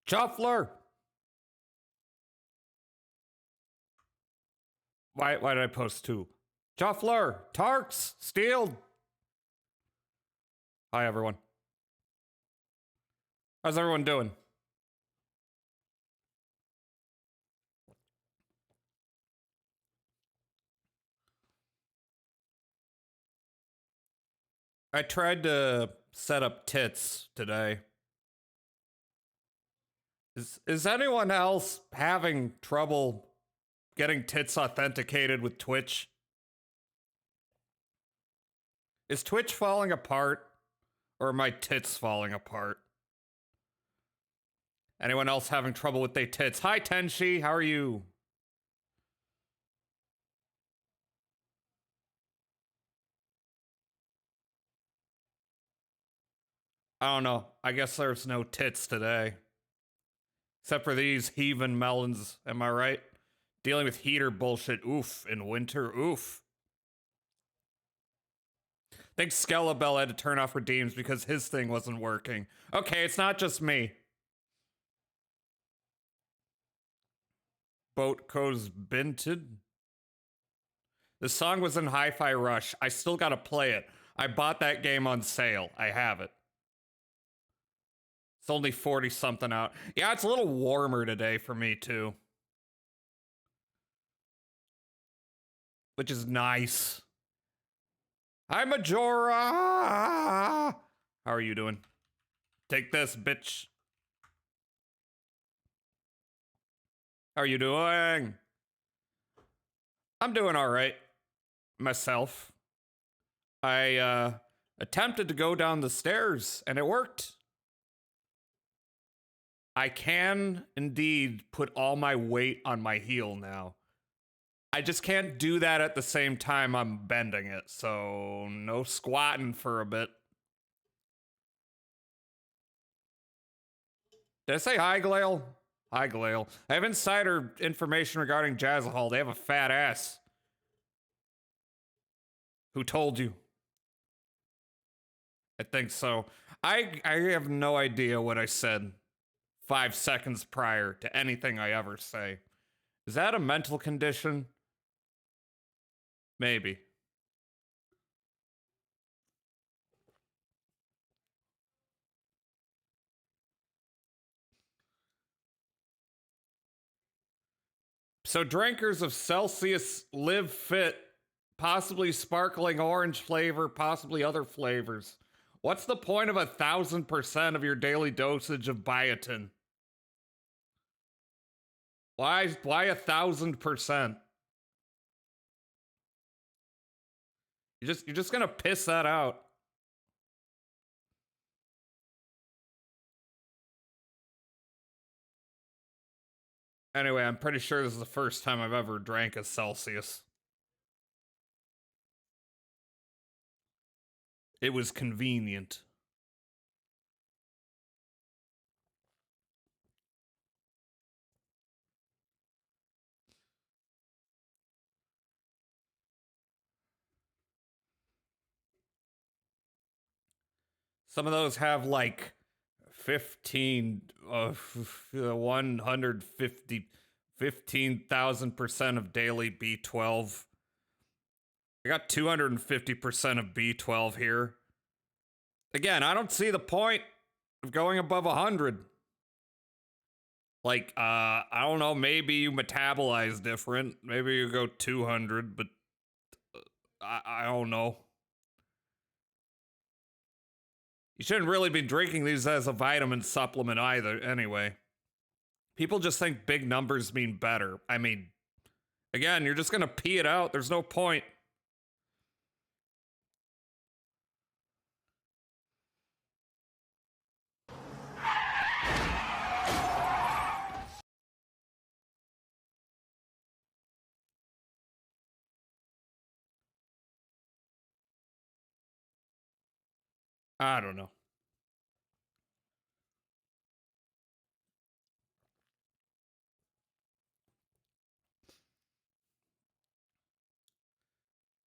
Shuffler! Why did I post two? Shuffler! Tarks! Steeled! Hi, everyone. How's everyone doing? I tried to set up tits today. Is anyone else having trouble getting tits authenticated with Twitch? Is Twitch falling apart? Or are my tits falling apart? Anyone else having trouble with their tits? Hi, Tenshi. How are you? I don't know. I guess there's no tits today. Except for these heaving melons. Am I right? Dealing with heater bullshit. Oof. In winter. Oof. I think Skelebell had to turn off redeems because his thing wasn't working. Okay, it's not just me. Boat Co's Binted. The song was in Hi-Fi Rush. I still gotta play it. I bought that game on sale. I have it. It's only 40 something out. Yeah, it's a little warmer today for me too. Which is nice. Hi, Majora! How are you doing? Take this, bitch. How are you doing? I'm doing all right. Myself. I attempted to go down the stairs and it worked. I can indeed put all my weight on my heel now. I just can't do that at the same time I'm bending it, so no squatting for a bit. Did I say hi, Glail? Hi, Glail. I have insider information regarding Jazzahol. They have a fat ass. Who told you? I think so. I have no idea what I said 5 seconds prior to anything I ever say. Is that a mental condition? Maybe. So drinkers of Celsius Live Fit, possibly sparkling orange flavor, possibly other flavors. What's the point of 1,000% of your daily dosage of biotin? Why 1,000%? You're just gonna piss that out. Anyway, I'm pretty sure this is the first time I've ever drank a Celsius. It was convenient. Some of those have like 15,000% of daily B12. I got 250% of B12 here. Again, I don't see the point of going above 100. Like, I don't know, maybe you metabolize different. Maybe you go 200, but I don't know. You shouldn't really be drinking these as a vitamin supplement either, anyway. People just think big numbers mean better. I mean, again, you're just gonna pee it out. There's no point. I don't know.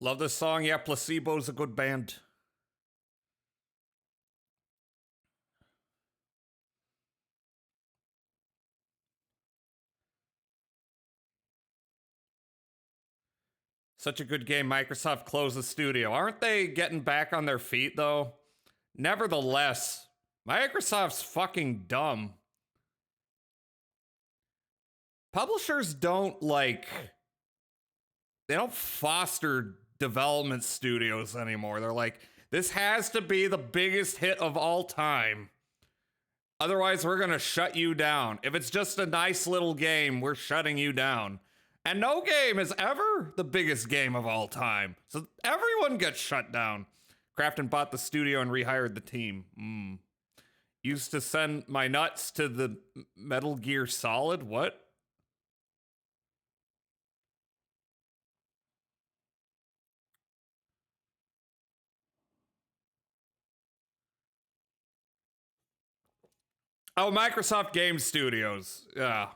Love this song. Yeah, Placebo's a good band. Such a good game. Microsoft closed the studio. Aren't they getting back on their feet, though? Nevertheless, Microsoft's fucking dumb. Publishers don't, like... They don't foster development studios anymore. They're like, this has to be the biggest hit of all time. Otherwise, we're going to shut you down. If it's just a nice little game, we're shutting you down. And no game is ever the biggest game of all time. So everyone gets shut down. Crafton bought the studio and rehired the team. Used to send my nuts to the Metal Gear Solid? What? Oh, Microsoft Game Studios. Yeah.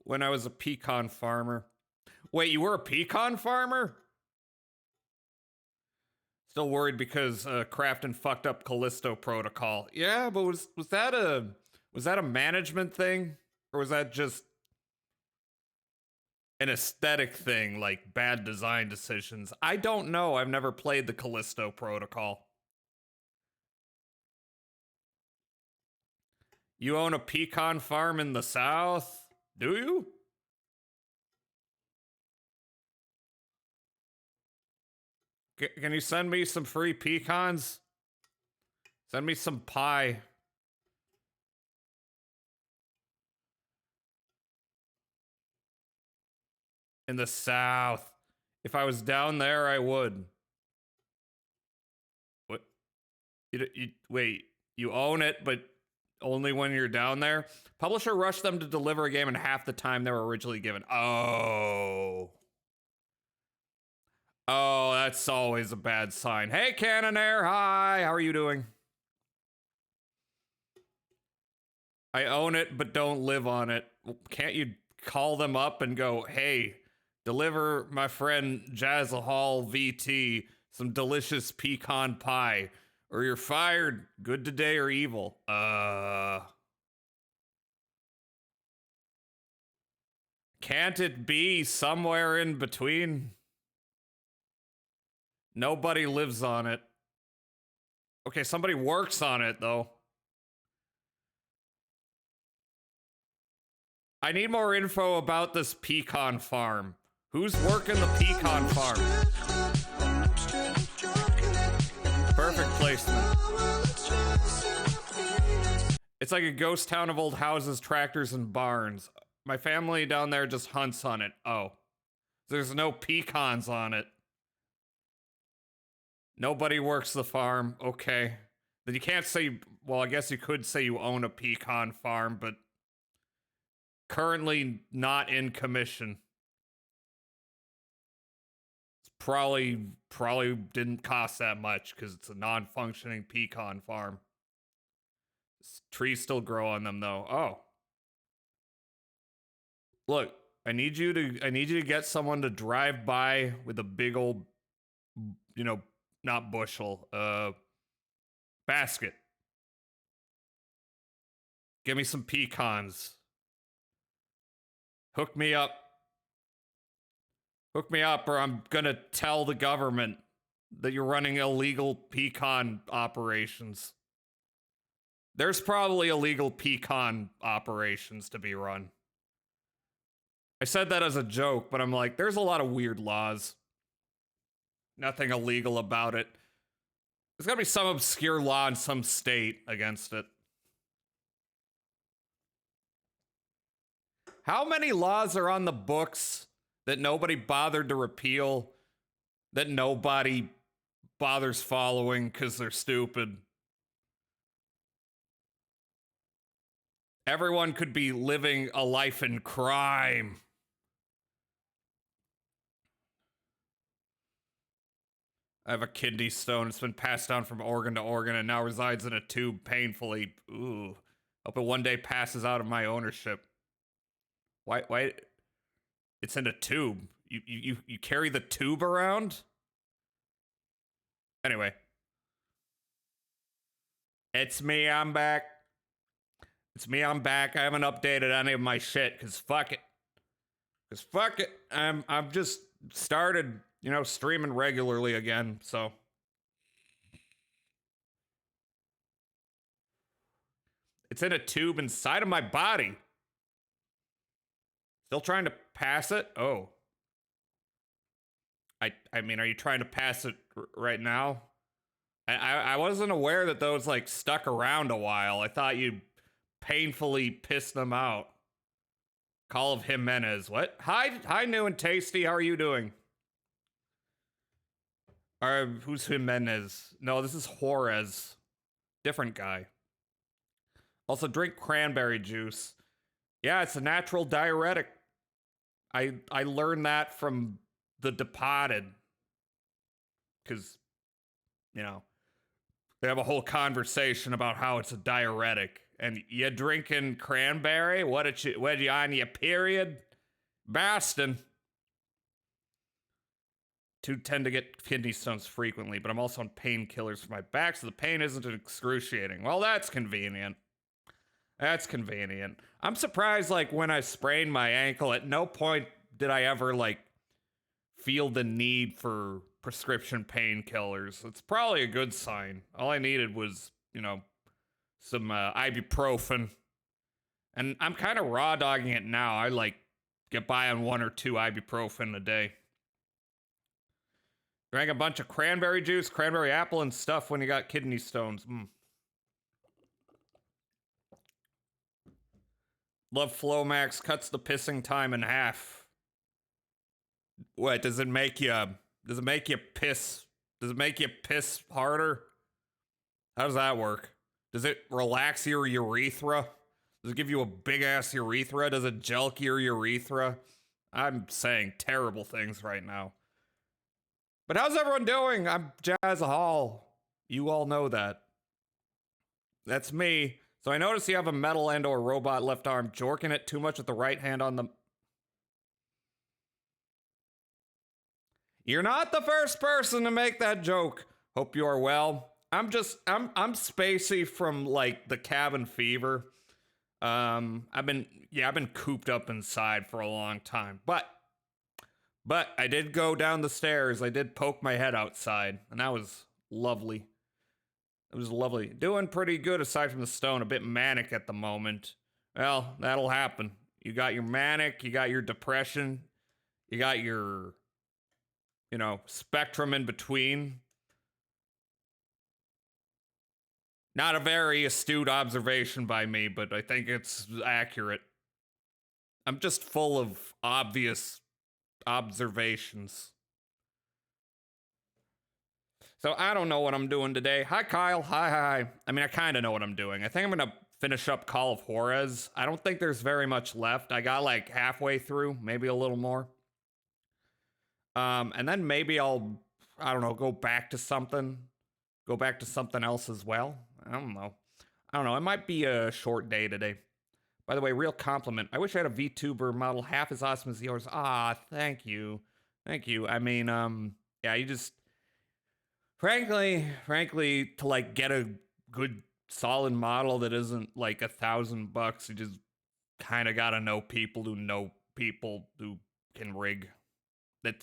When I was a pecan farmer. Wait, you were a pecan farmer? Still worried because Crafton fucked up Callisto Protocol. Yeah, but was that a management thing? Or was that just an aesthetic thing, like bad design decisions? I don't know. I've never played the Callisto Protocol. You own a pecan farm in the South? Do you? Can you send me some free pecans? Send me some pie. In the South. If I was down there, I would. What? Wait, you own it, but only when you're down there? Publisher rushed them to deliver a game in half the time they were originally given. Oh. Oh, that's always a bad sign. Hey, Cannonair. Hi. How are you doing? I own it, but don't live on it. Can't you call them up and go, hey, deliver my friend Jazzahal VT some delicious pecan pie, or you're fired, good today or evil? Can't it be somewhere in between? Nobody lives on it. Okay, somebody works on it, though. I need more info about this pecan farm. Who's working the pecan farm? Perfect placement. It's like a ghost town of old houses, tractors, and barns. My family down there just hunts on it. Oh. There's no pecans on it. Nobody works the farm. Okay. Then you can't say, well, I guess you could say you own a pecan farm, but currently not in commission. It's probably didn't cost that much because it's a non-functioning pecan farm. Trees still grow on them though. Oh. Look, I need you to get someone to drive by with a big old, not bushel, basket. Give me some pecans. Hook me up. Hook me up, or I'm gonna tell the government that you're running illegal pecan operations. There's probably illegal pecan operations to be run. I said that as a joke, but I'm like, there's a lot of weird laws. Nothing illegal about it. There's gotta be some obscure law in some state against it. How many laws are on the books that nobody bothered to repeal, that nobody bothers following because they're stupid? Everyone could be living a life in crime. I have a kidney stone. It's been passed down from organ to organ and now resides in a tube painfully. Ooh. Hope it one day passes out of my ownership. Why? It's in a tube. You carry the tube around? Anyway. It's me, I'm back. It's me, I'm back. I haven't updated any of my shit, cause fuck it. Cause fuck it. I've just started, streaming regularly again, so. It's in a tube inside of my body. Still trying to pass it? Oh. I mean, are you trying to pass it right now? I wasn't aware that those like stuck around a while. I thought you'd painfully piss them out. Call of Jimenez. What? Hi, new and tasty. How are you doing? Who's Jimenez? No, this is Juarez. Different guy. Also, drink cranberry juice. Yeah, it's a natural diuretic. I learned that from The Departed. Because, they have a whole conversation about how it's a diuretic. And you drinking cranberry? What you on your period? Bastin. To tend to get kidney stones frequently, but I'm also on painkillers for my back, so the pain isn't excruciating. Well, that's convenient. That's convenient. I'm surprised, like, when I sprained my ankle, at no point did I ever, like, feel the need for prescription painkillers. It's probably a good sign. All I needed was, some ibuprofen. And I'm kind of raw dogging it now. I, like, get by on 1 or 2 ibuprofen a day. Drank a bunch of cranberry juice, cranberry apple, and stuff when you got kidney stones. Love Flomax, cuts the pissing time in half. What, does it make you piss? Does it make you piss harder? How does that work? Does it relax your urethra? Does it give you a big ass urethra? Does it jelk your urethra? I'm saying terrible things right now. But how's everyone doing? I'm Jazz Hall. You all know that. That's me. So I notice you have a metal and or robot left arm, jorking it too much with the right hand on the... You're not the first person to make that joke. Hope you are well. I'm spacey from like the cabin fever. I've been cooped up inside for a long time, but I did go down the stairs. I did poke my head outside, and that was lovely. It was lovely. Doing pretty good aside from the stone. A bit manic at the moment. Well, that'll happen. You got your manic, you got your depression, you got your, spectrum in between. Not a very astute observation by me, but I think it's accurate. I'm just full of obvious observations. So I don't know what I'm doing today. Hi, Kyle. Hi. I mean, I kind of know what I'm doing. I think I'm going to finish up Call of Juarez. I don't think there's very much left. I got like halfway through, maybe a little more. And then maybe I don't know, go back to something else as well. I don't know. It might be a short day today. By the way, real compliment. I wish I had a VTuber model half as awesome as yours. Ah, thank you. I mean, yeah, you just... Frankly, to like get a good solid model that isn't like $1,000, you just kind of gotta know people who can rig.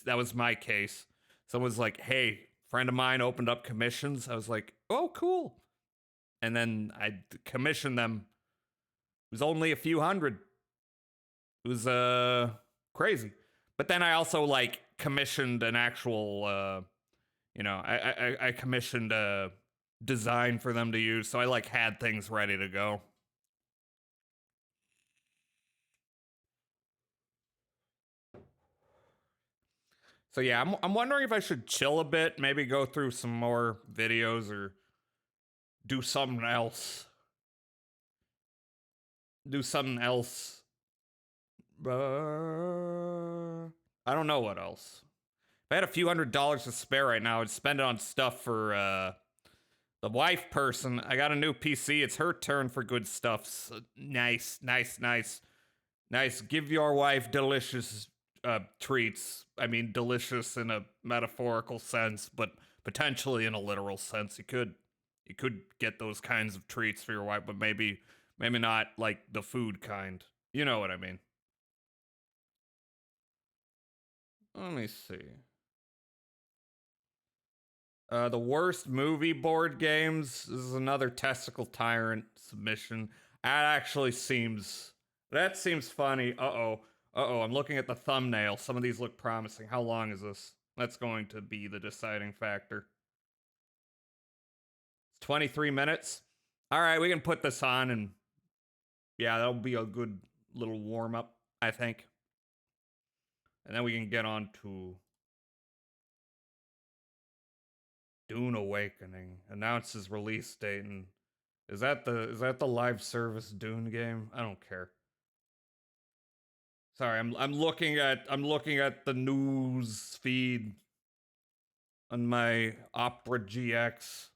That was my case. Someone's like, "Hey, friend of mine opened up commissions." I was like, "Oh, cool," and then I commissioned them. It was only a few hundred. It was crazy. But then I also like commissioned an actual. I commissioned a design for them to use, so I like had things ready to go. So yeah, I'm wondering if I should chill a bit, maybe go through some more videos or do something else. I don't know what else. If I had a few $100s to spare right now, I'd spend it on stuff for the wife person. I got a new PC. It's her turn for good stuff. So nice. Give your wife delicious treats. I mean, delicious in a metaphorical sense, but potentially in a literal sense. You could get those kinds of treats for your wife, but maybe Maybe not like the food kind. You know what I mean. Let me see. The worst movie board games. This is another Testicle Tyrant submission. That seems funny. I'm looking at the thumbnail. Some of these look promising. How long is this? That's going to be the deciding factor. It's 23 minutes. All right, we can put this on, and yeah, that'll be a good little warm up, I think. And then we can get on to Dune Awakening. Announces release date. And is that the live service Dune game? I don't care. Sorry, I'm looking at the news feed on my Opera GX.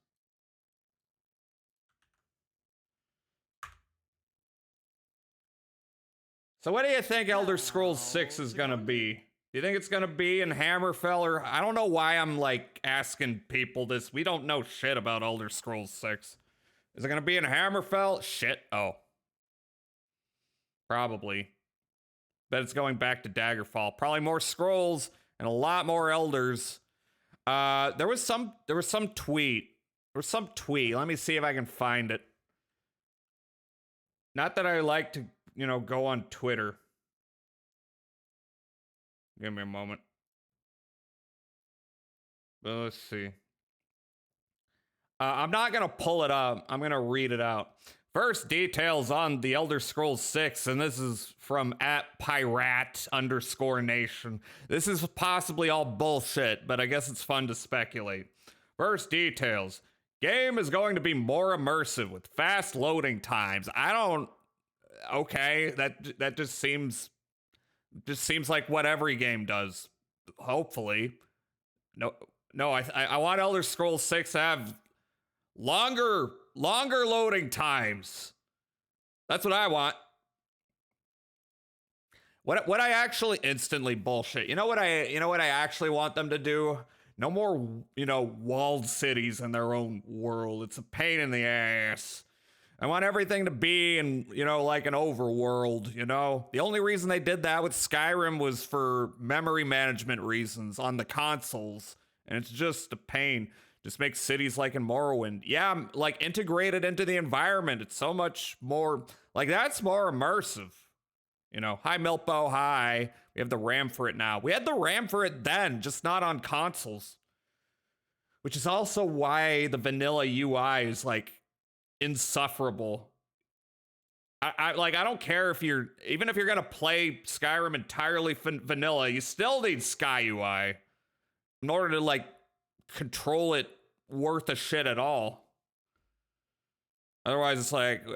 So what do you think Elder Scrolls 6 is gonna be? Do you think it's gonna be in Hammerfell, or I don't know why I'm like asking people this. We don't know shit about Elder Scrolls 6. Is it gonna be in Hammerfell? Shit. Oh. Probably. Bet it's going back to Daggerfall. Probably more scrolls and a lot more elders. There was some tweet. Let me see if I can find it. Not that I like to, go on Twitter. Give me a moment. But let's see. I'm not gonna pull it up. I'm gonna read it out. First details on the Elder Scrolls 6, and this is from @pirate_nation. This is possibly all bullshit, but I guess it's fun to speculate. First details. Game is going to be more immersive with fast loading times. Okay, that just seems like what every game does. Hopefully. No, I want Elder Scrolls 6 to have longer loading times. That's what I want. What I actually instantly bullshit. You know what I actually want them to do? No more, walled cities in their own world. It's a pain in the ass. I want everything to be in, like an overworld, The only reason they did that with Skyrim was for memory management reasons on the consoles. And it's just a pain. Just make cities like in Morrowind. Yeah, like integrated into the environment. It's so much more, like that's more immersive. Hi Milpo, hi. We have the RAM for it now. We had the RAM for it then, just not on consoles. Which is also why the vanilla UI is like insufferable. I don't care if you're gonna play Skyrim entirely vanilla, you still need Sky UI in order to like control it worth a shit at all. Otherwise, it's like,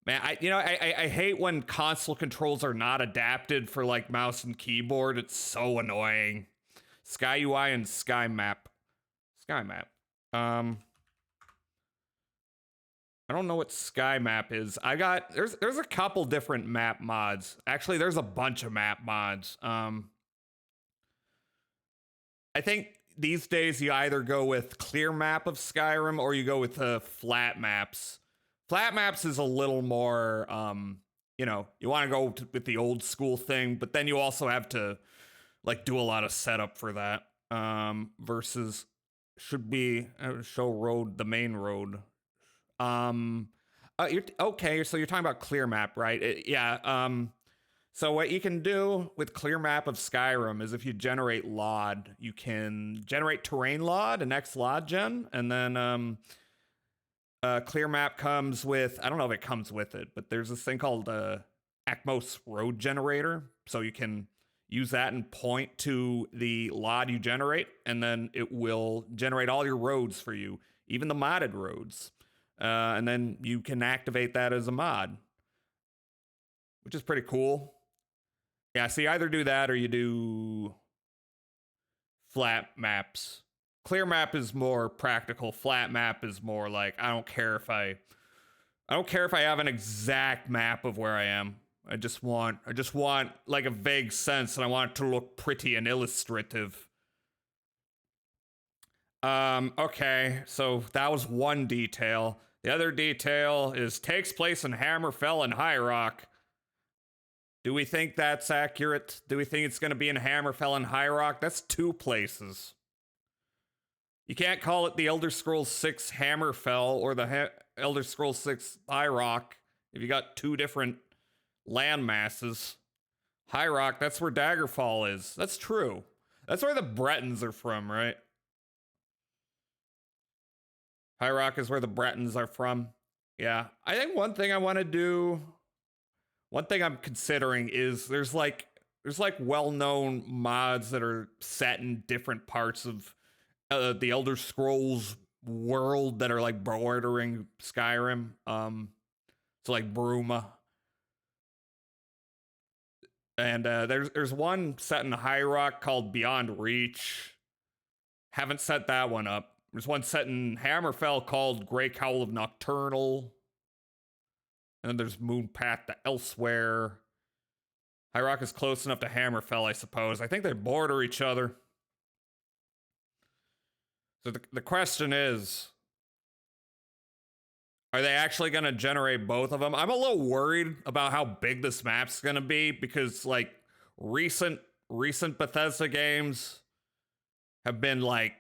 man, I hate when console controls are not adapted for like mouse and keyboard. It's so annoying. Sky UI and Sky Map. I don't know what Sky Map is. There's a couple different map mods. Actually, there's a bunch of map mods. I think these days you either go with clear map of Skyrim or you go with flat maps. Flat maps is a little more, you want to go with the old school thing, but then you also have to like do a lot of setup for that. Versus should be show the main road. Okay, so you're talking about clear map, right? So what you can do with clear map of Skyrim is if you generate LOD, you can generate terrain LOD and X LOD gen, and then clear map comes with, I don't know if it comes with it, but there's this thing called Atmos Road Generator, so you can use that and point to the LOD you generate, and then it will generate all your roads for you, even the modded roads. And then you can activate that as a mod, which is pretty cool. Yeah, so you either do that or you do flat maps. Clear map is more practical. Flat map is more like, I don't care if I have an exact map of where I am. I just want like a vague sense, and I want it to look pretty and illustrative. Okay, so that was one detail. The other detail is takes place in Hammerfell and High Rock. Do we think that's accurate? Do we think it's going to be in Hammerfell and High Rock? That's two places. You can't call it the Elder Scrolls 6 Hammerfell or the Elder Scrolls 6 High Rock if you got two different land masses. High Rock, that's where Daggerfall is. That's true. That's where the Bretons are from, right? High Rock is where the Bretons are from. Yeah. I think one thing I want to do, one thing I'm considering is there's like well-known mods that are set in different parts of the Elder Scrolls world that are like bordering Skyrim. So like Bruma. And there's one set in High Rock called Beyond Reach. Haven't set that one up. There's one set in Hammerfell called Grey Cowl of Nocturnal. And then there's Moonpath to Elsewhere. High Rock is close enough to Hammerfell, I suppose. I think they border each other. So the question is, are they actually going to generate both of them? I'm a little worried about how big this map's going to be because, like, recent Bethesda games have been like,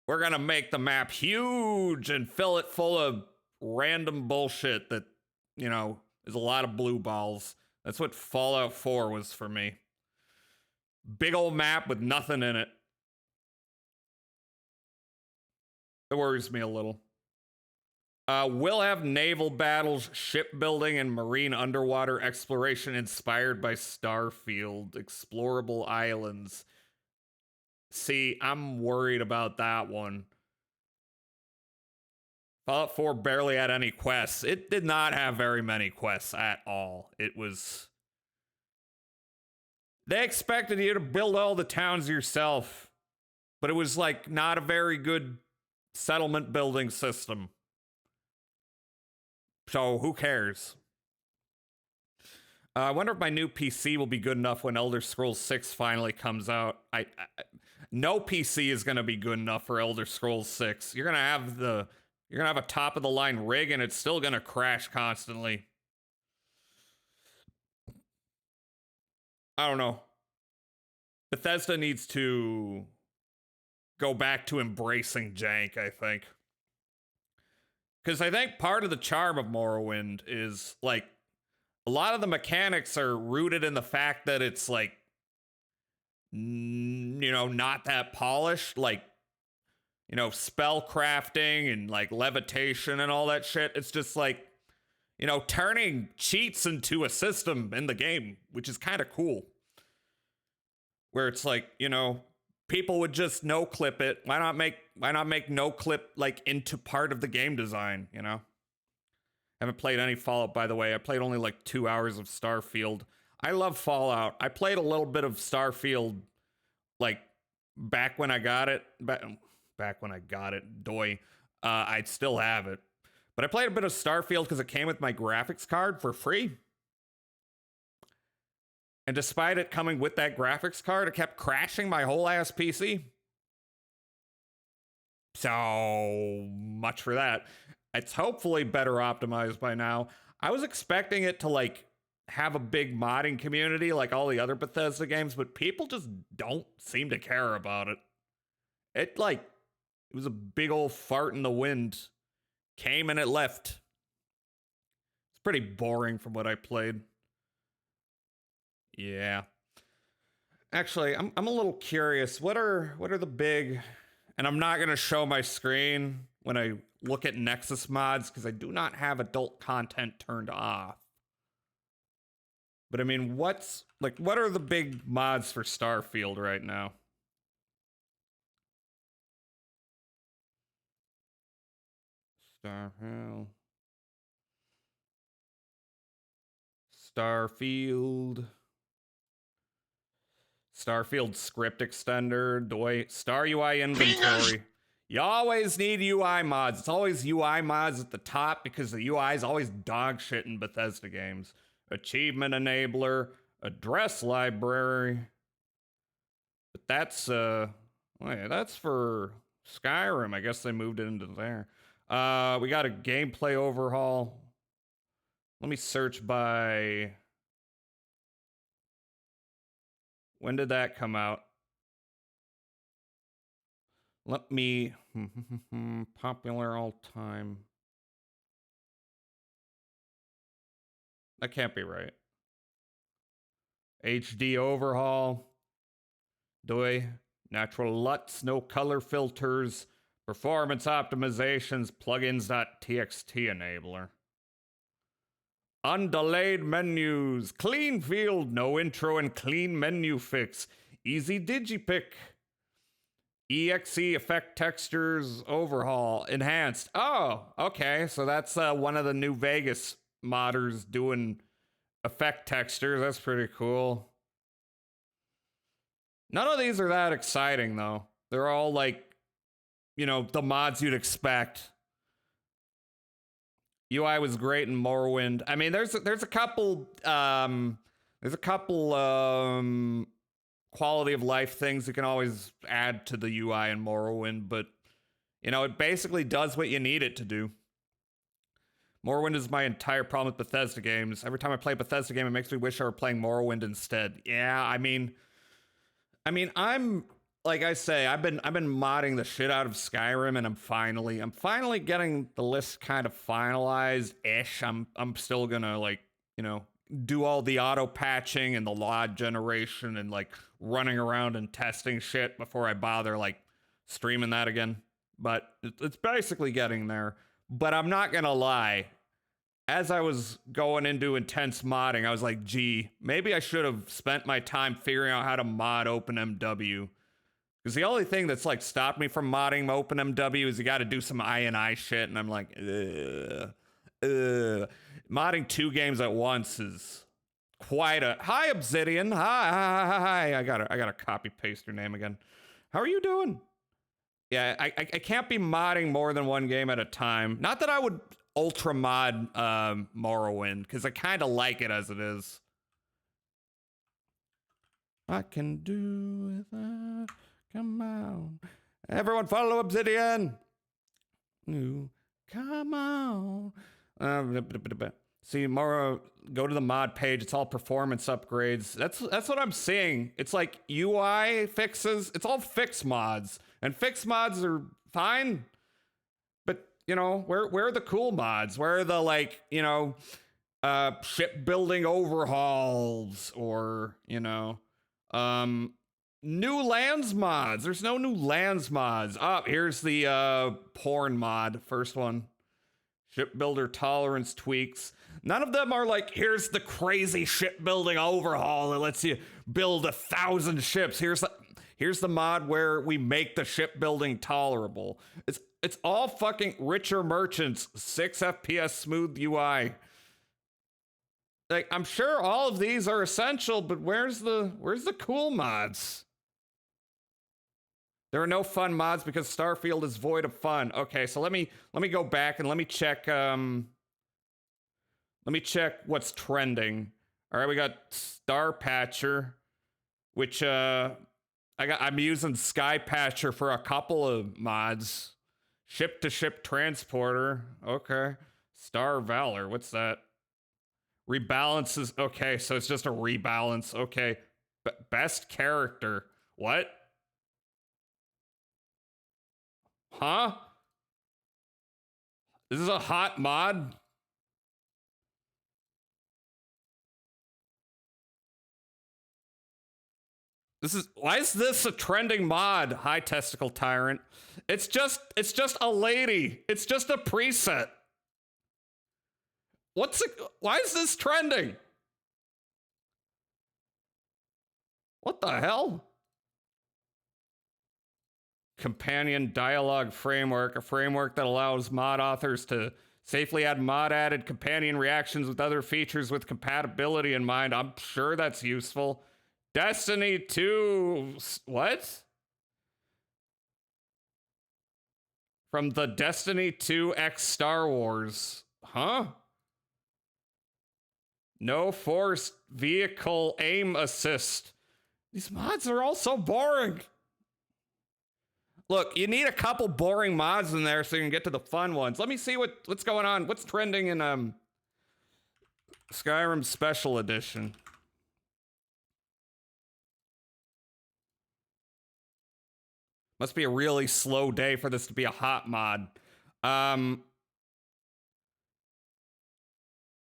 we're going to make the map huge and fill it full of random bullshit that, you know, is a lot of blue balls. That's what Fallout 4 was for me. Big old map with nothing in it. It worries me a little. We'll have naval battles, shipbuilding, and marine underwater exploration inspired by Starfield. Explorable islands. See, I'm worried about that one. Fallout 4 barely had any quests. It did not have very many quests at all. It was... They expected you to build all the towns yourself, but it was, like, not a very good settlement building system. So, who cares? I wonder if my new PC will be good enough when Elder Scrolls 6 finally comes out. No PC is going to be good enough for Elder Scrolls 6. You're going to have a top of the line rig and it's still going to crash constantly. I don't know. Bethesda needs to go back to embracing jank, I think. Because I think part of the charm of Morrowind is, like, a lot of the mechanics are rooted in the fact that it's, like, you know, not that polished. Like, you know, spell crafting and, like, levitation and all that shit. It's just, like, you know, turning cheats into a system in the game, which is kind of cool. Where it's like, you know, people would just no clip it. Why not make no clip like into part of the game design, you know? Haven't played any Fallout, by the way. I played only like 2 hours of Starfield. I love Fallout. I played a little bit of Starfield like back when I got it. Back when I got it, doy. I'd still have it. But I played a bit of Starfield because it came with my graphics card for free. And despite it coming with that graphics card, it kept crashing my whole ass PC. So much for that. It's hopefully better optimized by now. I was expecting it to like have a big modding community like all the other Bethesda games, but people just don't seem to care about it. It was a big old fart in the wind. Came and it left. It's pretty boring from what I played. Yeah. Actually, I'm a little curious. What are the big, and I'm not gonna show my screen when I look at Nexus mods because I do not have adult content turned off. But I mean, what are the big mods for Starfield right now? Starfield script extender, Star UI inventory. You always need UI mods. It's always UI mods at the top because the UI is always dog shit in Bethesda games. Achievement enabler, address library. But that's for Skyrim. I guess they moved it into there. We got a gameplay overhaul. Let me search by... When did that come out? Let me... Popular all time. That can't be right. HD overhaul. Doi. Natural LUTs, no color filters. Performance optimizations, plugins.txt enabler. Undelayed menus. Clean field, no intro and clean menu fix. Easy digipick. EXE effect textures overhaul. Enhanced. Oh, okay. So that's one of the new Vegas modders doing effect textures. That's pretty cool. None of these are that exciting, though. They're all like, you know, the mods you'd expect. UI was great in Morrowind. I mean, there's a couple quality of life things you can always add to the UI in Morrowind, but you know, it basically does what you need it to do. Morrowind is my entire problem with Bethesda games. Every time I play a Bethesda game, it makes me wish I were playing Morrowind instead. Yeah, I mean, I'm like I say, I've been modding the shit out of Skyrim, and I'm finally getting the list kind of finalized-ish. I'm still gonna, like, you know, do all the auto patching and the log generation and like running around and testing shit before I bother like streaming that again. But it's basically getting there. But I'm not gonna lie. As I was going into intense modding, I was like, gee, maybe I should have spent my time figuring out how to mod OpenMW. Because the only thing that's like stopped me from modding OpenMW is you got to do some INI shit, and I'm like, modding 2 games at once is quite a... Hi, Obsidian. Hi. I gotta copy paste your name again. How are you doing? Yeah, I can't be modding more than 1 game at a time. Not that I would ultra mod Morrowind, because I kind of like it as it is. I can do without... Come on. Everyone follow Obsidian. Ooh, come on. See, more, go to the mod page. It's all performance upgrades. That's what I'm seeing. It's like UI fixes. It's all fix mods. And fix mods are fine. But, you know, where are the cool mods? Where are the, like, you know, shipbuilding overhauls or, you know, new lands mods. There's no new lands mods. Here's the porn mod. First one. Shipbuilder tolerance tweaks. None of them are like, here's the crazy shipbuilding overhaul that lets you build 1,000 ships. Here's the mod where we make the shipbuilding tolerable. It's all fucking richer merchants, 6 FPS smooth UI. Like, I'm sure all of these are essential, but where's the cool mods? There are no fun mods because Starfield is void of fun. Okay, so let me go back and let me check what's trending. All right, we got Star Patcher, which I'm using Sky Patcher for a couple of mods. Ship to ship transporter. Okay. Star Valor, what's that? Rebalances. Okay, so it's just a rebalance. Okay. Best character. What? Huh? This is a hot mod? Why is this a trending mod? Hi, Testicle Tyrant. It's just a lady. It's just a preset. Why is this trending? What the hell? Companion dialogue framework, a framework that allows mod authors to safely add mod-added companion reactions with other features with compatibility in mind. I'm sure that's useful. Destiny 2... What? From the Destiny 2 X Star Wars. Huh? No forced vehicle aim assist. These mods are all so boring. Look, you need a couple boring mods in there so you can get to the fun ones. Let me see what's going on. What's trending in Skyrim Special Edition? Must be a really slow day for this to be a hot mod.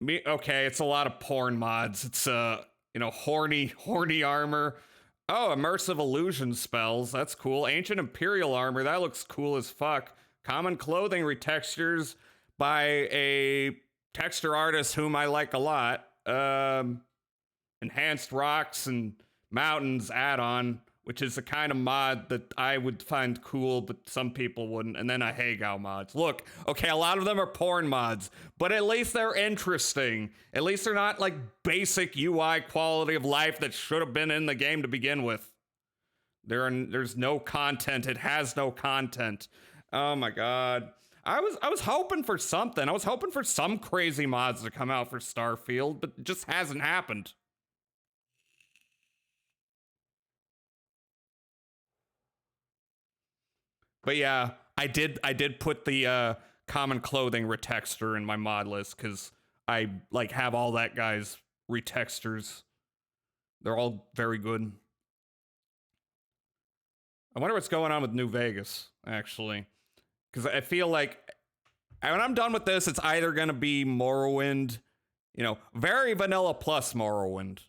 Okay, it's a lot of porn mods. It's horny armor. Oh, immersive illusion spells. That's cool. Ancient Imperial armor. That looks cool as fuck. Common clothing retextures by a texture artist whom I like a lot. Enhanced rocks and mountains add-on, which is the kind of mod that I would find cool, but some people wouldn't. And then a Hagao mods. Look, okay, a lot of them are porn mods, but at least they're interesting. At least they're not like basic UI quality of life that should have been in the game to begin with. There's no content. It has no content. Oh my god. I was hoping for something. I was hoping for some crazy mods to come out for Starfield, but it just hasn't happened. But yeah, I did put the common clothing retexture in my mod list because I like have all that guy's retextures. They're all very good. I wonder what's going on with New Vegas, actually. Because I feel like when I'm done with this, it's either gonna be Morrowind, very vanilla plus Morrowind.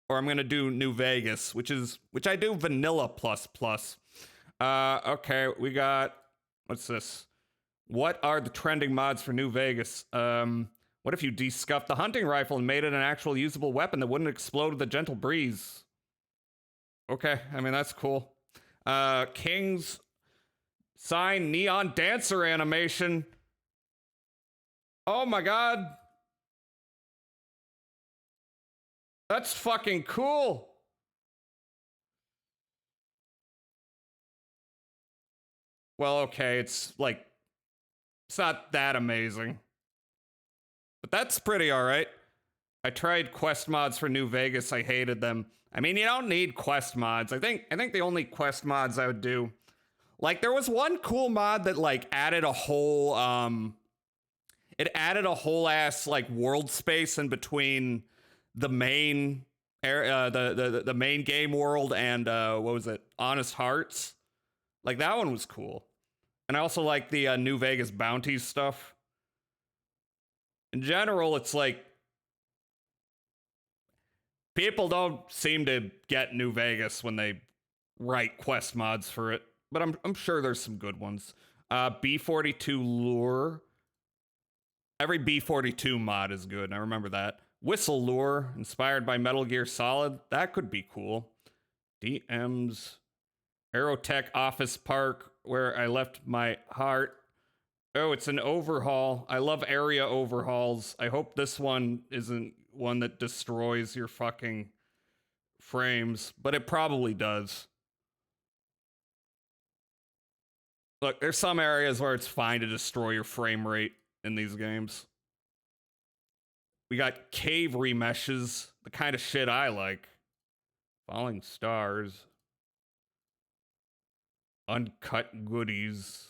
Or I'm gonna do New Vegas, which I do vanilla plus plus. Okay, we got, what's this? What are the trending mods for New Vegas? What if you de-scuffed the hunting rifle and made it an actual usable weapon that wouldn't explode with a gentle breeze? Okay, I mean, that's cool. King's Sign neon dancer animation. Oh my god. That's fucking cool. Well, okay, it's not that amazing. But that's pretty alright. I tried quest mods for New Vegas. I hated them. I mean, you don't need quest mods. I think the only quest mods I would do, there was one cool mod that added a whole it added a whole ass world space in between the main the main game world and what was it? Honest Hearts. That one was cool. And I also like the New Vegas bounties stuff. In general, it's people don't seem to get New Vegas when they write quest mods for it, but I'm sure there's some good ones. B42 Lure. Every B42 mod is good. I remember that. Whistle Lure, inspired by Metal Gear Solid. That could be cool. DM's Aerotech Office Park, where I left my heart. Oh, it's an overhaul. I love area overhauls. I hope this one isn't one that destroys your fucking frames, but it probably does. Look, there's some areas where it's fine to destroy your frame rate in these games. We got cave remeshes, the kind of shit I like. Falling stars. Uncut goodies.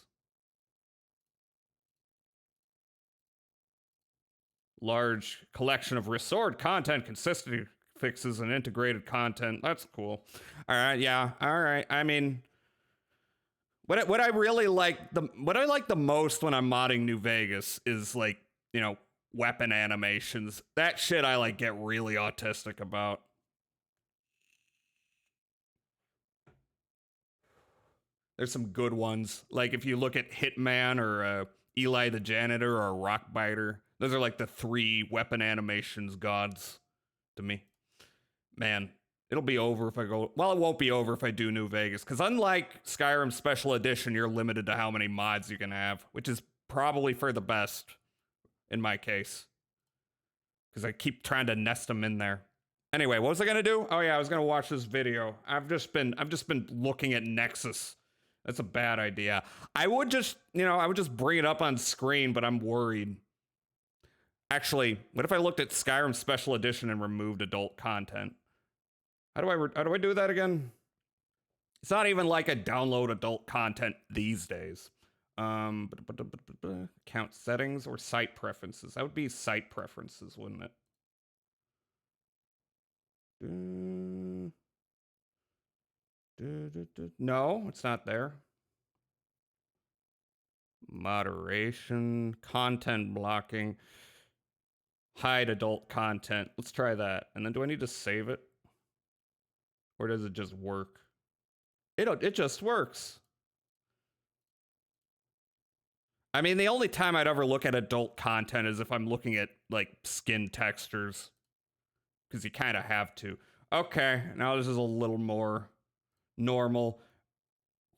Large collection of restored content, consistency fixes, and integrated content. That's cool. All right, yeah. All right. I mean, what I really like what I like the most when I'm modding New Vegas is weapon animations. That shit I get really autistic about. There's some good ones. If you look at Hitman or Eli the Janitor or Rockbiter, those are the three weapon animations gods to me. Man, it'll be over if I go. Well, it won't be over if I do New Vegas, because unlike Skyrim Special Edition, you're limited to how many mods you can have, which is probably for the best in my case, because I keep trying to nest them in there. Anyway, what was I gonna do? Oh yeah, I was gonna watch this video. I've just been looking at Nexus. That's a bad idea. I would just bring it up on screen, but I'm worried. Actually, what if I looked at Skyrim Special Edition and removed adult content? How do I do that again? It's not even like I download adult content these days. Account settings or site preferences. That would be site preferences, wouldn't it? No, it's not there. Moderation, content blocking, hide adult content. Let's try that. And then do I need to save it? Or does it just work? It just works. I mean, the only time I'd ever look at adult content is if I'm looking at like skin textures, because you kind of have to. Okay, now this is a little more normal.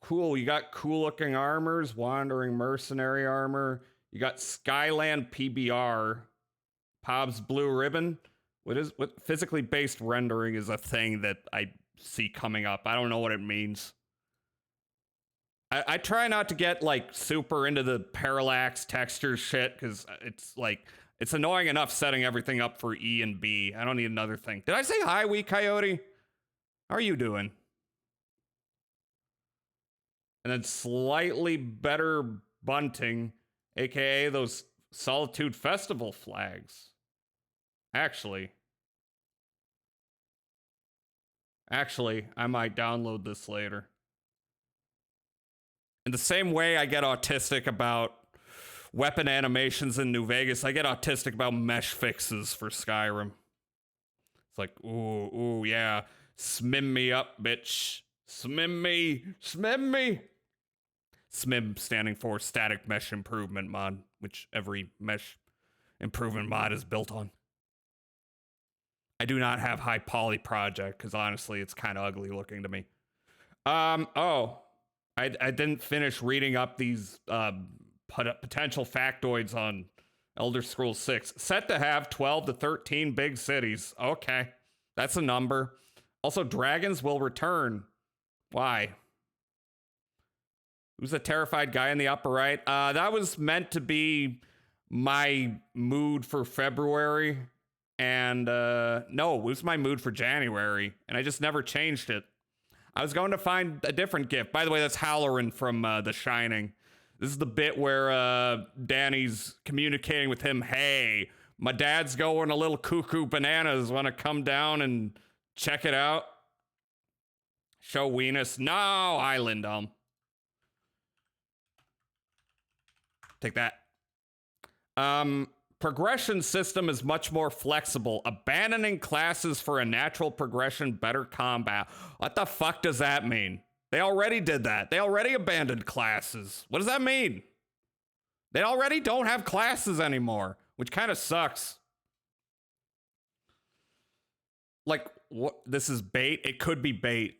Cool, you got cool looking armors, wandering mercenary armor. You got Skyland PBR, Pob's blue ribbon. What physically based rendering is a thing that I see coming up. I don't know what it means. I try not to get like super into the parallax texture shit because it's like it's annoying enough setting everything up for E and B. I don't need another thing. Did I say hi, Wee Coyote? How are you doing? And then slightly better bunting, aka those Solitude Festival flags. Actually, I might download this later. In the same way I get autistic about weapon animations in New Vegas, I get autistic about mesh fixes for Skyrim. It's like, ooh, yeah. Smim me up, bitch. Smim me. SMIM standing for Static Mesh Improvement Mod, which every mesh improvement mod is built on. I do not have High Poly Project, because honestly, it's kind of ugly looking to me. I didn't finish reading up these potential factoids on Elder Scrolls 6. Set to have 12 to 13 big cities. Okay, that's a number. Also, dragons will return. Why? Who's the terrified guy in the upper right? That was meant to be my mood for February. And no, it was my mood for January. And I just never changed it. I was going to find a different gift. By the way, that's Halloran from The Shining. This is the bit where Danny's communicating with him. Hey, my dad's going a little cuckoo bananas. Want to come down and check it out? Show Weenus. No, Island Take that. Progression system is much more flexible. Abandoning classes for a natural progression, better combat. What the fuck does that mean? They already did that. They already abandoned classes. What does that mean? They already don't have classes anymore, which kind of sucks. Like, what? This is bait? It could be bait.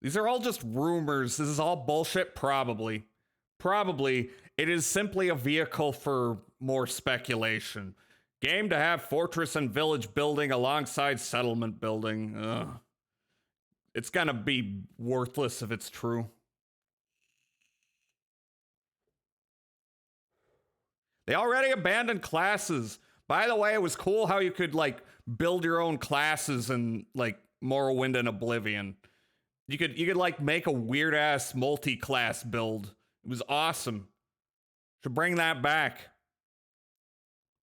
These are all just rumors. This is all bullshit, probably. Probably. It is simply a vehicle for more speculation. Game to have fortress and village building alongside settlement building. Ugh. It's gonna be worthless if it's true. They already abandoned classes. By the way, it was cool how you could like build your own classes in like Morrowind and Oblivion. You could like make a weird ass multi-class build. It was awesome. Should bring that back.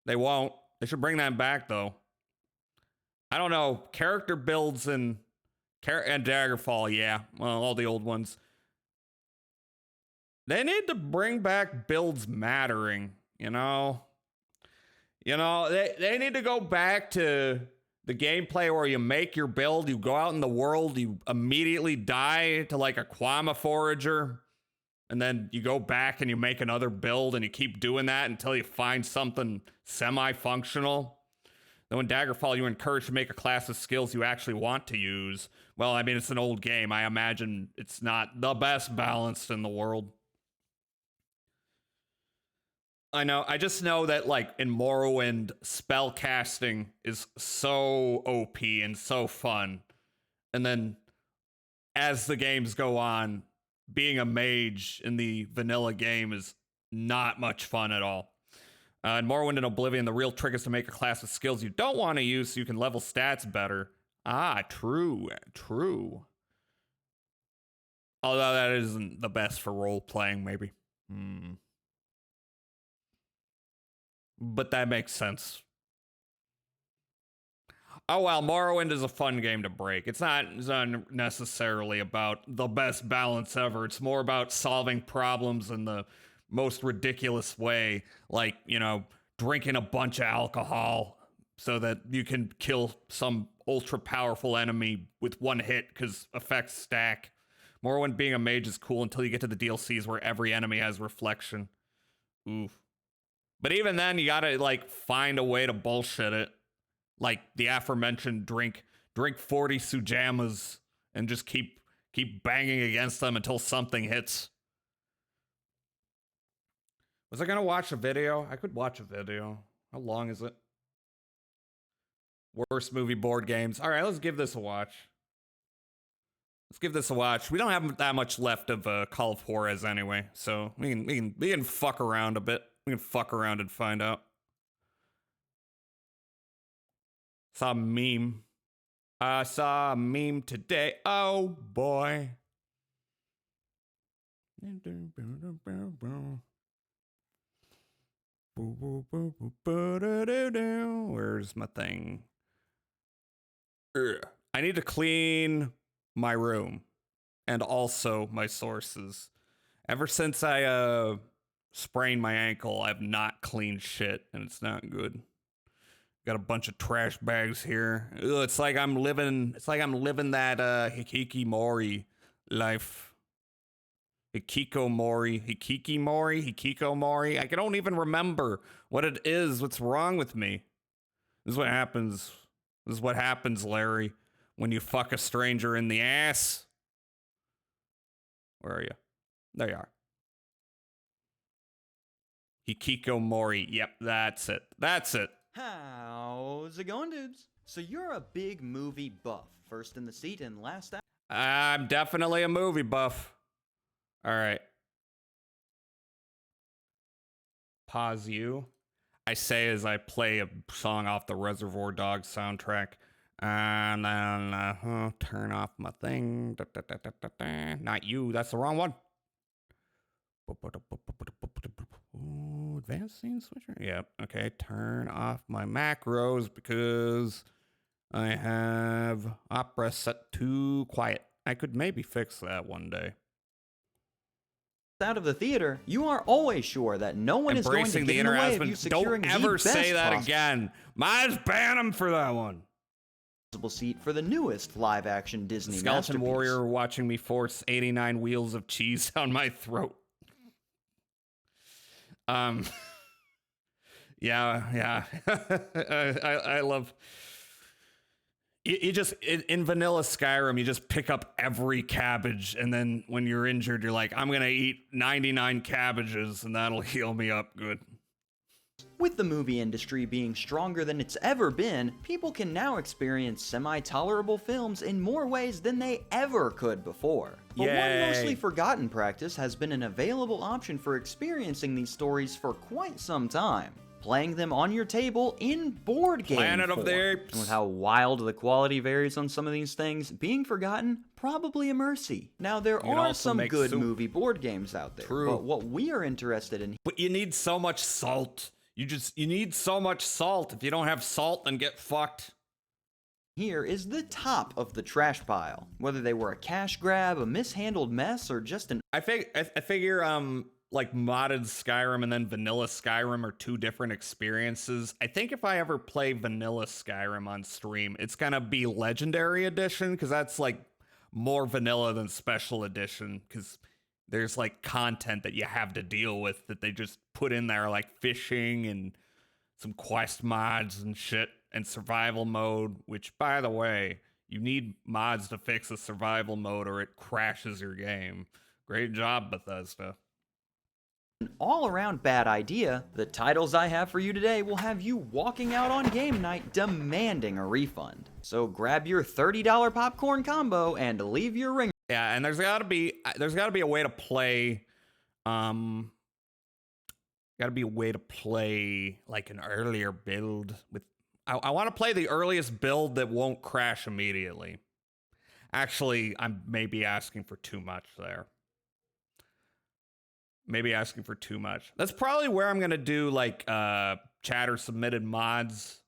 They won't. They should bring that back though. I don't know. Character builds and Daggerfall, yeah. Well, all the old ones. They need to bring back builds mattering, you know? They need to go back to the gameplay where you make your build, you go out in the world, you immediately die to like a Quama Forager. And then you go back and you make another build and you keep doing that until you find something semi-functional. Then when Daggerfall, you're encouraged to make a class of skills you actually want to use. Well, I mean, it's an old game. I imagine it's not the best balanced in the world. I know. I just know that, like, in Morrowind, spell casting is so OP and so fun. And then as the games go on, being a mage in the vanilla game is not much fun at all. In Morrowind and Oblivion, the real trick is to make a class of skills you don't want to use so you can level stats better. Ah, true. Although that isn't the best for role playing, maybe. But that makes sense. Oh well, Morrowind is a fun game to break. It's not necessarily about the best balance ever. It's more about solving problems in the most ridiculous way, like, you know, drinking a bunch of alcohol so that you can kill some ultra powerful enemy with one hit because effects stack. Morrowind being a mage is cool until you get to the DLCs where every enemy has reflection. Oof. But even then, you gotta like find a way to bullshit it, like the aforementioned drink 40 sujamas and just keep banging against them until something hits. Was I gonna watch a video? I could watch a video. How long is it? Worst movie board games. All right, let's give this a watch. Let's give this a watch. We don't have that much left of Call of Juarez anyway, so we can fuck around a bit. We can fuck around and find out. Saw a meme. I saw a meme today. Oh boy. Where's my thing? I need to clean my room and also my sources. Ever since I sprained my ankle, I've not cleaned shit, and it's not good. Got a bunch of trash bags here. Ugh, it's like I'm living that hikikomori life. Hikikomori. I don't even remember what it is. What's wrong with me? This is what happens. This is what happens, Larry, when you fuck a stranger in the ass. Where are you? There you are. Hikikomori. Yep, that's it. That's it. How's it going, dudes? So you're a big movie buff. First in the seat and last out. I'm definitely a movie buff. All right. Pause you. I say as I play a song off the Reservoir Dogs soundtrack. And then turn off my thing. Not you. That's the wrong one. Ooh, advanced scene switcher? Yep. Okay, turn off my macros because I have opera set to quiet. I could maybe fix that one day. Out of the theater, you are always sure that no one is going to get in the way of you securing Don't ever the say that best again. Might just ban him for that one. Possible seat for the newest live-action Disney Skeleton masterpiece. Warrior watching me force 89 wheels of cheese on my throat. Yeah. I love. You just in vanilla Skyrim, you just pick up every cabbage, and then when you're injured, you're like, I'm gonna eat 99 cabbages, and that'll heal me up good. With the movie industry being stronger than it's ever been, people can now experience semi-tolerable films in more ways than they ever could before. But one mostly forgotten practice has been an available option for experiencing these stories for quite some time. Playing them on your table in board game Planet form. of the Apes. And with how wild the quality varies on some of these things, being forgotten, probably a mercy. Now, there are some good movie board games out there, but what we are interested in... But you need so much salt. You need so much salt. If you don't have salt, then get fucked. Here is the top of the trash pile. Whether they were a cash grab, a mishandled mess, or just an... I figure, like modded Skyrim and then vanilla Skyrim are two different experiences. I think if I ever play vanilla Skyrim on stream, it's gonna be Legendary Edition, because that's like more vanilla than Special Edition, because there's like content that you have to deal with that they just put in there, like fishing and some quest mods and shit, and survival mode, which, by the way, you need mods to fix a survival mode or it crashes your game. Great job, Bethesda. An all-around bad idea, the titles I have for you today will have you walking out on game night demanding a refund. So grab your $30 popcorn combo and leave your ringer. Yeah, and there's gotta be a way to play, like an earlier build with. I want to play the earliest build that won't crash immediately. Actually, I'm maybe asking for too much there. Maybe asking for too much. That's probably where I'm gonna do like chatter submitted mods.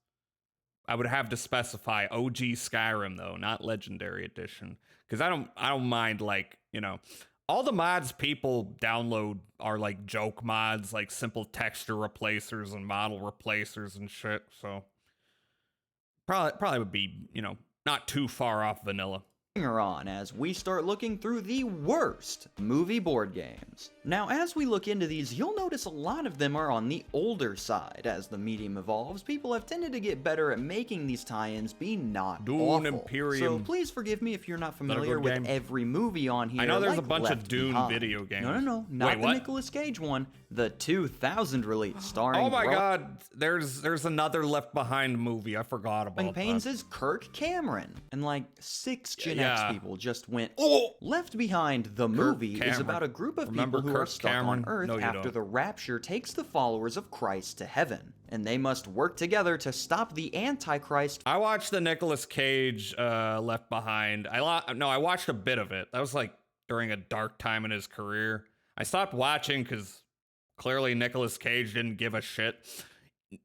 I would have to specify OG Skyrim though, not Legendary Edition, because I don't mind, like, you know, all the mods people download are like joke mods, like simple texture replacers and model replacers and shit. So probably would be, you know, not too far off vanilla. On as we start looking through the worst movie board games. Now, as we look into these, you'll notice a lot of them are on the older side. As the medium evolves, people have tended to get better at making these tie-ins be not Dune awful. Imperium. So please forgive me if you're not familiar with every movie on here. I know there's like a bunch Left of Dune Behind. video games. No, not Wait, the what? Nicolas Cage one, the 2000 release starring Oh my god, there's another Left Behind movie. I forgot about Pains that. is Kirk Cameron, and like 6 Gen Yeah. X people just went, oh! Left Behind, the movie, is Cameron. about a group of Remember people who are Kirk stuck Cameron? on Earth No, you after don't. the rapture takes the followers of Christ to heaven, and they must work together to stop the Antichrist. I watched the Nicolas Cage Left Behind. I watched a bit of it. That was like during a dark time in his career. I stopped watching because clearly Nicolas Cage didn't give a shit.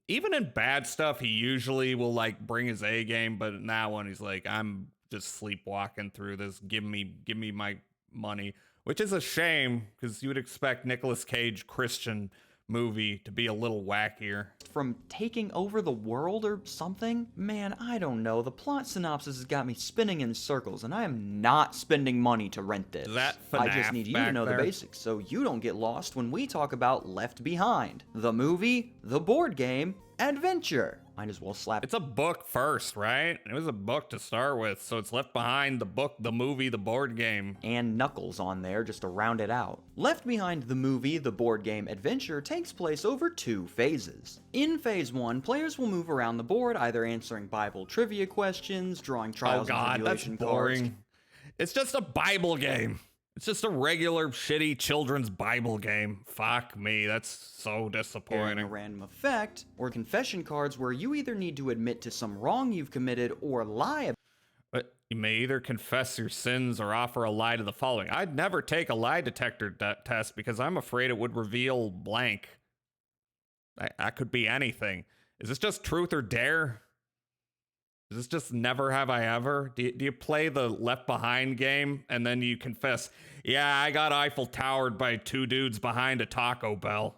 Even in bad stuff, he usually will like bring his A game, but in that one, he's like, I'm just sleepwalking through this. Give me my money, which is a shame because you would expect Nicolas Cage Christian movie to be a little wackier. From taking over the world or something? Man, I don't know. The plot synopsis has got me spinning in circles, and I am not spending money to rent this. Is that I FNAF just need you to back know there? the basics so you don't get lost when we talk about Left Behind, the movie, the board game, adventure. Might as well slap It's a book first, right? It was a book to start with, so it's Left Behind, the book, the movie, the board game. and Knuckles on there just to round it out. Left Behind, the movie, the board game adventure takes place over 2 phases. In phase 1, players will move around the board either answering Bible trivia questions, drawing trials and that's tribulation cards. boring. It's just a Bible game. It's just a regular shitty children's Bible game. Fuck me, that's so Carrying a disappointing. random effect, or confession cards where you either need to admit to some wrong you've committed or lie But you may either confess your sins or offer a lie to the following. I'd never take a lie detector test because I'm afraid it would reveal blank. That could be anything. Is this just truth or dare? Is this just never have I ever? Do you play the Left Behind game and then you confess, yeah, I got Eiffel Towered by 2 dudes behind a Taco Bell?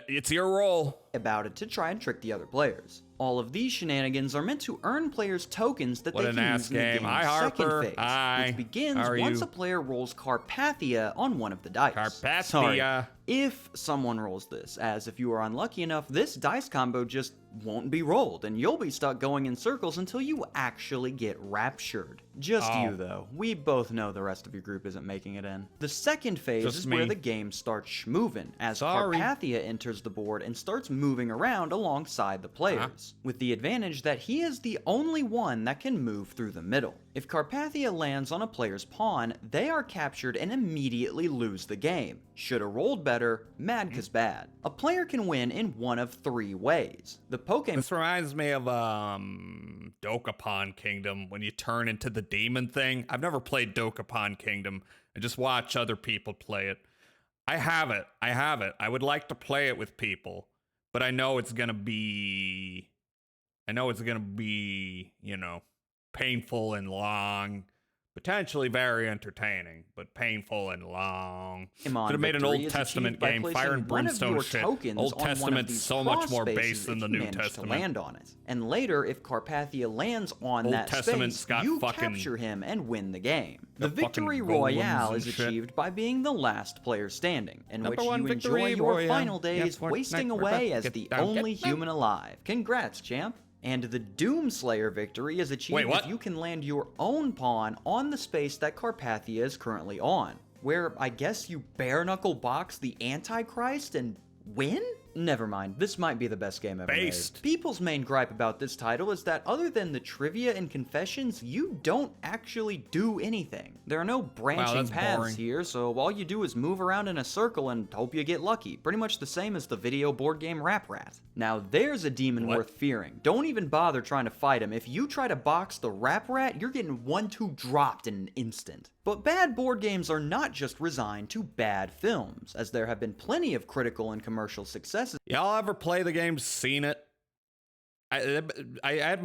It's your role. about it to try and trick the other players. All of these shenanigans are meant to earn players tokens that What they an can ass use in the game. game's Hi, Harper. second phase, Hi. which begins How are once you? a player rolls Carpathia on one of the dice. Carpathia. Sorry, if someone rolls this, as if you are unlucky enough, this dice combo just won't be rolled, and you'll be stuck going in circles until you actually get raptured. Just Oh. you, though. We both know the rest of your group isn't making it in. The second phase Just is me. where the game starts schmovin', as Sorry. Carpathia enters the board and starts moving around alongside the players, with the advantage that he is the only one that can move through the middle. If Carpathia lands on a player's pawn, they are captured and immediately lose the game. Shoulda rolled better, mad 'cause bad. A player can win in one of 3 ways. The Pokemon This reminds me of Dokapon Kingdom when you turn into the demon thing. I've never played Dokapon Kingdom. I just watch other people play it. I have it. I would like to play it with people, but I know it's gonna be you know, painful and long. Potentially very entertaining, but painful and long. Could have made an victory Old is Testament achieved by game, placing fire and one of brimstone your shit. tokens Old on one of Testament's these so much cross more spaces base than if the you New manage to Testament. land on it. And later, if Carpathia lands on Old that Testament's space, got you fucking- capture him and win the game. The got fucking victory golems royale and is shit. achieved by being the last player standing, in Number which one you enjoy victory your royale. final days Yes, wasting Fortnite, away Fortnite, as get the down, only get down. human alive. Congrats, champ. And the Doomslayer victory is achieved Wait, what? if you can land your own pawn on the space that Carpathia is currently on, where I guess you bare knuckle box the Antichrist and win? Never mind, this might be the best game ever Based. made. People's main gripe about this title is that other than the trivia and confessions, you don't actually do anything. There are no branching that's paths boring. here, so all you do is move around in a circle and hope you get lucky. Pretty much the same as the video board game Rap Rat. Now there's a demon worth fearing. Don't even bother trying to fight him. If you try to box the Rap Rat, you're getting 1-2 dropped in an instant. But bad board games are not just resigned to bad films, as there have been plenty of critical and commercial successes. Y'all ever play the game Seen It? I had I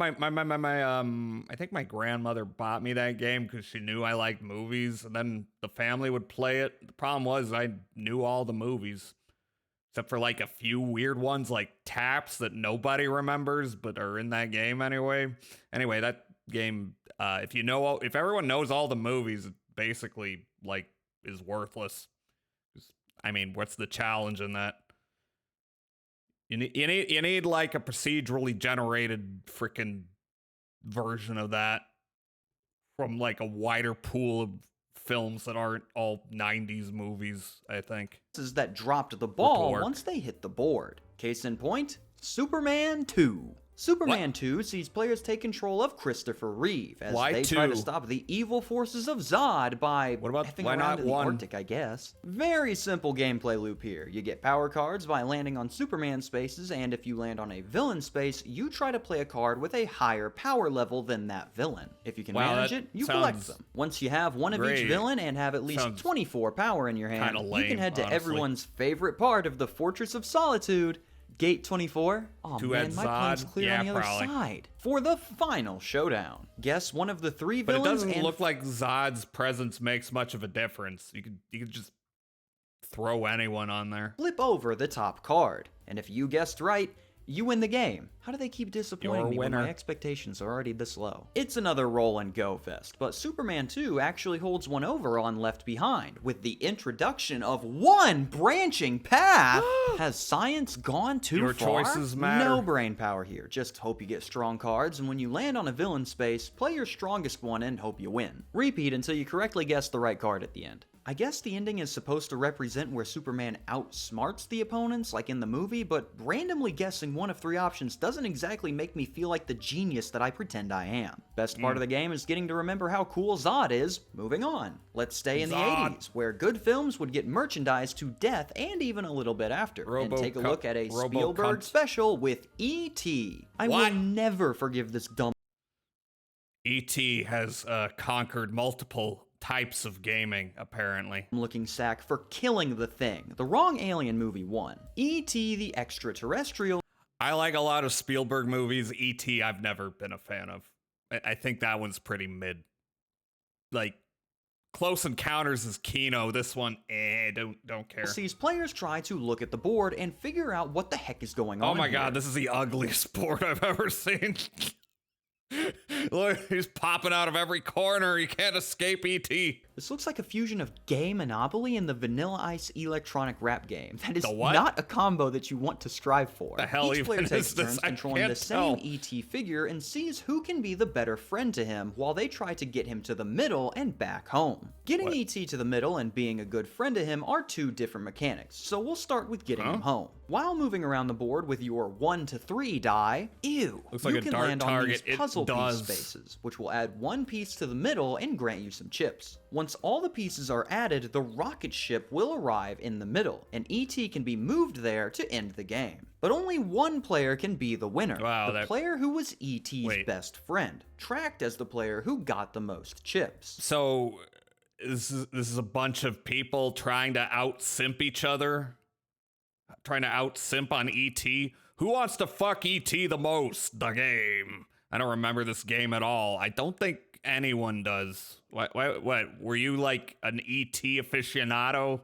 think my grandmother bought me that game because she knew I liked movies, and then the family would play it. The problem was I knew all the movies, except for like a few weird ones like Taps that nobody remembers but are in that game anyway. Anyway, that game, if everyone knows all the movies, it basically like is worthless. I mean, what's the challenge in that? You need like a procedurally generated freaking version of that from like a wider pool of films that aren't all 90s movies, I think. That dropped the ball once they hit the board. Case in point, Superman 2. Superman 2 sees players take control of Christopher Reeve as they try to stop the evil forces of Zod by effing around in the Arctic, I guess. Very simple gameplay loop here. You get power cards by landing on Superman spaces, and if you land on a villain space, you try to play a card with a higher power level than that villain. If you can manage it, you collect them. Once you have one of each villain and have at least 24 power in your hand, you can head to everyone's favorite part of the Fortress of Solitude, Gate 24? Oh man, my plane's clear on the other side. For the final showdown. Guess one of the three villains. But it doesn't look like Zod's presence makes much of a difference. You could just throw anyone on there. Flip over the top card. And if you guessed right, you win the game. How do they keep disappointing me when my expectations are already this low? It's another roll and go fest, but Superman 2 actually holds one over on Left Behind, with the introduction of one branching path. Has science gone too far? Your choices matter. No brain power here, just hope you get strong cards, and when you land on a villain space, play your strongest one and hope you win. Repeat until you correctly guess the right card at the end. I guess the ending is supposed to represent where Superman outsmarts the opponents, like in the movie, but randomly guessing one of three options doesn't exactly make me feel like the genius that I pretend I am. Best part of the game is getting to remember how cool Zod is. Moving on. Let's stay in the 80s, where good films would get merchandised to death and even a little bit after, and take a look at a Spielberg special with E.T. I will never forgive this dumb. E.T. has conquered multiple types of gaming, apparently. Looking sack for killing the thing. The wrong Alien movie won. E.T. the Extraterrestrial. I like a lot of Spielberg movies. E.T. I've never been a fan of. I think that one's pretty mid. Like, Close Encounters is Kino. This one, don't care. Sees players try to look at the board and figure out what the heck is going on. Oh my god, this is the ugliest board I've ever seen. Look, he's popping out of every corner. You can't escape E.T. This looks like a fusion of Gay Monopoly and the Vanilla Ice electronic rap game. That is not a combo that you want to strive for. The hell Each player even takes is this? turns I controlling the can't same tell. E.T. figure and sees who can be the better friend to him while they try to get him to the middle and back home. Getting E.T. to the middle and being a good friend to him are two different mechanics, so we'll start with getting him home. While moving around the board with your 1 to 3 die, looks you like a can dart land on target. these puzzle piece spaces, which will add one piece to the middle and grant you some chips. Once all the pieces are added, the rocket ship will arrive in the middle, and E.T. can be moved there to end the game. But only one player can be the winner, the player who was E.T.'s best friend, tracked as the player who got the most chips. So, this is a bunch of people trying to out-simp each other? Trying to out-simp on E.T.? Who wants to fuck E.T. the most? The game. I don't remember this game at all. I don't think anyone does. What? Were you like an E.T. aficionado?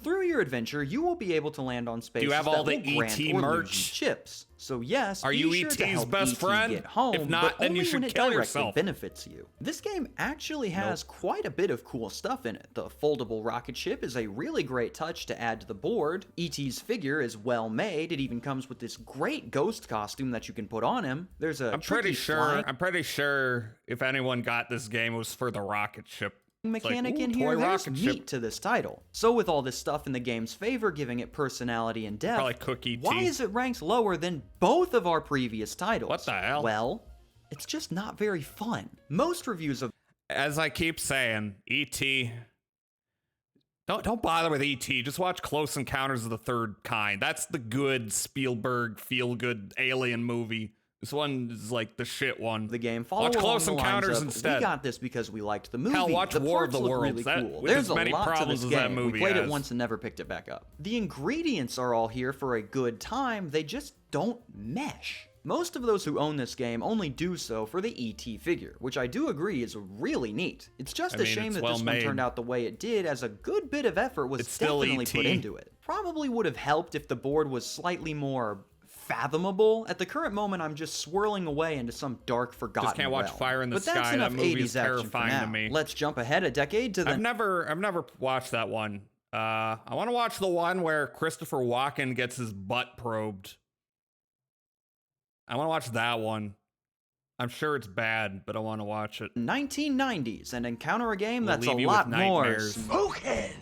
Through your adventure, you will be able to land on spaces Do you have all that the will grant E.T. or merch? lose you chips. So yes, Are be you sure to E.T.'s help best E.T. friend? get home, If not, but then only you should when it kill directly yourself. benefits you. This game actually has quite a bit of cool stuff in it. The foldable rocket ship is a really great touch to add to the board. E.T.'s figure is well made. It even comes with this great ghost costume that you can put on him. There's a I'm pretty sure if anyone got this game, it was for the rocket ship. mechanic in toy here, there's rocket meat ship. to this title. So with all this stuff in the game's favor, giving it personality and depth, Probably cook E.T. why is it ranked lower than both of our previous titles? What the hell? Well, it's just not very fun. Most reviews of As I keep saying, E.T. Don't bother with E.T. Just watch Close Encounters of the Third Kind. That's the good Spielberg feel-good alien movie. This one is like the shit one. the game follow Watch along Close the lines Encounters of, instead. We got this because we liked the movie. Hell, watch the War of parts the look Worlds. really That- cool. with There's as a many lot to problems this as that game. movie We played it has. once and never picked it back up. The ingredients are all here for a good time. They just don't mesh. Most of those who own this game only do so for the ET figure, which I do agree is really neat. It's just a shame it's that well this one made. turned out the way it did, as a good bit of effort was It's still definitely ET. put into it. Probably would have helped if the board was slightly more fathomable. At the current moment, I'm just swirling away into some dark, forgotten Just can't watch realm. Fire in the But that's Sky. enough That movie 80s is action for terrifying now. to me. Let's jump ahead a decade to the I've never watched that one. I want to watch the one where Christopher Walken gets his butt probed. I want to watch that one. I'm sure it's bad, but I want to watch it. 1990s and encounter a game Will that's a leave you with lot more nightmares. Smokehead.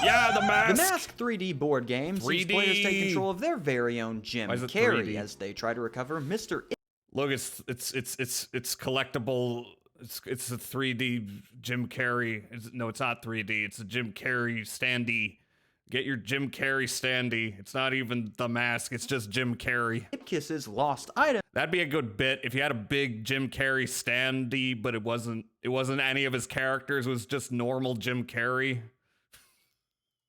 Yeah, The Mask. The Mask 3D board game sees 3D. players take control of their very own Jim Why is it Carrey 3D? as they try to recover Mr. Look, it's collectible. It's a 3D Jim Carrey. No, it's not 3D. It's a Jim Carrey standee. Get your Jim Carrey standee. It's not even The Mask. It's just Jim Carrey. Kiss's lost item That'd be a good bit if you had a big Jim Carrey standee, but it wasn't any of his characters. It was just normal Jim Carrey.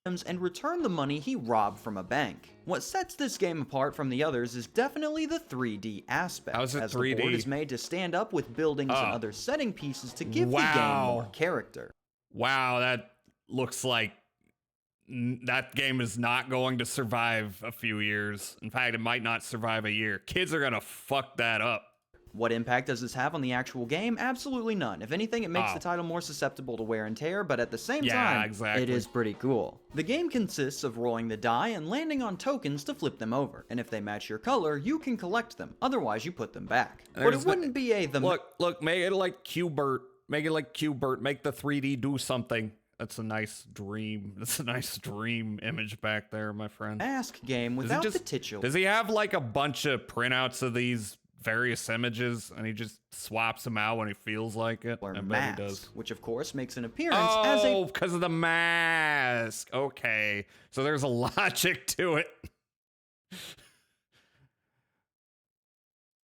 and return the money he robbed from a bank. What sets this game apart from the others is definitely the 3D aspect, How's it as 3D? the board is made to stand up with buildings and other setting pieces to give the game Wow. more character. Wow, that looks like that game is not going to survive a few years. In fact, it might not survive a year. Kids are gonna fuck that up. What impact does this have on the actual game? Absolutely none. If anything, it makes Oh. the title more susceptible to wear and tear, but at the same Yeah, time, exactly. it is pretty cool. The game consists of rolling the die and landing on tokens to flip them over, and if they match your color, you can collect them. Otherwise, you put them back. But There's it the- wouldn't be a Look, make it like Qbert. Make it like Qbert. Make the 3D do something. That's a nice dream. That's a nice dream image back there, my friend. Mask game Does he without just- the titular. Does he have like a bunch of printouts of these various images and he just swaps them out when he feels like it? I bet mask, he does. which of course makes an appearance as a Oh, because of the mask. Okay. So there's a logic to it.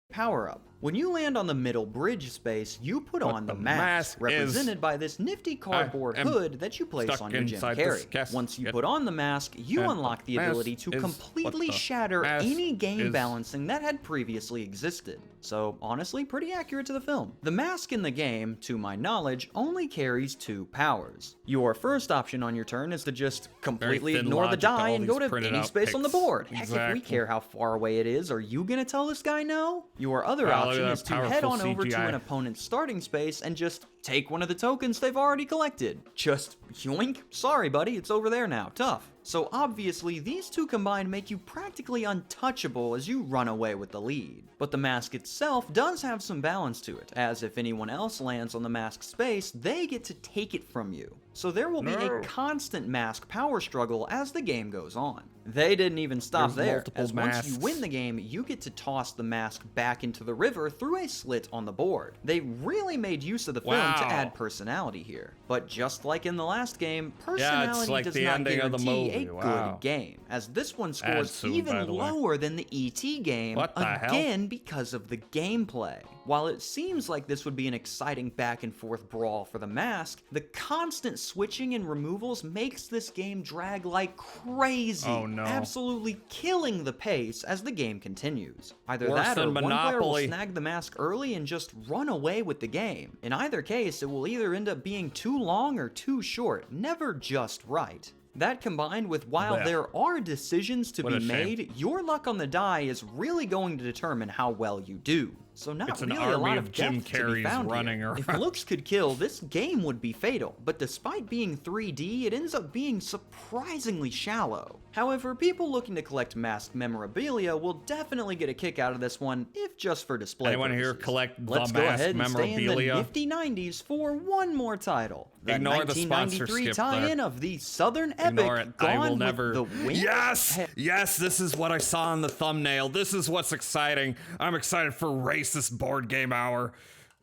power-up. When you land on the middle bridge space, you put What on the the mask, mask is- represented by this nifty cardboard am hood that you place stuck on your Jim inside this Carrey. cast- Once you Get- put on the mask, you and unlock the mask ability to is- completely what the shatter mask any game is- balancing that had previously existed. So, honestly, pretty accurate to the film. The mask in the game, to my knowledge, only carries 2 powers. Your first option on your turn is to just completely thin ignore the logic to die all and go these to printed any out space on the pics. board. Heck, if we Exactly. care how far away it is, are you gonna tell this guy no? Your other Wow, look at option that is to head powerful on over to CGI. an opponent's starting space and just take one of the tokens they've already collected. Just yoink. Sorry, buddy, it's over there now. Tough. So obviously, these two combined make you practically untouchable as you run away with the lead. But the mask itself does have some balance to it, as if anyone else lands on the mask space, they get to take it from you. So there will be No. a constant mask power struggle as the game goes on. They didn't even stop There's there, multiple as once you masks. win the game, you get to toss the mask back into the river through a slit on the board. They really made use of the film to Wow. add personality here. But just like in the last game, Yeah, personality it's like does the not ending of the guarantee a movie. Wow. good game, as this one Ad scores soon, even by the way. lower than the ET game, What the hell? again because of the gameplay. While it seems like this would be an exciting back and forth brawl for the mask, the constant switching and removals makes this game drag like crazy, Oh, no. absolutely killing the pace as the game continues. Either Worse that or than one player will Monopoly. snag the mask early and just run away with the game. In either case, it will either end up being too long or too short, never just right. That combined with while Blech. there are decisions to What be a shame. made, your luck on the die is really going to determine how well you do. so not It's an really a army lot of of Jim depth to be Carreys found running here. around. If looks could kill, this game would be fatal, but despite being 3D, it ends up being surprisingly shallow. However, people looking to collect masked memorabilia will definitely get a kick out of this one, if just for display Anyone here purposes. collect the Let's go masked ahead and stay in the memorabilia? nifty 90s for one more title. The Ignore the 1993 sponsorship tie-in there. of the Southern Ignore it. epic I will Gone never. with the Wind. Yes! Yes, this is what I saw in the thumbnail. This is what's exciting. I'm excited for Racist Board Game Hour.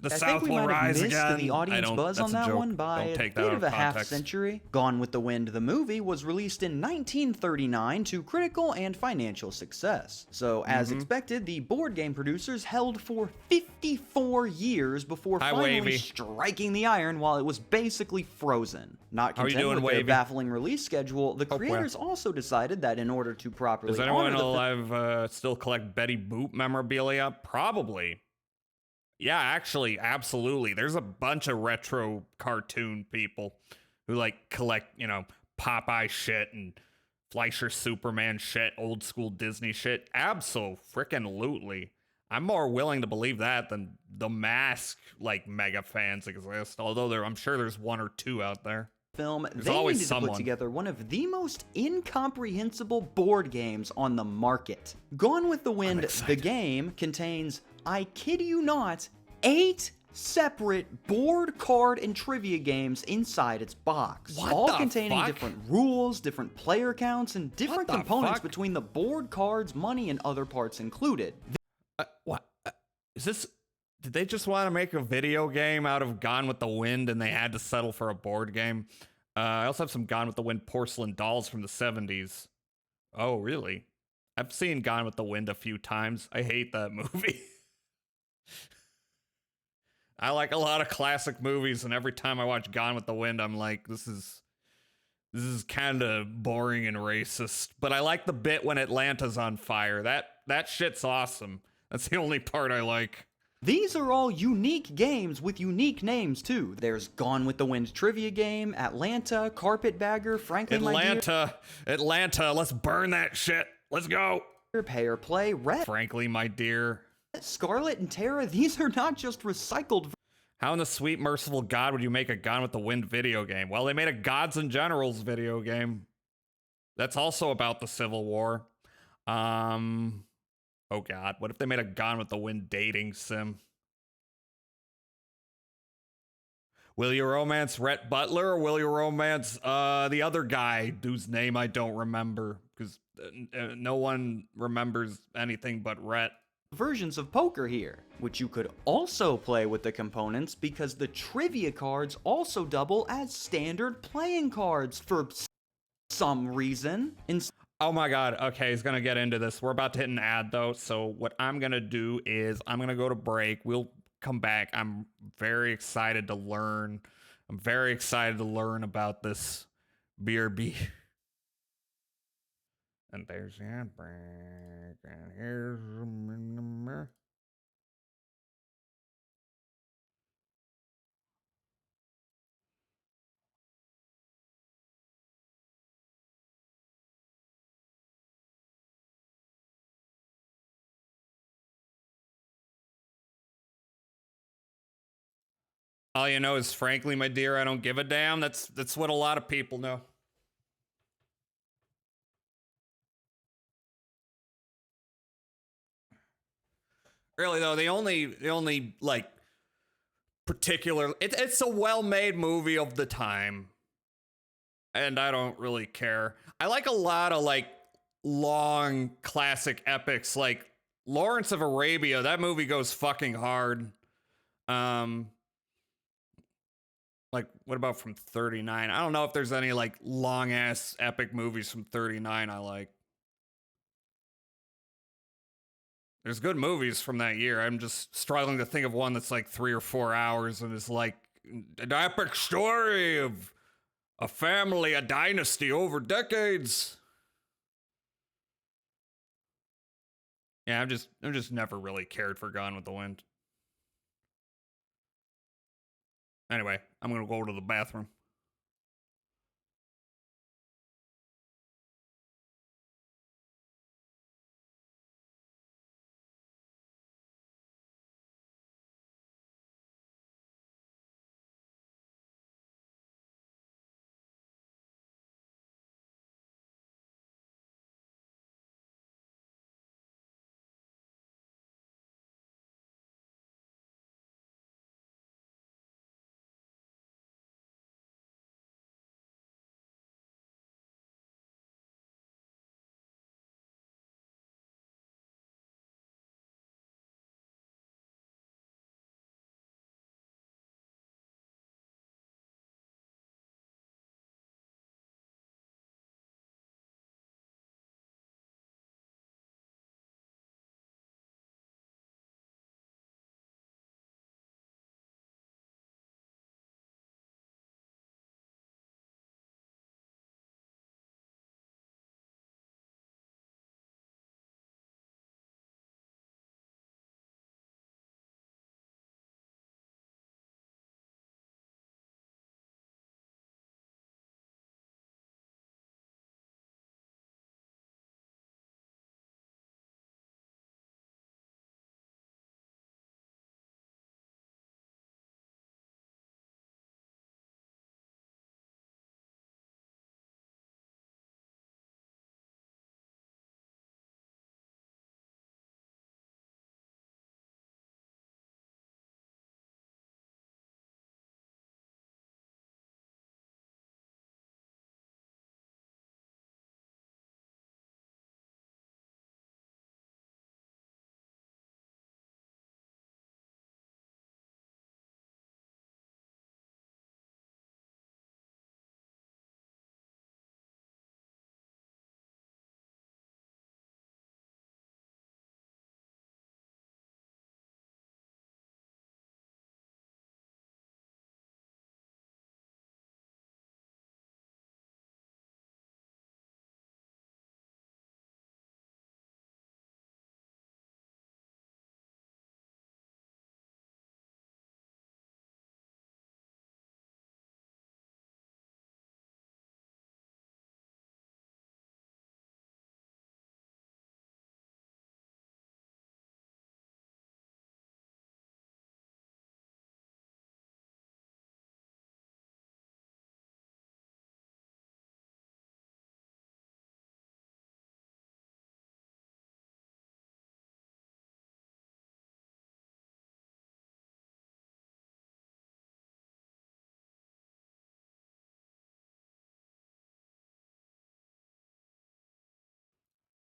The I South think we will might have rise missed again. the audience buzz on That's a that joke. one by Don't a take that bit out of a half context. century. Gone with the Wind, the movie, was released in 1939 to critical and financial success. So, as expected, the board game producers held for 54 years before Hi, finally Wavy. striking the iron while it was basically frozen. Not How you content doing, with their Wavy? baffling release schedule, the well. creators also decided that in order to properly Does anyone honor the alive still collect Betty Boop memorabilia? Probably. Yeah, actually, absolutely. There's a bunch of retro cartoon people who like collect, Popeye shit and Fleischer Superman shit, old school Disney shit. Abso-freaking-lutely. I'm more willing to believe that than the Mask mega fans exist. Although I'm sure there's one or two out there. film, There's they always needed to someone. put together one of the most incomprehensible board games on the market. Gone with the Wind, the game, contains, I kid you not, 8 separate board, card, and trivia games inside its box. What all the containing fuck? different rules, different player counts, and different the components fuck? between the board, cards, money, and other parts included. What? Is this... Did they just want to make a video game out of Gone with the Wind and they had to settle for a board game? I also have some Gone with the Wind porcelain dolls from the 70s. Oh, really? I've seen Gone with the Wind a few times. I hate that movie. I like a lot of classic movies, and every time I watch Gone with the Wind, I'm like, this is kind of boring and racist. But I like the bit when Atlanta's on fire. That shit's awesome. That's the only part I like. These are all unique games with unique names too. There's Gone with the Wind trivia game, Atlanta, Carpetbagger, Frankly My Atlanta, let's burn that shit. Let's go. Dear, Pay or Play, Red, Frankly, my dear. Scarlet, and Terra. These are not just recycled. How in the sweet merciful God would you make a Gone with the Wind video game? Well, they made a Gods and Generals video game. That's also about the Civil War. Oh God, what if they made a Gone with the Wind dating sim? Will you romance Rhett Butler or will you romance the other guy whose name I don't remember? Because no one remembers anything but Rhett. Versions of poker here, which you could also play with the components because the trivia cards also double as standard playing cards for some reason. Oh my God, okay, he's gonna get into this. We're about to hit an ad though, so what I'm gonna do is I'm gonna go to break. We'll come back. I'm very excited to learn. I'm very excited to learn about this BRB. And there's the ad break. And here's all you know is frankly, my dear, I don't give a damn. That's what a lot of people know. Really though, the only like particular it's a well-made movie of the time. And I don't really care. I like a lot of like long classic epics like Lawrence of Arabia. That movie goes fucking hard. Like what about from 39? I don't know if there's any like long ass epic movies from 39 I like. There's good movies from that year. I'm just struggling to think of one that's like 3 or 4 hours and is like an epic story of a family, a dynasty over decades. Yeah, I'm just never really cared for Gone with the Wind. Anyway, I'm gonna go to the bathroom.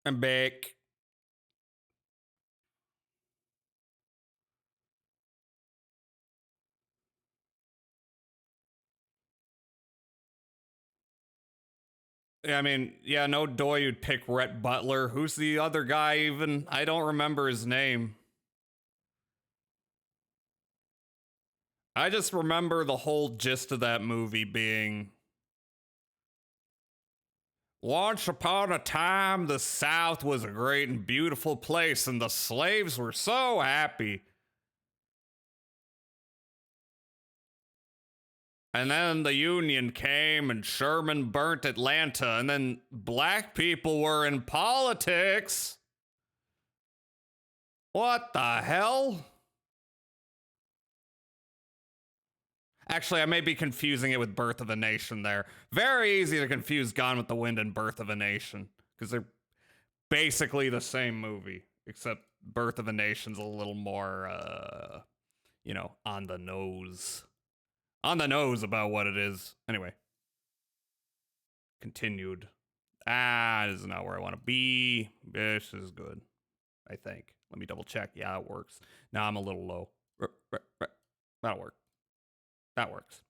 I'm back. Yeah, I mean, yeah, no doy you'd pick Rhett Butler. Who's the other guy even? I don't remember his name. I just remember the whole gist of that movie being once upon a time, the South was a great and beautiful place, and the slaves were so happy. And then the Union came and Sherman burnt Atlanta, and then black people were in politics. What the hell? Actually, I may be confusing it with Birth of a Nation there. Very easy to confuse Gone with the Wind and Birth of a Nation, because they're basically the same movie, except Birth of a Nation's a little more, on the nose. On the nose about what it is. Anyway. Continued. This is not where I want to be. This is good, I think. Let me double check. Yeah, it works. Now I'm a little low. That'll work. That works.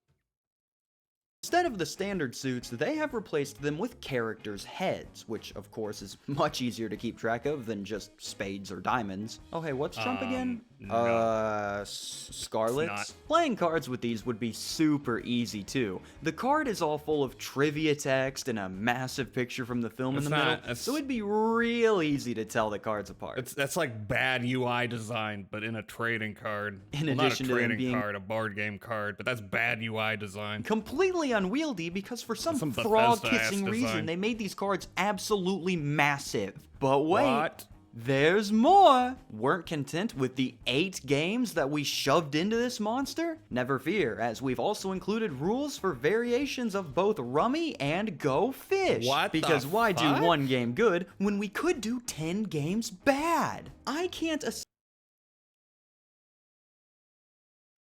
Instead of the standard suits, they have replaced them with characters' heads, which of course is much easier to keep track of than just spades or diamonds. Oh hey, what's Trump again? No. Scarlet's? Playing cards with these would be super easy too. The card is all full of trivia text and a massive picture from the film in the middle, so it'd be real easy to tell the cards apart. That's like bad UI design, but in a trading card. In addition to them being a board game card, but that's bad UI design. Completely unwieldy because for some frog-kissing reason they made these cards absolutely massive. But wait, there's more! Weren't content with the 8 games that we shoved into this monster? Never fear, as we've also included rules for variations of both Rummy and Go Fish. Because why do one game good when we could do 10 games bad? I can't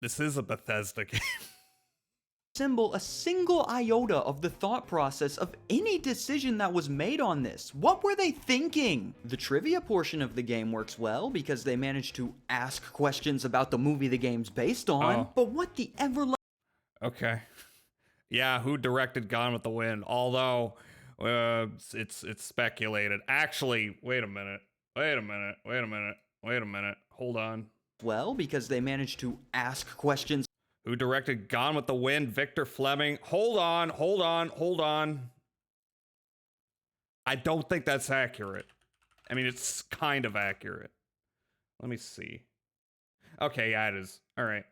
This is a Bethesda game. Assemble a single iota of the thought process of any decision that was made on this. What were they thinking? The trivia portion of the game works well because they managed to ask questions about the movie the game's based on, but what the Okay. Yeah, who directed Gone with the Wind? Although, it's speculated. Actually, wait a minute. Hold on. Well, because they managed to ask questions. Who directed Gone with the Wind? Victor Fleming. Hold on. I don't think that's accurate. I mean, it's kind of accurate. Let me see. Okay, yeah, it is. All right.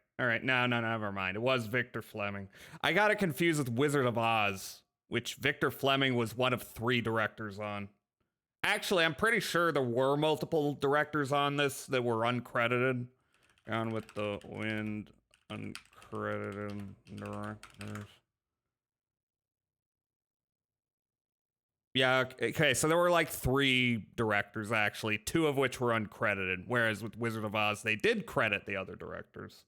No, never mind. It was Victor Fleming. I got it confused with Wizard of Oz, which Victor Fleming was one of 3 directors on. Actually, I'm pretty sure there were multiple directors on this that were uncredited. Gone with the Wind, uncredited directors. Yeah, okay, so there were like 3 directors, actually, 2 of which were uncredited, whereas with Wizard of Oz, they did credit the other directors.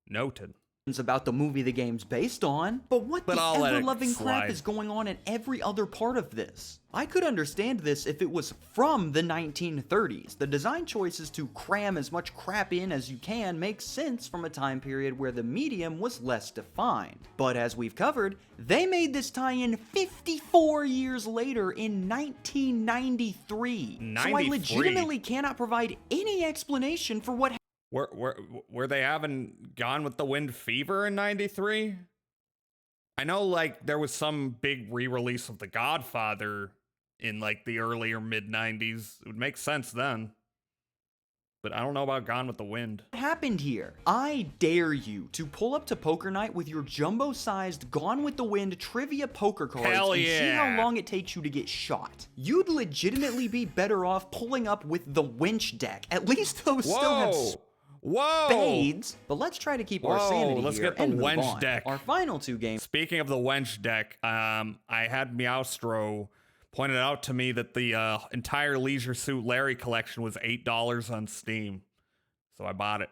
Noted. About the movie the game's based on, but what the ever-loving crap is going on in every other part of this? I could understand this if it was from the 1930s. The design choices to cram as much crap in as you can makes sense from a time period where the medium was less defined. But as we've covered, they made this tie-in 54 years later in 1993. So I legitimately cannot provide any explanation for what Were they having Gone with the Wind fever in 93? I know, like, there was some big re-release of The Godfather in, like, the earlier mid-90s. It would make sense then. But I don't know about Gone with the Wind. What happened here? I dare you to pull up to Poker Night with your jumbo-sized Gone with the Wind trivia poker cards and see how long it takes you to get shot. You'd legitimately be better off pulling up with the winch deck. At least those still have spades. But let's try to keep our sanity let's here get the and move wench on. deck. Our final 2 games. Speaking of the wench deck, I had Meowstro pointed out to me that the entire Leisure Suit Larry collection was $8 on Steam. So I bought it.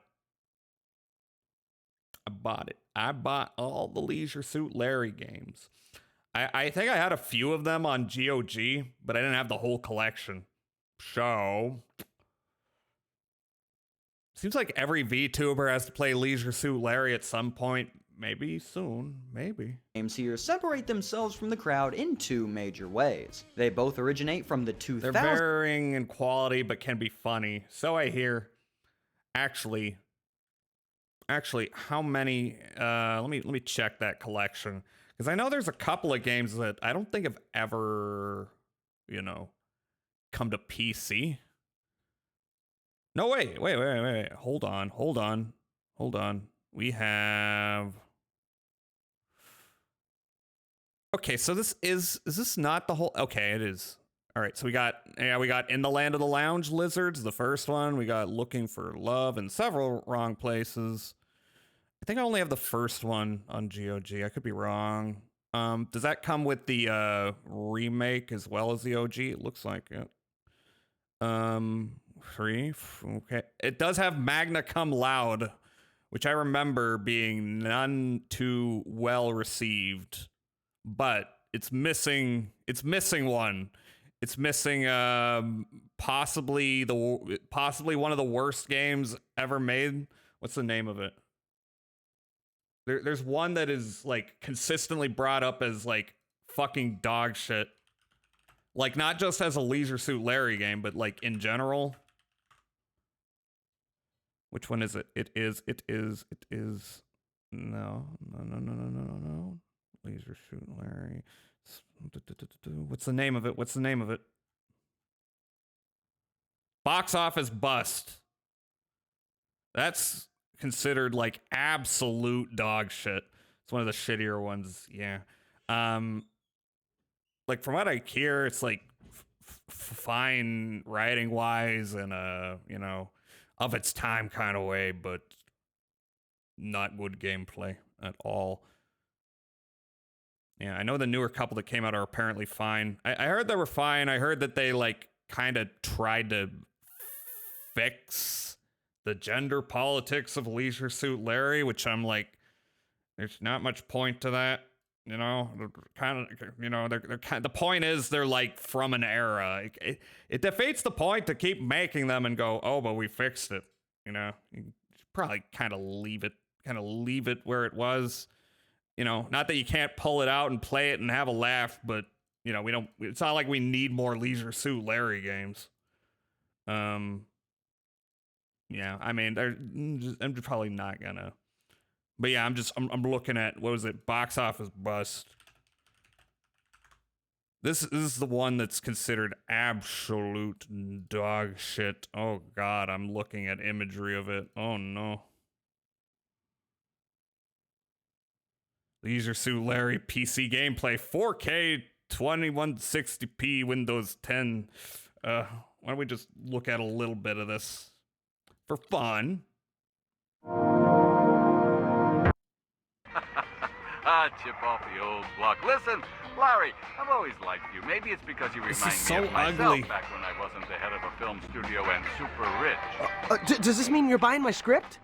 I bought all the Leisure Suit Larry games. I think I had a few of them on GOG, but I didn't have the whole collection. So seems like every VTuber has to play Leisure Suit Larry at some point. Maybe soon, maybe. Games here separate themselves from the crowd in two major ways. They both originate from the 2000s. They're varying in quality, but can be funny. So I hear. Actually, how many? Let me check that collection, because I know there's a couple of games that I don't think have ever, come to PC. No, wait. Hold on. We have. Okay, so is this not the whole? Okay, it is. All right, so we got In the Land of the Lounge Lizards, the first one. We got Looking for Love in Several Wrong Places. I think I only have the first one on GOG. I could be wrong. Does that come with the remake as well as the OG? It looks like it. Free. Okay. It does have Magna Cum Laude, which I remember being none too well received, but it's missing one. It's missing possibly one of the worst games ever made. What's the name of it? There's one that is like consistently brought up as like fucking dog shit. Like not just as a Leisure Suit Larry game, but like in general. Which one is it? It is. No. Leisure Suit Larry. What's the name of it? Box Office Bust. That's considered like absolute dog shit. It's one of the shittier ones. Yeah. Like from what I hear, it's like fine writing wise and of its time kind of way, but not good gameplay at all. Yeah, I know the newer couple that came out are apparently fine. I heard they were fine. I heard that they like kind of tried to fix the gender politics of Leisure Suit Larry, which I'm like, there's not much point to that. They're kind of, the point is they're like from an era. It defeats the point to keep making them and go, oh, but we fixed it. You should probably kind of leave it where it was. Not that you can't pull it out and play it and have a laugh, but it's not like we need more Leisure Suit Larry games. Yeah, I mean, I'm probably not gonna. But yeah, I'm looking at, what was it? Box Office Bust. This is the one that's considered absolute dog shit. Oh God, I'm looking at imagery of it. Oh no. Leisure Suit Larry PC gameplay, 4K 2160p Windows 10. Why don't we just look at a little bit of this for fun? Chip off the old block. Listen, Larry, I've always liked you. Maybe it's because you remind me of myself ugly. Back when I wasn't the head of a film studio and super rich. Does this mean you're buying my script?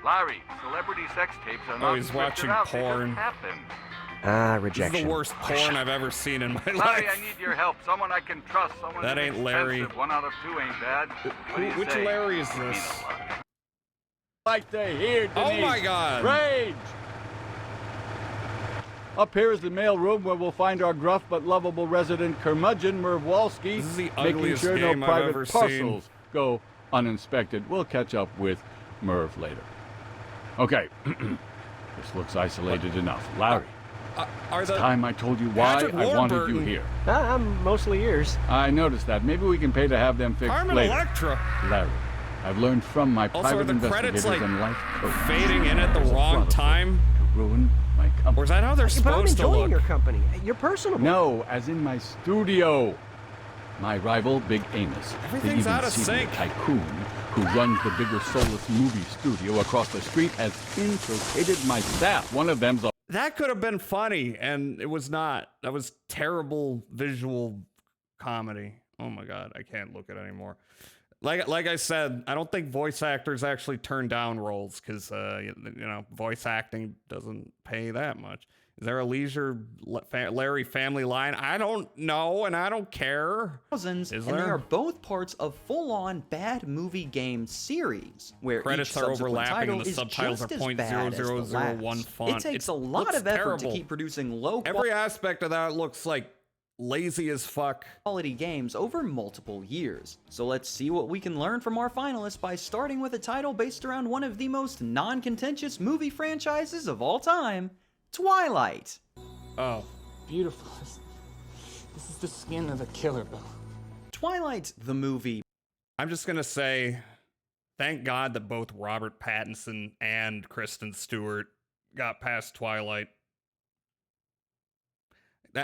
Larry, celebrity sex tapes are not he's scripted watching out. porn. They just happen. Rejection. This is the worst porn I've ever seen in my Larry, life. I need your help. Someone I can trust. Someone That ain't Larry. 1 out of 2 ain't bad. What do you Which say? Larry is I mean this? a lot. Like to hear, Denise. Oh my God. Rage! Up here is the mail room where we'll find our gruff but lovable resident curmudgeon, Merv Walski, This is the making ugliest sure no game I've private ever parcels seen. go uninspected. We'll catch up with Merv later. Okay, this looks isolated enough. Larry, Are it's the time I told you why Patrick I wanted you Warburton. here. I'm mostly yours. I noticed that. Maybe we can pay to have them fixed Carmen later. Electra Larry, I've learned from my Also, are private the credits, investigators like, and life coach fading in at the there's a wrong plot afoot time? to ruin my company. Or is that how they're But I'm supposed to enjoying look? your company. You're personable. No, as in my studio. My rival, Big Amos, Everything's the out of even seedier sync. tycoon who runs the bigger soulless movie studio across the street, has infiltrated my staff. One of them's a That could have been funny, and it was not. That was terrible visual comedy. Oh my God, I can't look at it anymore. Like I said, I don't think voice actors actually turn down roles because voice acting doesn't pay that much. Is there a Larry family line? I don't know, and I don't care. Thousands, Is and they there? are both parts of full-on bad movie game series, where Credits each are subsequent overlapping title and the is subtitles just are as bad as the 0.0001 last. font. It takes It's- a lot looks of effort terrible. to keep producing low Every aspect of that looks like lazy as fuck. quality games over multiple years. So let's see what we can learn from our finalists by starting with a title based around one of the most non-contentious movie franchises of all time, Twilight. Oh. Beautiful. This is the skin of a killer, Bill. Twilight, the movie, I'm just gonna say, thank God that both Robert Pattinson and Kristen Stewart got past Twilight.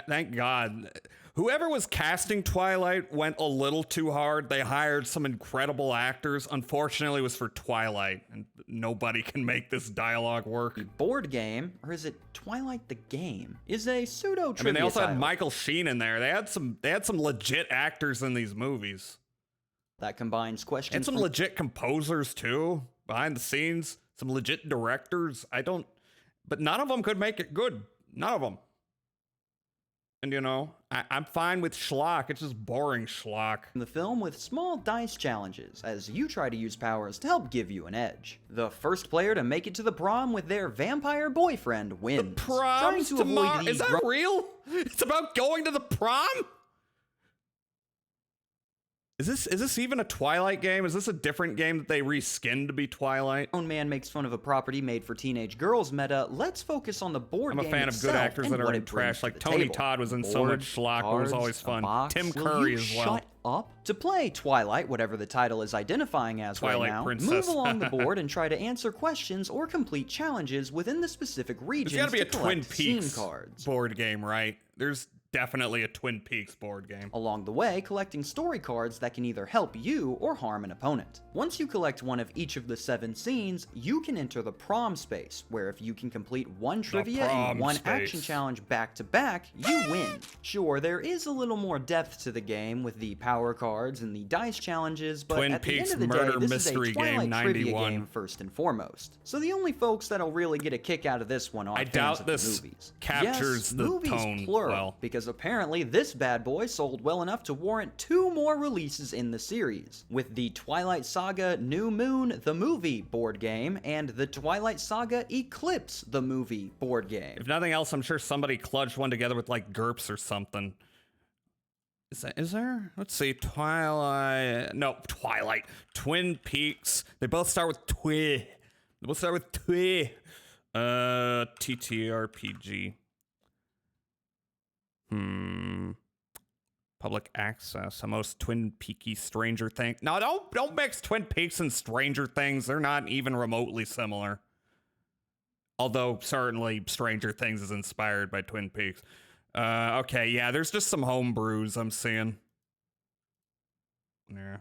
Thank God. Whoever was casting Twilight went a little too hard. They hired some incredible actors. Unfortunately, it was for Twilight, and nobody can make this dialogue work. board game, or is it Twilight the Game, is a pseudo trivia I mean, they also had title Michael Sheen in there. They had some legit actors in these movies. that combines questions And some from legit composers too, behind the scenes. Some legit directors. But none of them could make it good. None of them. And you know, I'm fine with schlock. It's just boring schlock. the film with small dice challenges as you try to use powers to help give you an edge. The first player to make it to the prom with their vampire boyfriend wins. Trying Prom's to tomorrow. avoid the Is that real? It's about going to the prom? Is this even a Twilight game? Is this a different game that they reskinned to be Twilight? grown man makes fun of a property made for teenage girls meta. Let's focus on the board I'm a game fan of good itself actors and that are what in it brings trash. to Like the Tony table. Todd was in so Board, much schlock. It was cards, always a fun. box. Tim Will Curry you as well. Shut up. To play Twilight, whatever the title is identifying as Twilight right now, Princess. move along the board and try to answer questions or complete challenges within the specific regions. There's gotta be a to Twin collect scene Peaks cards. board game, right? There's definitely a Twin Peaks board game. Along the way, collecting story cards that can either help you or harm an opponent. Once you collect one of each of the 7 scenes, you can enter the prom space, where if you can complete one trivia prom and one space. action challenge back to back, you win. Sure, there is a little more depth to the game with the power cards and the dice challenges, but Twin at the Peaks end of the Murder day, this Mystery is a Twilight Game trivia 91. game first and foremost. So the only folks that'll really get a kick out of this one are I fans doubt of the this movies. captures Yes, the movies tone plural, well. because apparently this bad boy sold well enough to warrant 2 more releases in the series, with the Twilight Saga New Moon the Movie board game and the Twilight Saga Eclipse the Movie board game. If nothing else, I'm sure somebody clutched one together with like GURPS or something. Is there? Let's see. Twilight. No, Twilight. Twin Peaks. They both start with twi. They both start with twi. TTRPG. Public access. The most Twin Peaky Stranger Things. No, don't mix Twin Peaks and Stranger Things. They're not even remotely similar. Although certainly Stranger Things is inspired by Twin Peaks. Okay, yeah, there's just some homebrews I'm seeing. Yeah.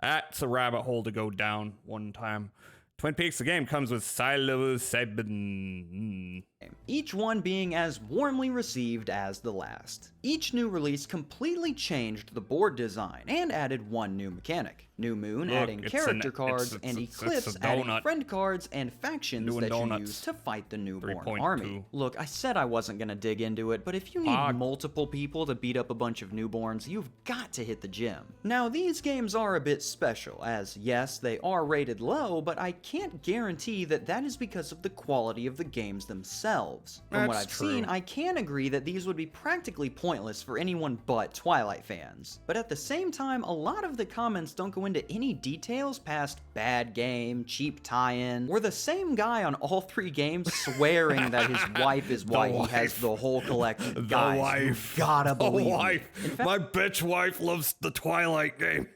That's a rabbit hole to go down one time. Twin Peaks, the game, comes with psilocybin. Each one being as warmly received as the last. Each new release completely changed the board design and added one new mechanic. New Moon Look, adding it's character an- cards it's- and it's a Eclipse adding donut. friend cards and factions Doing that you donuts. use to fight the newborn 3.2. army. Look, I said I wasn't gonna dig into it, but if you need Fuck. multiple people to beat up a bunch of newborns, you've got to hit the gym. Now these games are a bit special, as yes, they are rated low, but I can't guarantee that that is because of the quality of the games themselves. From what That's I've true. seen, I can agree that these would be practically pointless for anyone but Twilight fans. But at the same time, a lot of the comments don't go into any details past bad game, cheap tie-in, or the same guy on all 3 games swearing that his wife is why he has wife. the whole collection. The Guys, wife. you gotta The believe me. wife. In fact, My bitch wife loves the Twilight game.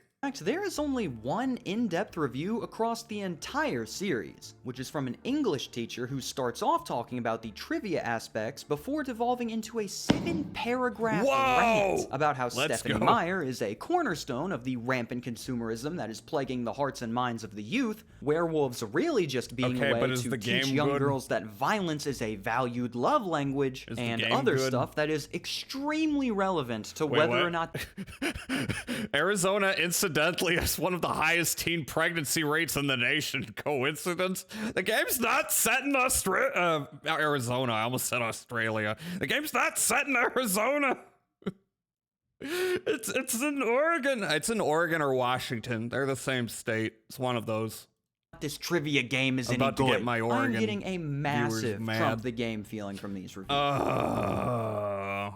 there is only one in-depth review across the entire series, which is from an English teacher who starts off talking about the trivia aspects before devolving into a 7-paragraph Whoa! rant about how Let's Stephanie go. Meyer is a cornerstone of the rampant consumerism that is plaguing the hearts and minds of the youth, werewolves really just being Okay, a way but is to the teach game young good? girls that violence is a valued love language, Is the and game other good? stuff that is extremely relevant to Wait, whether what? or not Arizona Institute coincidentally has one of the highest teen pregnancy rates in the nation. Coincidence? The game's not set in Arizona. I almost said Australia. The game's not set in Arizona. It's in Oregon. It's in Oregon or Washington. They're the same state. It's one of those. This trivia game is I'm any about good. to get my Oregon I'm getting a massive mad. Trump the game feeling from these reviews.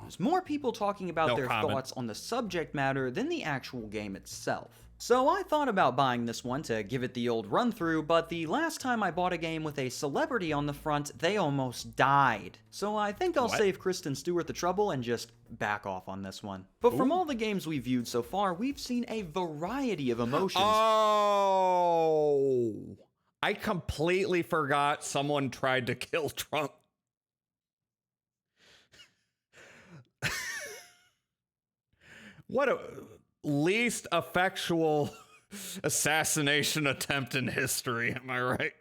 There's more people talking about No their comment. thoughts on the subject matter than the actual game itself. So I thought about buying this one to give it the old run through, but the last time I bought a game with a celebrity on the front, they almost died. So I think I'll save Kristen Stewart the trouble and just back off on this one. But from all the games we've viewed so far, we've seen a variety of emotions. Oh, I completely forgot someone tried to kill Trump. What a least effectual assassination attempt in history, am I right?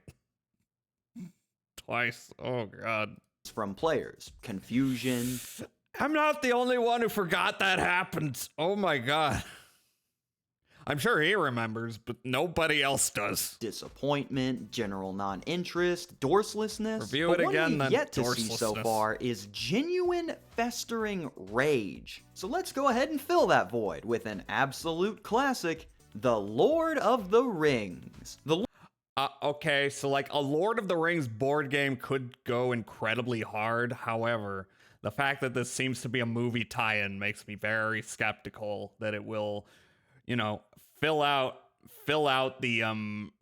Twice. Oh, God. From players. Confusion. I'm not the only one who forgot that happened. Oh, my God. I'm sure he remembers, but nobody else does. Disappointment, general non-interest, dorselessness. Review but it what again, we've then yet to see so dorselessness. far is genuine, festering rage. So let's go ahead and fill that void with an absolute classic, The Lord of the Rings. Okay, so like a Lord of the Rings board game could go incredibly hard. However, the fact that this seems to be a movie tie-in makes me very skeptical that it will, you know, fill out the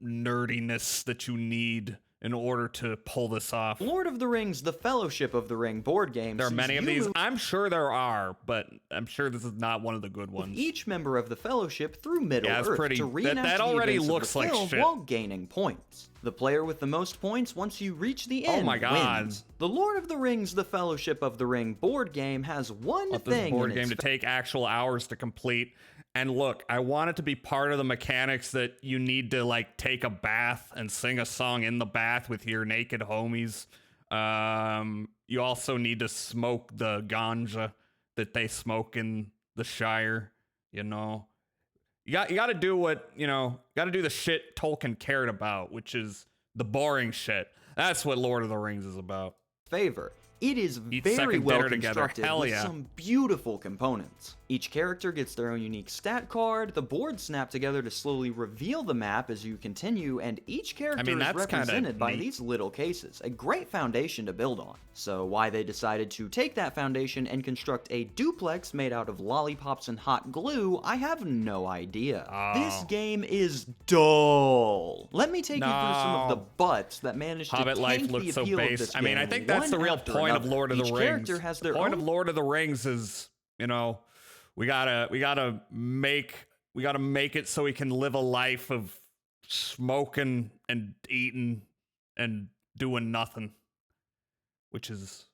nerdiness that you need in order to pull this off. Lord of the Rings, The Fellowship of the Ring board game. There are sees many of you these. move I'm sure there are, but I'm sure this is not one of the good ones. each member of the Fellowship through Middle Yeah, it's Earth pretty- to that- reenact that the already events of looks the like film shit. while gaining points. The player with the most points once you reach the end my God. wins. The Lord of the Rings, The Fellowship of the Ring board game has one Want this thing board in game its to take actual hours to complete. And look, I want it to be part of the mechanics that you need to like take a bath and sing a song in the bath with your naked homies. You also need to smoke the ganja that they smoke in the Shire. You know, you got to do what got to do the shit Tolkien cared about, which is the boring shit. That's what Lord of the Rings is about. favor. It is Eat very second well dinner together. constructed Hell with yeah. some beautiful components. Each character gets their own unique stat card, the boards snap together to slowly reveal the map as you continue, and each character is that's kinda represented by neat. these little cases, a great foundation to build on. So why they decided to take that foundation and construct a duplex made out of lollipops and hot glue, I have no idea. This game is dull. Let me take you through some of the No. butts that managed Hobbit to life tank looks the so appeal of base. this I mean, I game think that's the one real after point of another. Lord of the Each Rings. character has their The point own of Lord of the Rings is, we gotta make it so we can live a life of smoking and eating and doing nothing, which is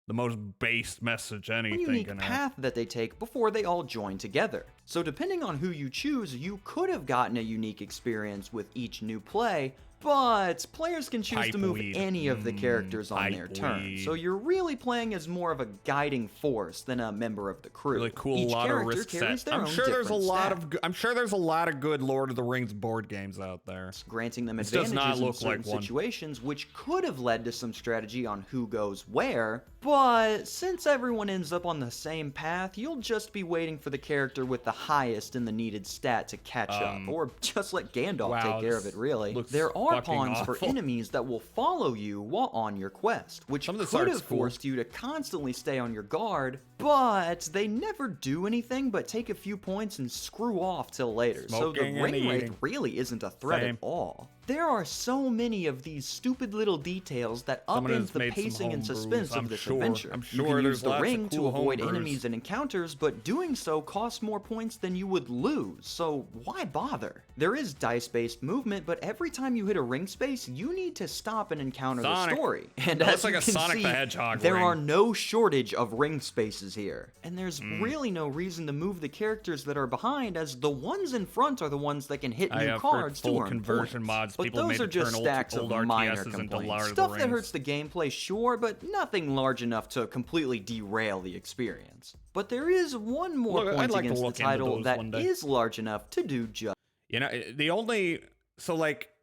the most base message anything unique can have. path that they take before they all join together. So depending on who you choose, you could have gotten a unique experience with each new play, but players can choose to move Pipeweed. any of the characters on their turn. Pipeweed. So you're really playing as more of a guiding force than a member of the crew. Really cool, Each lot of character risk carries set. their I'm own sure there's a different lot stat, of I'm sure there's a lot of good Lord of the Rings board games out there. granting them This does not advantages in look certain like one. situations, which could have led to some strategy on who goes where. But since everyone ends up on the same path, you'll just be waiting for the character with the highest and the needed stat to catch up, or just let Gandalf wow, take care of this it, really. looks There are fucking pawns for awful. enemies that will follow you while on your quest, which Some of this could art's have cool. forced you to constantly stay on your guard, but they never do anything but take a few points and screw off till later. So Smoking the and ring rate eating. really isn't a threat Same. at all. There are so many of these stupid little details that Someone upend has the made some pacing and homebrews, suspense I'm of this sure. adventure. I'm You sure can use there's the lots of ring cool to avoid homebrews. enemies and encounters, but doing so costs more points than you would lose, so why bother? There is dice-based movement, but every time you hit a ring space, you need to stop and encounter Sonic. the story. And It looks as like you a can Sonic see, the Hedgehog there ring. are no shortage of ring spaces here. And there's Mm. really no reason to move the characters that are behind, as the ones in front are the ones that can hit I new have heard cards to full earn conversion points. mods. But People those made are to just turn stacks old of minor RTSs into Lord complaints. of the Stuff that Rings. hurts the gameplay, sure, but nothing large enough to completely derail the experience. But there is one more Look, I'd point like to against the look into title those that one day. is large enough to do justice. You know, the only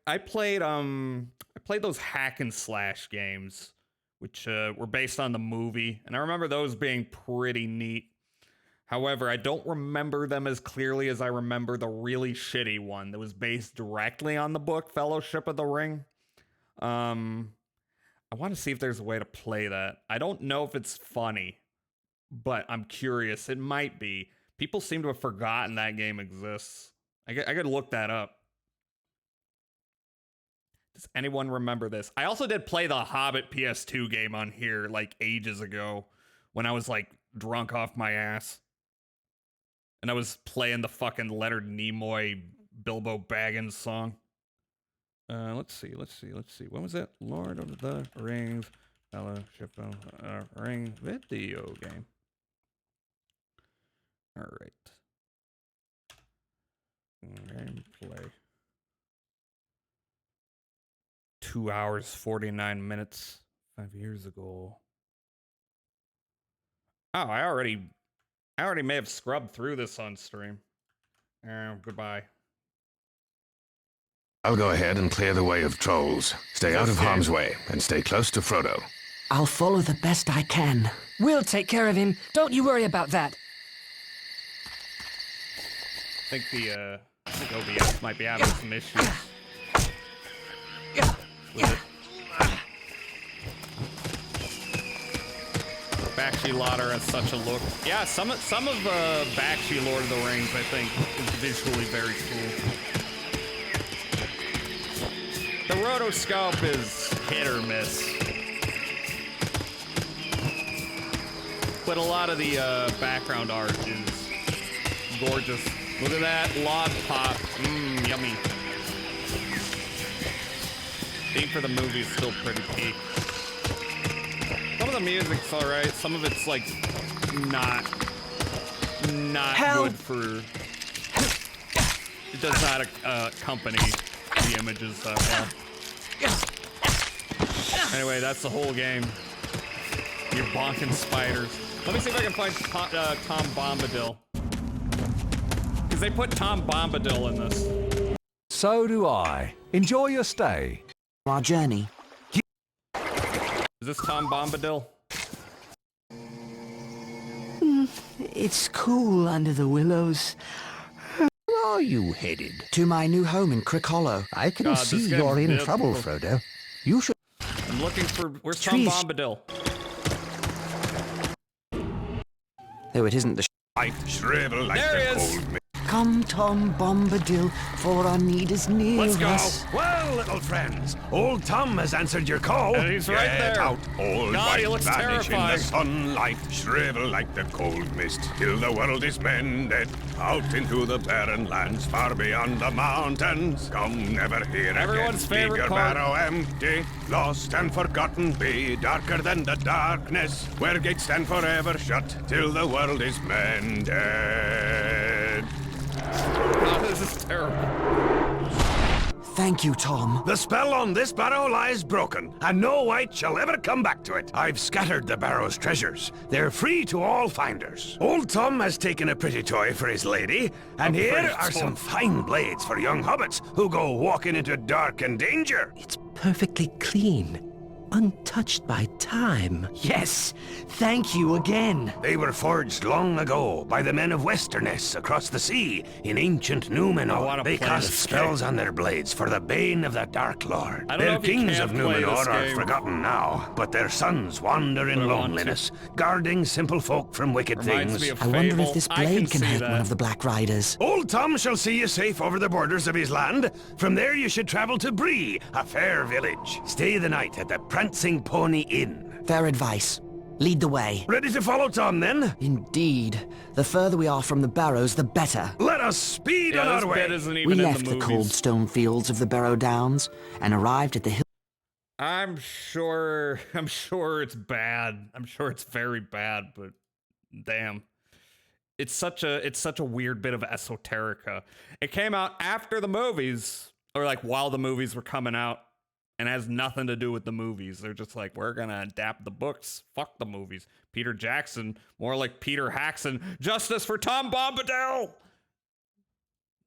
I played those hack and slash games, which were based on the movie, and I remember those being pretty neat. However, I don't remember them as clearly as I remember the really shitty one that was based directly on the book Fellowship of the Ring. I want to see if there's a way to play that. I don't know if it's funny, but I'm curious. It might be. People seem to have forgotten that game exists. I gotta look that up. Does anyone remember this? I also did play the Hobbit PS2 game on here like ages ago when I was like drunk off my ass. And I was playing the fucking Leonard Nimoy Bilbo Baggins song. Let's see. When was that? Lord of the Rings Fellowship of the Ring video game. All right. Gameplay. 2 hours, 49 minutes. 5 years ago. Oh, I already may have scrubbed through this on stream. Goodbye. I'll go ahead and clear the way of trolls. Stay out of harm's way and stay close to Frodo. I'll follow the best I can. We'll take care of him. Don't you worry about that. I think OBS might be having some issues. With it. Bakshi Lauder has such a look. Yeah, some of Bakshi Lord of the Rings, I think, is visually very cool. The rotoscope is hit or miss. But a lot of the background art is gorgeous. Look at that log pop. Mmm, yummy. Theme for the movie is still pretty peak. Some of the music's alright. Some of it's like not Help. good for. It does not accompany the images that well. Anyway, that's the whole game. You're bonking spiders. Let me see if I can find Tom Bombadil. Because they put Tom Bombadil in this. So do I. Enjoy your stay. Our journey. Is this Tom Bombadil? It's cool under the willows. Where are you headed? To my new home in Crick Hollow. I can God, see this you're game's in bad. trouble, Frodo. You should... I'm looking for. Where's Trees. Tom Bombadil? Though it isn't the Life shrivel like There he the is. cold mist. Come, Tom Bombadil, for our need is near Let's go. us. Well, little friends, old Tom has answered your call. And he's right Get there. out, old God, he white looks vanish in the terrifying. sunlight, shrivel like the cold mist, till the world is mended. Out into the barren lands, far beyond the mountains. Come never here Everyone's again. favorite Leave your part. barrow empty, lost and forgotten be, darker than the darkness, where gates stand forever shut, till the world is mended. Oh, this is terrible. Thank you, Tom. The spell on this barrow lies broken, and no wight shall ever come back to it. I've scattered the barrow's treasures. They're free to all finders. Old Tom has taken a pretty toy for his lady, and here pretty are toy. some fine blades for young hobbits who go walking into dark and danger. It's perfectly clean, untouched by time. Yes, thank you again. They were forged long ago by the men of Westerness across the sea in ancient I wanna Numenor. They play cast this spells on their blades for the bane of the Dark Lord. I don't know Their if you kings can of play this Numenor are game. forgotten now, but their sons wander in But I want to. loneliness, guarding simple folk from wicked Reminds things. me of I wonder Fable. if this I blade can see hurt that. one of the Black Riders. Old Tom shall see you safe over the borders of his land. From there you should travel to Bree, a fair village. Stay the night at the Prancing Pony Inn. Fair advice. Lead the way. Ready to follow Tom, then? Indeed. The further we are from the barrows, the better. Let us speed Yeah, on this our bit way. isn't We even in left the the movies. cold stone fields of the Barrow Downs and arrived at the hill. I'm sure it's bad. I'm sure it's very bad, but damn. It's such a weird bit of esoterica. It came out after the movies, or like while the movies were coming out. and has nothing to do with the movies. They're just like, we're gonna adapt the books. Fuck the movies. Peter Jackson, more like Peter Jackson. Justice for Tom Bombadil.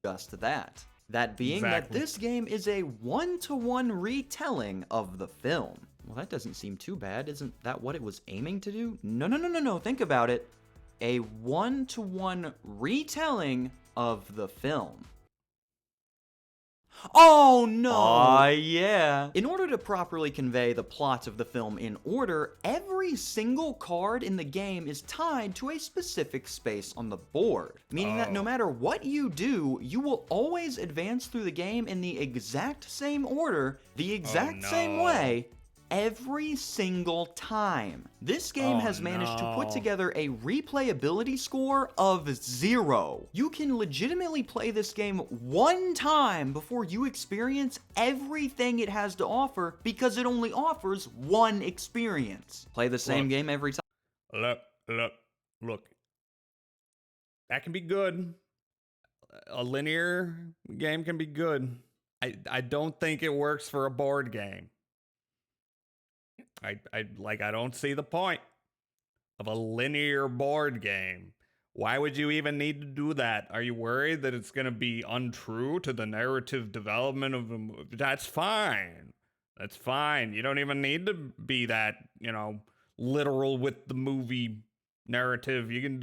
Just that. That being Exactly. that this game is a one-to-one retelling of the film. Well, that doesn't seem too bad. Isn't that what it was aiming to do? No. Think about it. A one-to-one retelling of the film. Oh no! Yeah. In order to properly convey the plot of the film in order, every single card in the game is tied to a specific space on the board. Meaning that no matter what you do, you will always advance through the game in the exact same order, the exact same way, every single time. This game has managed to put together a replayability score of 0. You can legitimately play this game one time before you experience everything it has to offer because it only offers one experience. Play the same game every time. Look. That can be good. A linear game can be good. I don't think it works for a board game. I don't see the point of a linear board game. Why would you even need to do that? Are you worried that it's going to be untrue to the narrative development of a movie? That's fine. That's fine. You don't even need to be that, literal with the movie narrative. You can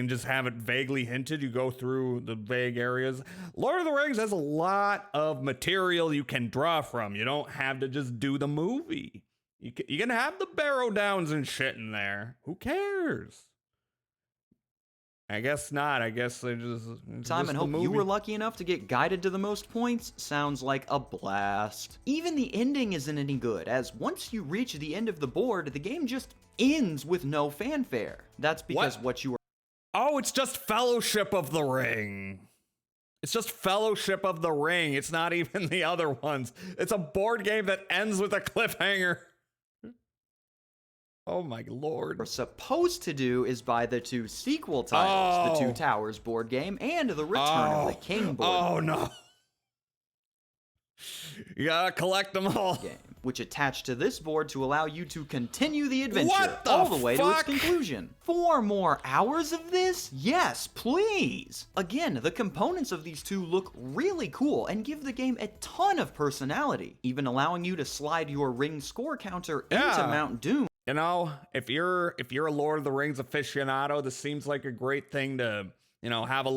just have it vaguely hinted. You go through the vague areas. Lord of the Rings has a lot of material you can draw from. You don't have to just do the movie. You can have the Barrow Downs and shit in there. Who cares? I guess not. I guess they just... Time and hope you were lucky enough to get guided to the most points sounds like a blast. Even the ending isn't any good, as once you reach the end of the board, the game just ends with no fanfare. That's because what you are... Oh, it's just Fellowship of the Ring. It's just Fellowship of the Ring. It's not even the other ones. It's a board game that ends with a cliffhanger. Oh my lord. We're supposed to do is buy the 2 sequel titles, the 2 Towers board game and the Return of the King board game. Oh no. You gotta collect them all. Game, which attach to this board to allow you to continue the adventure all the way to its conclusion. 4 more hours of this? Yes, please! Again, the components of these 2 look really cool and give the game a ton of personality, even allowing you to slide your ring score counter into Mount Doom. If you're a Lord of the Rings aficionado, this seems like a great thing to, have a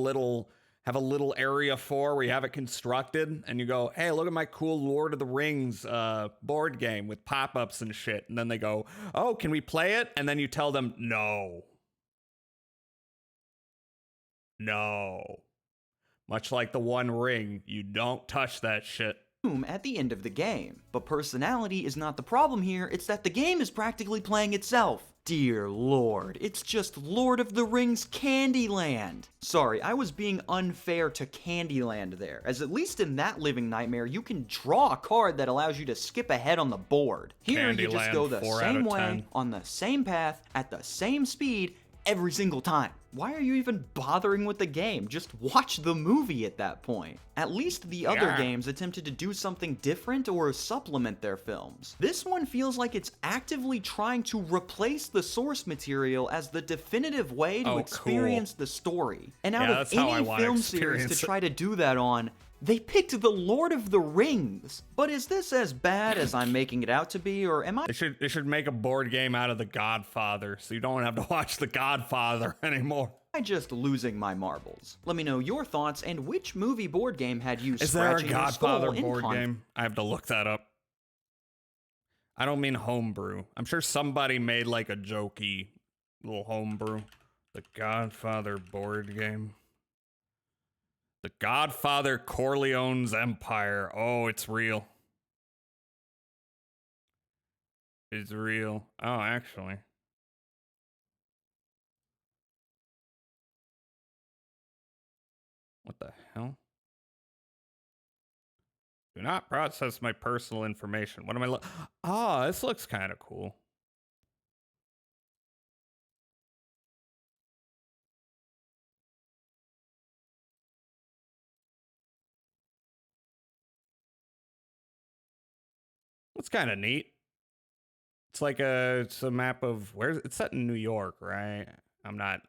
little area for where you have it constructed and you go, hey, look at my cool Lord of the Rings board game with pop-ups and shit. And then they go, oh, can we play it? And then you tell them, no. Much like the One Ring, you don't touch that shit. At the end of the game. But personality is not the problem here, it's that the game is practically playing itself. Dear Lord, it's just Lord of the Rings Candyland. Sorry, I was being unfair to Candyland there, as at least in that Living Nightmare, you can draw a card that allows you to skip ahead on the board. Here, you just go the same way, on the same path, at the same speed, every single time. Why are you even bothering with the game? Just watch the movie at that point. At least the other games attempted to do something different or supplement their films. This one feels like it's actively trying to replace the source material as the definitive way to experience the story. And out of any film series to try to do that on, they picked The Lord of the Rings. But is this as bad as I'm making it out to be, or am I... They should make a board game out of The Godfather, so you don't have to watch The Godfather anymore. Am I just losing my marbles? Let me know your thoughts and which movie board game had you scratching your skull in. Is there a Godfather board game? I have to look that up. I don't mean homebrew. I'm sure somebody made like a jokey little homebrew. The Godfather board game. The Godfather Corleone's Empire. Oh, it's real. It's real. Oh, actually. What the hell? Do not process my personal information. What am I Oh, this looks kind of cool. That's kind of neat. It's like it's a map of it's set in New York, right? I'm not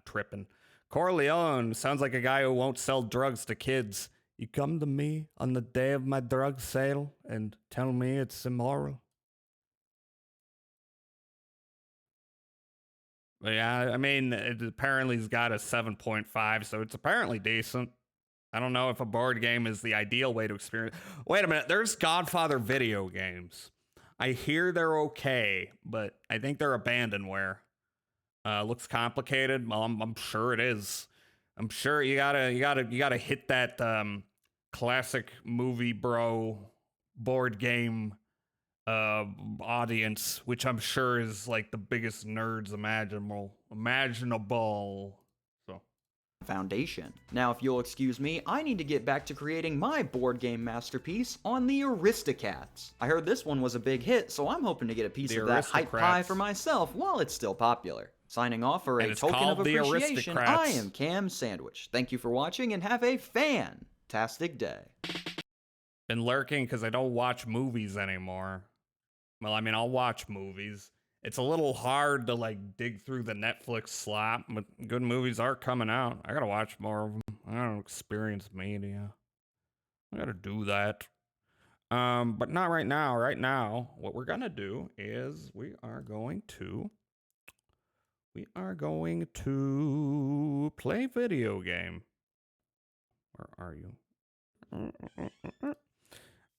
tripping. Corleone sounds like a guy who won't sell drugs to kids. You come to me on the day of my drug sale and tell me it's immoral. But yeah, I mean, it apparently has got a 7.5, so it's apparently decent. I don't know if a board game is the ideal way to experience. Wait a minute, there's Godfather video games. I hear they're okay, but I think they're abandonware. Looks complicated. Well, I'm sure it is. I'm sure you gotta hit that classic movie bro board game audience, which I'm sure is like the biggest nerds imaginable. So foundation. Now, if you'll excuse me, I need to get back to creating my board game masterpiece on the Aristocats. I heard this one was a big hit, so I'm hoping to get a piece of that hype pie for myself while it's still popular. Signing off for a token of appreciation, I am Cam Sandwich. Thank you for watching and have a fantastic day. Been lurking because I don't watch movies anymore. Well, I mean, I'll watch movies. It's a little hard to like dig through the Netflix slop, but good movies are coming out. I gotta watch more of them. I gotta experience media. I gotta do that. But not right now. Right now, what we're gonna do is we are going to play video game. Where are you?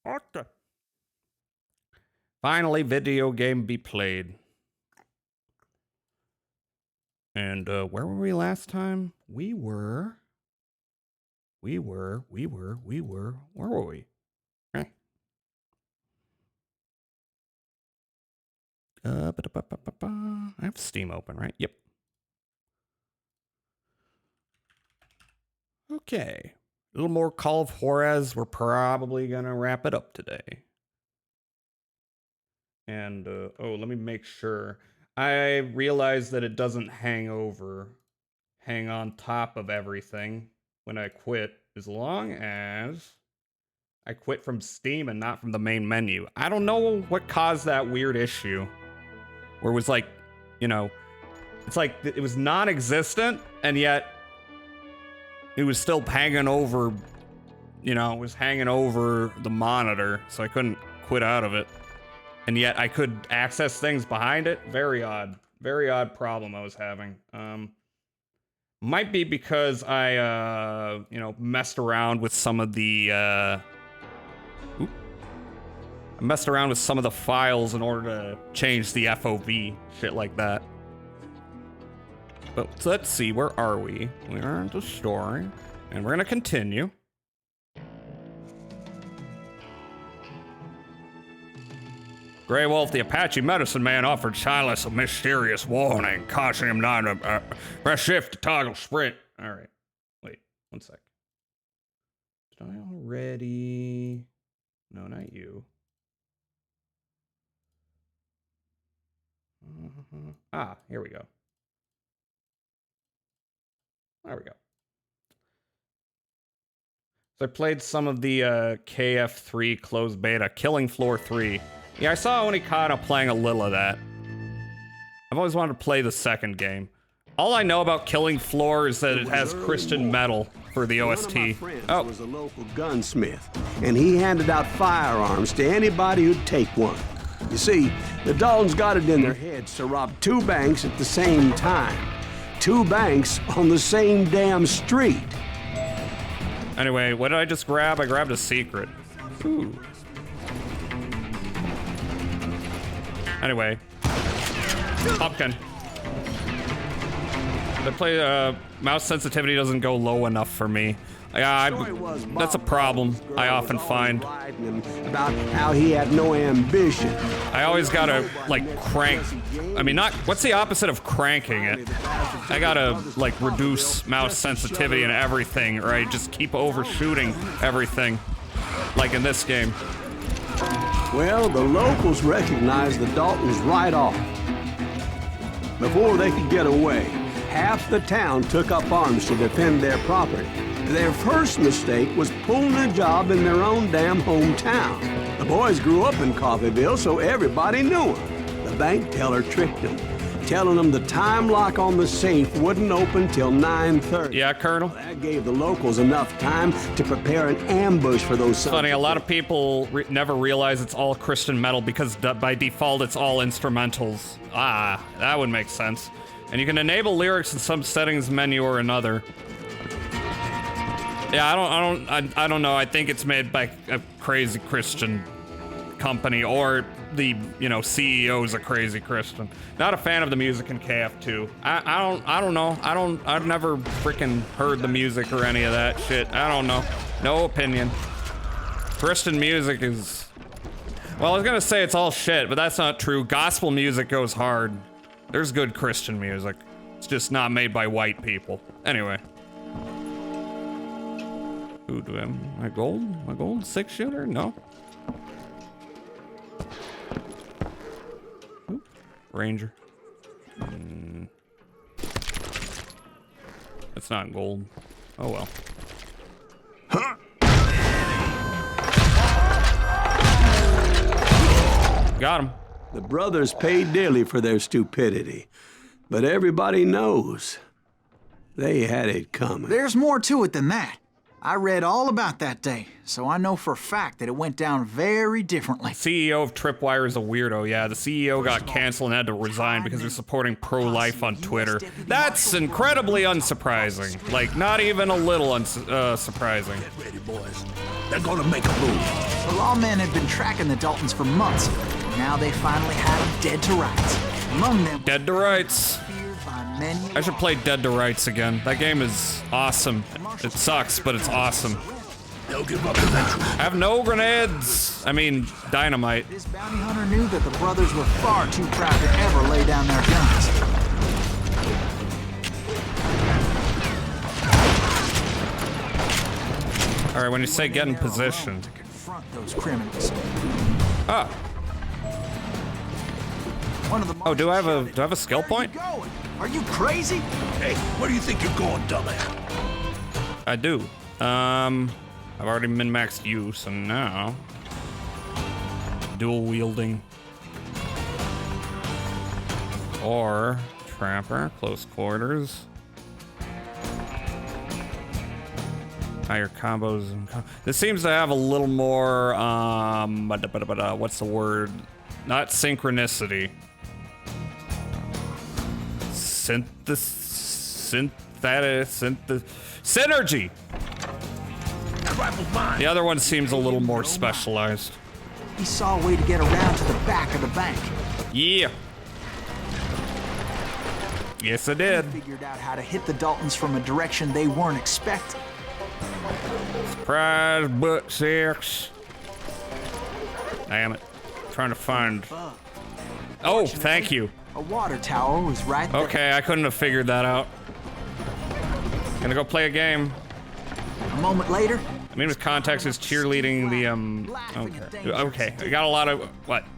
Okay. Finally, video game be played. And where were we last time? Where were we? Where were we? Okay. I have Steam open, right? Yep. Okay. A little more Call of Juarez. We're probably gonna wrap it up today. And oh, let me make sure. I realize that it doesn't hang on top of everything when I quit, as long as I quit from Steam and not from the main menu. I don't know what caused that weird issue, where it was like, you know, it's like it was non-existent, and yet it was still hanging over, you know, it was hanging over the monitor, so I couldn't quit out of it. And yet I could access things behind it. Very odd problem I was having. Might be because I, you know, messed around with some of the, I messed around with some of the files in order to change the FOV, shit like that. But let's see, where are we? We are in the story, and we're gonna continue. Grey Wolf, the Apache medicine man, offered Silas a mysterious warning, cautioning him not to press shift to toggle sprint. All right, wait, one sec. Did I already? No, not you. Ah, here we go. There we go. So I played some of the KF3 closed beta, Killing Floor 3. Yeah, I saw Onikata playing a little of that. I've always wanted to play the second game. All I know about Killing Floor is that it has Christian metal for the OST. One of my friends was a local gunsmith, and he handed out firearms to anybody who'd take one. You see, the Daltons got it in their heads to rob 2 banks at the same time. 2 banks on the same damn street. Anyway, what did I just grab? I grabbed a secret. Ooh. Anyway. Pumpkin. I play, mouse sensitivity doesn't go low enough for me. That's a problem I often find. About how he had no ambition. I always gotta, like, crank. I mean, not, what's the opposite of cranking it? I gotta, like, reduce mouse sensitivity and everything, or I just keep overshooting everything. Like in this game. Well, the locals recognized the Daltons right off. Before they could get away, half the town took up arms to defend their property. Their first mistake was pulling a job in their own damn hometown. boys grew up in Coffeyville, so everybody knew him. The bank teller tricked him, telling them the time lock on the safe wouldn't open till 9:30. Yeah, Colonel. That gave the locals enough time to prepare an ambush for those sons. Funny, a lot of people never realize it's all Christian metal because by default it's all instrumentals. Ah, that would make sense. And you can enable lyrics in some settings menu or another. Yeah, I don't know. I think it's made by a crazy Christian company, or the CEO's a crazy Christian. Not a fan of the music in KF2. I don't know. I've never freaking heard the music or any of that shit. I don't know. No opinion. Christian music is, well, I was gonna say it's all shit, but that's not true. Gospel music goes hard. There's good Christian music. It's just not made by white people. Anyway. Ooh, do I have my gold? My gold 6-shooter? No. Ooh, Ranger. That's not gold. Oh well. Huh. Got him. The brothers paid dearly for their stupidity, but everybody knows they had it coming. There's more to it than that. I read all about that day, so I know for a fact that it went down very differently. CEO of Tripwire is a weirdo, yeah. The CEO got canceled and had to resign because they're supporting pro-life on Twitter. That's incredibly unsurprising. Like, not even a little surprising. Get ready, boys. They're gonna make a move. The lawmen had been tracking the Daltons for months. Now they finally had them dead to rights. Among them... Dead to rights. I should play Dead to Rights again. That game is awesome. It sucks, but it's awesome. They'll give up eventually. I have no grenades. I mean, dynamite. This bounty hunter knew that the brothers were far too proud to ever lay down their guns. All right, when you say get in position. To confront those criminals. Oh. Oh, do I have a skill point? Are you crazy? Hey, where do you think you're going, dumbass? I do. I've already min-maxed you, so now dual wielding or trapper, close quarters. Higher combos and this seems to have a little more what's the word? Not synchronicity. Synergy. The other one seems a little more specialized. He saw a way to get around to the back of the bank. Yeah. Yes, I did. He figured out how to hit the Daltons from a direction they weren't expecting. Surprise, butt sex. Damn it. Trying to find. Oh, thank you. A water tower was right there. Okay, I couldn't have figured that out. Gonna go play a game. A moment later. I mean, with context, is cheerleading the Okay. We got a lot of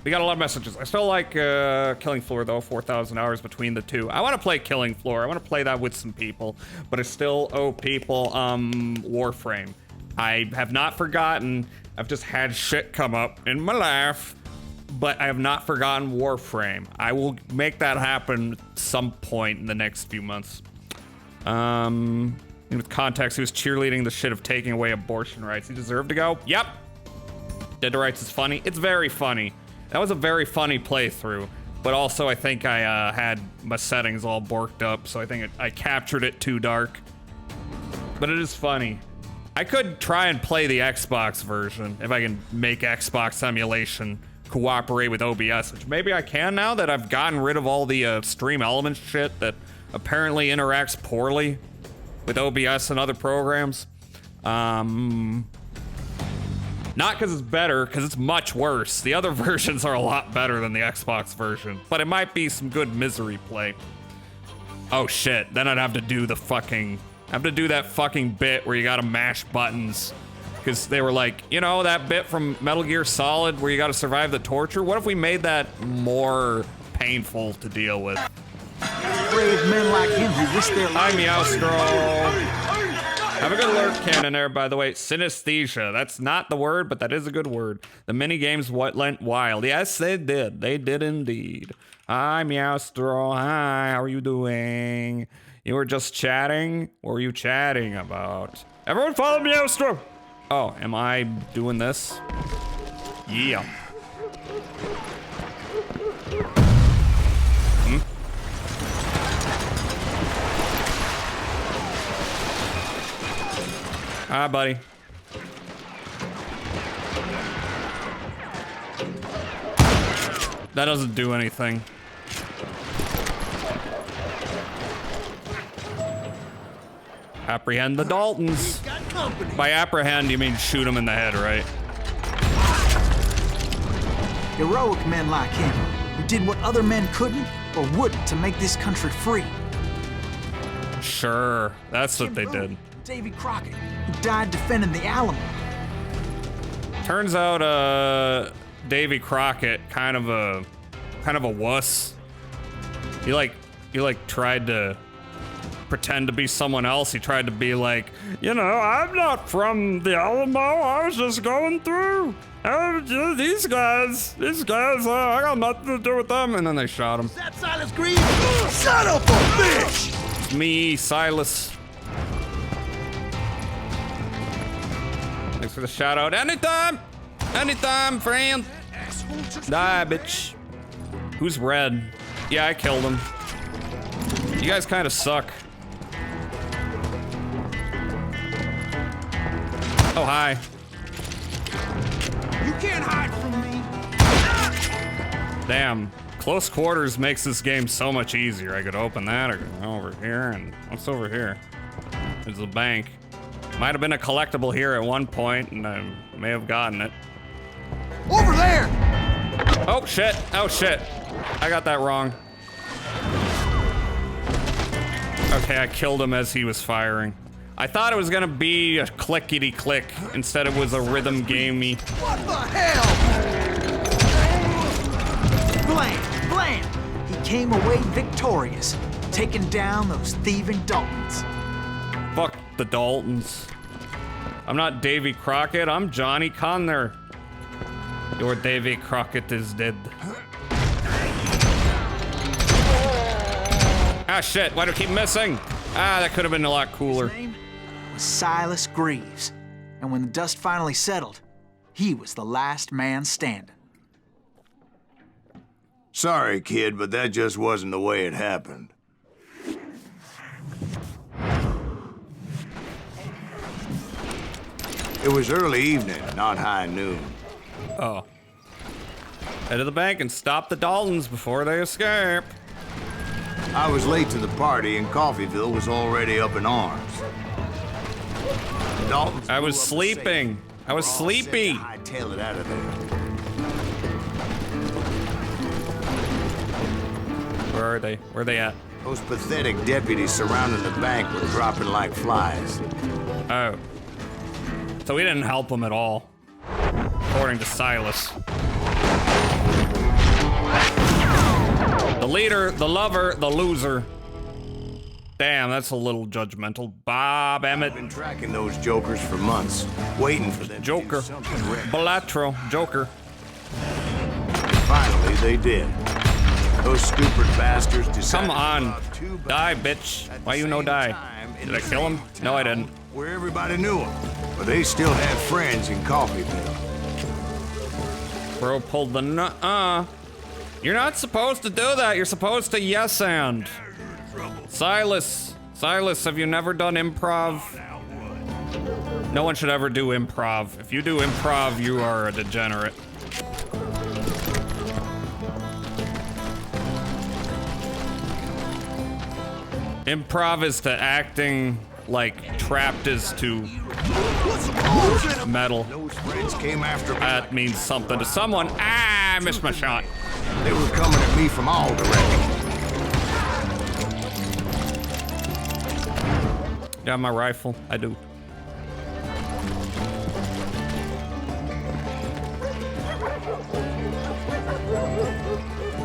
We got a lot of messages. I still like Killing Floor though. 4,000 hours between the two. I want to play Killing Floor. I want to play that with some people, but I still owe people Warframe. I have not forgotten. I've just had shit come up in my life. But I have not forgotten Warframe. I will make that happen at some point in the next few months. With context, he was cheerleading the shit of taking away abortion rights. He deserved to go? Yep. Dead to Rights is funny. It's very funny. That was a very funny playthrough. But also, I think I had my settings all borked up, so I think I captured it too dark. But it is funny. I could try and play the Xbox version if I can make Xbox emulation cooperate with OBS, which maybe I can now that I've gotten rid of all the Stream Elements shit that apparently interacts poorly with OBS and other programs. Not because it's better, because it's much worse. The other versions are a lot better than the Xbox version, but it might be some good misery play. Oh shit, then I'd have to do the fucking... that fucking bit where you gotta mash buttons. Because they were like, you know, that bit from Metal Gear Solid where you gotta survive the torture? What if we made that more painful to deal with? Brave men like him who risk their lives. I'm Meowstro. Have a good alert cannon there, by the way. Synesthesia. That's not the word, but that is a good word. The mini games went wild. Yes, they did. They did indeed. Hi, Meowstro. Hi, how are you doing? You were just chatting? What were you chatting about? Everyone follow Meowstro! Oh, am I doing this? Yeah. Hi, buddy. That doesn't do anything. Apprehend the Daltons. By apprehend, you mean shoot them in the head, right? Heroic men like him, who did what other men couldn't or wouldn't to make this country free. Sure, that's what they did. Davy Crockett, who died defending the Alamo. Turns out, Davy Crockett, kind of a wuss. He tried to pretend to be someone else. He tried to be like, you know, I'm not from the Alamo. I was just going through. These guys, I got nothing to do with them. And then they shot him. That Silas Green? Son of a bitch! Me, Silas. Thanks for the shout out. Anytime, friend. Die, bitch. Who's red? Yeah, I killed him. You guys kind of suck. Oh, hi. You can't hide from me. Damn. Close quarters makes this game so much easier. I could open that or go over here, and what's over here? There's a bank. Might have been a collectible here at one point, and I may have gotten it. Over there! Oh, shit. Oh, shit. I got that wrong. Okay, I killed him as he was firing. I thought it was gonna be a clickety-click. Instead it was a rhythm gamey. What the hell? Blam! He came away victorious, taking down those thieving Daltons. Fuck the Daltons. I'm not Davy Crockett, I'm Johnny Connor. Your Davy Crockett is dead. Ah, shit, why do I keep missing? Ah, that could have been a lot cooler. His name was Silas Greaves, and when the dust finally settled, he was the last man standing. Sorry, kid, but that just wasn't the way it happened. It was early evening, not high noon. Oh. Head to the bank and stop the Daltons before they escape. I was late to the party and Coffeeville was already up in arms. The Daltons I was sleeping. I was sleepy. Hightail it out of there. Where are they? Where are they at? Those pathetic deputies surrounding the bank were dropping like flies. Oh. So we didn't help them at all, according to Silas. The leader, the lover, the loser. Damn, that's a little judgmental. Bob Emmett. I've been tracking those jokers for months, waiting for them Joker. to do something reckless. Balatro. Joker. Finally, they did. Those stupid bastards decided Come on. to rob two Die, banks bitch. at the Why you no same die? time in Did I the kill him? same No, I town didn't. Where everybody knew them, but they still had friends in Coffeeville. Bro pulled the nuh-uh. You're not supposed to do that. You're supposed to yes and. Silas, have you never done improv? No one should ever do improv. If you do improv, you are a degenerate. Improv is to acting like trapped is to metal. Those friends came after me. That means something to someone. Ah, I missed my shot. They were coming at me from all directions. Yeah, my rifle. I do.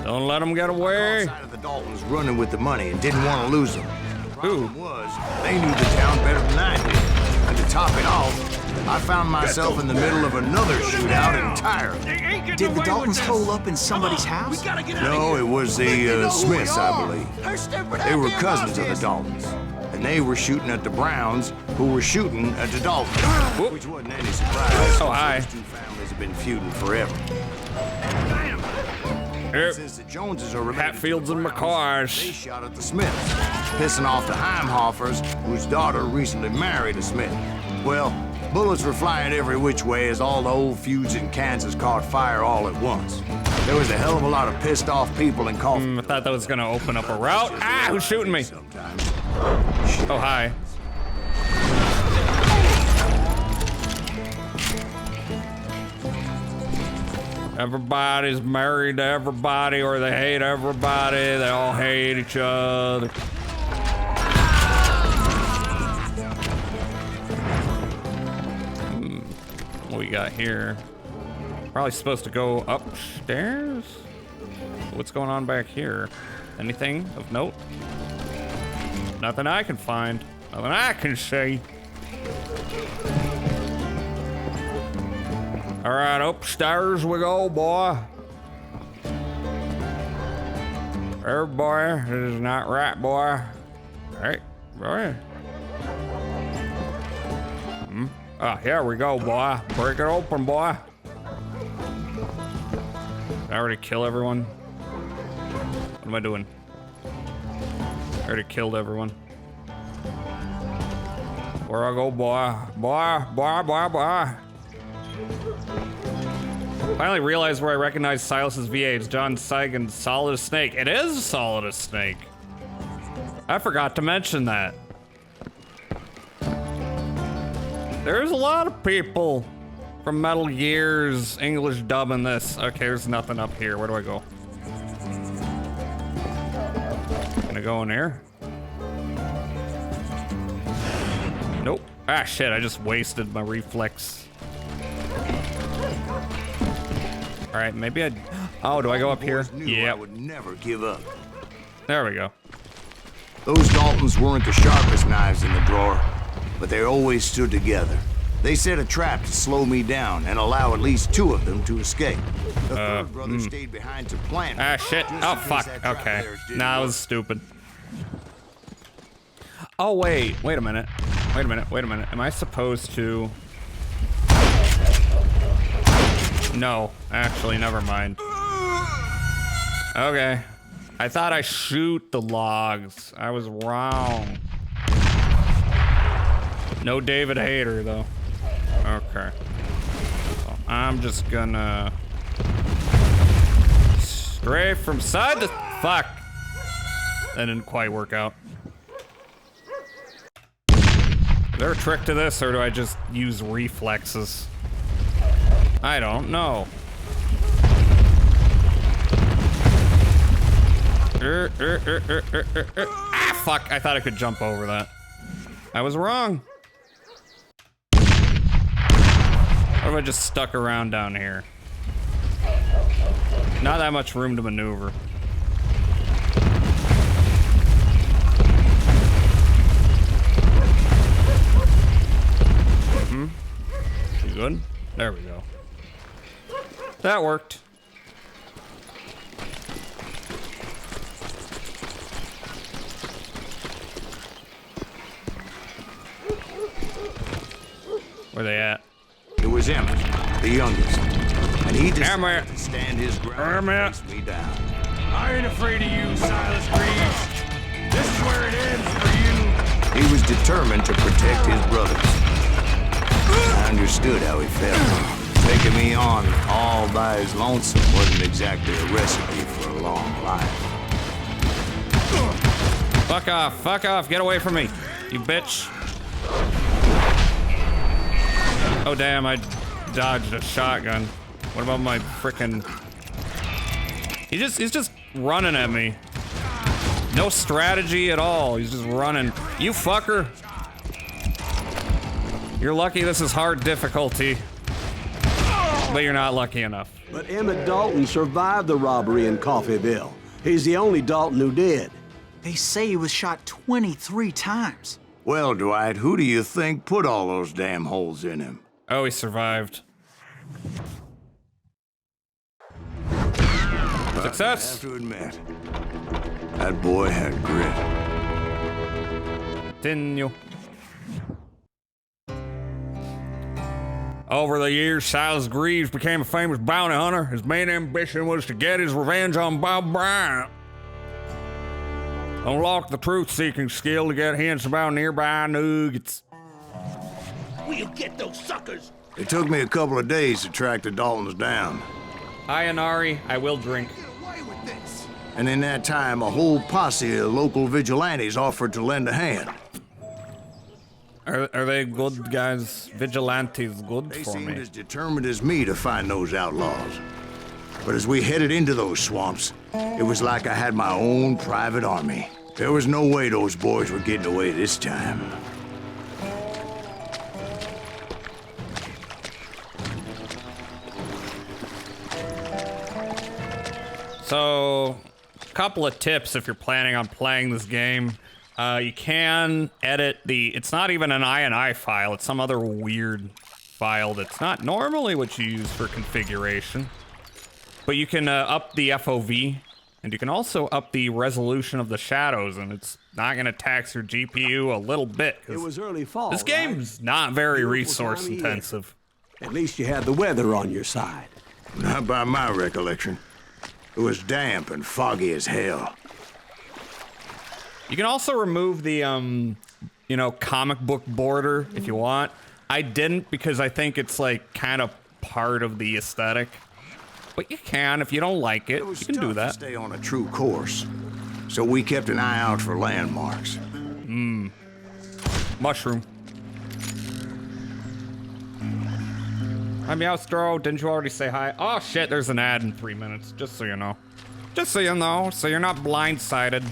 Don't let them get away. Outside of the Daltons running with the money and didn't want to lose them. The problem was, they knew the town better than I did. top it off, I found myself in the middle of another shootout entirely. Did the Daltons hole up in somebody's house? No, it was the Smiths, I believe. They were cousins of the Daltons. And they were shooting at the Browns, who were shooting at the Daltons. Which wasn't any surprise. Oh, hi. Those two families have been feuding forever. Since the Joneses are related Hatfields to the and Browns, McCars. they shot at the Smiths, pissing off the Heimhoffers, whose daughter recently married a Smith. Well, bullets were flying every which way as all the old feuds in Kansas caught fire all at once. There was a hell of a lot of pissed off people in Coffee. I thought that was gonna open up a route. Ah, who's shooting me? Oh, hi. Everybody's married to everybody, or they hate everybody. They all hate each other. What we got here? Probably supposed to go upstairs? What's going on back here? Anything of note? Nothing I can find. Nothing I can see. All right, upstairs we go, boy. There, boy. This is not right, boy. Hey, boy. Oh, here we go, boy. Break it open, boy. Did I already kill everyone? What am I doing? I already killed everyone. Where I go, boy? Boy, boy, boy, boy. Finally realized where I recognize Silas's VA. It's John Seigan's Solid as Snake. It is Solid as Snake. I forgot to mention that. There's a lot of people from Metal Gear's English dub in this. Okay, there's nothing up here. Where do I go? Gonna go in here? Nope. Ah, shit, I just wasted my reflex. All right, maybe I... Oh, do I go up here? Yeah. I would never give up. There we go. Those Daltons weren't the sharpest knives in the drawer, but they always stood together. They set a trap to slow me down and allow at least two of them to escape. The third brother stayed behind to plant. Ah, shit. Oh, fuck. Okay. Nah, that was stupid. Oh, wait. Wait a minute. Wait a minute. Wait a minute. Am I supposed to... No. Actually, never mind. Okay. I thought I shoot the logs. I was wrong. No David Hayter, though. Okay. So I'm just gonna... stray from side to... Fuck. That didn't quite work out. Is there a trick to this, or do I just use reflexes? I don't know. Ah, fuck. I thought I could jump over that. I was wrong. What if I just stuck around down here? Not that much room to maneuver. You good? There we go. That worked. Where they at? It was Emmett, the youngest, and he decided to stand his ground and face me down. I ain't afraid of you, Silas Greaves. This is where it ends for you. He was determined to protect his brothers. I understood how he felt. Taking me on all by his lonesome wasn't exactly a recipe for a long life. Fuck off, get away from me, you bitch. Oh damn, I dodged a shotgun. What about my frickin'... He's just running at me. No strategy at all, he's just running. You fucker. You're lucky this is hard difficulty. But you're not lucky enough. But Emmett Dalton survived the robbery in Coffeyville. He's the only Dalton who did. They say he was shot 23 times. Well, Dwight, who do you think put all those damn holes in him? Oh, he survived. Success! I have to admit, that boy had grit. Continue. Over the years, Silas Greaves became a famous bounty hunter. His main ambition was to get his revenge on Bob Bryant. Unlock the truth-seeking skill to get hints about nearby nuggets. We'll get those suckers! It took me a couple of days to track the Daltons down. Hi, Anari. I will drink. And in that time, a whole posse of local vigilantes offered to lend a hand. Are they good guys? Vigilantes good They for seemed me. as determined as me to find those outlaws. But as we headed into those swamps, it was like I had my own private army. There was no way those boys were getting away this time. So, a couple of tips if you're planning on playing this game. You can edit the, it's not even an INI file, it's some other weird file that's not normally what you use for configuration. But you can up the FOV, and you can also up the resolution of the shadows, and it's not gonna tax your GPU a little bit. It was early fall. This game's not very resource intensive. At least you had the weather on your side. Not by my recollection. It was damp and foggy as hell. You can also remove the, you know, comic book border if you want. I didn't because I think it's like kind of part of the aesthetic. But you can if you don't like it. You can do that. To stay on a true course, so we kept an eye out for landmarks. Mushroom. Hi, Meowstro. Didn't you already say hi? Oh shit, there's an ad in 3 minutes. Just so you know. Just so you know, so you're not blindsided.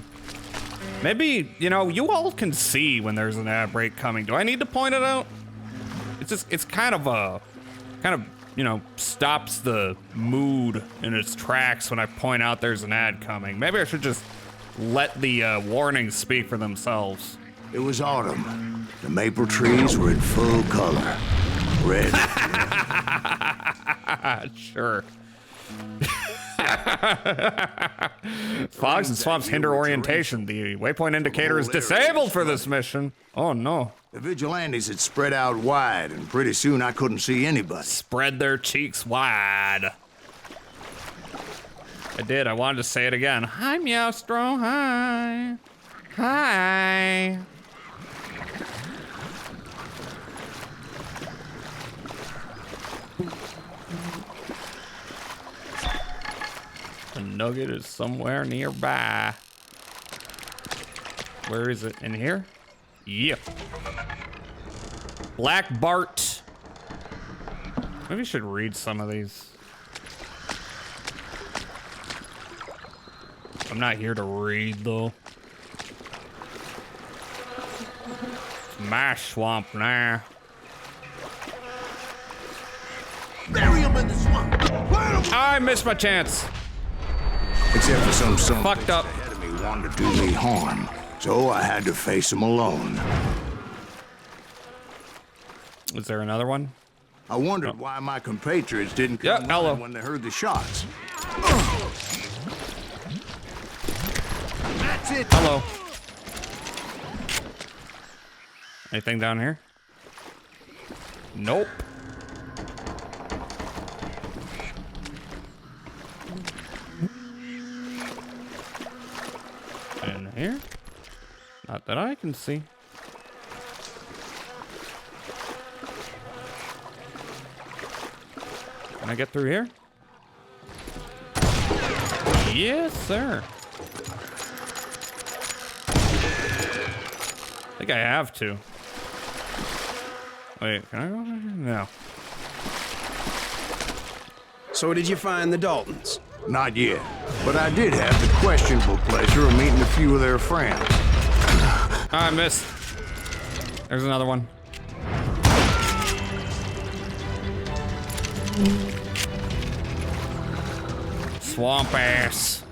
Maybe, you know, you all can see when there's an ad break coming. Do I need to point it out? It's just, it's kind of, you know, stops the mood in its tracks when I point out there's an ad coming. Maybe I should just let the warnings speak for themselves. It was autumn. The maple trees were in full color. Red. Sure. Fogs and swamps hinder orientation. The waypoint indicator is disabled for this mission. Oh no. The vigilantes had spread out wide, and pretty soon I couldn't see anybody. Spread their cheeks wide. I did. I wanted to say it again. Hi, Meowstro. Hi. Hi. The nugget is somewhere nearby. Where is it? In here? Yep. Black Bart. Maybe I should read some of these. I'm not here to read, though. It's my swamp now. Bury him in the swamp! I missed my chance. Except for some son fucked up ahead of me wanted to do me harm, so I had to face him alone. Is there another one? I wondered why my compatriots didn't come running when they heard the shots. That's it! Hello. Anything down here? Nope. In here? Not that I can see. Can I get through here? Yes, sir. I think I have to. Wait, can I go over here? No. So did you find the Daltons? Not yet, but I did have the questionable pleasure of meeting a few of their friends. I missed. There's another one. Swamp ass.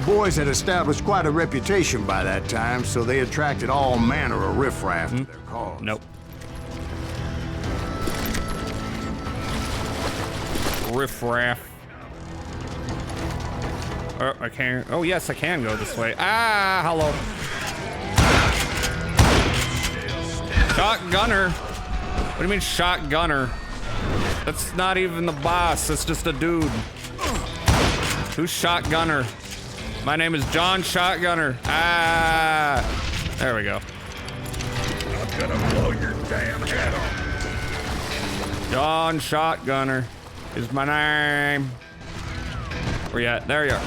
boys had established quite a reputation by that time, so they attracted all manner of riffraff to their cause. Nope. Riffraff. Oh, I can't. Oh, yes, I can go this way. Ah, hello. Shotgunner. What do you mean shotgunner? That's not even the boss. That's just a dude. Who's shotgunner? My name is John Shotgunner. Ah, there we go. I'm gonna blow your damn head off. John Shotgunner is my name. Where you at? There you are.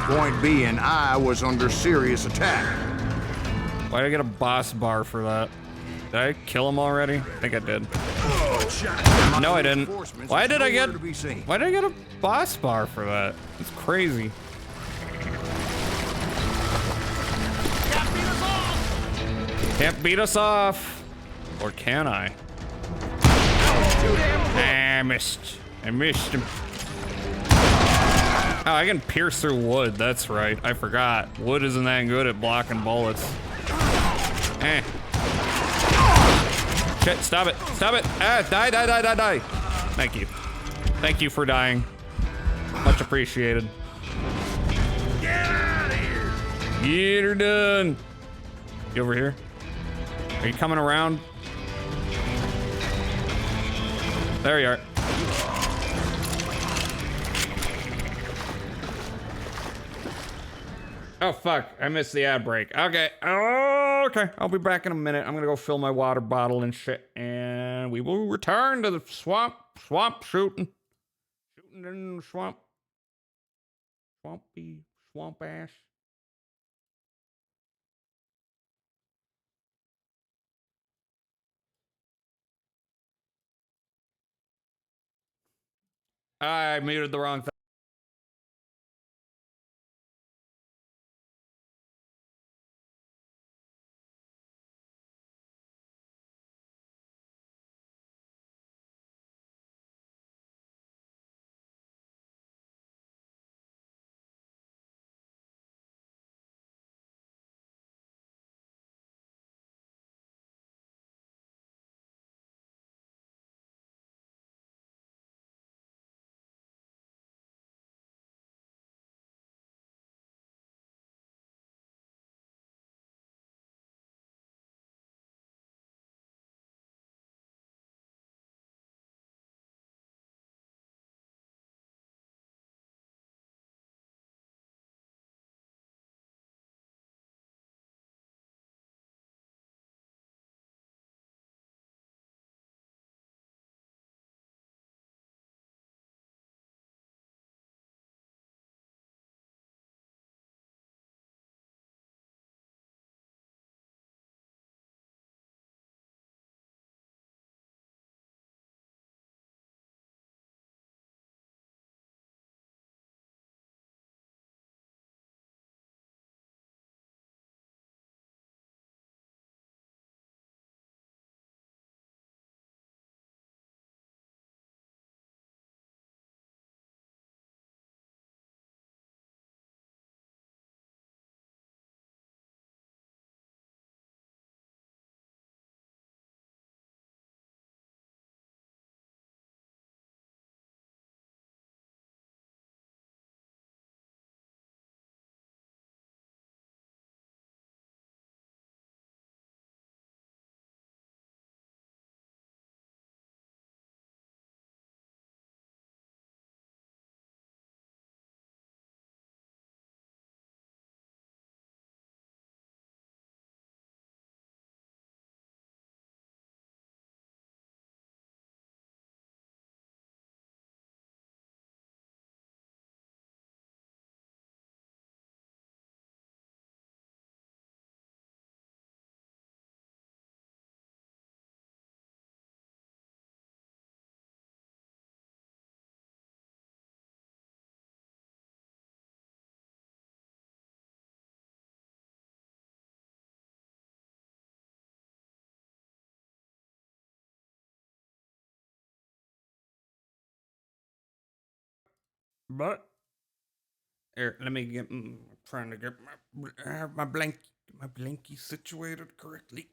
Point being, I was under serious attack. Why did I get a boss bar for that? Did I kill him already? I think I did. No, I didn't. Why did I get a boss bar for that? It's crazy. Can't beat us off. Or can I? I missed. I missed him. Oh, I can pierce through wood. That's right. I forgot. Wood isn't that good at blocking bullets. Eh. Shit, stop it. Stop it. Ah, die, die, die, die, die. Thank you. Thank you for dying. Much appreciated. Get out of here! Get her done. You over here? Are you coming around? There you are. Oh, fuck. I missed the ad break. Okay. Oh, okay. I'll be back in a minute. I'm gonna go fill my water bottle and shit, and we will return to the swamp. Swamp shooting. Shooting in the swamp. Swampy. Swamp ass. I muted the wrong thing. But Here, let me get. Trying to get my blankie situated correctly.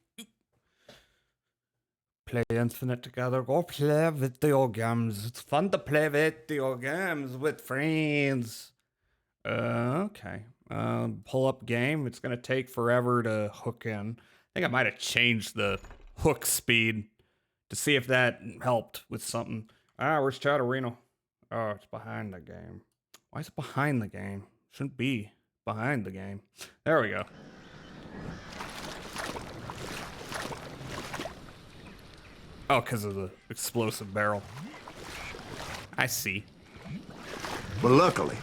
Play Infinite together. Go play video games. It's fun to play video games with friends. Okay. Pull up game. It's gonna take forever to hook in. I think I might have changed the hook speed to see if that helped with something. Where's Chatterino? Oh, it's behind the game. Why is it behind the game? Shouldn't be behind the game. There we go. Oh, because of the explosive barrel. I see. But luckily,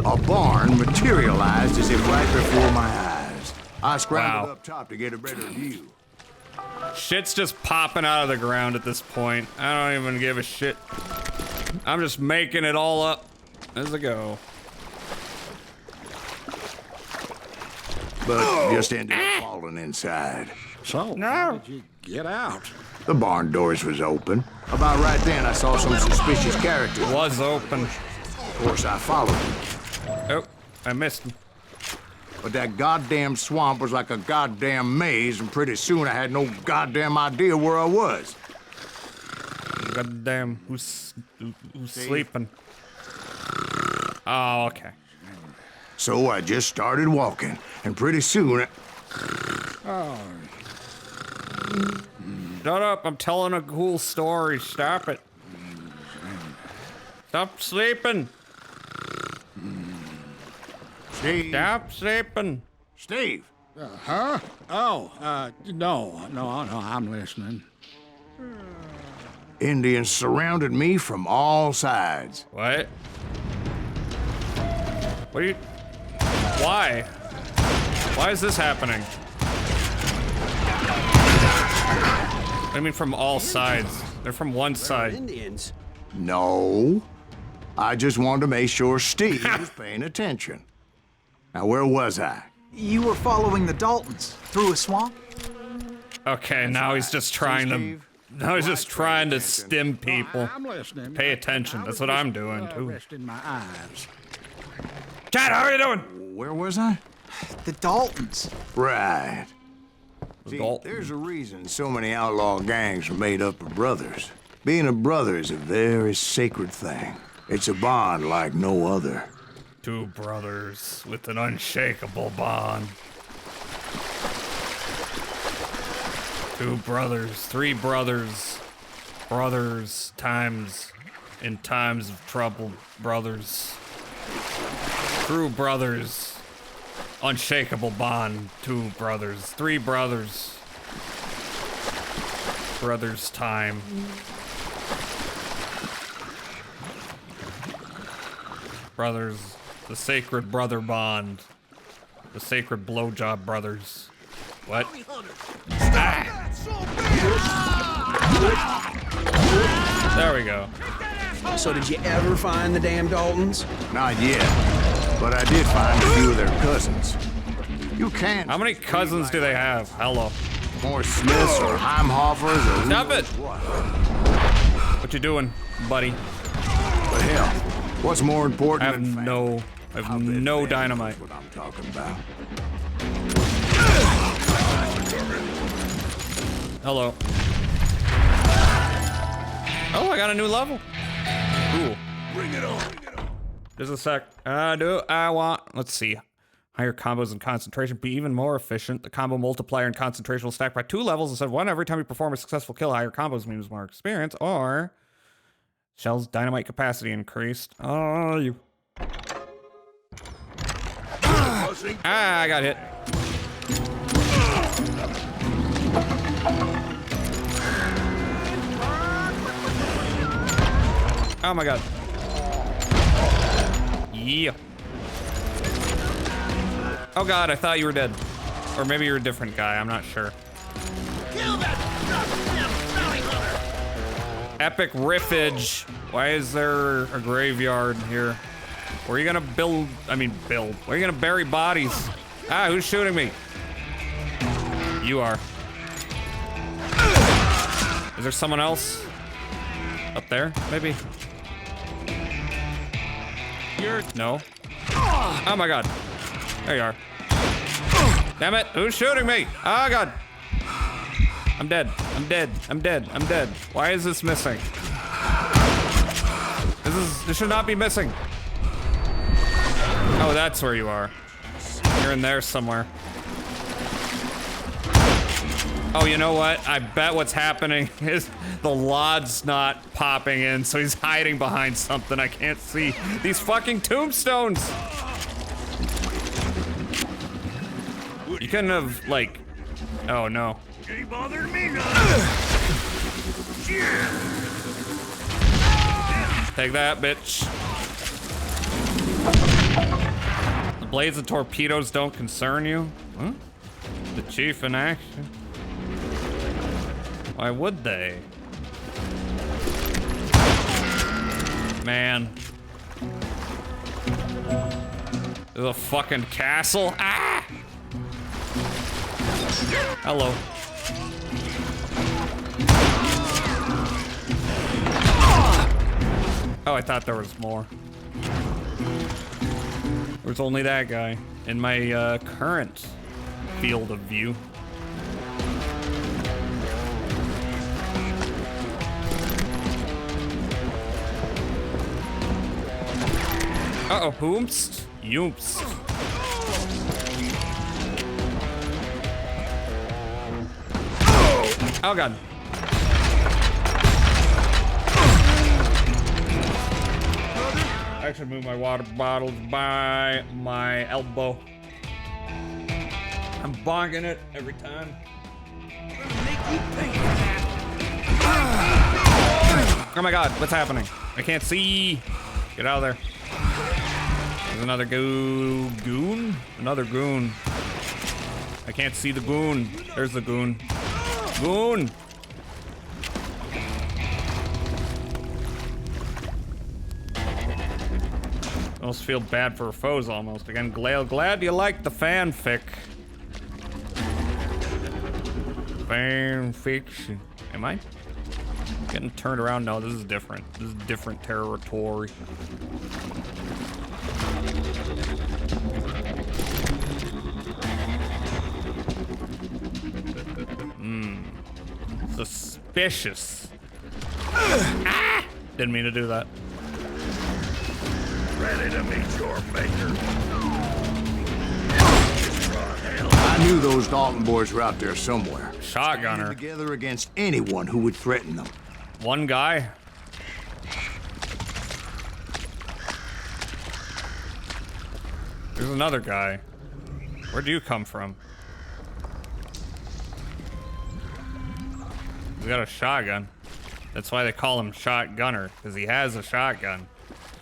a barn materialized as if right before my eyes. I scrambled up top to get a better view. Shit's just popping out of the ground at this point. I don't even give a shit. I'm just making it all up as I go. But just ended up falling inside. So, how did you get out? The barn doors was open. About right then, I saw some suspicious characters. Was open. Of course, I followed him. Oh, I missed him. But that goddamn swamp was like a goddamn maze, and pretty soon I had no goddamn idea where I was. Goddamn, who's sleeping? Oh, okay. So I just started walking, and pretty soon... Oh. Shut up, I'm telling a cool story. Stop it. Stop sleeping. Steve. Stop sleeping. Steve. Huh? Oh, no, I'm listening. Indians surrounded me from all sides. What? What are you... Why? Why is this happening? I mean, from all sides. They're from one side. Indians? No. I just wanted to make sure Steve was paying attention. Now, where was I? You were following the Daltons through a swamp? Okay, now he's just trying to... Now he's just trying to stim people. I'm listening. Pay attention. That's what I'm doing, too. Resting my eyes. Chad, how are you doing? Where was I? The Daltons. Right. See, there's a reason so many outlaw gangs are made up of brothers. Being a brother is a very sacred thing. It's a bond like no other. Two brothers with an unshakable bond. Two brothers, three brothers. Brothers times in times of trouble. Brothers. True brothers. Unshakable bond. Two brothers. Three brothers. Brothers time. Brothers. The sacred brother bond. The sacred blowjob brothers. What? Ah. There we go. So did you ever find the damn Daltons? Not yet, but I did find a few of their cousins. You can't... How many cousins do they have? Hello. More Smiths or Heimhoffers or... Stop it! What you doing, buddy? But hell, what's more important I have no dynamite. That's what I'm talking about. Hello. Oh, I got a new level. Cool. Bring it on. Just a sec. Let's see. Higher combos and concentration. Be even more efficient. The combo multiplier and concentration will stack by 2 levels instead of 1 every time you perform a successful kill. Higher combos means more experience. Or Shell's dynamite capacity increased. Oh, you. I got hit. Oh my god. Yeah. Oh god, I thought you were dead. Or maybe you're a different guy, I'm not sure. Kill that bounty hunter! Epic riffage. Why is there a graveyard here? Where are you gonna build? Where are you gonna bury bodies? Ah, who's shooting me? You are. Is there someone else? Up there, maybe? No. Oh my god. There you are. Damn it, who's shooting me? Oh god. I'm dead. I'm dead. I'm dead. I'm dead. Why is this missing? This should not be missing. Oh, that's where you are. You're in there somewhere. Oh, you know what? I bet what's happening is the Lod's not popping in, so he's hiding behind something I can't see. These fucking tombstones! You couldn't have, like... Oh, no. Ain't bothering me none. Take that, bitch. The blades of torpedoes don't concern you? Huh? The chief in action? Why would they? Man. There's a fucking castle. Ah! Hello. Oh, I thought there was more. There's only that guy in my current field of view. Uh-oh, whoomst? Yoomst. Oh god. I should move my water bottles by my elbow. I'm bonking it every time. Oh my god, what's happening? I can't see. Get out of there. There's another goon? Another goon. I can't see the goon. There's the goon. Goon! Almost feel bad for foes almost. Again, glad you like the fanfic. Fanfiction. Am I getting turned around? No, this is different. This is different territory. Suspicious. Ah! Didn't mean to do that. Ready to meet your maker. I knew those Dalton boys were out there somewhere. Shotgunner. Together against anyone who would threaten them. One guy. There's another guy. Where'd you come from? He's got a shotgun. That's why they call him Shotgunner, because he has a shotgun.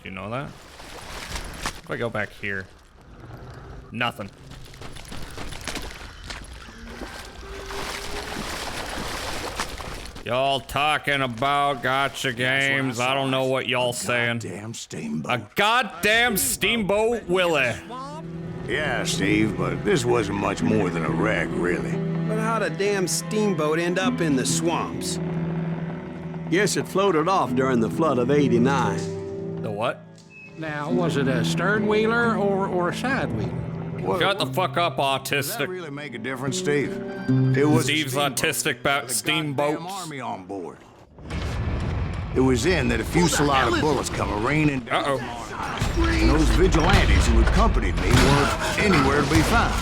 Did you know that? If I go back here. Nothing. Y'all talking about gotcha games. I don't know what y'all saying. Goddamn steamboat. A goddamn Steamboat Willie. Yeah, Steve, but this wasn't much more than a wreck, really. But how'd a damn steamboat end up in the swamps? Yes, it floated off during the flood of '89. The what? Now, was it a stern wheeler or a side wheeler? Shut the fuck up, autistic. Does that really make a difference, Steve? It was Steve's autistic about steamboats. Army on board. It was then that a fusillade of bullets come raining down. And those vigilantes who accompanied me weren't anywhere to be found.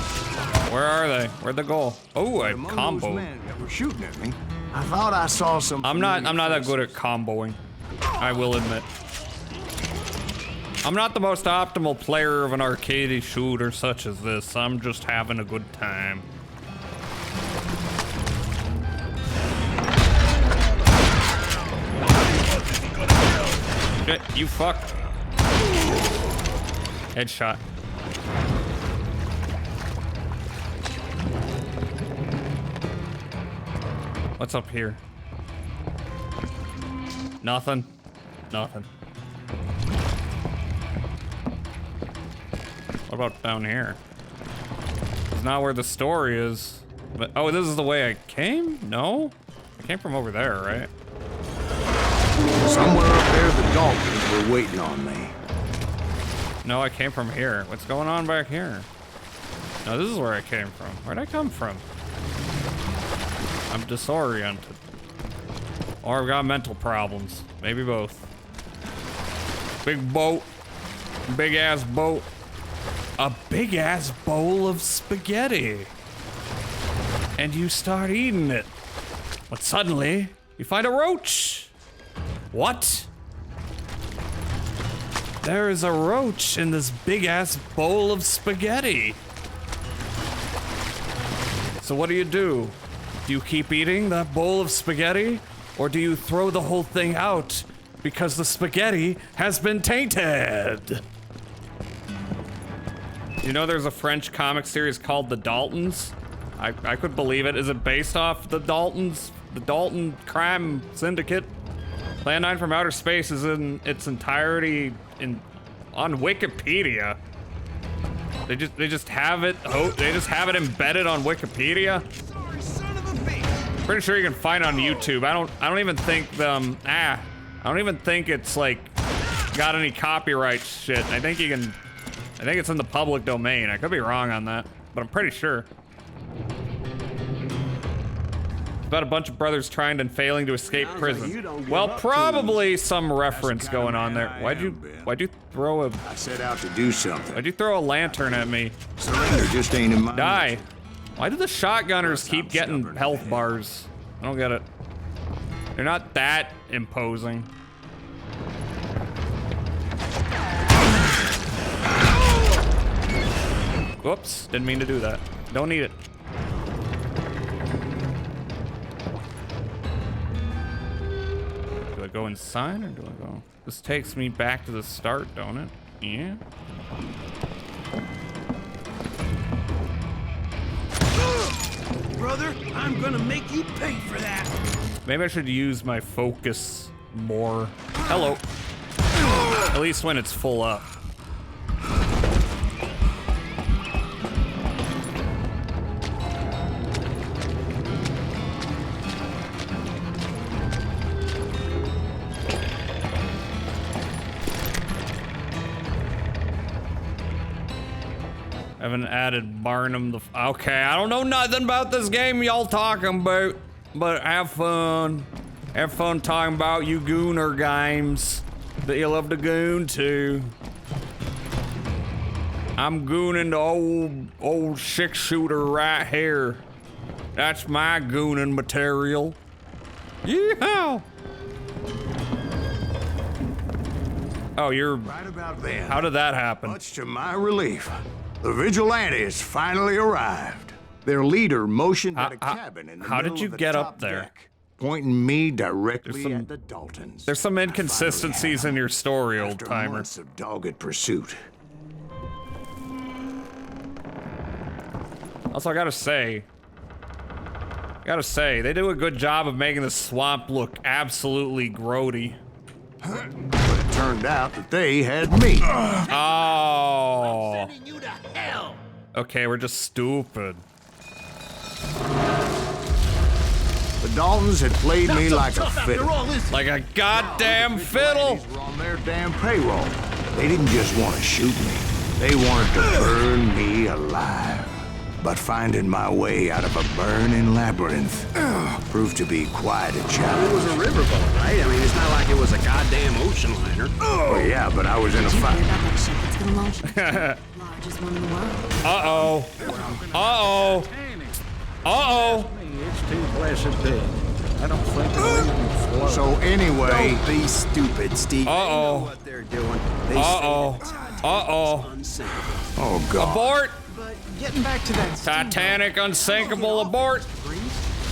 Where are they? Where'd they go? Oh, a combo. Men that were shooting at me, I thought I saw some. I'm not that good at comboing. I will admit. I'm not the most optimal player of an arcade shooter such as this. I'm just having a good time. Shit, you fucked. Headshot. What's up here? Nothing. Nothing. What about down here? It's not where the story is. But oh, this is the way I came? No? I came from over there, right? Somewhere up there, the Daltons were waiting on me. No, I came from here. What's going on back here? No, this is where I came from. Where'd I come from? I'm disoriented. Or I've got mental problems. Maybe both. Big boat. Big ass boat. A big ass bowl of spaghetti. And you start eating it. But suddenly, you find a roach. What? There is a roach in this big ass bowl of spaghetti. So what do? Do you keep eating that bowl of spaghetti? Or do you throw the whole thing out because the spaghetti has been tainted? You know there's a French comic series called The Daltons? I could believe it. Is it based off the Daltons? The Dalton crime syndicate? Plan 9 from Outer Space is in its entirety on Wikipedia. They just have it. Oh, they just have it embedded on Wikipedia. Pretty sure you can find it on YouTube. I don't even think I don't even think it's like got any copyright shit. I think it's in the public domain. I could be wrong on that, but I'm pretty sure. About a bunch of brothers trying and failing to escape prison. Well, probably some reference going on there. Why'd you throw a... I set out to do something. Why'd you throw a lantern at me? Surrender just ain't in my... Die. Why do the shotgunners keep getting health bars? I don't get it. They're not that imposing. Whoops, didn't mean to do that. Don't need it. Do I go inside or do I go? This takes me back to the start, don't it? Yeah. Brother, I'm gonna make you pay for that. Maybe I should use my focus more. Hello. At least when it's full up. Haven't added Barnum the... Okay, I don't know nothing about this game y'all talking about, but have fun. Have fun talking about you gooner games that you love to goon to. I'm gooning the old 6-shooter right here. That's my gooning material. Yeehaw! Oh, you're... Right about then. How did that happen? Much to my relief, the vigilantes finally arrived. Their leader motioned at a cabin in the How middle did you of the get top up there? deck, pointing me directly at the Daltons. There's some inconsistencies in your story, old timer. Months of dogged pursuit. Also, I gotta say, they do a good job of making the swamp look absolutely grody. But it turned out that they had me. Oh. Okay, we're just stupid. The Daltons had played me like a fiddle. Like a goddamn fiddle. Were on their damn payroll. They didn't just want to shoot me. They wanted to burn me alive. But finding my way out of a burning labyrinth proved to be quite a challenge. It was a riverboat, right? I mean, it's not like it was a goddamn ocean liner. Oh, yeah, but I was in a fight. Uh-oh. Uh-oh. Uh-oh. It's too blessed big. I don't think it'll even float. So anyway... Don't be stupid, Steve. Uh-oh. They know what they're doing. They Uh-oh. Uh-oh. Oh, God. Abort. But getting back to that Titanic unsinkable abort.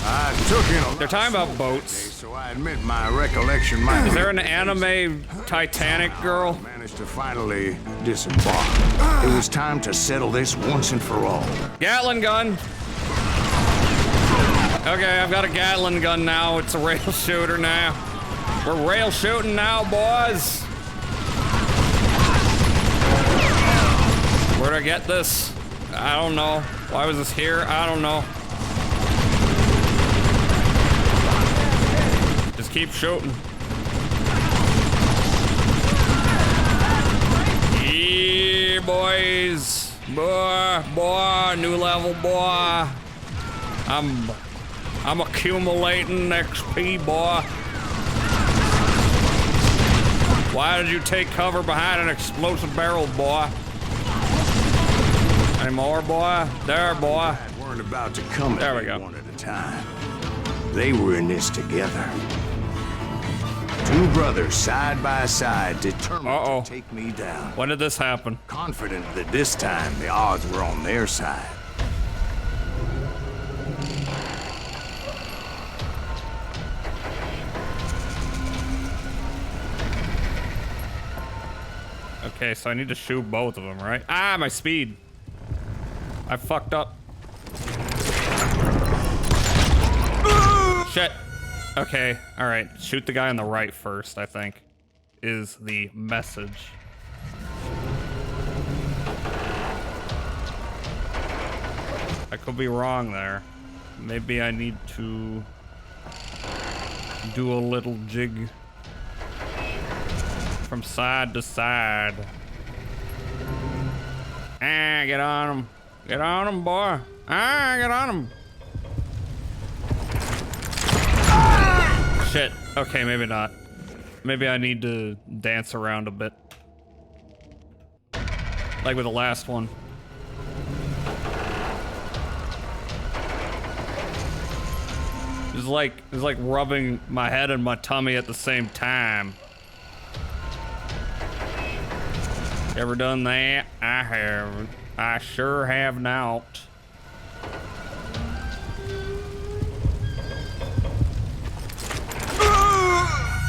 I took in a... They're talking about boats. So I admit my recollection might... Is there an anime Titanic girl? Managed to finally disembark. It was time to settle this once and for all. Gatling gun. Okay, I've got a Gatling gun now. It's a rail shooter now. We're rail shooting now, boys. Where'd I get this? I don't know. Why was this here? I don't know. Just keep shooting. boys. Boy, new level, boy. I'm accumulating XP, boy. Why did you take cover behind an explosive barrel, boy? Any more, boy? There, boy. Weren't about to come there we go. One at a time. They were in this together. Two brothers side by side, determined to take me down. When did this happen? Confident that this time the odds were on their side. Okay, so I need to shoot both of them, right? Ah, my speed. I fucked up. Shit. Okay, alright. Shoot the guy on the right first, I think, is the message. I could be wrong there. Maybe I need to do a little jig from side to side. Ah, get on him. Get on him, boy. Ah, get on him. Shit. Okay, maybe not. Maybe I need to dance around a bit. Like with the last one. It's like rubbing my head and my tummy at the same time. Ever done that? I haven't. I sure have not.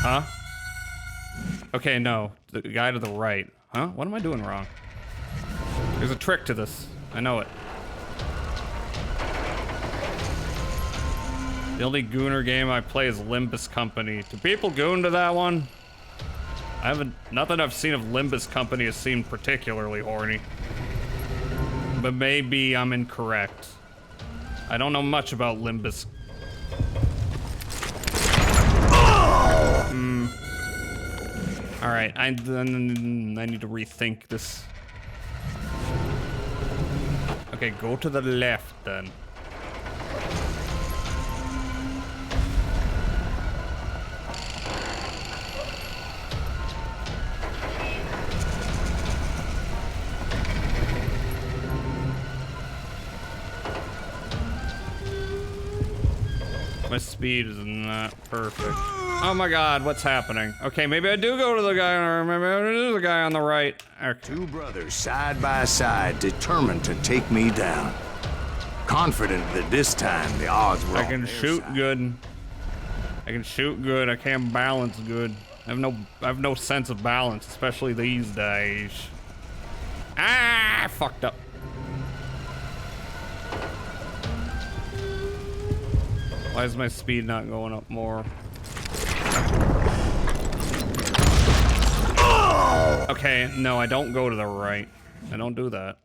Huh? Okay, no. The guy to the right. Huh? What am I doing wrong? There's a trick to this. I know it. The only Gooner game I play is Limbus Company. Do people goon to that one? Nothing I've seen of Limbus Company has seemed particularly horny. But maybe I'm incorrect. I don't know much about Limbus. Alright, I need to rethink this. Okay, go to the left then. My speed is not perfect. Oh my god, what's happening? Okay, maybe I do go to the guy, or maybe I do the guy on the right. Okay. Two brothers side by side, determined to take me down. Confident that this time the odds were on their shoot side. good. I can shoot good. I can't balance good. I have no sense of balance, especially these days. Ah, I fucked up. Why is my speed not going up more? Okay, no, I don't go to the right. I don't do that.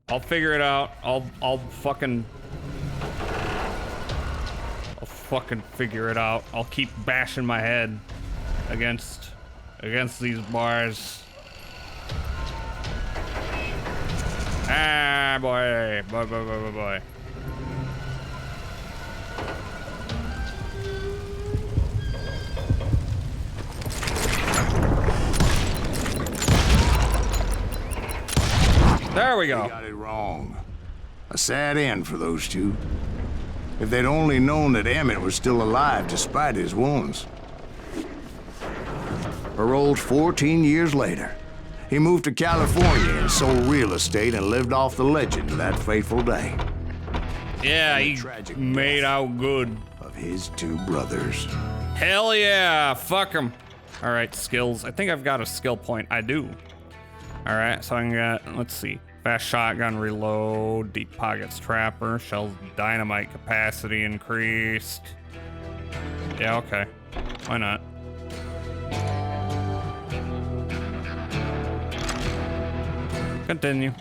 I'll figure it out. I'll fucking figure it out. I'll keep bashing my head against these bars. Ah, boy. Boy. There we go. They got it wrong. A sad end for those two. If they'd only known that Emmett was still alive despite his wounds. Paroled 14 years later, he moved to California and sold real estate and lived off the legend of that fateful day. Yeah, he made out good. Of his two brothers. Hell yeah, fuck him. All right, skills. I think I've got a skill point. I do. All right, so I can get, let's see. Fast shotgun reload, deep pockets trapper, shells dynamite capacity increased. Yeah, okay. Why not? Continue.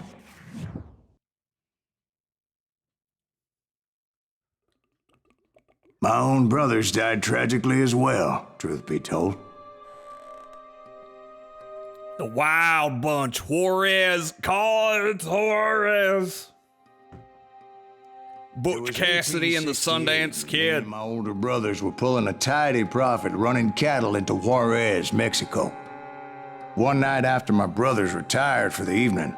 My own brothers died tragically as well, truth be told. The Wild Bunch. Juarez. Call it Juarez. Butch Cassidy and the Sundance Kid. Me and my older brothers were pulling a tidy profit running cattle into Juarez, Mexico. One night after my brothers retired for the evening,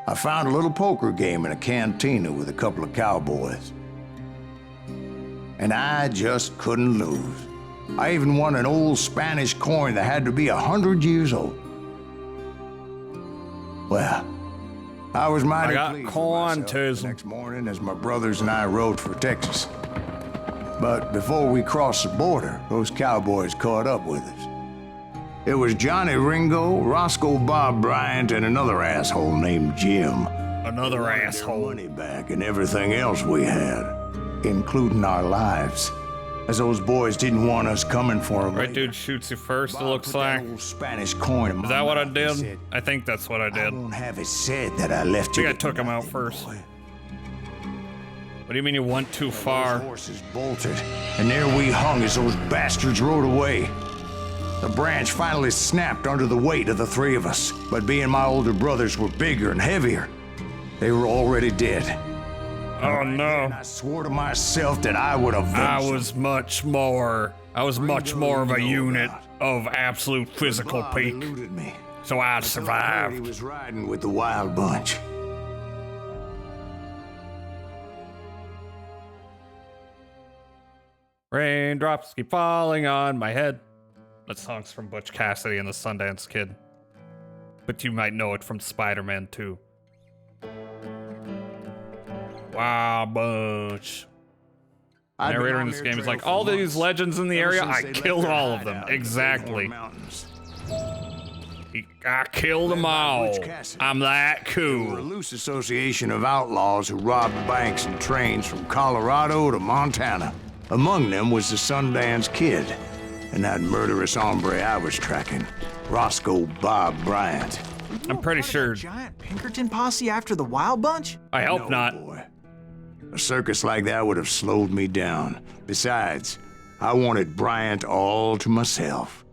I found a little poker game in a cantina with a couple of cowboys. And I just couldn't lose. I even won an old Spanish coin that had to be 100 years old. Well, I was mighty pleased with myself the next morning as my brothers and I rode for Texas. But before we crossed the border, those cowboys caught up with us. It was Johnny Ringo, Roscoe Bob Bryant, and another asshole named Jim. Another asshole. Money back and everything else we had, including our lives, as those boys didn't want us coming for them. Right dude shoots you first, it looks like. Spanish coin. Is that what I did? I think that's what I did. I won't have it said that I left you. I think I took him out first. What do you mean you went too far? Those horses bolted, and there we hung as those bastards rode away. The branch finally snapped under the weight of the three of us, but being my older brothers were bigger and heavier, they were already dead. Oh no. I swore to myself that I would avenge I was much more of a unit of absolute physical peak. So I survived. He was riding with the Wild Bunch. Raindrops keep falling on my head. That song's from Butch Cassidy and the Sundance Kid. But you might know it from Spider-Man 2. Wild Bunch. Narrator in this game is like, all these legends in the area, I killed all of them. Exactly. I killed them all. I'm that cool. We're a loose association of outlaws who robbed banks and trains from Colorado to Montana. Among them was the Sundance Kid and that murderous hombre I was tracking, Roscoe Bob Bryant. I'm pretty sure. Giant Pinkerton posse after the Wild Bunch? I hope not. Boy. A circus like that would have slowed me down. Besides, I wanted Bryant all to myself.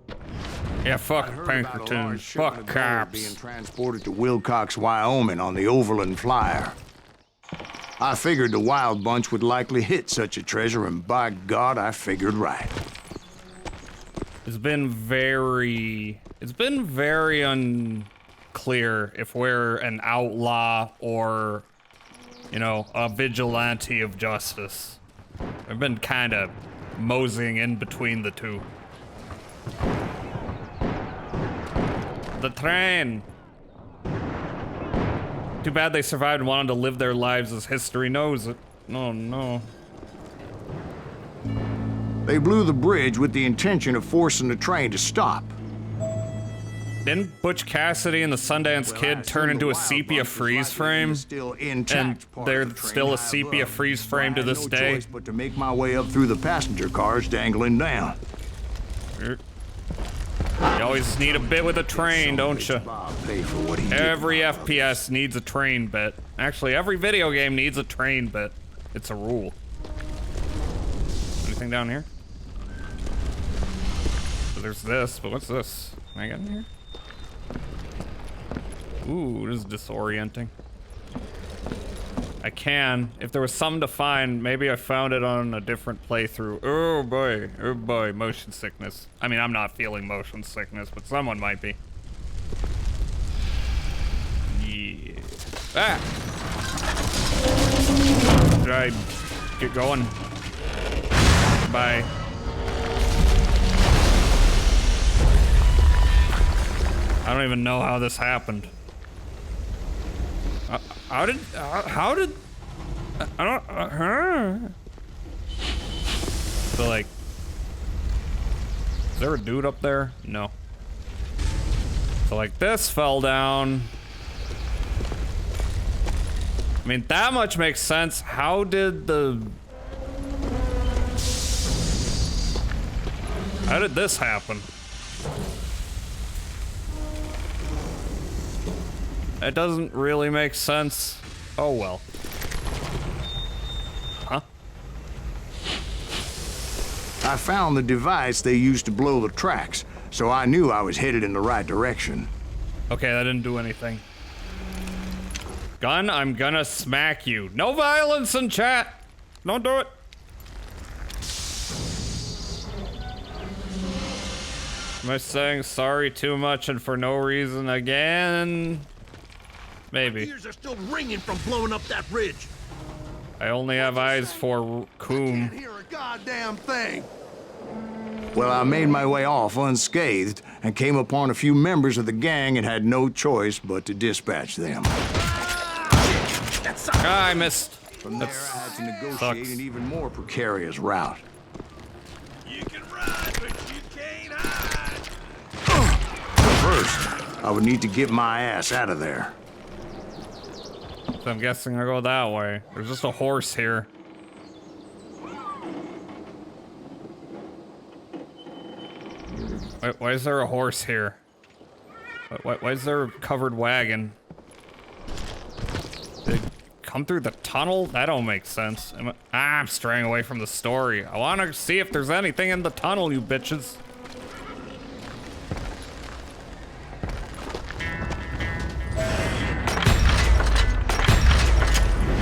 Yeah, fuck Pinkerton, fuck cops. Being transported to Wilcox, Wyoming on the Overland Flyer. I figured the Wild Bunch would likely hit such a treasure, and by God, I figured right. It's been very unclear if we're an outlaw or, you know, a vigilante of justice. I've been kind of moseying in between the two. The train. Too bad they survived and wanted to live their lives as history knows it. Oh no. They blew the bridge with the intention of forcing the train to stop. Didn't Butch Cassidy and the Sundance Kid turn into a sepia freeze frame? And they're still a sepia freeze frame to this day? But to make my way up through the passenger cars dangling down. You always need a bit with a train, don't you? Every FPS needs a train bit. Actually, every video game needs a train bit. It's a rule. Anything down here? So there's this, but what's this? Can I get in here? Ooh, this is disorienting. I can. If there was something to find, maybe I found it on a different playthrough. Oh boy, motion sickness. I mean, I'm not feeling motion sickness, but someone might be. Yeah. Ah! Should I get going? Bye. I don't even know how this happened. How did I don't, So like, is there a dude up there? No. So like this fell down. I mean, that much makes sense. How did this happen? It doesn't really make sense. Oh well. Huh? I found the device they used to blow the tracks, so I knew I was headed in the right direction. Okay, that didn't do anything. Gun, I'm gonna smack you. No violence in chat. Don't do it. Am I saying sorry too much and for no reason again? Maybe. My ears are still ringing from blowing up that ridge. I only have eyes for Coom. Can't hear a goddamn thing. Well, I made my way off unscathed and came upon a few members of the gang and had no choice but to dispatch them. Ah, I missed. From there, I had to negotiate an even more precarious route. You can run, but you can't hide. But first, I would need to get my ass out of there. So I'm guessing I go that way. There's just a horse here. Why is there a horse here? Why is there a covered wagon? Did it come through the tunnel? That don't make sense. I'm straying away from the story. I want to see if there's anything in the tunnel, you bitches.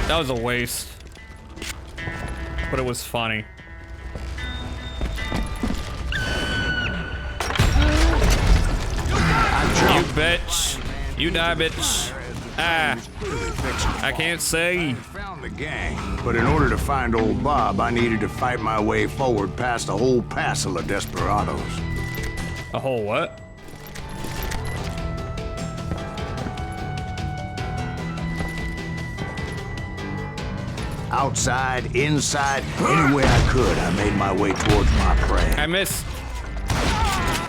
That was a waste. But it was funny. You bitch. You die, bitch. Ah. I can't say. Found the gang, but in order to find old Bob, I needed to fight my way forward past a whole passel of desperados. A whole what? Outside, inside, any way I could, I made my way towards my prey. I missed.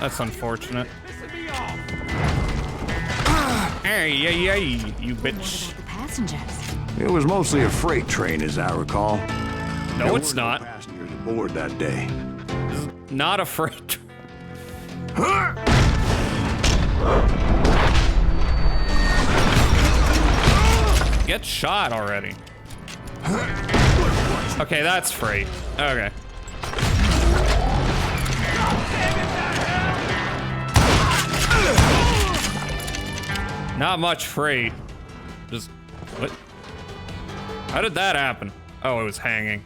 That's unfortunate. Hey, you bitch. It was mostly a freight train, as I recall. No, it's not. Passengers aboard that day. Not a freight. Get shot already. Okay, that's freight. Okay. Not much freight. Just what? How did that happen? Oh, it was hanging.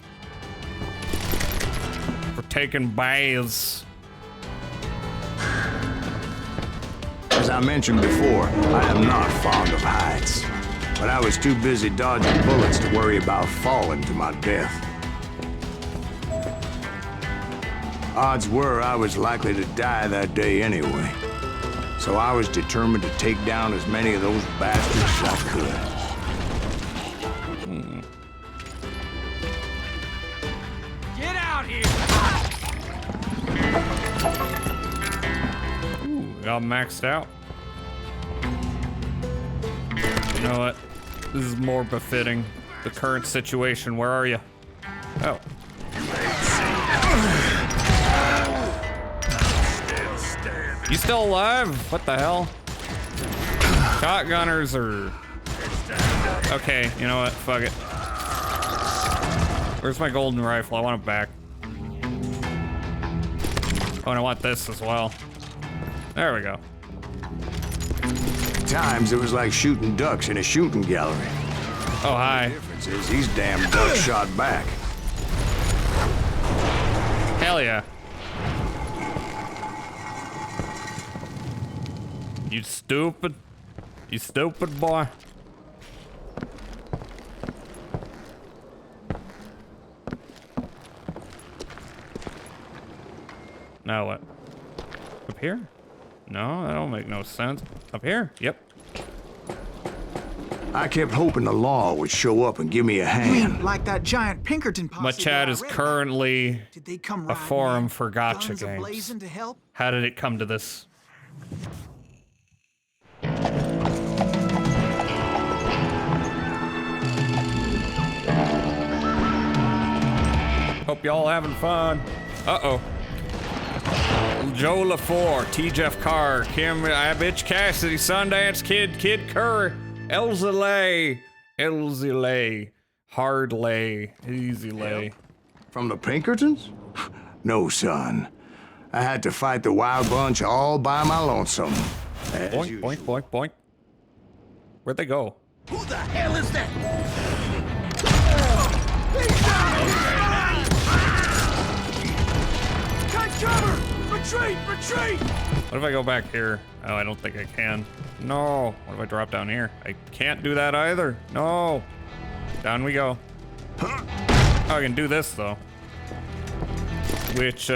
For taking baths. As I mentioned before, I am not fond of heights. But I was too busy dodging bullets to worry about falling to my death. Odds were I was likely to die that day anyway. So I was determined to take down as many of those bastards as I could. Get out here! Ooh, got maxed out. You know what? This is more befitting the current situation. Where are you? Oh. You still alive? What the hell? Shotgunners are... Okay, you know what? Fuck it. Where's my golden rifle? I want it back. Oh, and I want this as well. There we go. At times, it was like shooting ducks in a shooting gallery. Oh, hi. The difference is these damn ducks shot back. Hell yeah. You stupid boy. Now what? Up here? No, that don't make no sense. Up here? Yep. I kept hoping the law would show up and give me a hand. Like that giant Pinkerton posse. My chat is currently a forum for gotcha games. Blazing to help? How did it come to this? Hope y'all having fun. Uh-oh. Joe LaFour, T. Jeff Carr, Kim, Bitch Cassidy, Sundance Kid, Kid Curry, Elza Lay, Hard Lay, Easy Lay. From the Pinkertons? No, son. I had to fight the wild bunch all by my lonesome. Boink, boink, boink, boink. Where'd they go? Who the hell is that? Take cover! Retreat! Retreat! What if I go back here? Oh, I don't think I can. No. What if I drop down here? I can't do that either. No. Down we go. Oh, I can do this though. Which,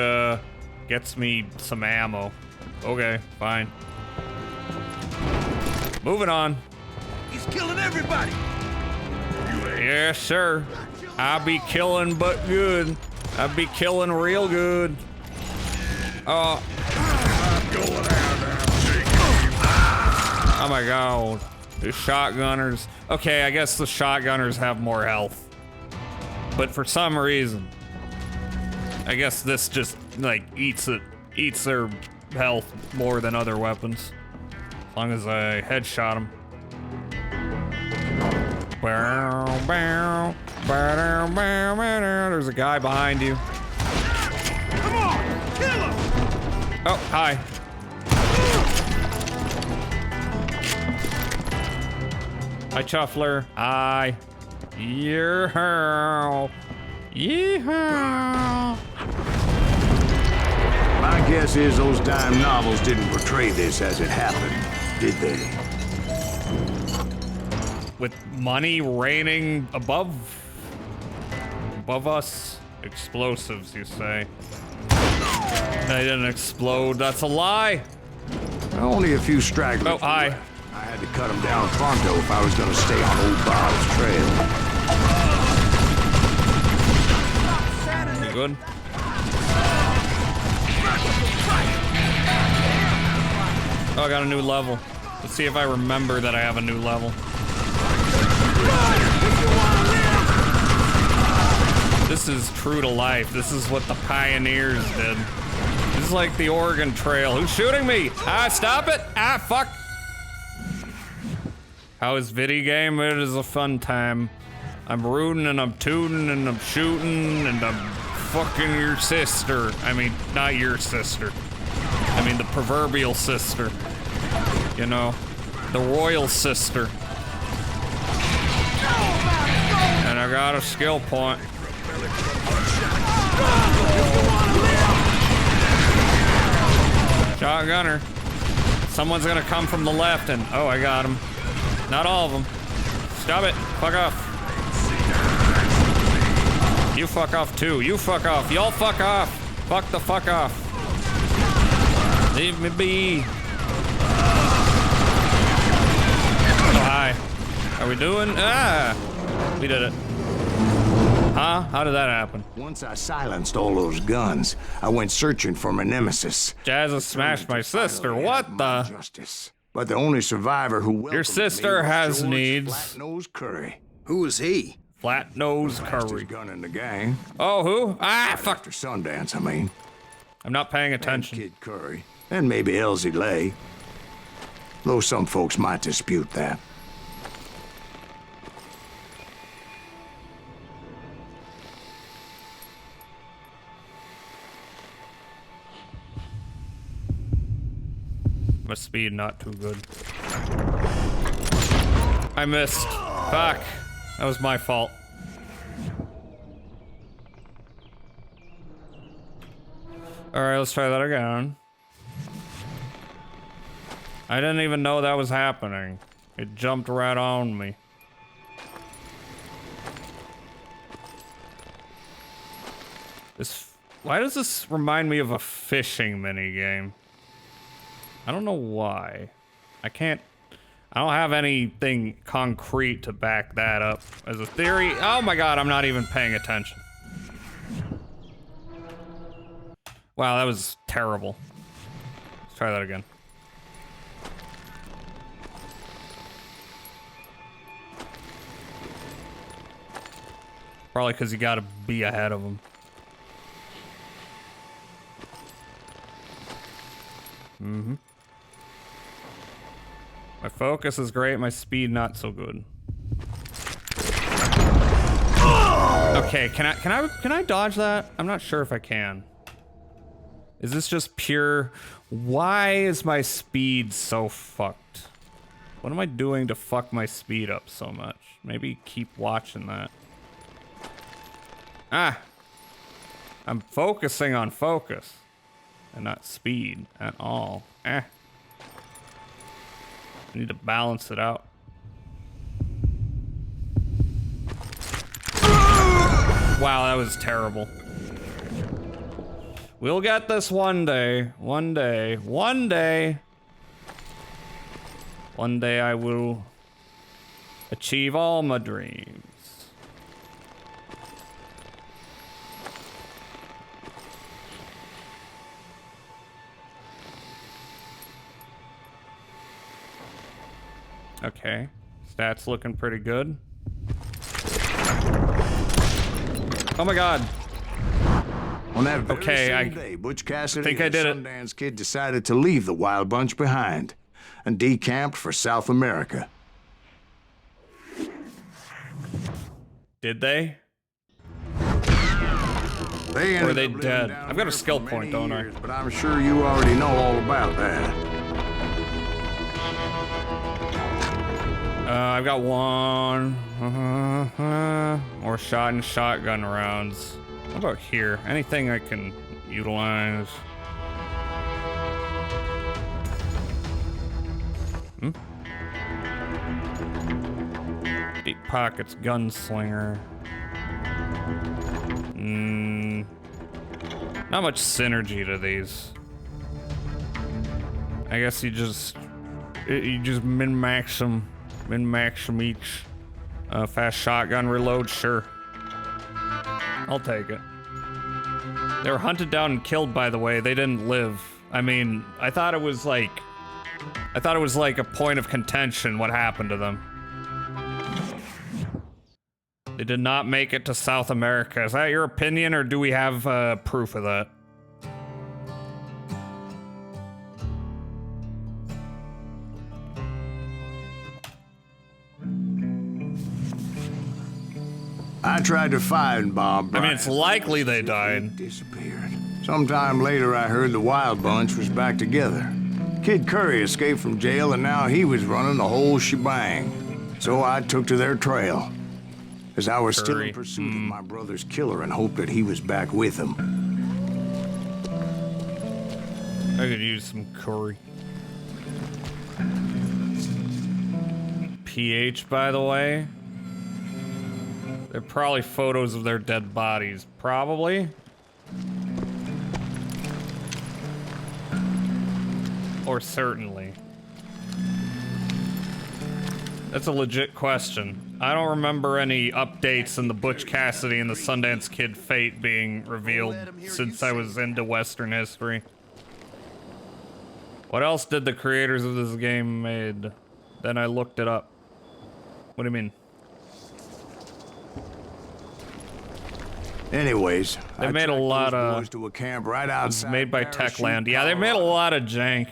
gets me some ammo. Okay, fine. Moving on. He's killing everybody! Yes, sir. I be killing but good. I be killing real good. Oh. Oh my god. The shotgunners. Okay, I guess the shotgunners have more health. But for some reason, I guess this just like eats their health more than other weapons. As long as I headshot them. There's a guy behind you. Come on! Kill him! Oh, hi. Hi, Chuffler. Hi. Yeehaw. Yeehaw. My guess is those dime novels didn't portray this as it happened, did they? With money raining above us. Explosives, you say. They didn't explode. That's a lie. Only a few stragglers. Oh, hi. I had to cut them down pronto if I was going to stay on old Bob's trail. You good? Oh, I got a new level. Let's see if I remember that I have a new level. This is true to life. This is what the pioneers did. This is like the Oregon Trail. Who's shooting me? Ah, stop it! Ah, fuck! How is video game? It is a fun time. I'm rooting and I'm tooting and I'm shooting and I'm fucking your sister. I mean, not your sister. I mean the proverbial sister. You know, the royal sister. And I got a skill point. Shotgunner. Someone's gonna come from the left and, oh, I got him. Not all of them. Stop it. Fuck off. You fuck off too. You fuck off. Y'all fuck off. Fuck the fuck off. Leave me be. Oh, hi. Are we doing? Ah! We did it. Huh? How did that happen? Once I silenced all those guns, I went searching for my nemesis. Jazz has smashed my sister. What the? Justice. But the only survivor who your sister has needs. Flat-nosed Curry. Who is he? Flat-nosed Curry. Gun in the gang. Oh, who? Ah, fuck. After Sundance, I mean. I'm not paying attention. And Kid Curry. And maybe Elsie Lay. Though some folks might dispute that. My speed not too good. I missed. Fuck. That was my fault. Alright, let's try that again. I didn't even know that was happening. It jumped right on me. Why does this remind me of a fishing minigame? I don't know why. I don't have anything concrete to back that up as a theory. Oh my god, I'm not even paying attention. Wow, that was terrible. Let's try that again. Probably because you gotta be ahead of them. Mm-hmm. My focus is great, my speed not so good. Okay, can I dodge that? I'm not sure if I can. Is this just pure... Why is my speed so fucked? What am I doing to fuck my speed up so much? Maybe keep watching that. Ah! I'm focusing on focus. And not speed at all. I need to balance it out. Wow, that was terrible. We'll get this one day. One day. One day. One day I will achieve all my dreams. Okay. Stats looking pretty good. Oh my god. On that very same day, Butch Cassidy think I and did it. Sundance Kid decided to leave the Wild Bunch behind and decamped for South America. Did they? They Or are they dead? I've got a skill point, don't I? But I'm sure you already know all about that. I've got one. More shot and shotgun rounds. What about here? Anything I can utilize? Hmm? Deep pockets, gunslinger. Not much synergy to these. I guess you just min-max them. Min-max them each. Fast shotgun reload, sure. I'll take it. They were hunted down and killed, by the way. They didn't live. I mean, I thought it was like a point of contention what happened to them. They did not make it to South America. Is that your opinion, or do we have proof of that? I tried to find Bob Bryant. I mean, it's likely they died. Disappeared. Sometime later, I heard the Wild Bunch was back together. Kid Curry escaped from jail, and now he was running the whole shebang. So I took to their trail, as I was still in pursuit of my brother's killer and hoped that he was back with him. I could use some curry. PH, by the way. They're probably photos of their dead bodies. Probably. Or certainly. That's a legit question. I don't remember any updates in the Butch Cassidy and the Sundance Kid fate being revealed since I was into Western history. What else did the creators of this game made? Then I looked it up. What do you mean? Anyways, they made a lot of to a camp right outside made by Techland. Yeah, they made a lot of jank.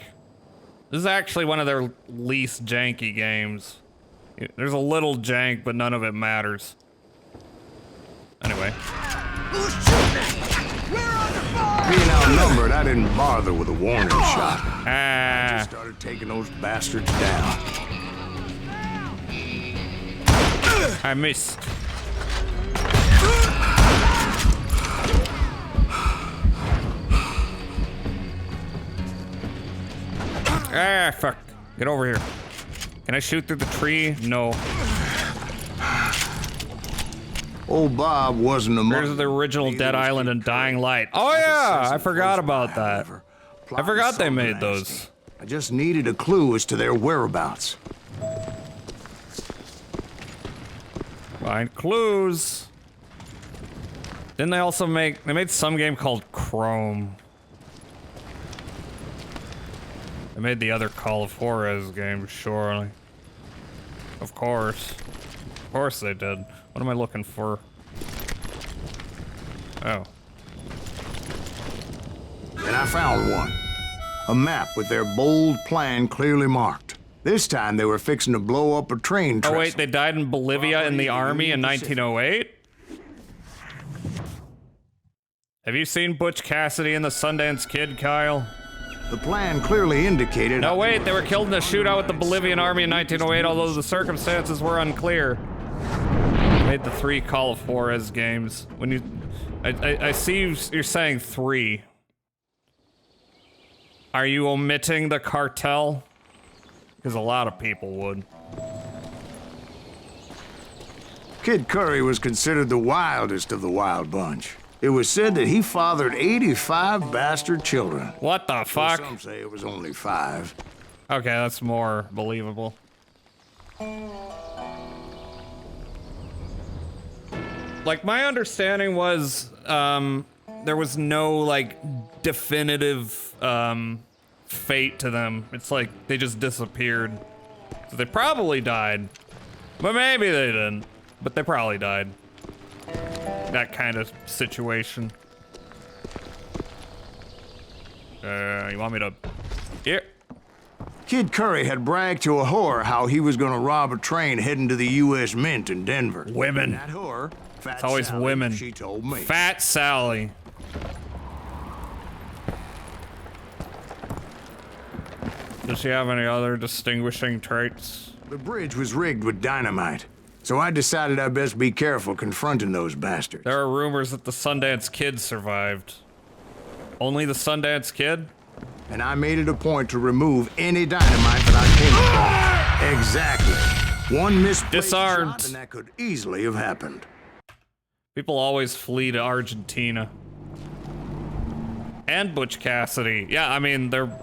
This is actually one of their least janky games. There's a little jank, but none of it matters. Anyway. Being outnumbered, I didn't bother with a warning shot. I just started taking those bastards down. I missed. Ah, fuck. Get over here. Can I shoot through the tree? No. Old Bob wasn't among. There's the original Dead Island and Dying Light. Oh yeah, I forgot about that. I forgot they made those. I just needed a clue as to their whereabouts. Find clues. Didn't they also make... They made some game called Chrome. They made the other Call of Juarez game, surely. Of course. Of course they did. What am I looking for? Oh. And I found one. A map with their bold plan clearly marked. This time they were fixing to blow up a train trestle. Oh wait, they died in Bolivia in the army in 1908? Have you seen Butch Cassidy and the Sundance Kid, Kyle? The plan clearly indicated... No, wait, they were killed in a shootout with the Bolivian army in 1908, although the circumstances were unclear. Made the 3 Call of Juarez games. When you... I see you're saying 3. Are you omitting the cartel? Because a lot of people would. Kid Curry was considered the wildest of the wild bunch. It was said that he fathered 85 bastard children. What the fuck? Some say it was only 5. Okay, that's more believable. Like, my understanding was, there was no, like, definitive, fate to them. It's like, they just disappeared. So they probably died. But maybe they didn't. But they probably died. That kind of situation. You want me to... Here. Kid Curry had bragged to a whore how he was gonna rob a train heading to the U.S. Mint in Denver. Women. That whore, Fat It's always Sally, women. she told me. Fat Sally. Does she have any other distinguishing traits? The bridge was rigged with dynamite, so I decided I'd best be careful confronting those bastards. There are rumors that the Sundance Kid survived. Only the Sundance Kid? And I made it a point to remove any dynamite that I came across. Exactly. One misplaced shot, and that could easily have happened. People always flee to Argentina. And Butch Cassidy. Yeah, I mean, they're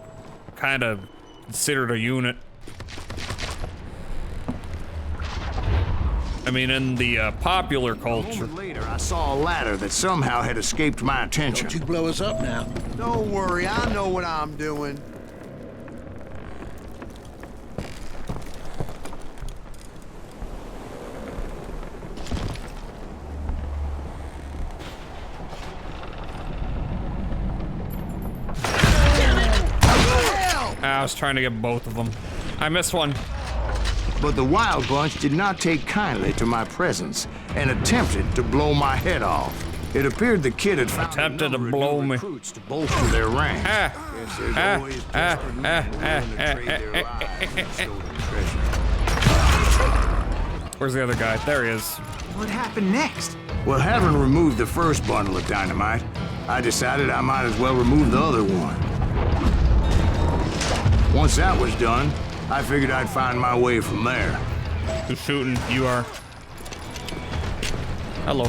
kind of considered a unit. I mean, in the popular culture. A moment later, I saw a ladder that somehow had escaped my attention. Don't you blow us up now. Don't worry, I know what I'm doing. I was trying to get both of them. I missed one. But the Wild Bunch did not take kindly to my presence and attempted to blow my head off. It appeared the kid had found attempted to blow me. Recruits to bolster their ranks. Yes, there's always desperate men willing to trade their lives for stolen treasure. Where's the other guy? There he is. What happened next? Well, having removed the first bundle of dynamite, I decided I might as well remove the other one. Once that was done, I figured I'd find my way from there. Who's shooting? You are. Hello.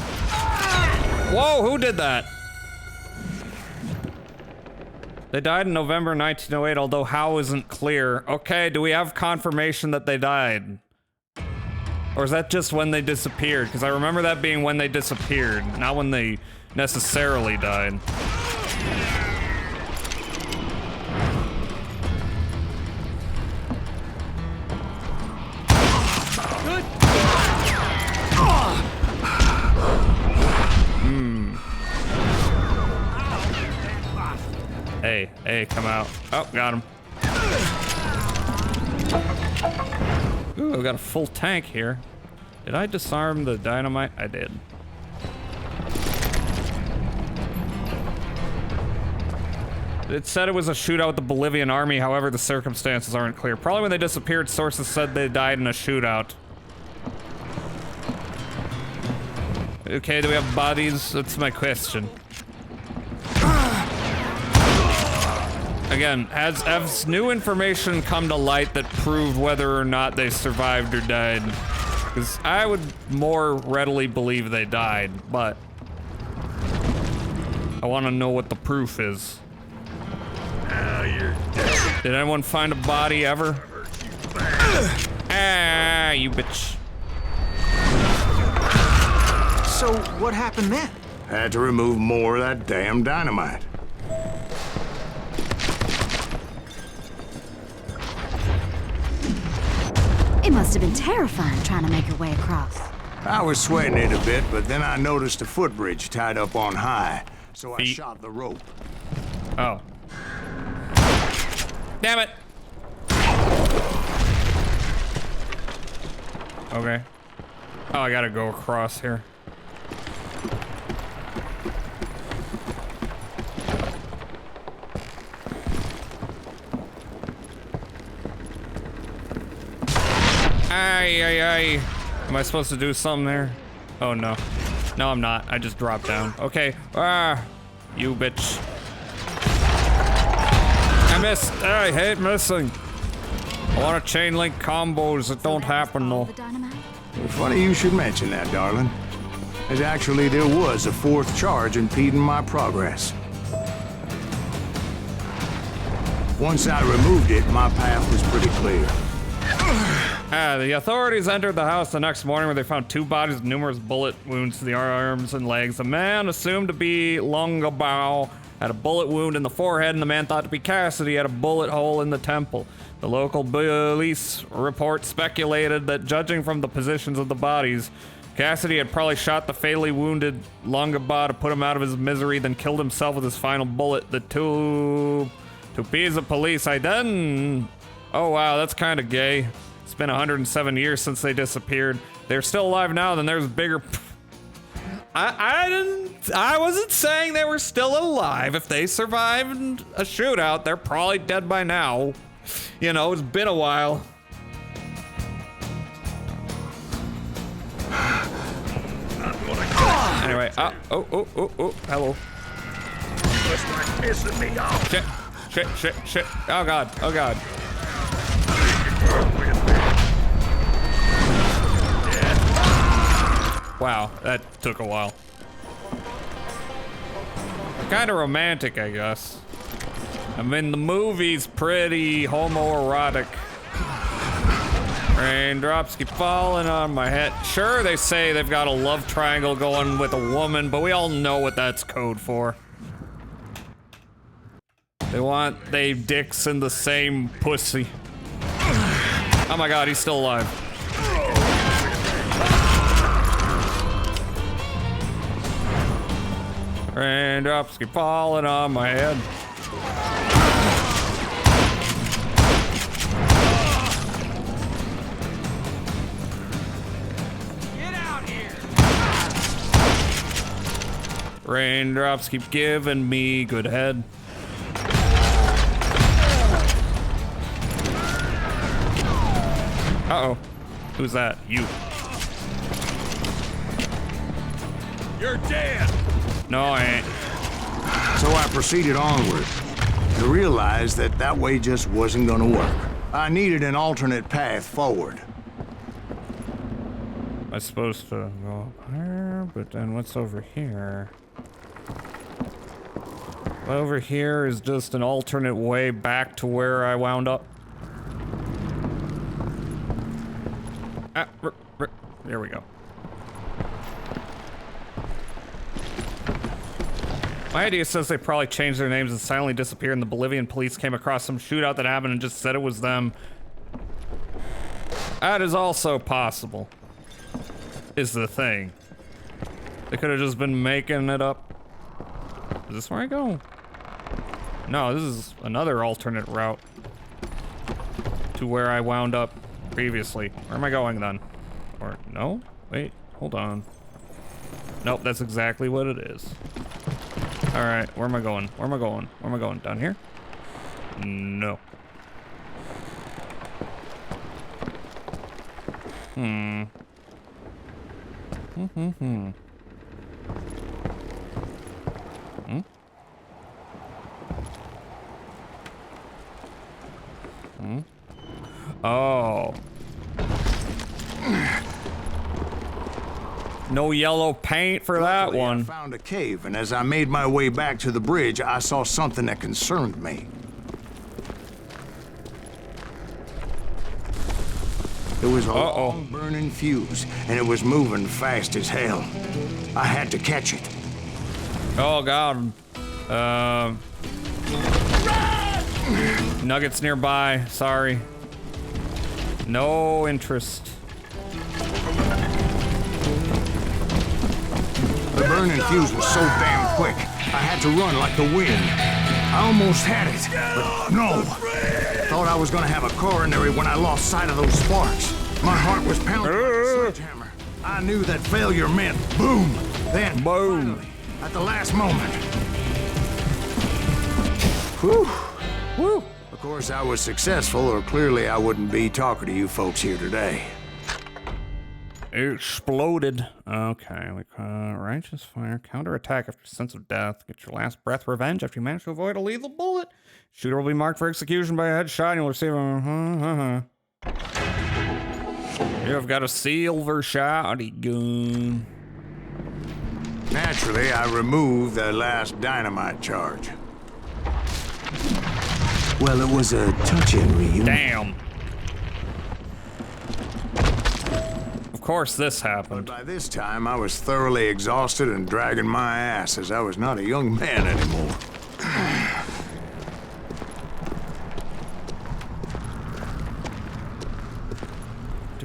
Whoa, who did that? They died in November 1908, although how isn't clear. Okay, do we have confirmation that they died? Or is that just when they disappeared? Because I remember that being when they disappeared, not when they necessarily died. Hey, come out. Oh, got him. Ooh, I got a full tank here. Did I disarm the dynamite? I did. It said it was a shootout with the Bolivian army, however, the circumstances aren't clear. Probably when they disappeared, sources said they died in a shootout. Okay, do we have bodies? That's my question. Again, has new information come to light that proved whether or not they survived or died? Because I would more readily believe they died, but I want to know what the proof is. Did anyone find a body ever? Ah, you bitch. So, what happened then? Had to remove more of that damn dynamite. It must have been terrifying trying to make your way across. I was sweating it a bit, but then I noticed a footbridge tied up on high, so I shot the rope. Oh. Damn it! Okay. Oh, I gotta go across here. Ay. Am I supposed to do something there? Oh, no. No, I'm not. I just dropped down. Okay. You bitch. I missed. I hate missing. I want to chain link combos that don't happen, though. Funny you should mention that, darling. As actually there was a fourth charge impeding my progress. Once I removed it, my path was pretty clear. The authorities entered the house the next morning where they found 2 bodies with numerous bullet wounds to the arms and legs. The man assumed to be Longabao had a bullet wound in the forehead, and the man thought to be Cassidy had a bullet hole in the temple. The local police report speculated that, judging from the positions of the bodies, Cassidy had probably shot the fatally wounded Longabao to put him out of his misery, then killed himself with his final bullet. The two pieces of police Oh wow, that's kind of gay. It's been 107 years since they disappeared. They're still alive now, then there's bigger... I wasn't saying they were still alive. If they survived a shootout, they're probably dead by now. You know, it's been a while. Anyway, hello. Looks like pissing me off. Shit. Oh god. Wow, that took a while. Kind of romantic, I guess. I mean, the movie's pretty homoerotic. Raindrops keep falling on my head. Sure, they say they've got a love triangle going with a woman, but we all know what that's code for. They dicks in the same pussy. Oh my god, he's still alive. Raindrops keep falling on my head. Get out here! Raindrops keep giving me good head. Uh-oh. Who's that? You. You're dead! No, I ain't. So I proceeded onward to realize that way just wasn't gonna work. I needed an alternate path forward. I'm supposed to go here, but then what's over here? Over here is just an alternate way back to where I wound up. There we go. My idea says they probably changed their names and silently disappeared, and the Bolivian police came across some shootout that happened and just said it was them. That is also possible. Is the thing. They could have just been making it up. Is this where I go? No, this is another alternate route to where I wound up previously. Where am I going then? Or no? Wait, hold on. Nope, that's exactly what it is. Alright, where am I going? Where am I going? Where am I going? Down here? No. Oh. No yellow paint for that one. I found a cave, and as I made my way back to the bridge, I saw something that concerned me. It was a long burning fuse, and it was moving fast as hell. I had to catch it. Oh god. Nuggets nearby, sorry. No interest. The burning fuse was so damn quick, I had to run like the wind. I almost had it, but no. Thought I was gonna have a coronary when I lost sight of those sparks. My heart was pounding like a sledgehammer. I knew that failure meant boom. Then, boom. Finally, at the last moment. Whew. Woo. Of course, I was successful, or clearly I wouldn't be talking to you folks here today. It exploded. Okay, righteous fire. Counterattack after sense of death. Get your last breath revenge after you manage to avoid a lethal bullet. Shooter will be marked for execution by a headshot and you'll receive a... You've got a silver shotgun. Naturally, I removed the last dynamite charge. Well, it was a touching reunion. Damn. Of course this happened. But by this time, I was thoroughly exhausted and dragging my ass as I was not a young man anymore.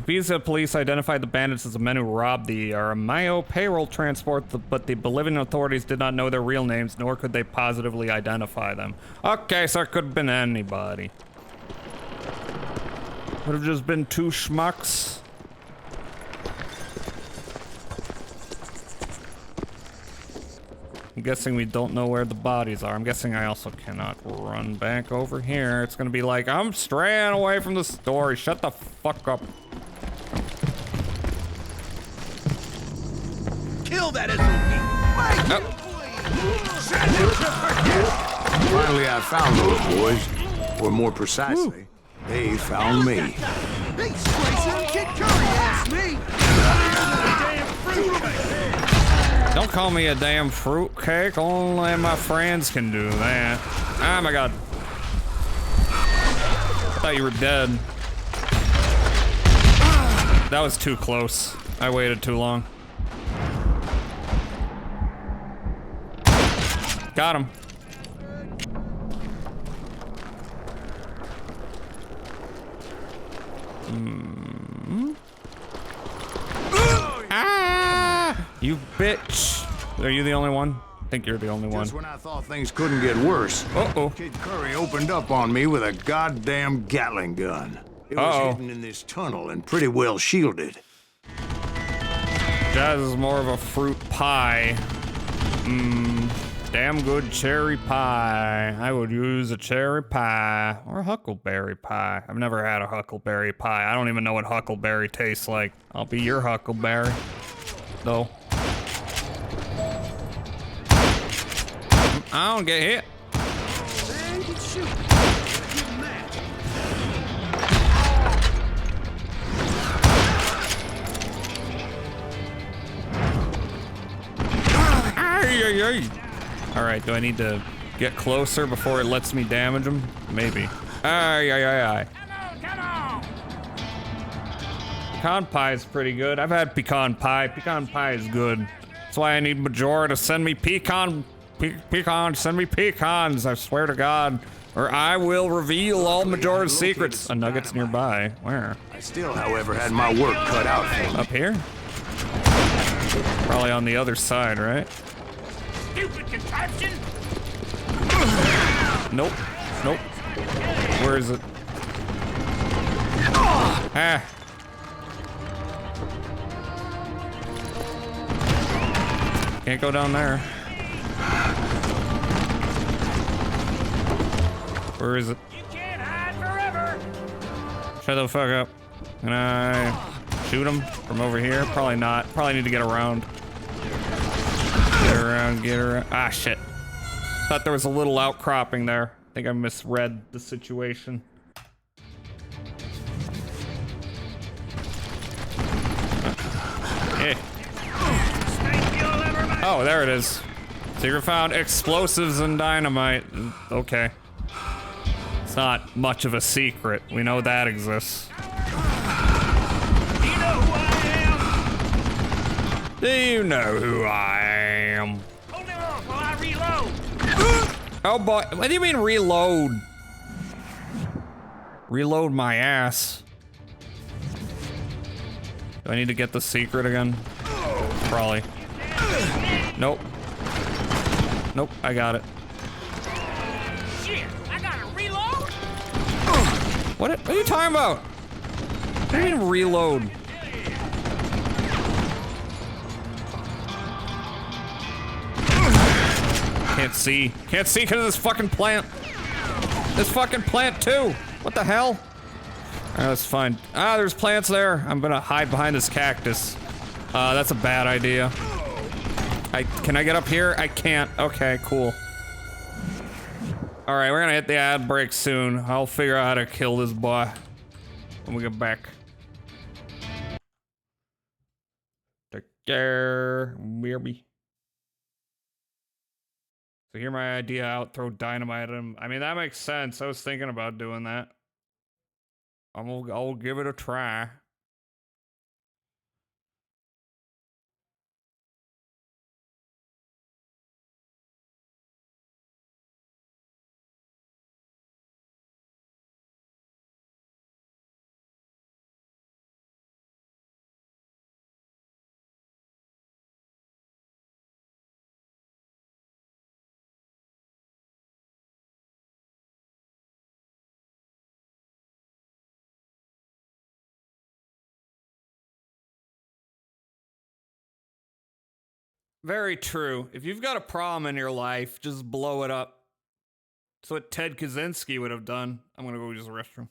Visa police identified the bandits as the men who robbed the Aramayo payroll transport, but the Bolivian authorities did not know their real names, nor could they positively identify them. Okay, so it could have been anybody. Could have just been two schmucks. I'm guessing we don't know where the bodies are. I'm guessing I also cannot run back over here. It's gonna be like, I'm straying away from the story. Shut the fuck up. Kill that SOB! Finally, I found those boys. Or more precisely, they found me. Hey, Slicer, Kid Curry asked me! Don't call me a damn fruitcake. Only my friends can do that. Oh my god. I thought you were dead. That was too close. I waited too long. Got him. Ah! You bitch. Are you the only one? I think you're the only one. Just when I thought things couldn't get worse, Kid Curry opened up on me with a goddamn Gatling gun. It was hidden in this tunnel and pretty well shielded. Jazz is more of a fruit pie. Damn good cherry pie. I would use a cherry pie or a huckleberry pie. I've never had a huckleberry pie. I don't even know what huckleberry tastes like. I'll be your huckleberry, though. I don't get hit. All right, do I need to get closer before it lets me damage him? Maybe. Aye. Pecan pie is pretty good. I've had pecan pie. Pecan pie is good. That's why I need Majora to send me send me pecans, I swear to God. Or I will reveal all Majora's secrets. A nugget's nearby. Where? I still, however, had my work cut out for me. Up here? Probably on the other side, right? Stupid contraption! Nope. Where is it? Ah. Can't go down there. Where is it? You can't hide forever! Shut the fuck up. Can I shoot him from over here? Probably not. Probably need to get around. Get around. Ah, shit. Thought there was a little outcropping there. I think I misread the situation. Oh, there it is. Secret found explosives and dynamite. Okay. It's not much of a secret. We know that exists. Do you know who I am? Hold it off while I reload. Oh boy, what do you mean reload? Reload my ass. Do I need to get the secret again? Probably. Nope. Nope, I got it. Shit, I gotta reload? What are you talking about? What do you mean reload? Can't see because of this fucking plant. This fucking plant too. What the hell? That's fine. Ah, there's plants there. I'm gonna hide behind this cactus. That's a bad idea. Can I get up here? I can't. Okay, cool. Alright, we're gonna hit the ad break soon. I'll figure out how to kill this boy when we get back. Take care, baby. So hear my idea out, throw dynamite at him. I mean, that makes sense. I was thinking about doing that. I'll give it a try. Very true. If you've got a problem in your life, just blow it up. That's what Ted Kaczynski would have done. I'm gonna go use the restroom.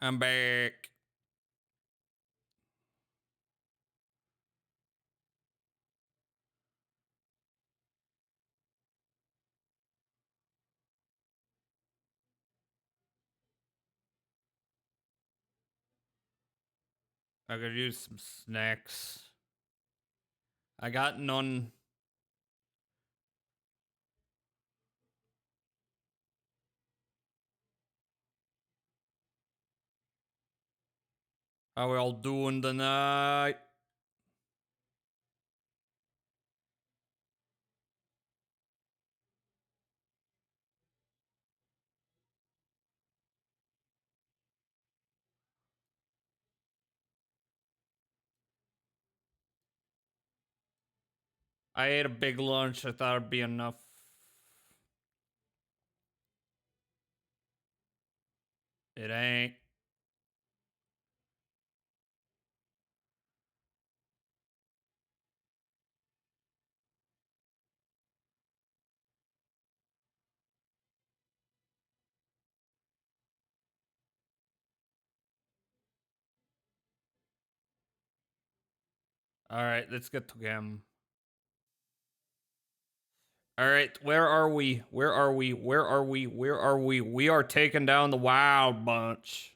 I'm back. I could use some snacks. I got none. How we all doing tonight? I ate a big lunch. I thought it'd be enough. It ain't. All right, let's get to him. All right, where are we? Where are we? Where are we? Where are we? We are taking down the Wild Bunch.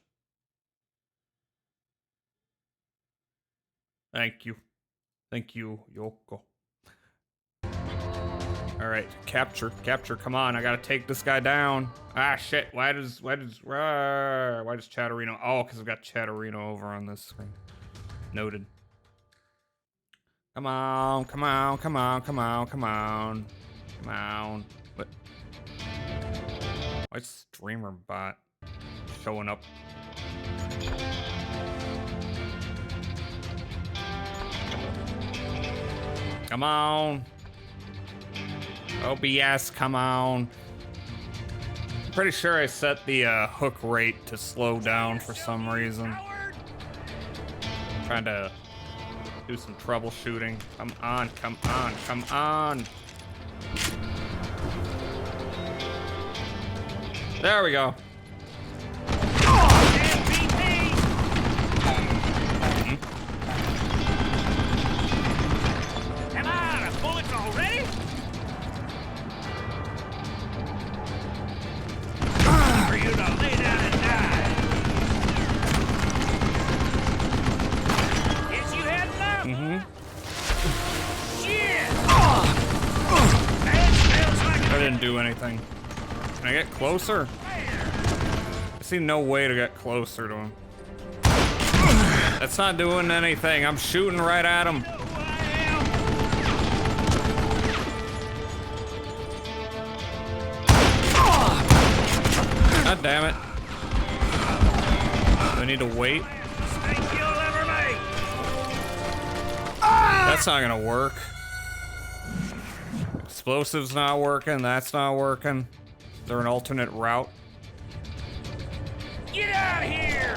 Thank you. Thank you, Yoko. All right, capture, come on. I gotta take this guy down. Ah, shit. Why does Chatterino? Oh, because I've got Chatterino over on this screen. Noted. Come on, come on, come on, come on, come on. Come on. What? Why streamer bot showing up? Come on. OBS, come on. I'm pretty sure I set the hook rate to slow down for some reason. Trying to do some troubleshooting. Come on, come on, come on. There we go. Come on, bullets already? For you to lay down and die. Is you heading up? Shit! I didn't do anything. Can I get closer? I see no way to get closer to him. That's not doing anything. I'm shooting right at him. God damn it. Do I need to wait? That's not gonna work. Explosive's not working. That's not working. Is there an alternate route? Get out of here!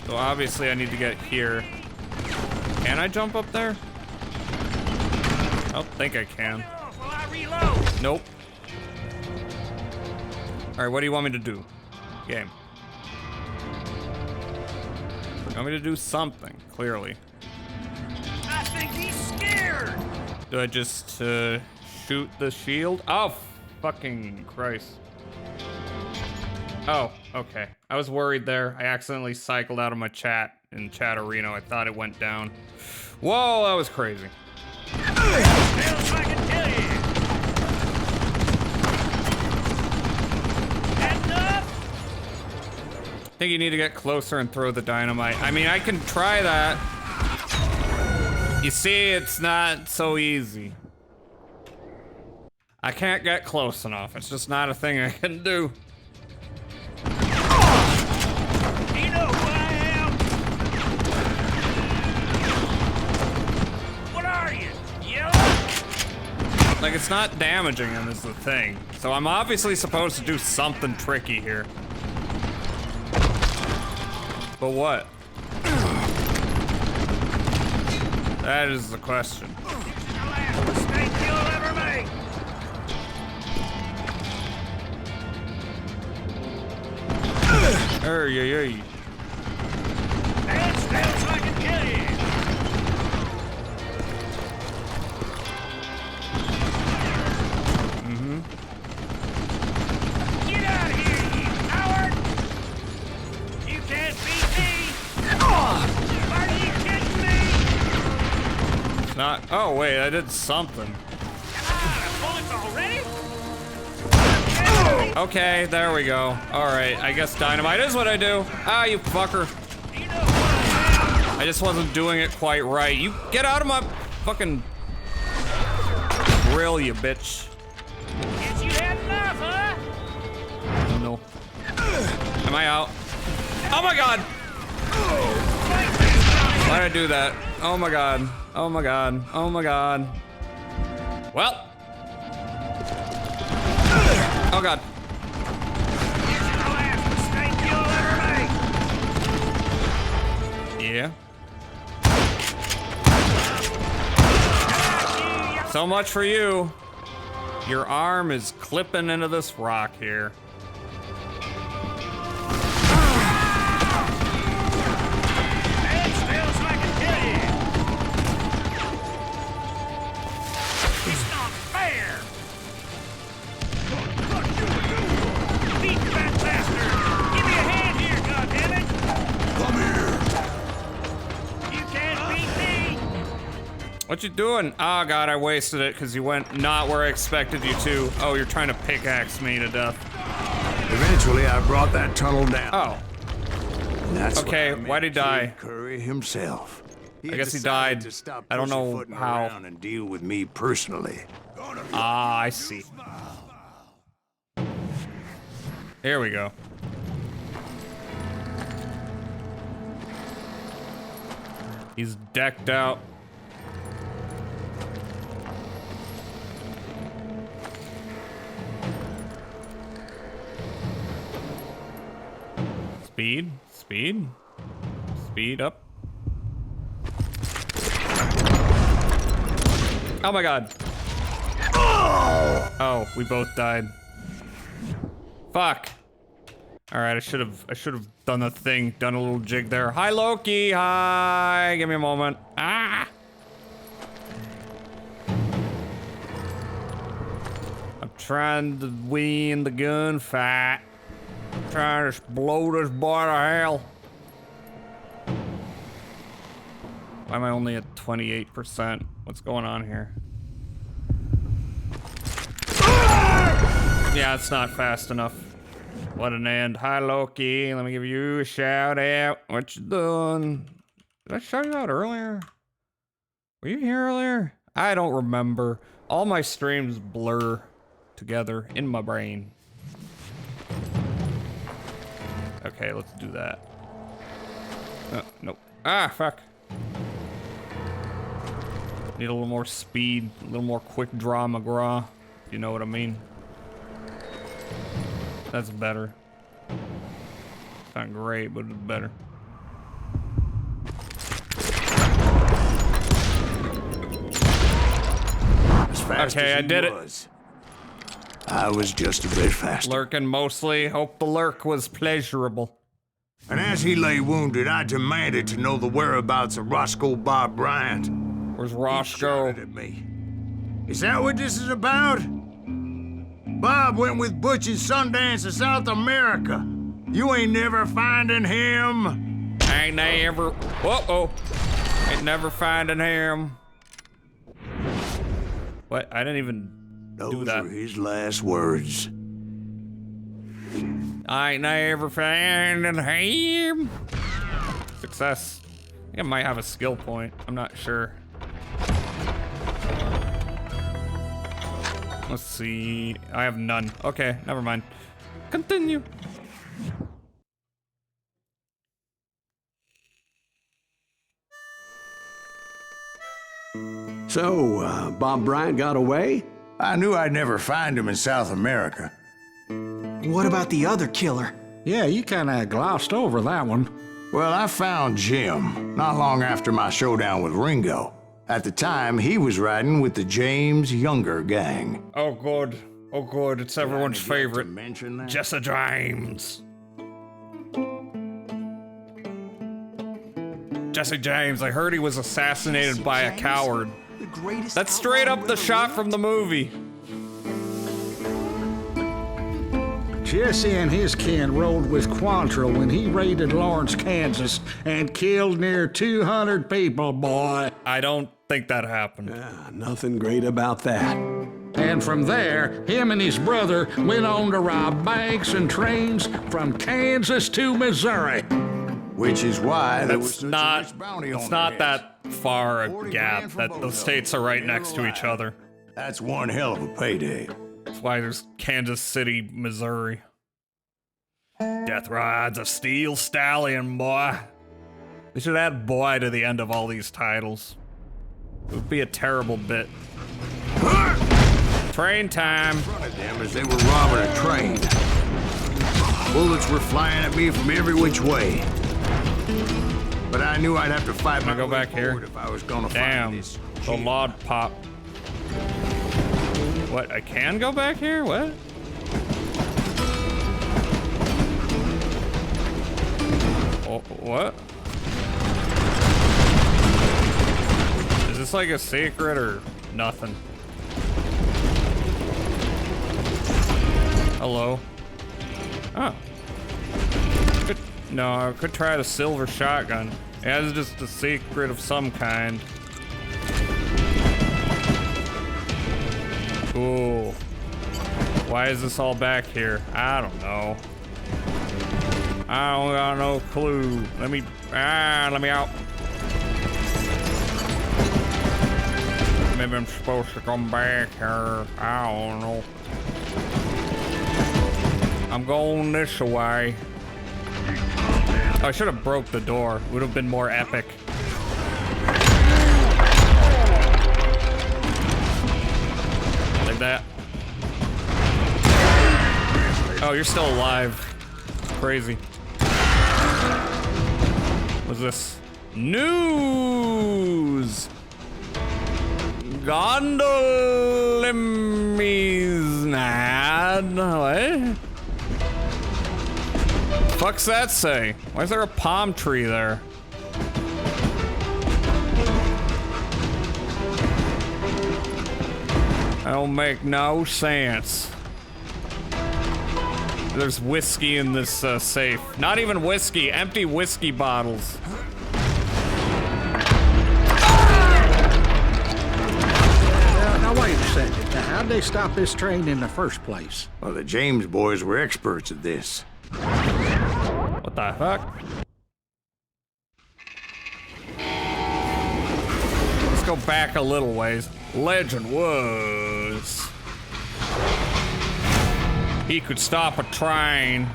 So obviously I need to get here. Can I jump up there? I don't think I can. Nope. Alright, what do you want me to do? Game. You want me to do something, clearly. I think he's scared! Do I just shoot the shield? Oh, fucking Christ. Oh, okay. I was worried there. I accidentally cycled out of my chat in Chatterino. I thought it went down. Whoa, that was crazy. I think you need to get closer and throw the dynamite. I mean, I can try that. You see, it's not so easy. I can't get close enough. It's just not a thing I can do. You know who I am? What are you? Yellow? Like, it's not damaging him is the thing. So I'm obviously supposed to do something tricky here. But what? That is the question. Mistake you'll ever make. Hey. Stand still so I can kill you. Get out of here, you coward! You can't beat me! Are you kidding me? It's not. Oh wait, I did something. Bullets already? Okay, there we go. All right, I guess dynamite is what I do. Ah, you fucker. I just wasn't doing it quite right. You get out of my fucking grill, you bitch. Guess you had enough, huh? No. Am I out? Oh my god! Why'd I do that? Oh my god. Oh my god. Oh my god. Well. Oh god. This is the last mistake you'll ever make. Yeah. So much for you. Your arm is clipping into this rock here. Stand still so I can kill you. It's not fair. Beat that bastard. Give me a hand here, goddammit. Come here. You can't beat me. What you doing? Oh god, I wasted it because you went not where I expected you to. Oh, you're trying to pickaxe me to death. Eventually, I brought that tunnel down. Oh. And that's okay, what I why'd he die? Kid Curry himself. I guess he died. To stop I don't know pussyfooting how. around and deal with me personally. Ah, I see. Here we go. He's decked out. Speed up. Oh my god. Oh, we both died. Fuck. All right, I should have done the thing, done a little jig there. Hi Loki, hi. Give me a moment. Ah. I'm trying to win the gunfight. Trying to blow this boy to hell. Why am I only at 28%? What's going on here? Yeah, it's not fast enough. What an end. Hi, Loki. Let me give you a shout out. What you doing? Did I shout you out earlier? Were you here earlier? I don't remember. All my streams blur together in my brain. Okay, let's do that. Nope. Ah, fuck. Need a little more speed, a little more quick draw McGraw. You know what I mean? That's better. It's not great, but it's better. As fast okay, as I did it. I was just a bit faster. Lurking mostly. Hope the lurk was pleasurable. And as he lay wounded, I demanded to know the whereabouts of Roscoe Bob Bryant. Where's Roscoe? He shouted at me. Is that what this is about? Bob went with Butch and Sundance to South America. You ain't never finding him. Ain't never. Uh-oh. Ain't never finding him. What? I didn't even do that. Those were his last words. I ain't never finding him. Success. I think I might have a skill point. I'm not sure. Let's see. I have none. Okay, never mind. Continue. So, Bob Bryant got away? I knew I'd never find him in South America. What about the other killer? Yeah, you kinda glossed over that one. Well, I found Jim not long after my showdown with Ringo. At the time, he was riding with the James Younger gang. Oh, good. Oh, good. It's everyone's favorite. Jesse James. Jesse James, I heard he was assassinated by a coward. That's straight up the shot from the movie. Jesse and his kin rode with Quantrill when he raided Lawrence, Kansas, and killed near 200 people, boy. I don't think that happened. Nothing great about that. And from there, him and his brother went on to rob banks and trains from Kansas to Missouri. Which is why there was It's not that far a gap that the states are right next to each other. That's one hell of a payday. That's why there's Kansas City, Missouri. Death rides a steel stallion, boy. They should add boy to the end of all these titles. It would be a terrible bit. Train time. In front of them as they were robbing a train. Bullets were flying at me from every which way. But I knew I'd have to fight my go back here. If I was gonna Damn, find this. the log pop. What? I can go back here? What? Oh, what? Is this like a secret or nothing? Hello? Oh. No, I could try the silver shotgun. Yeah, it's just a secret of some kind. Cool. Why is this all back here? I don't know. I don't got no clue. Let me out. Maybe I'm supposed to come back here. I don't know. I'm going this way. Oh, I should have broke the door. Would have been more epic. Like that. Oh, you're still alive. Crazy. What's this? News! Gondolimiznad. What? Fuck's that say? Why is there a palm tree there? That don't make no sense. There's whiskey in this safe. Not even whiskey, empty whiskey bottles. Now wait a second. Now, how'd they stop this train in the first place? Well, the James boys were experts at this. What the fuck? Let's go back a little ways. Legend was he could stop a train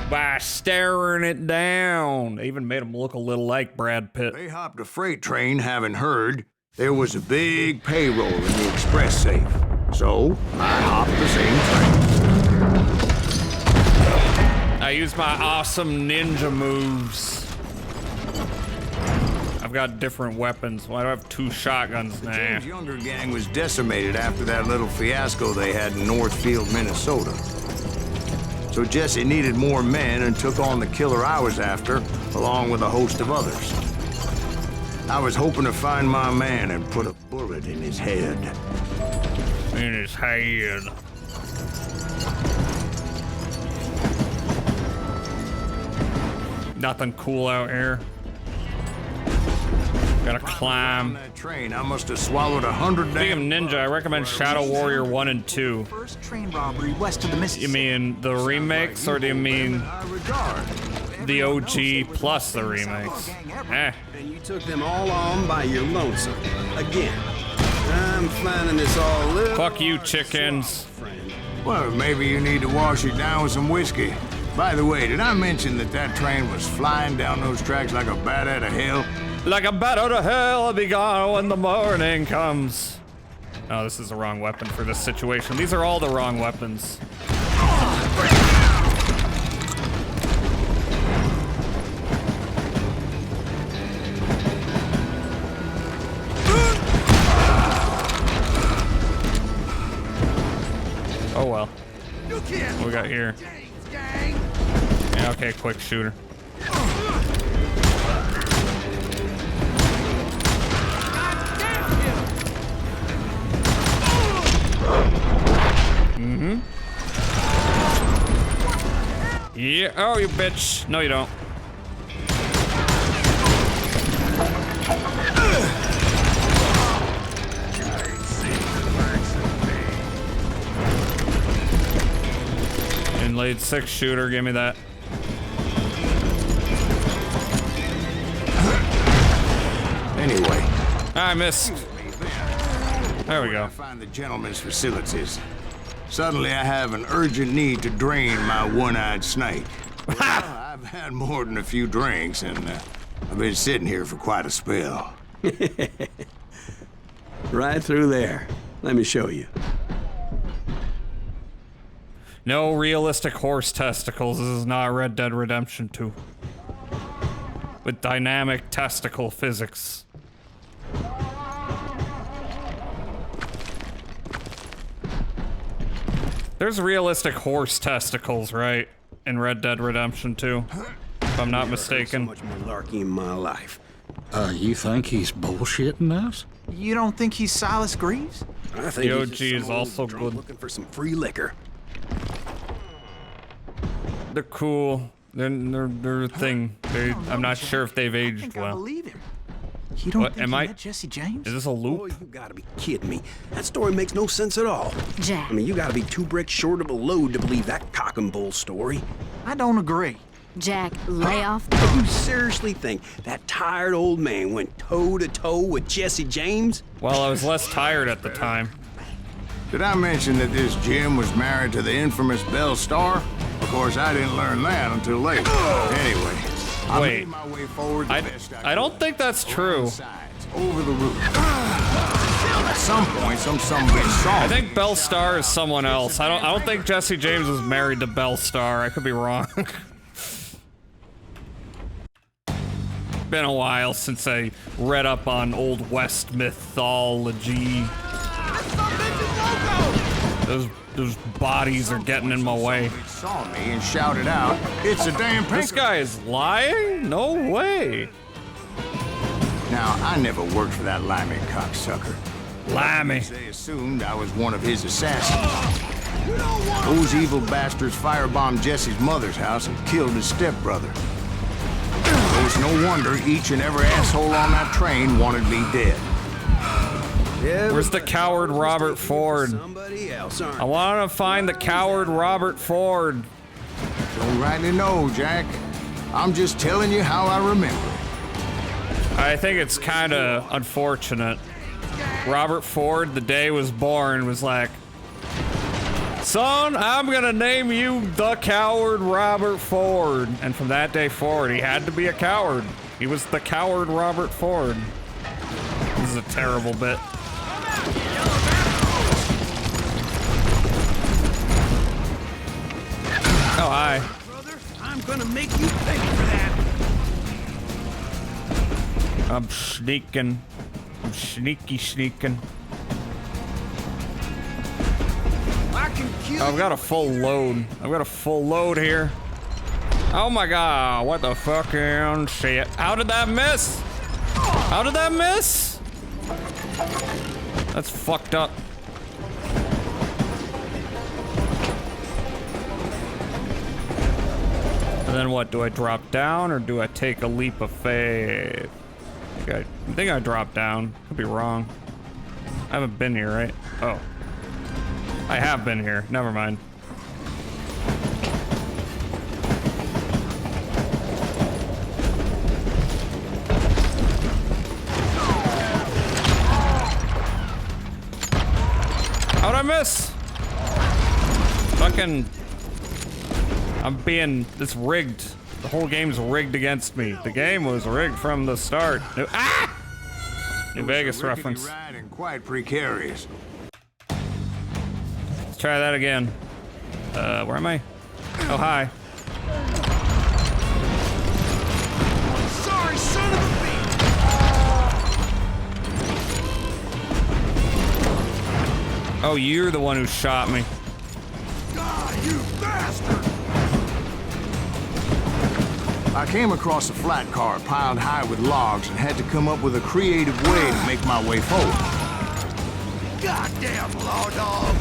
by staring it down. They even made him look a little like Brad Pitt. They hopped a freight train having heard there was a big payroll in the express safe. So I hopped the same train. I used my awesome ninja moves. I've got different weapons. Why do I have two shotguns now? James' younger gang was decimated after that little fiasco they had in Northfield, Minnesota. So Jesse needed more men and took on the killer I was after, along with a host of others. I was hoping to find my man and put a bullet in his head. In his head. Nothing cool out here. Gotta climb. That train, I must have swallowed 100 Speaking of damn ninja, I recommend Shadow Warrior 1 and 2. First train robbery west of the Mississippi. You mean the remakes, or do you mean the OG plus the remakes? Eh. And you took them all on by your lonesome. Again. I'm finding this all a little... Fuck you, chickens. Well, maybe you need to wash it down with some whiskey. By the way, did I mention that that train was flying down those tracks like a bat out of hell? Like a bat out of hell, I'll be gone when the morning comes. Oh, this is the wrong weapon for this situation. These are all the wrong weapons. Oh well. What we got here? Yeah, okay, quick shooter. Mm-hmm. Yeah. Oh, you bitch. No, you don't. Inlaid 6-shooter. Give me that. Anyway. I missed. There we go. I find the gentleman's facilities. Suddenly I have an urgent need to drain my one-eyed snake. Well, I've had more than a few drinks, and I've been sitting here for quite a spell. Right through there. Let me show you. No realistic horse testicles. This is not Red Dead Redemption 2. With dynamic testicle physics. There's realistic horse testicles, right? In Red Dead Redemption 2. If I'm not mistaken. So much malarkey in my life. You think he's bullshitting us? You don't think he's Silas Greaves? I think the he's OG just is some old also drunk good. looking for some free liquor. They're cool. They're a thing. I'm not sure if they've aged well. I believe him. You don't What, think am he I? met Jesse James? Is this a loop? Oh, you gotta be kidding me. That story makes no sense at all. Jack. I mean, you gotta be 2 bricks short of a load to believe that cock and bull story. I don't agree. Jack, lay off. You seriously think that tired old man went toe-to-toe with Jesse James? Well, I was less tired at the time. Did I mention that this Jim was married to the infamous Belle Starr? Of course, I didn't learn that until later. Anyway, I made my way forward the best I don't think that's true. Over the roof. At some point, some bitch saw I me. think Belle Starr is someone else. I don't think Jesse James was married to Belle Starr. I could be wrong. Been a while since I read up on Old West mythology. Those bodies are getting in my way. Saw me and shouted out, "It's a damn pink." This guy is lying? No way. Now, I never worked for that limey cocksucker. Limey. They assumed I was one of his assassins. Those evil bastards firebombed Jesse's mother's house and killed his stepbrother. It's no wonder each and every asshole on that train wanted me dead. Where's the coward Robert Ford? I want to find the coward Robert Ford. Don't rightly know, Jack. I'm just telling you how I remember. I think it's kind of unfortunate. Robert Ford, the day he was born, was like, son, I'm gonna name you the coward Robert Ford. And from that day forward, he had to be a coward. He was the coward Robert Ford. This is a terrible bit. Oh, hi. Brother, I'm gonna make you pay for that. I'm sneaking. I'm sneaking. I can kill I've got a full load. I've got a full load here. Oh my god, what the fucking shit. How did that miss? How did that miss? That's fucked up. And then what, do I drop down or do I take a leap of faith? I think I dropped down. Could be wrong. I haven't been here, right? Oh. I have been here. Never mind. How'd I miss? Fucking... It's rigged. The whole game's rigged against me. The game was rigged from the start. New Vegas reference. Ride and quite precarious. Let's try that again. Where am I? Oh, hi. Sorry, son of a bitch! Oh, you're the one who shot me. God, you bastard! I came across a flat car piled high with logs and had to come up with a creative way to make my way forward. Goddamn law dog!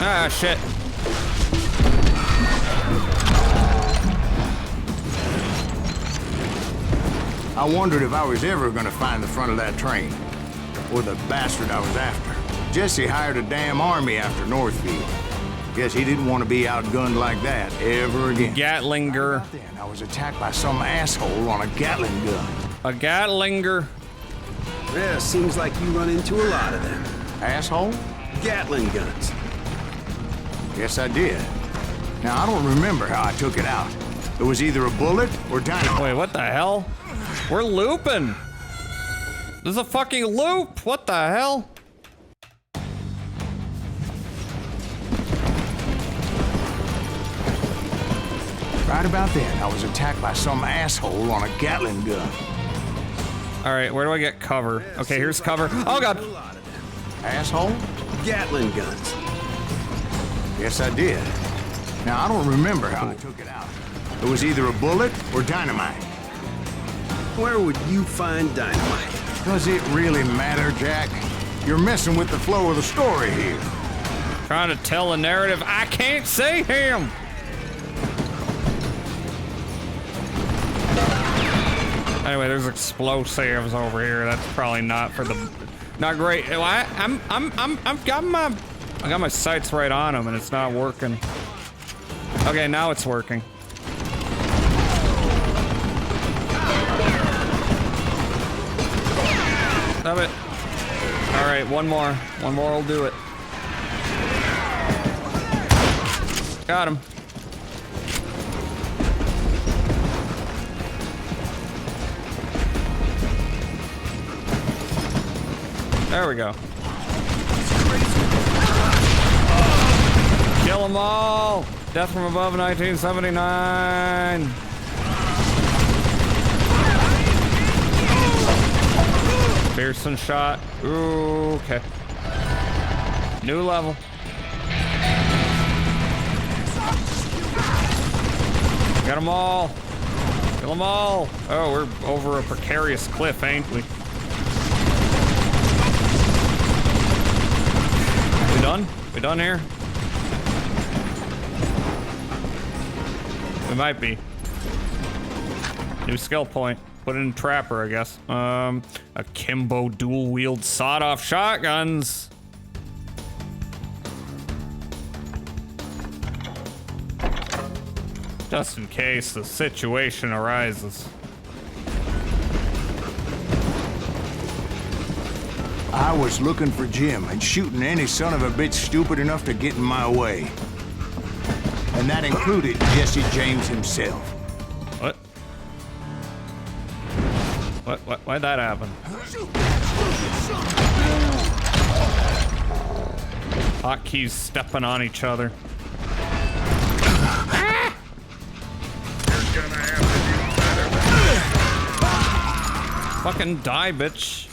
Ah, shit. I wondered if I was ever gonna find the front of that train. Or the bastard I was after. Jesse hired a damn army after Northfield. Guess he didn't want to be outgunned like that ever again. Gatlinger. Right then, I was attacked by some asshole on a Gatling gun. A Gatlinger. Yeah, seems like you run into a lot of them. Asshole? Gatling guns. Yes, I did. Now, I don't remember how I took it out. It was either a bullet or dynamite. Wait, what the hell? We're looping. There's a fucking loop. What the hell? Right about then, I was attacked by some asshole on a Gatling gun. All right, where do I get cover? Okay, here's cover. Oh, God. Asshole? Gatling guns. Yes, I did. Now, I don't remember how I took it out. It was either a bullet or dynamite. Where would you find dynamite? Does it really matter, Jack? You're messing with the flow of the story here. Trying to tell a narrative. I can't see him. Anyway, there's explosives over here. That's probably not for the, not great. I got my sights right on them, and it's not working. Okay, now it's working. Stop it. All right, one more. One more will do it. Got him. There we go. Kill them all! Death from Above 1979! Pearson shot. Ooh, okay. New level. Got them all. Kill them all. Oh, we're over a precarious cliff, ain't we? We done? We done here? We might be. New skill point. Put it in Trapper, I guess. Akimbo dual-wield sawed-off shotguns. Just in case the situation arises. I was looking for Jim and shooting any son of a bitch stupid enough to get in my way. And that included Jesse James himself. What? Why'd that happen? Hotkeys stepping on each other. You're gonna have to do better. Fucking die, bitch.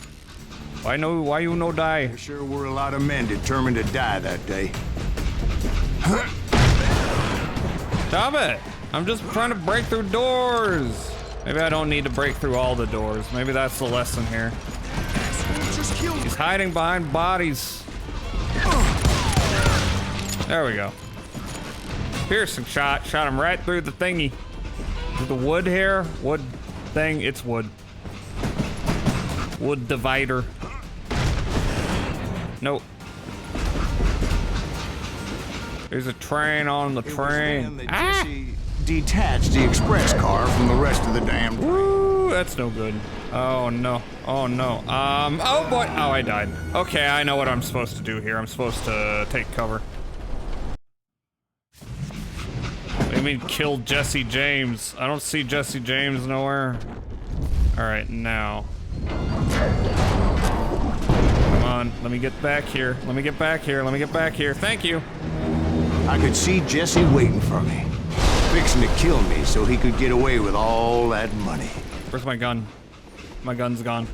Why you no die? There sure were a lot of men determined to die that day. Stop it! I'm just trying to break through doors. Maybe I don't need to break through all the doors. Maybe that's the lesson here. He's hiding behind bodies. There we go. Piercing shot. Shot him right through the thingy. Through the wood here. Wood thing. It's wood. Wood divider. Nope. There's a train on the train. Jesse detached the express car from the rest of the damn train. Woo, that's no good. Oh no. Oh no. Oh boy. Oh, I died. Okay, I know what I'm supposed to do here. I'm supposed to take cover. What do you mean kill Jesse James? I don't see Jesse James nowhere. Alright, now. Come on, let me get back here. Let me get back here. Let me get back here. Thank you. I could see Jesse waiting for me, fixing to kill me so he could get away with all that money. Where's my gun? My gun's gone.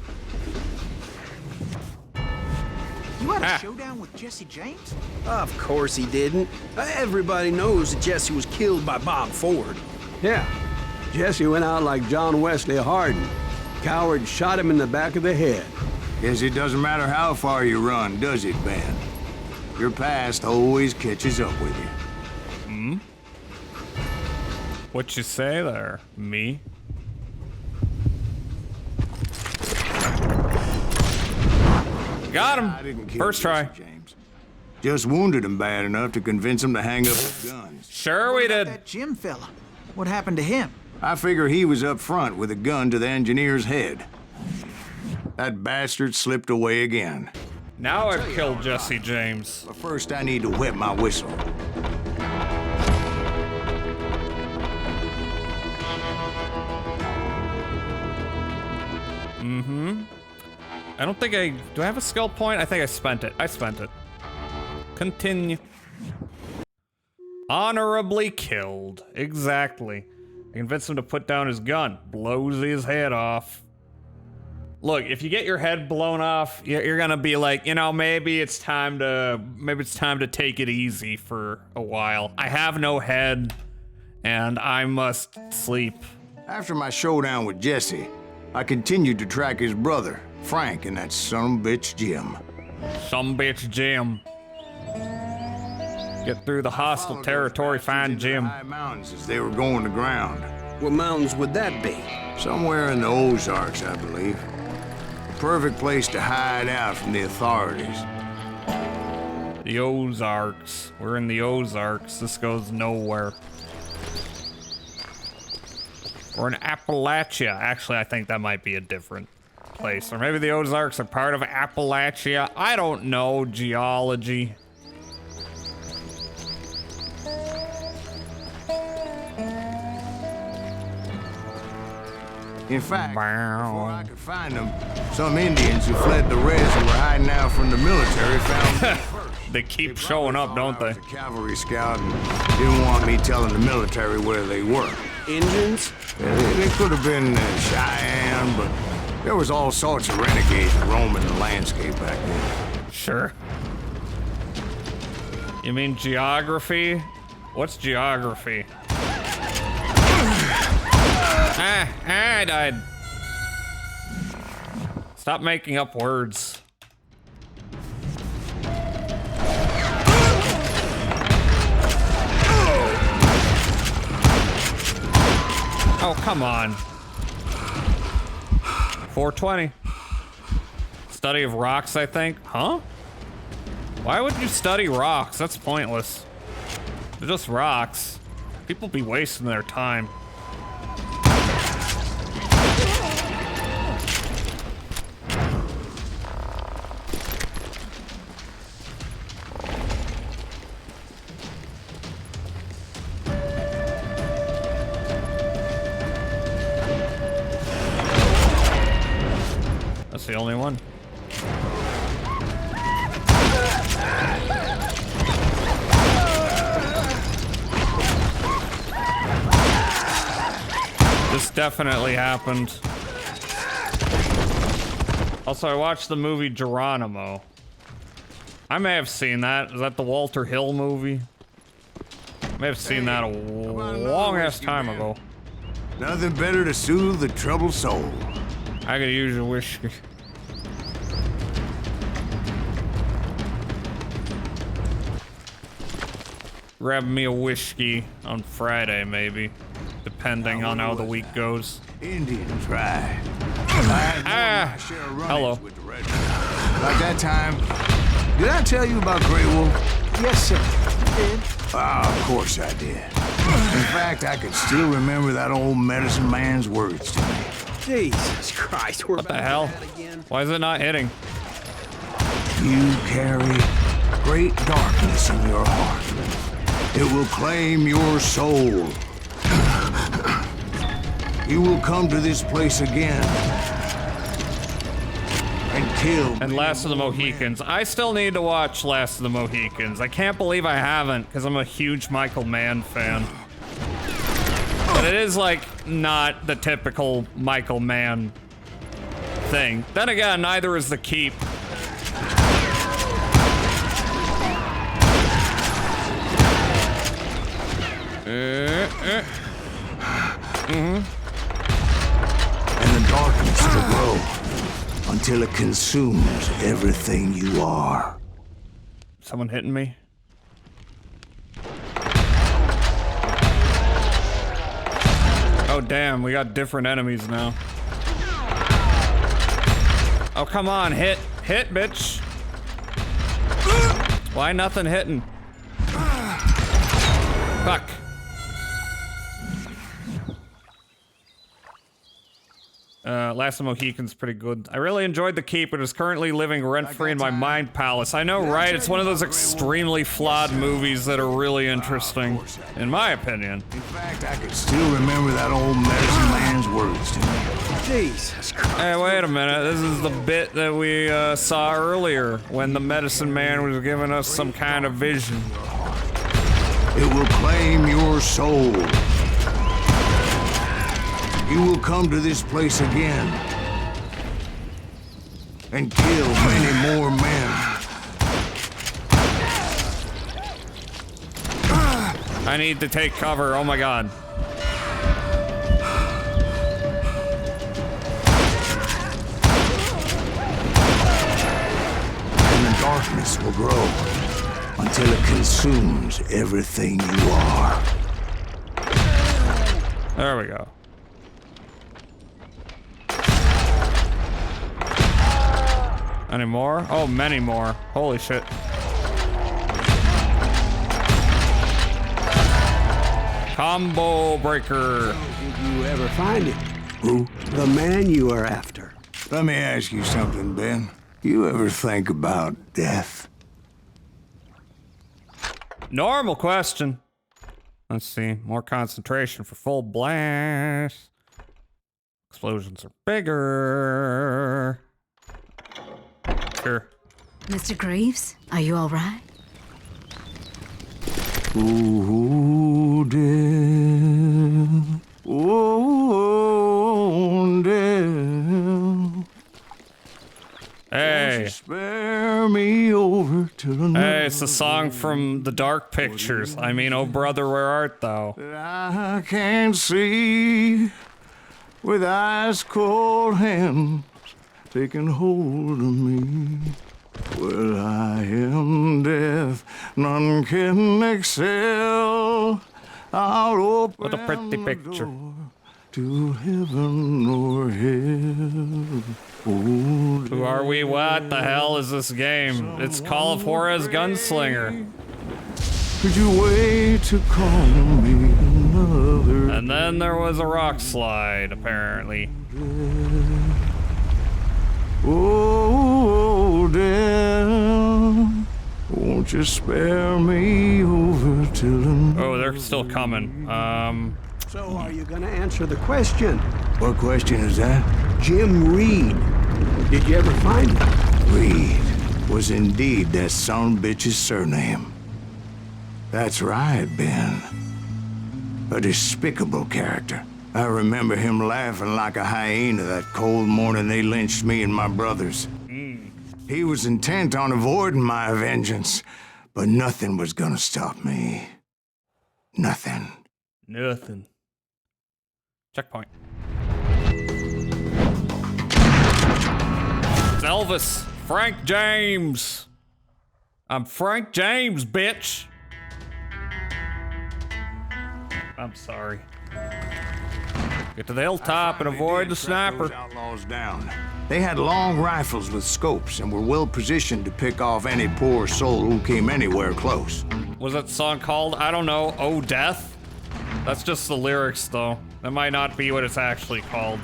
You had a showdown with Jesse James? Of course he didn't. Everybody knows that Jesse was killed by Bob Ford. Yeah. Jesse went out like John Wesley Hardin. Coward shot him in the back of the head. Guess it doesn't matter how far you run, does it, Ben? Your past always catches up with you. Hmm? What you say there, me? Got him. I didn't kill First try. Jesse James. Just wounded him bad enough to convince him to hang up his guns. Sure we did. That Jim fella. What happened to him? I figure he was up front with a gun to the engineer's head. That bastard slipped away again. Now I've killed Jesse James. But first I need to wet my whistle. Mm-hmm. I don't think do I have a skill point? I think I spent it. I spent it. Continue. Honorably killed. Exactly. I convinced him to put down his gun. Blows his head off. Look, if you get your head blown off, you're gonna be like, you know, maybe it's time to take it easy for a while. I have no head, and I must sleep. After my showdown with Jesse, I continued to track his brother, Frank, and that sumbitch Jim. Sumbitch Jim. Get through the hostile territory, find Jim. High mountains as they were going to ground. What mountains would that be? Somewhere in the Ozarks, I believe. The perfect place to hide out from the authorities. The Ozarks. We're in the Ozarks. This goes nowhere. We're in Appalachia. Actually, I think that might be a different place. Or maybe the Ozarks are part of Appalachia. I don't know geology. In fact, before I could find them, some Indians who fled the res and were hiding out from the military found me first. They keep showing up, don't they? I was a cavalry scout and didn't want me telling the military where they were. Indians? They could have been Cheyenne, but there was all sorts of renegades roaming the landscape back then. Sure. You mean geography? What's geography? I died. Stop making up words. Oh, come on. 420. Study of rocks, I think. Huh? Why would you study rocks? That's pointless. They're just rocks. People be wasting their time. That's the only one. This definitely happened. Also, I watched the movie Geronimo. I may have seen that. Is that the Walter Hill movie? I may have seen that a long ass time ago. Nothing better to soothe the troubled soul. I could use a whiskey. Grab me a whiskey on Friday, maybe. Depending on how the week goes. Indian tribe. Hello. Like that time, did I tell you about Grey Wolf? Yes, sir. You did. Ah, of course I did. In fact, I could still remember that old medicine man's words to me. Jesus Christ, we're what the hell? Why is it not hitting? You carry great darkness in your heart. It will claim your soul. You will come to this place again and kill. And Last of the Mohicans. I still need to watch Last of the Mohicans. I can't believe I haven't, because I'm a huge Michael Mann fan. But it is like not the typical Michael Mann thing. Then again, neither is The Keep. And the darkness will grow until it consumes everything you are. Someone hitting me? Oh damn, we got different enemies now. Oh come on, hit, bitch. Why nothing hitting? Fuck. Last of the Mohicans pretty good. I really enjoyed The Keep, but is currently living rent-free in my mind palace. I know, right? It's one of those extremely flawed movies that are really interesting, in my opinion. In fact, I could still remember that old medicine man's words to me. Jesus Christ. Hey, wait a minute. This is the bit that we saw earlier when the medicine man was giving us some kind of vision. It will claim your soul. You will come to this place again and kill many more men. I need to take cover. Oh my god. And the darkness will grow until it consumes everything you are. There we go. Any more? Oh, many more. Holy shit. Combo breaker. Did you ever find it? Who? The man you are after. Let me ask you something, Ben. You ever think about death? Normal question. Let's see. More concentration for full blast. Explosions are bigger. Sure. Mr. Greaves, are you all right? Oh, death. Oh, death. Hey. Spare me over to the Hey, it's the song from The Dark Pictures. I mean, oh brother, where art thou? I can't see with ice cold hands taking hold of me. Well, I am death, none can excel. I'll open what a pretty picture. To heaven or hell. Oh, who are we? What the hell is this game? It's Call of Juarez Gunslinger. Could you wait to call me another? And then there was a rock slide, apparently. Oh, death, won't you spare me over till the... Oh, they're still coming. So are you gonna answer the question? What question is that? Jim Reed. Did you ever find him? Reed was indeed that son-bitch's surname. That's right, Ben. A despicable character. I remember him laughing like a hyena that cold morning they lynched me and my brothers. He was intent on avoiding my vengeance, but nothing was gonna stop me. Nothing. Nothing. Checkpoint. It's Elvis. Frank James. I'm Frank James, bitch. I'm sorry. Get to the hilltop and avoid the sniper. Outlaws down. They had long rifles with scopes and were well positioned to pick off any poor soul who came anywhere close. Was that song called? I don't know. Oh, Death? That's just the lyrics, though. That might not be what it's actually called.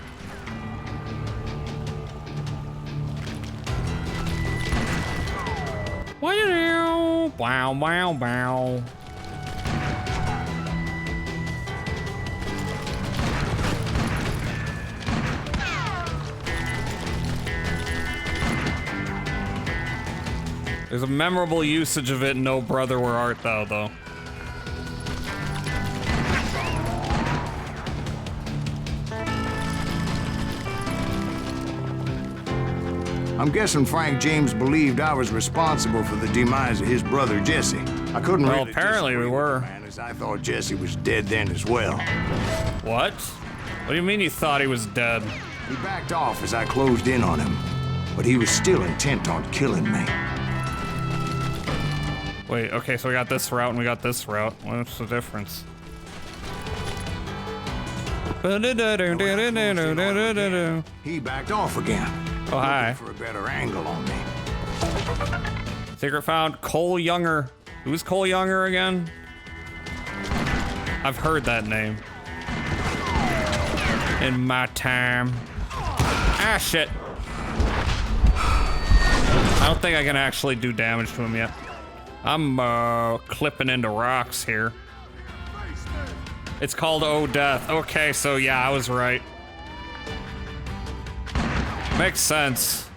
Wow, wow, wow, wow. There's a memorable usage of it in No Brother, Where Art Thou, though. I'm guessing Frank James believed I was responsible for the demise of his brother Jesse. I couldn't Well, really apparently we disagree with were. the man, as I thought Jesse was dead then as well. What? What do you mean you thought he was dead? He backed off as I closed in on him, but he was still intent on killing me. Wait, okay, so we got this route and we got this route. What's the difference? He backed off again. Oh, hi. Looking for a better angle on me. Secret found Cole Younger. Who's Cole Younger again? I've heard that name in my time. Ah, shit. I don't think I can actually do damage to him yet. I'm clipping into rocks here. It's called Oh Death. Okay, so yeah, I was right. Makes sense.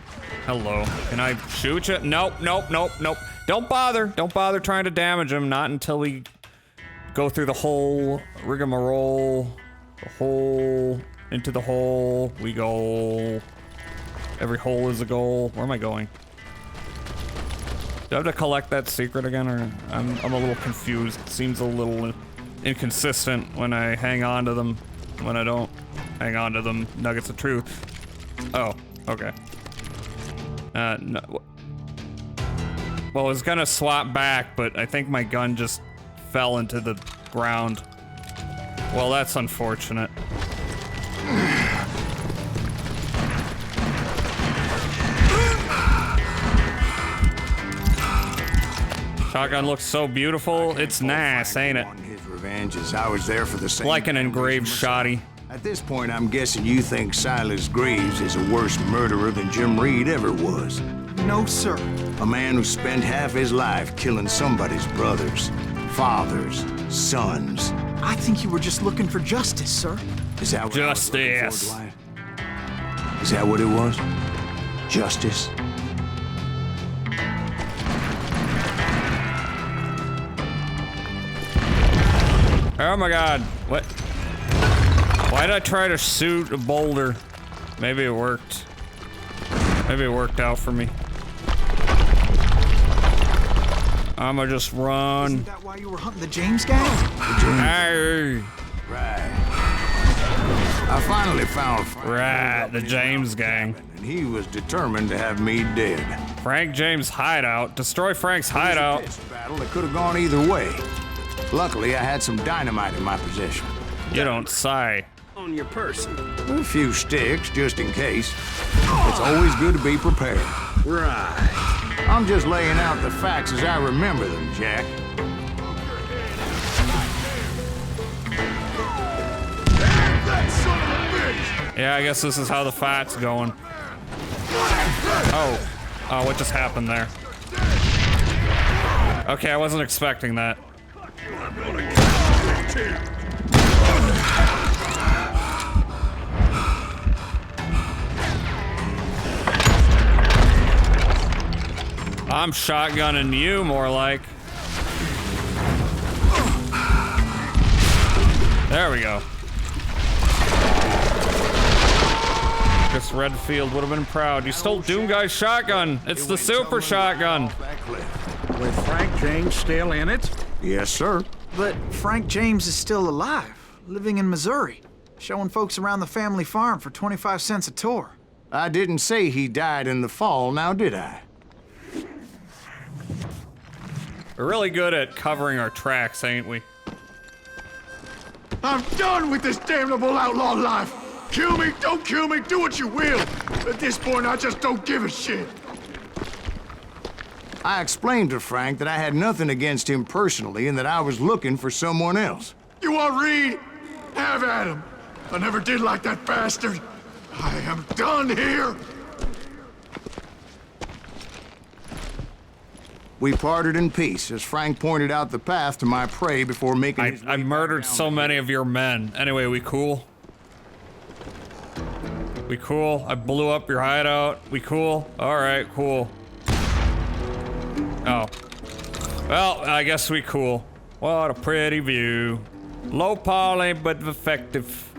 Hello. Can I shoot you? Nope, nope, nope, nope. Don't bother. Don't bother trying to damage him. Not until we go through the whole rigmarole. The hole. Into the hole. We go. Every hole is a goal. Where am I going? Do I have to collect that secret again, or I'm a little confused. It seems a little inconsistent when I hang on to them, when I don't hang on to them. Nuggets of truth. Oh, okay. No. Well, I was gonna swap back, but I think my gun just fell into the ground. Well, that's unfortunate. Shotgun looks so beautiful. It's nice, ain't it? His revenge as I was there for the same. Like an engraved shoddy. At this point, I'm guessing you think Silas Graves is a worse murderer than Jim Reed ever was. No, sir. A man who spent half his life killing somebody's brothers, fathers, sons. I think you were just looking for justice, sir. Is that what Justice. I was looking for, Dwight? Is that what it was? Justice? Oh my god. What? Why did I try to shoot a boulder? Maybe it worked. Maybe it worked out for me. I'ma just run. Isn't that why you were hunting the James gang? Hey. Right. I finally found Frank. Right, the James gang. And he was determined to have me dead. Frank James hideout. Destroy Frank's hideout. It was a pissed battle that could have gone either way. Luckily, I had some dynamite in my possession. You don't sigh. On your person. A few sticks, just in case. It's always good to be prepared. Right. I'm just laying out the facts as I remember them, Jack. Yeah, I guess this is how the fight's going. Oh. Oh, what just happened there? Okay, I wasn't expecting that. I'm shotgunning you, more like. There we go. Chris Redfield would have been proud. You stole Doom Guy's shotgun. It's the super shotgun. With Frank James still in it? Yes, sir. But Frank James is still alive, living in Missouri, showing folks around the family farm for 25 cents a tour. I didn't say he died in the fall, now did I? We're really good at covering our tracks, ain't we? I'm done with this damnable outlaw life. Kill me, don't kill me, do what you will. At this point, I just don't give a shit. I explained to Frank that I had nothing against him personally and that I was looking for someone else. You want Reed? Have at him. I never did like that bastard. I am done here. We parted in peace as Frank pointed out the path to my prey before making his way I murdered back down so the many hill. of your men. Anyway, we cool? We cool? I blew up your hideout. We cool? Alright, cool. Oh. Well, I guess we cool. What a pretty view. Low poly, but effective.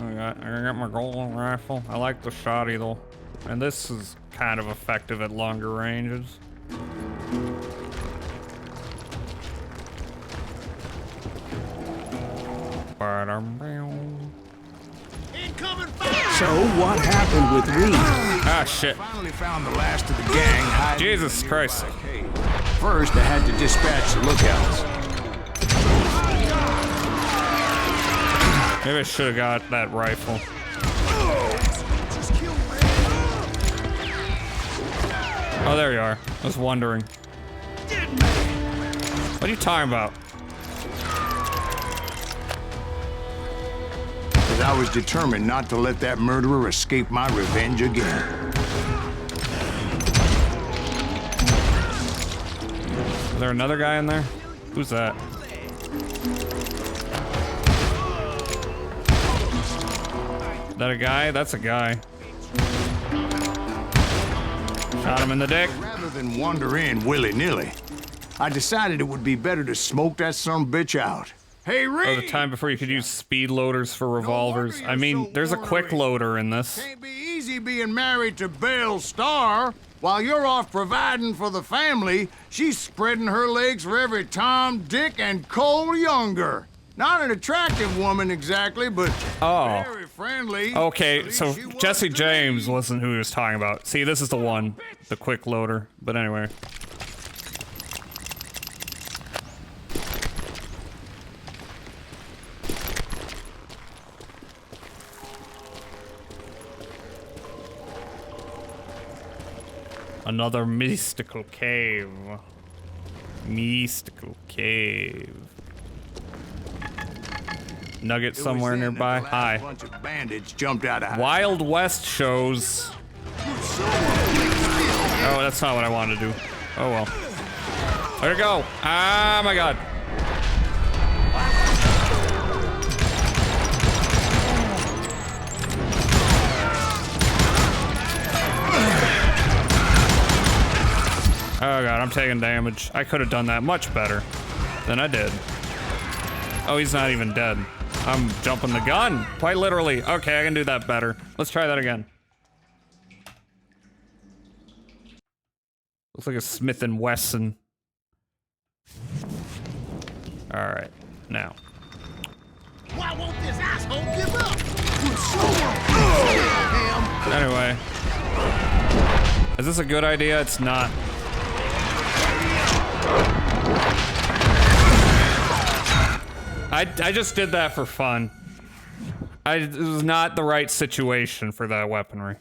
I got my golden rifle. I like the shoddy though. And this is kind of effective at longer ranges. So what happened with Reed? Ah, shit. Finally found the last of the gang. Jesus Christ. First, I had to dispatch the lookouts. Maybe I should have got that rifle. Oh, there you are. I was wondering. What are you talking about? Because I was determined not to let that murderer escape my revenge again. Is there another guy in there? Who's that? Is that a guy? That's a guy. Shot him in the dick. Rather than wander in willy-nilly, I decided it would be better to smoke that sumbitch out. Hey, Reed! Oh, the time before you could use speed loaders for revolvers. I mean, there's a quick loader in this. Can't be easy being married to Belle Starr. While you're off providing for the family, she's spreading her legs for every Tom, Dick, and Cole Younger. Not an attractive woman exactly, but very friendly. Okay, so Jesse James wasn't who he was talking about. See, this is the one, the quick loader. But anyway. Another mystical cave. Mystical cave. Nugget somewhere nearby. Hi. Bunch of bandits jumped out of Wild West shows. Oh, that's not what I wanted to do. Oh well. There you go. Ah, my God. Oh God, I'm taking damage. I could have done that much better than I did. Oh, he's not even dead. I'm jumping the gun, quite literally. Okay, I can do that better. Let's try that again. Looks like a Smith & Wesson. All right, now. Why won't this asshole give up? Anyway. Is this a good idea? It's not. I just did that for fun. It was not the right situation for that weaponry.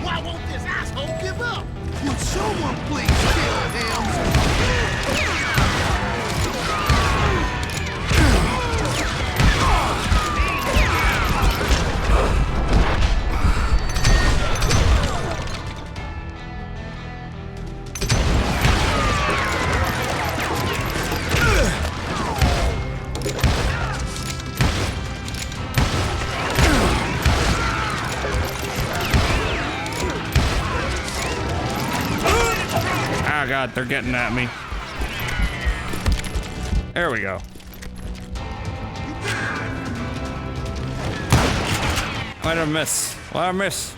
Why won't this asshole give up? Would someone please kill him? Oh God, they're getting at me. There we go. Why did I miss? Why did I miss?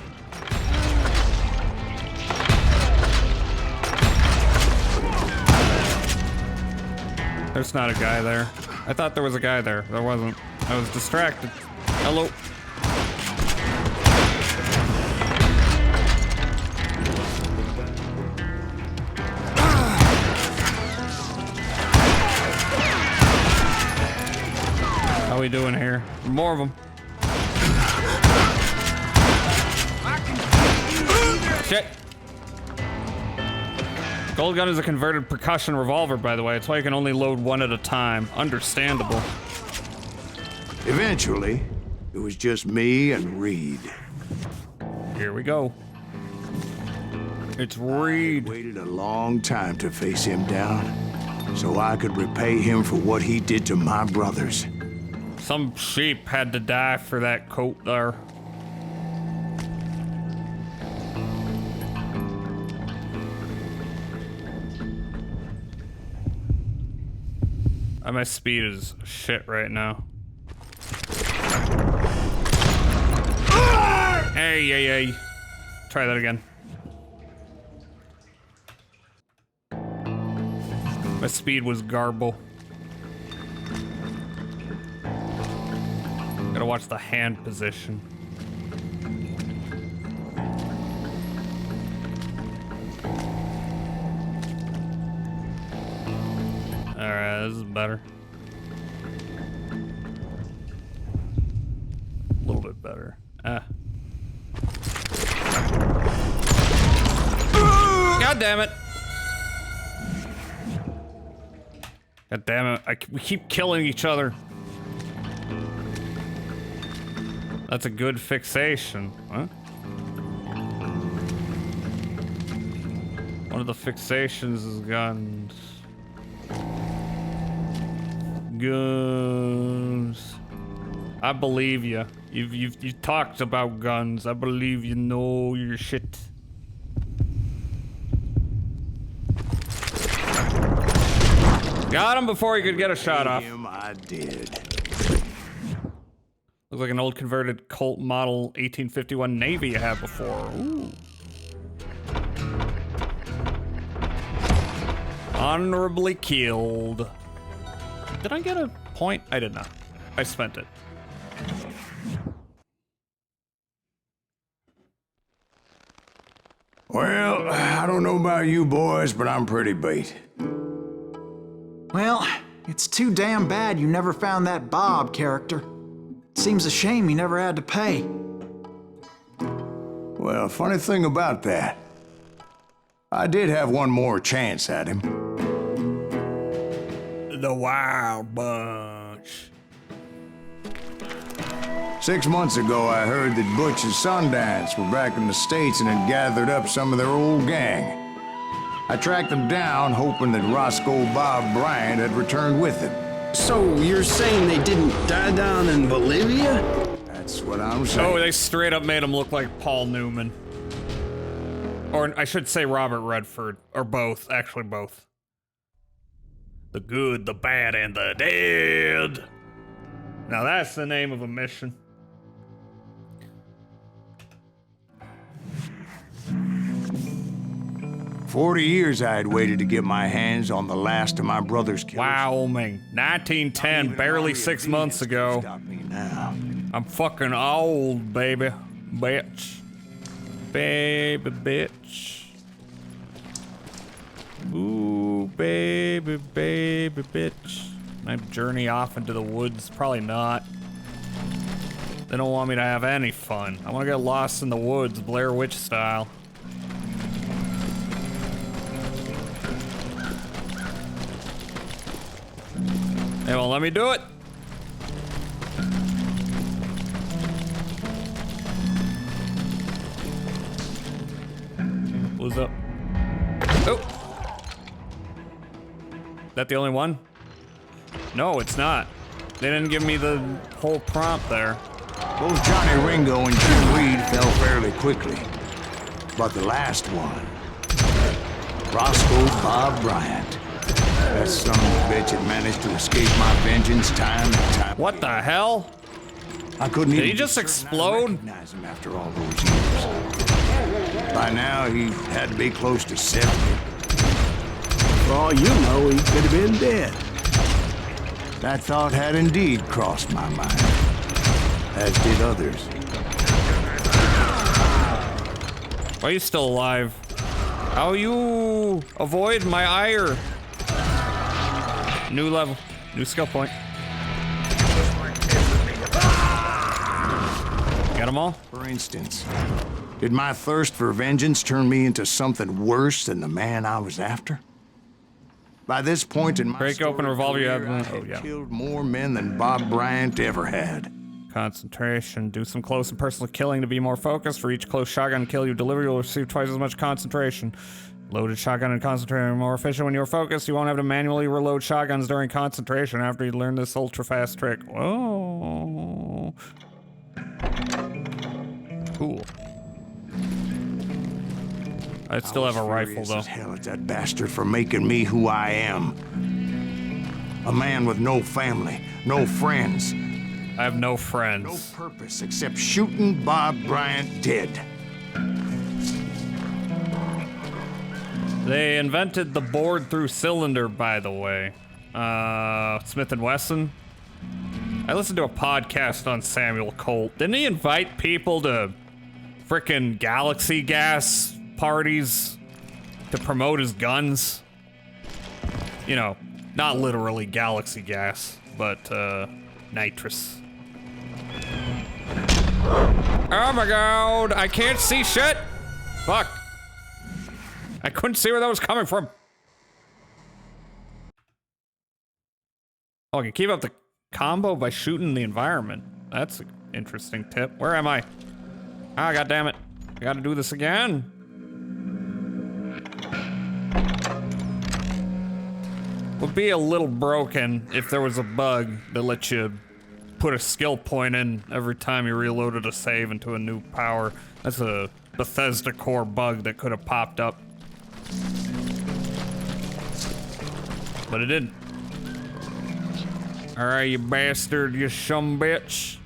There's not a guy there. I thought there was a guy there. There wasn't. I was distracted. Hello. How we doing here? More of them. Shit. Gold gun is a converted percussion revolver, by the way. It's why you can only load one at a time. Understandable. Eventually, it was just me and Reed. Here we go. It's Reed. I waited a long time to face him down, so I could repay him for what he did to my brothers. Some sheep had to die for that coat there. My speed is shit right now. Ay. Try that again. My speed was garble. Gotta watch the hand position. Alright, this is better. A little bit better. God damn it. God damn it. We keep killing each other. That's a good fixation. Huh? One of the fixations is guns. Guns. I believe you. You've talked about guns. I believe you know your shit. Got him before he could get a shot off. I did. Looks like an old converted Colt model 1851 Navy you had before. Ooh. Honorably killed. Did I get a point? I did not. I spent it. Well, I don't know about you boys, but I'm pretty beat. Well, it's too damn bad you never found that Bob character. Seems a shame you never had to pay. Well, funny thing about that, I did have one more chance at him. The Wild Bunch. 6 months ago, I heard that Butch and Sundance were back in the States and had gathered up some of their old gang. I tracked them down, hoping that Roscoe Bob Bryant had returned with them. So you're saying they didn't die down in Bolivia? That's what I'm saying. Oh, they straight up made him look like Paul Newman. Or I should say Robert Redford. Or both. Actually, both. The good, the bad, and the dead. Now that's the name of a mission. For 40 years I had waited to get my hands on the last of my brother's killers. Wyoming, 1910, barely 6 months ago. I'm fucking old, baby. Bitch. Baby bitch. Ooh, baby bitch. My journey off into the woods? Probably not. They don't want me to have any fun. I want to get lost in the woods, Blair Witch style. They won't let me do it. What's up? Oh! That the only one? No, it's not. They didn't give me the whole prompt there. Both Johnny Ringo and Jim Reed fell fairly quickly. But the last one, Roscoe Bob Bryant. That son of a bitch had managed to escape my vengeance time and time. What the hell? I couldn't even. Did he just explode? Recognize him after all those years. By now, he had to be close to 70. For all you know, he could have been dead. That thought had indeed crossed my mind, as did others. Why are you still alive? How you avoid my ire? New level, new skill point. Got them all? For instance, did my thirst for vengeance turn me into something worse than the man I was after? By this point in my break open revolver you have. I had killed more men than Bob Bryant ever had. Concentration. Do some close and personal killing to be more focused. For each close shotgun kill you deliver, you'll receive twice as much concentration. Loaded shotgun and concentrator are more efficient when you're focused. You won't have to manually reload shotguns during concentration after you learn this ultra fast trick. Whoa. Cool. I still have a rifle though. As hell at that bastard for making me who I am. A man with no family, no friends. I have no friends. No purpose except shooting Bob Bryant dead. They invented the bored-through cylinder, by the way. Smith & Wesson. I listened to a podcast on Samuel Colt. Didn't he invite people to frickin' Galaxy Gas parties to promote his guns? You know, not literally Galaxy Gas, but, nitrous. Oh my god, I can't see shit! Fuck. I couldn't see where that was coming from. Oh, I can keep up the combo by shooting the environment. That's an interesting tip. Where am I? Ah, goddammit. I gotta do this again. Would be a little broken if there was a bug that lets you put a skill point in every time you reloaded a save into a new power. That's a Bethesda core bug that could have popped up. But it didn't. Alright, you bastard, you sumbitch.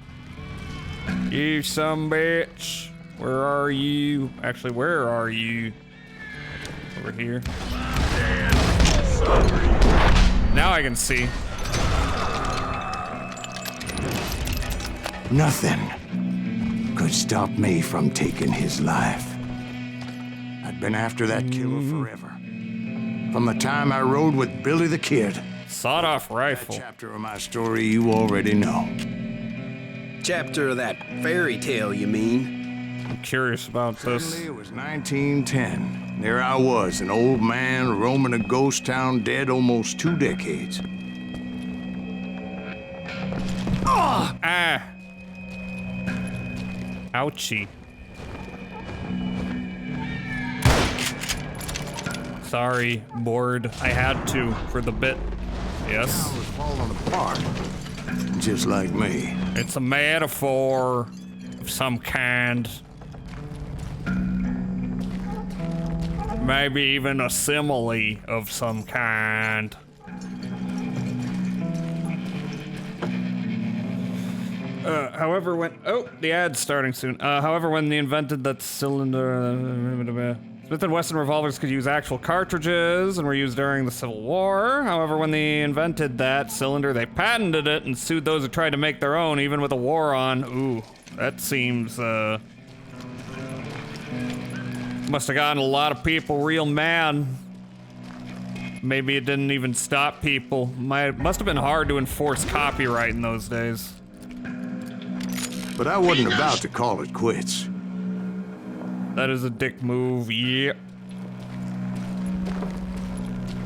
You sumbitch. Where are you? Actually, where are you? Over here. Now I can see. Nothing could stop me from taking his life. I'd been after that killer forever. From the time I rode with Billy the Kid. Sawed-off rifle. That chapter of my story you already know. Chapter of that fairy tale, you mean? I'm curious about this. Suddenly it was 1910. There I was, an old man roaming a ghost town dead almost 2 decades. Oh! Ah! Ouchie. Sorry, bored. I had to for the bit. Yes. Town was falling apart, just like me. It's a metaphor of some kind. Maybe even a simile of some kind. However, when the ad's starting soon. However, when they invented that cylinder, Smith & Wesson revolvers could use actual cartridges and were used during the Civil War. However, when they invented that cylinder, they patented it and sued those who tried to make their own, even with a war on. Ooh, that seems must have gotten a lot of people real mad. Maybe it didn't even stop people. Must have been hard to enforce copyright in those days. But I wasn't about to call it quits. That is a dick move, yeah.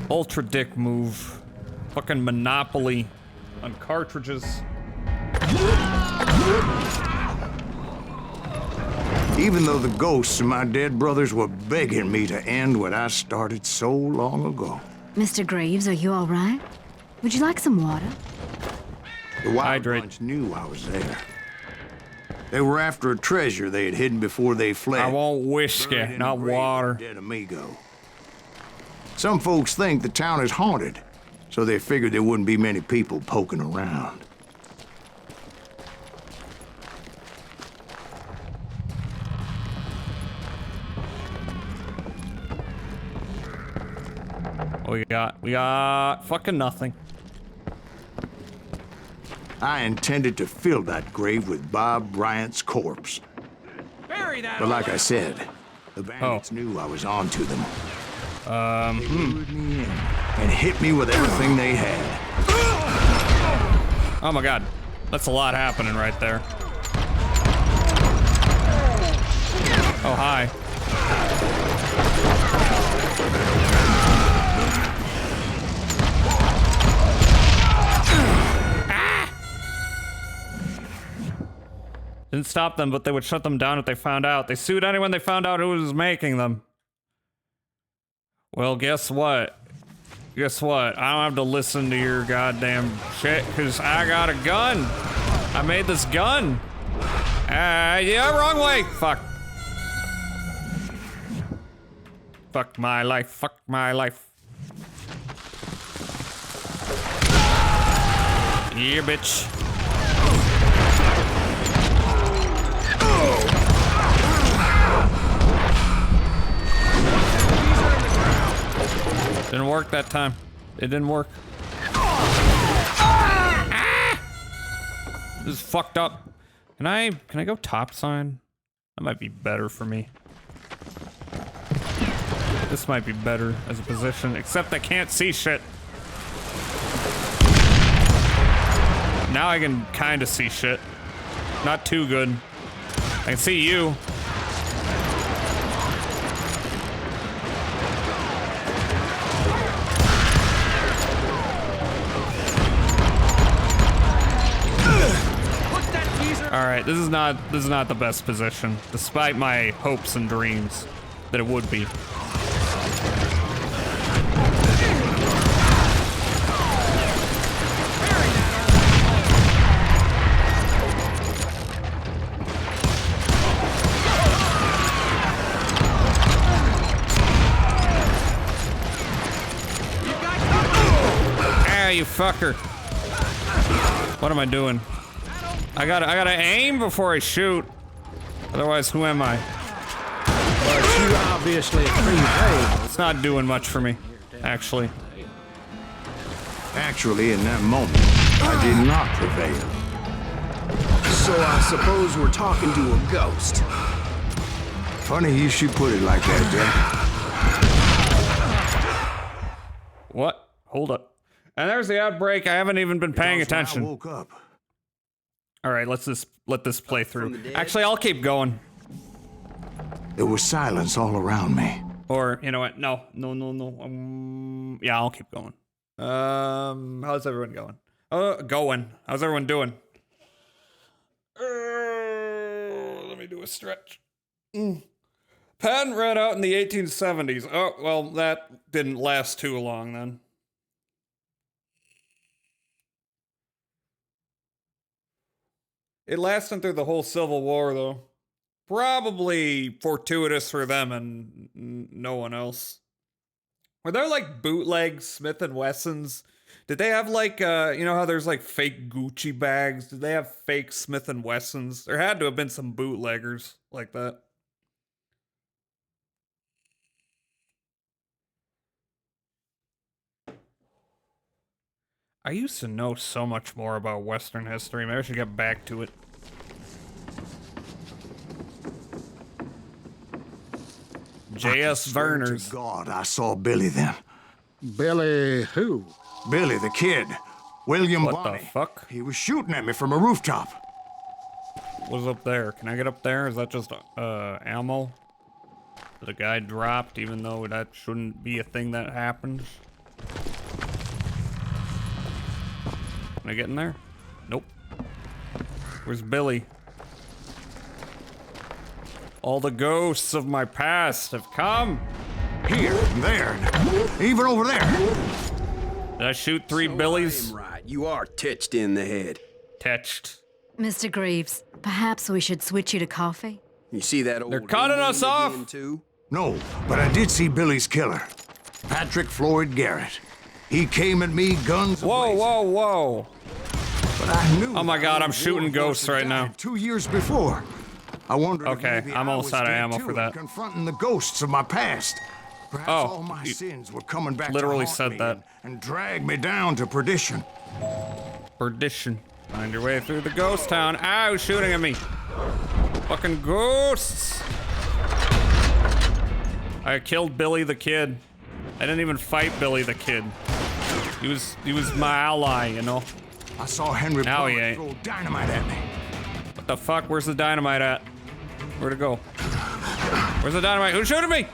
Ultra dick move. Fucking Monopoly on cartridges. Even though the ghosts of my dead brothers were begging me to end what I started so long ago. Mr. Graves, are you all right? Would you like some water? The Wild Bunch knew I was there. They were after a treasure they had hidden before they fled. I want whiskey, not water. Dead amigo. Some folks think the town is haunted, so they figured there wouldn't be many people poking around. We got fucking nothing. I intended to fill that grave with Bob Bryant's corpse. Bury that. But like I said, the bandits knew I was on to them. They lured me in and hit me with everything they had. Oh my god. That's a lot happening right there. Oh, hi. Didn't stop them, but they would shut them down if they found out. They sued anyone they found out who was making them. Well, guess what? Guess what? I don't have to listen to your goddamn shit, because I got a gun. I made this gun. Yeah, wrong way. Fuck. Fuck my life. Fuck my life. Yeah, bitch. Didn't work that time. It didn't work. This is fucked up. Can I go top sign? That might be better for me. This might be better as a position, except I can't see shit. Now I can kind of see shit. Not too good. I can see you. All right, this is not the best position, despite my hopes and dreams that it would be. Ah, you fucker! What am I doing? I gotta aim before I shoot. Otherwise, who am I? But you obviously prevailed. It's not doing much for me, actually. Actually, in that moment, I did not prevail. So I suppose we're talking to a ghost. Funny you should put it like that, Jack. What? Hold up. And there's the outbreak. I haven't even been paying attention. I woke up. All right, let's just let this play through. Actually, I'll keep going. There was silence all around me. Or, you know what? No. Yeah, I'll keep going. How's everyone going? How's everyone doing? Let me do a stretch. Patent ran out in the 1870s. Oh, well, that didn't last too long then. It lasted through the whole Civil War, though. Probably fortuitous for them and no one else. Were there, like, bootleg Smith & Wessons? Did they have, like, you know how there's, like, fake Gucci bags? Did they have fake Smith & Wessons? There had to have been some bootleggers like that. I used to know so much more about Western history. Maybe I should get back to it. J.S. Verner's. God, I saw Billy then. Billy who? Billy the Kid. William What Bonney. the fuck? He was shooting at me from a rooftop. What's up there? Can I get up there? Is that just ammo that a guy dropped, even though that shouldn't be a thing that happens? Can I get in there? Nope. Where's Billy? All the ghosts of my past have come. Here, there, even over there. Did I shoot three Billies? Right, you are tetched in the head. Tetched. Mr. Greaves, perhaps we should switch you to coffee? You see that old... They're cutting us off! Too? No, but I did see Billy's killer. Patrick Floyd Garrett. He came at me guns Whoa, whoa, whoa. But I knew... Oh my god, I'm shooting ghosts right now. 2 years before. I wondered okay, if maybe I'm I almost was out of dead ammo too, for that. Confronting the ghosts of my past. Perhaps all my sins were coming back literally to haunt said me that. and drag me down to perdition. Perdition. Find your way through the ghost town. Ow, shooting at me. Fucking ghosts. I killed Billy the Kid. I didn't even fight Billy the Kid. He was my ally, you know. I saw Henry now he Plummer ain't. throw dynamite at me. What the fuck? Where's the dynamite at? Where'd it go? Where's the dynamite? Who's shooting me?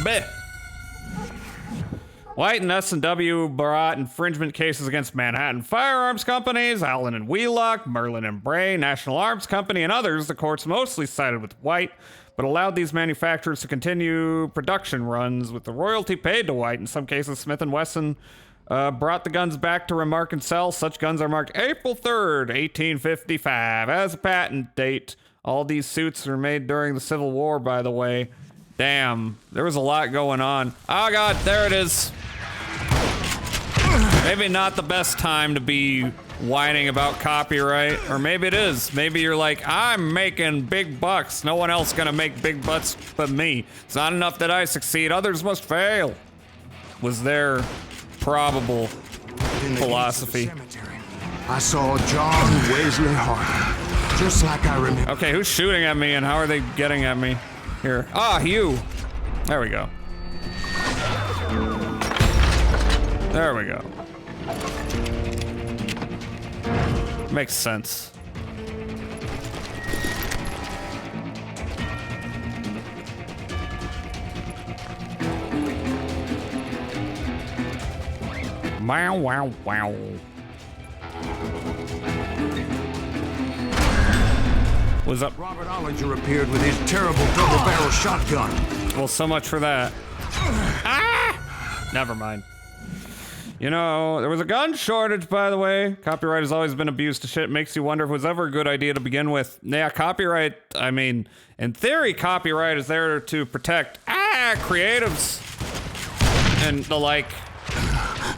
Bleh. White and S&W brought infringement cases against Manhattan Firearms Companies, Allen and Wheelock, Merlin and Bray, National Arms Company, and others. The courts mostly sided with White, but allowed these manufacturers to continue production runs with the royalty paid to White. In some cases, Smith & Wesson brought the guns back to remark and sell. Such guns are marked April 3rd, 1855 as a patent date. All these suits were made during the Civil War, by the way. Damn, there was a lot going on. Oh god, there it is. Maybe not the best time to be whining about copyright. Or maybe it is. Maybe you're like, I'm making big bucks. No one else gonna make big bucks but me. It's not enough that I succeed. Others must fail. Was their probable philosophy. I saw John Wesley Hart, just like I remember. Okay, who's shooting at me and how are they getting at me? Here. Ah, you. There we go. There we go. Makes sense. Wow, wow, wow. What's up? Robert Ollinger appeared with his terrible double-barrel shotgun. Well, so much for that. Ah! Never mind. You know, there was a gun shortage, by the way. Copyright has always been abused to shit. Makes you wonder if it was ever a good idea to begin with. Yeah, copyright, I mean, in theory, copyright is there to protect, creatives and the like.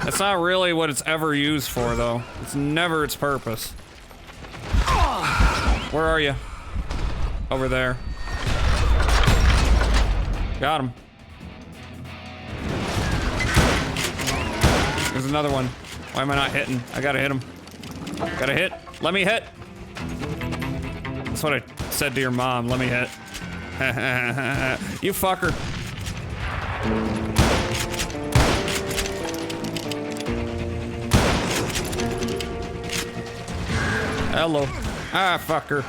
That's not really what it's ever used for, though. It's never its purpose. Where are you? Over there. Got him. There's another one. Why am I not hitting? I gotta hit him. Gotta hit. Let me hit. That's what I said to your mom. Let me hit. You fucker. Hello. Ah, fucker.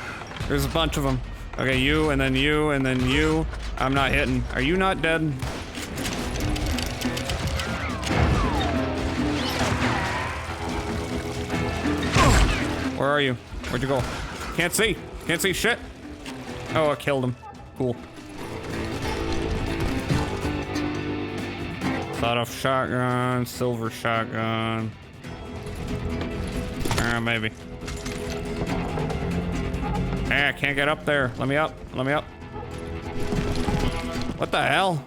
There's a bunch of them. Okay, you, and then you, and then you. I'm not hitting. Are you not dead? Where are you? Where'd you go? Can't see. Can't see shit. Oh, I killed him. Cool. Sawed-off shotgun, silver shotgun. Maybe. Hey, I can't get up there. Let me up. Let me up. What the hell?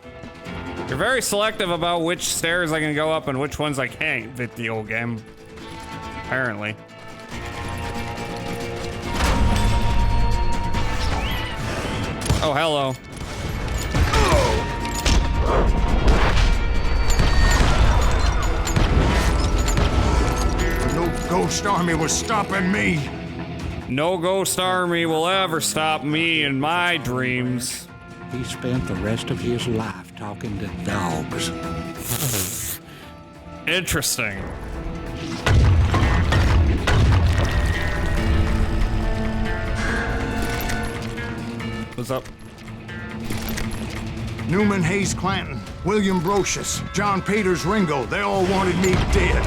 You're very selective about which stairs I can go up and which ones I can't, video game. Apparently. Oh, hello. No ghost army was stopping me. No ghost army will ever stop me in my dreams. He spent the rest of his life talking to dogs. Interesting. What's up? Newman Hayes Clanton, William Brocious, John Peters Ringo, they all wanted me dead.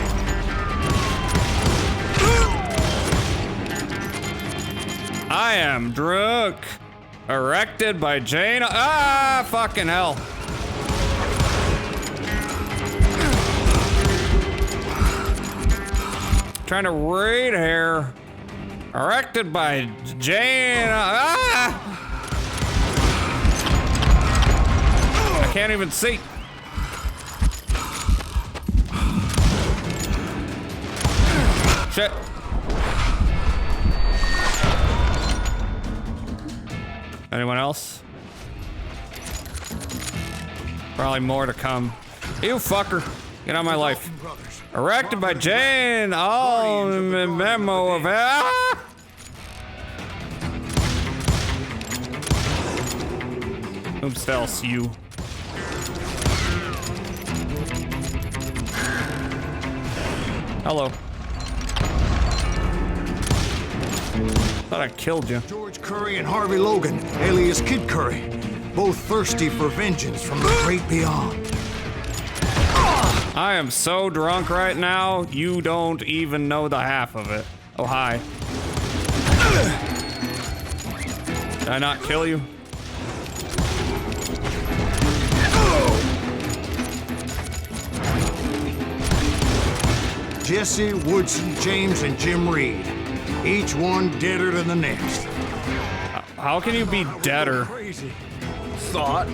I am drunk. Erected by Jane. Ah, fucking hell. Trying to read here. Erected by Jane. Ah! I can't even see. Shit. Anyone else? Probably more to come. You fucker. Get out of my life. Erected by Jane. Oh, memo of... Ah! Oops, else you. Hello. Thought I killed you. George Curry and Harvey Logan, alias Kid Curry, both thirsty for vengeance from the great beyond. I am so drunk right now, you don't even know the half of it. Oh, hi. Did I not kill you? Jesse, Woodson, James, and Jim Reed. Each one deader than the next. How can you be deader? Crazy thought.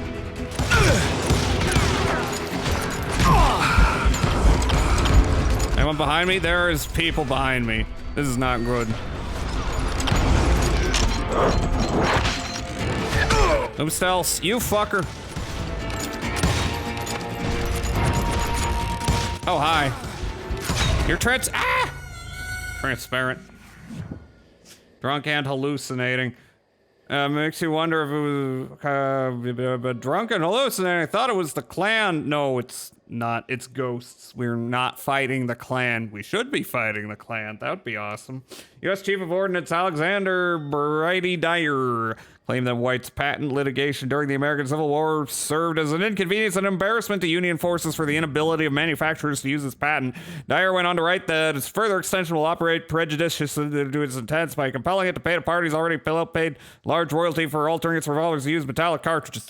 Anyone behind me? There is people behind me. This is not good. Who's else? You fucker. Oh, hi. You're transparent. Drunk and hallucinating. Makes you wonder if it was drunk and hallucinating. I thought it was the clan. No, it's not. It's ghosts. We're not fighting the clan. We should be fighting the clan. That would be awesome. U.S. Chief of Ordnance Alexander Brady Dyer claimed that White's patent litigation during the American Civil War served as an inconvenience and embarrassment to Union forces for the inability of manufacturers to use his patent. Dyer went on to write that its further extension will operate prejudiciously to its intents by compelling it to pay to parties already paid large royalty for altering its revolvers to use metallic cartridges.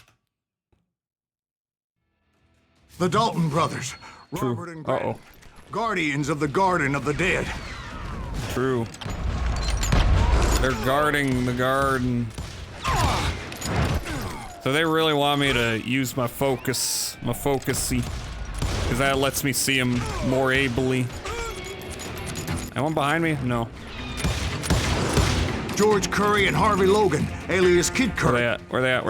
The Dalton brothers, Robert and Grant, guardians of the Garden of the Dead. True. They're guarding the garden. So they really want me to use my focusy, because that lets me see them more ably. Anyone behind me? No. George Curry and Harvey Logan, alias Kid Curry. Where they at?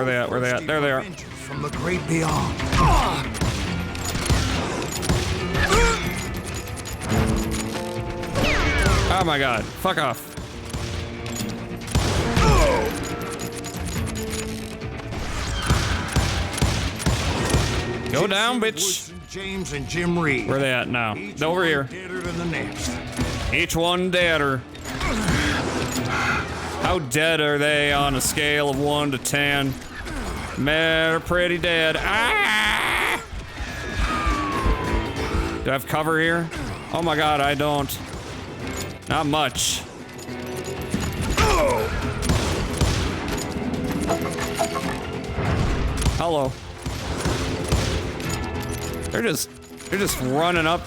There they are. From the great beyond. Oh my god. Fuck off. Go down, bitch. James and Jim Reed. Where they at now? Over here. Deader than the next. Each one deader. How dead are they on a scale of 1 to 10? They're pretty dead. Ah! Do I have cover here? Oh my god, I don't. Not much. Hello. They're just running up.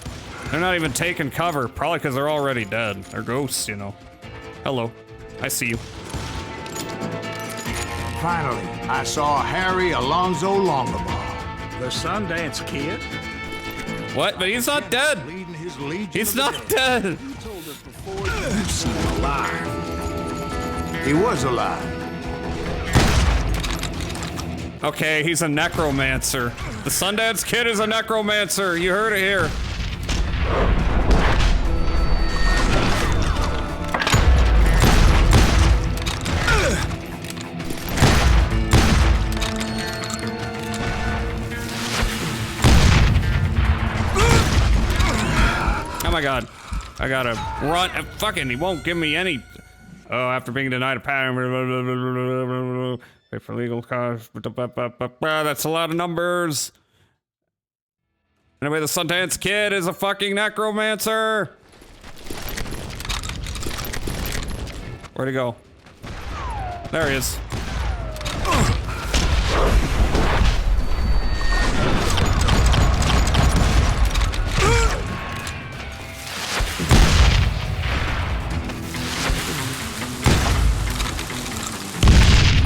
They're not even taking cover. Probably because they're already dead. They're ghosts, you know. Hello. I see you. Finally, I saw Harry Alonzo Longabaugh. The Sundance Kid? What? But he's not dead. He's not dead. You told us before you seem alive. He was alive. Okay, he's a necromancer. The Sundance Kid is a necromancer. You heard it here. Oh my god. I gotta run. Fucking, he won't give me any. Oh, after being denied a patent. Pay for legal costs. That's a lot of numbers. Anyway, the Sundance Kid is a fucking necromancer. Where'd he go? There he is.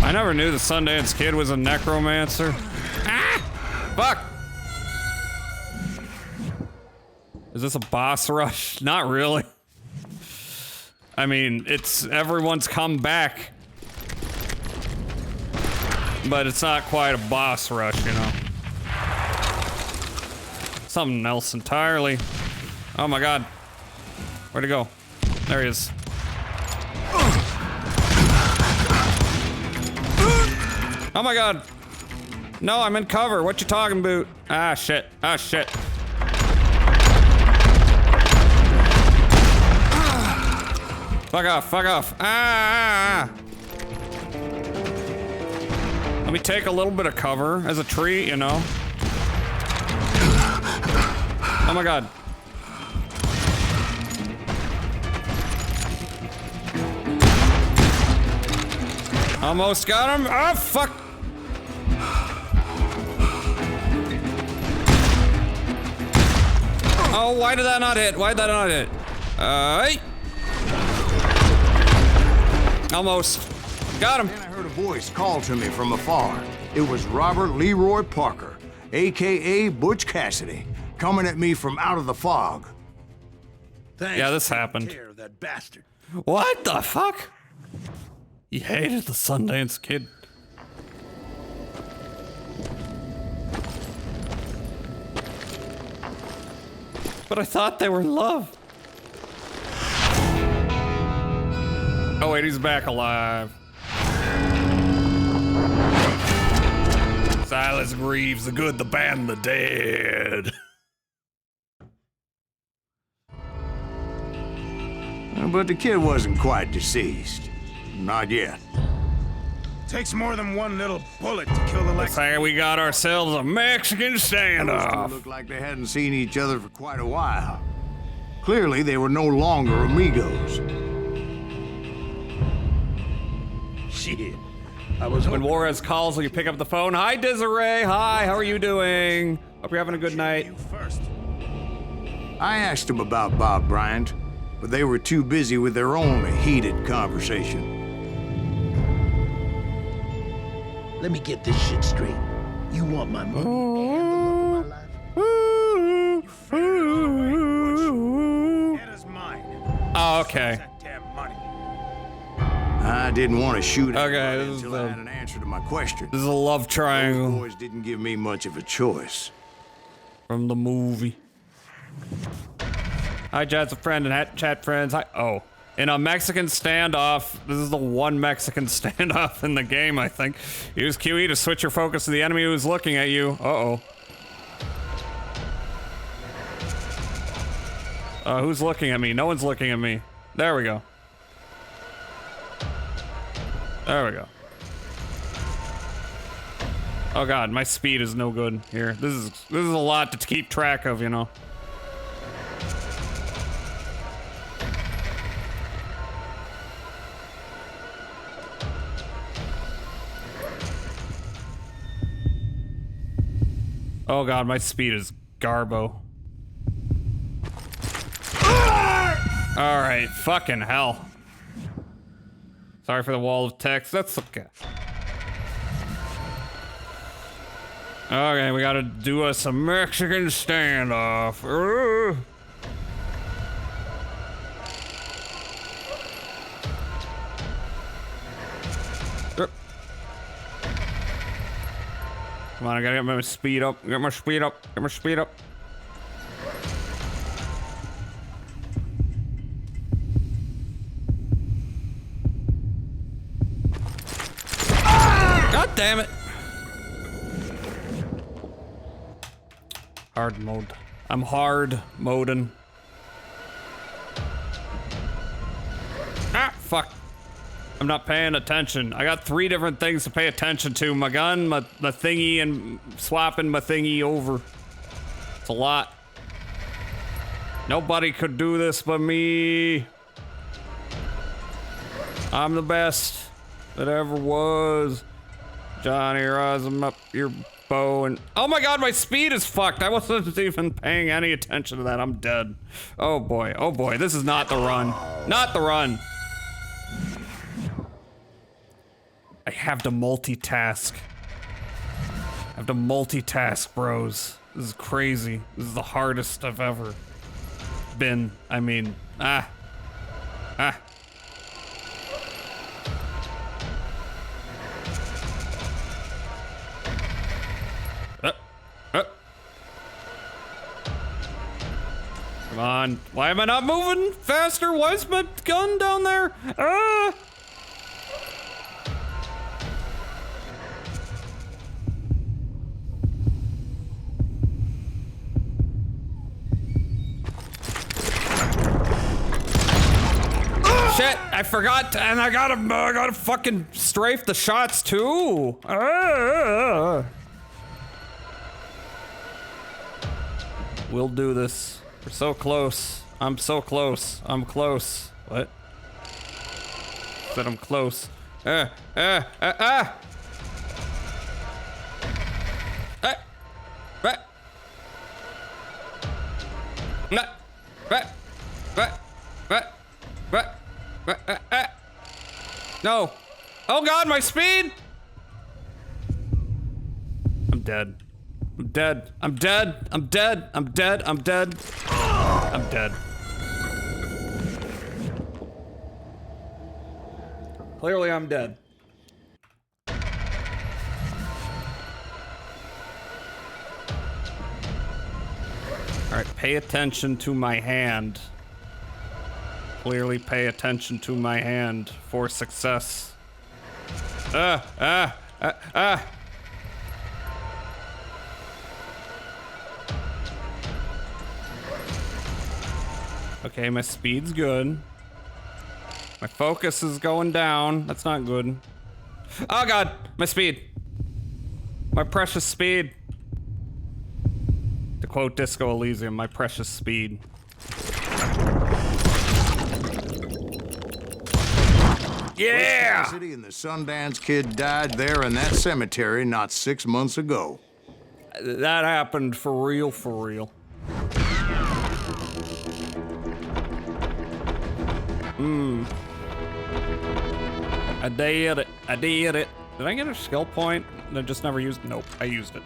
I never knew the Sundance Kid was a necromancer. Ah! Fuck! Is this a boss rush? Not really. I mean, it's everyone's come back. But it's not quite a boss rush, you know. Something else entirely. Oh my god. Where'd he go? There he is. Oh my god. No, I'm in cover. What you talking about? Ah, shit. Ah, shit. Fuck off. Fuck off. Ah. Let me take a little bit of cover as a tree, you know. Oh my god. Almost got him. Oh, fuck. Oh, why did that not hit? Why did that not hit? Almost. Got him. Then I heard a voice call to me from afar. It was Robert Leroy Parker, a.k.a. Butch Cassidy, coming at me from out of the fog. Yeah, this happened. That bastard. What the fuck? He hated the Sundance Kid. But I thought they were in love. Oh wait, he's back alive. Silas Greaves, the good, the bad, and the dead. But the kid wasn't quite deceased. Not yet. Takes more than one little bullet to kill the Looks like we got ourselves a Mexican standoff. Looked like they hadn't seen each other for quite a while. Clearly, they were no longer amigos. Shit. When Juarez calls, will you pick up the phone? Hi, Desiree. Hi, how are you doing? Hope you're having a good night. I asked them about Bob Bryant, but they were too busy with their own heated conversation. Let me get this shit straight. You want my money and the love of my life? Oh, okay. I didn't want to shoot okay, until I had an answer to my question. This is a love triangle. Those boys didn't give me much of a choice. From the movie. Hi, Chad's a friend and chat friends. Hi. Oh. In a Mexican standoff, this is the one Mexican standoff in the game, I think. Use QE to switch your focus to the enemy who's looking at you. Uh-oh. Who's looking at me? No one's looking at me. There we go. There we go. Oh god, my speed is no good here. This is a lot to keep track of, you know. Oh god, my speed is garbo. Alright, fucking hell. Sorry for the wall of text, that's okay. Okay, we gotta do us a Mexican standoff. Come on, I gotta get my speed up. Get my speed up. Get my speed up. God damn it. Hard mode. I'm hard moding. Ah, fuck. I'm not paying attention. I got 3 different things to pay attention to. My gun, my thingy, and swapping my thingy over. It's a lot. Nobody could do this but me. I'm the best that ever was. Johnny, rise him up your bow and... Oh my god, my speed is fucked. I wasn't even paying any attention to that. I'm dead. Oh boy, this is not the run. Not the run. I have to multitask. I have to multitask, bros. This is crazy. This is the hardest I've ever been. I mean, Come on. Why am I not moving faster? Why is my gun down there? Ah! Shit, I forgot, and I gotta fucking strafe the shots too. We'll do this. We're so close. I'm so close. I'm close. What? Said I'm close. No. Oh god, my speed! I'm dead. I'm dead. I'm dead. I'm dead. I'm dead. I'm dead. I'm dead. Clearly I'm dead. Alright, pay attention to my hand. Clearly pay attention to my hand for success. Okay, my speed's good. My focus is going down. That's not good. Oh god, my speed. My precious speed. To quote Disco Elysium, my precious speed. Yeah! City and the Sundance Kid died there in that cemetery not 6 months ago. That happened for real, for real. I did it. I did it. Did I get a skill point? I just never used it? Nope, I used it.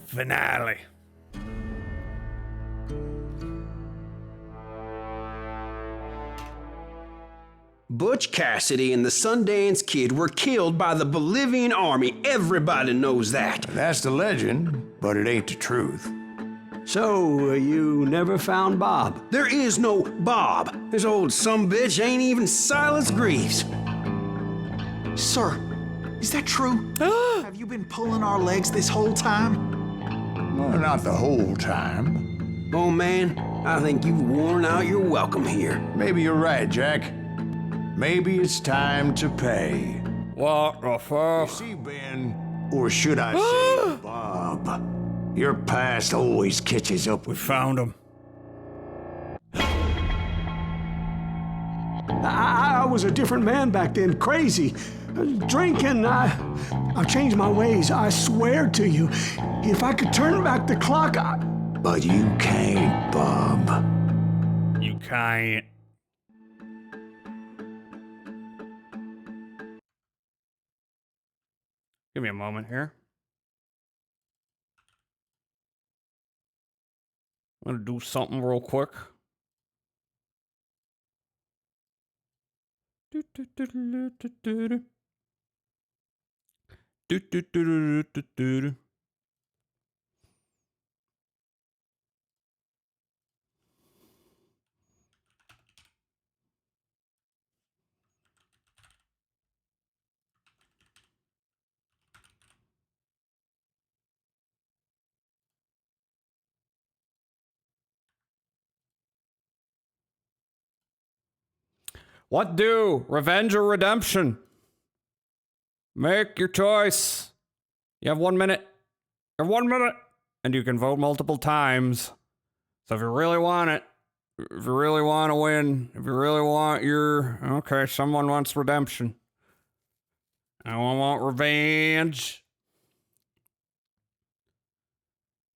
Finale. Butch Cassidy and the Sundance Kid were killed by the Bolivian army. Everybody knows that. That's the legend, but it ain't the truth. So, you never found Bob? There is no Bob. This old sumbitch ain't even Silas Greaves. Sir, is that true? Have you been pulling our legs this whole time? Well, not the whole time. Oh man, I think you've worn out your welcome here. Maybe you're right, Jack. Maybe it's time to pay. What the fuck? You see, Ben, or should I say Bob, your past always catches up with Found him. I was a different man back then, crazy. Drinking, I've changed my ways, I swear to you. If I could turn back the clock, But you can't, Bob. You can't. Give me a moment here. I'm gonna do something real quick. What do? Revenge or redemption? Make your choice. You have 1 minute. You have 1 minute. And you can vote multiple times. So if you really want it, if you really want to win, if you really want your... Okay, someone wants redemption. I want revenge.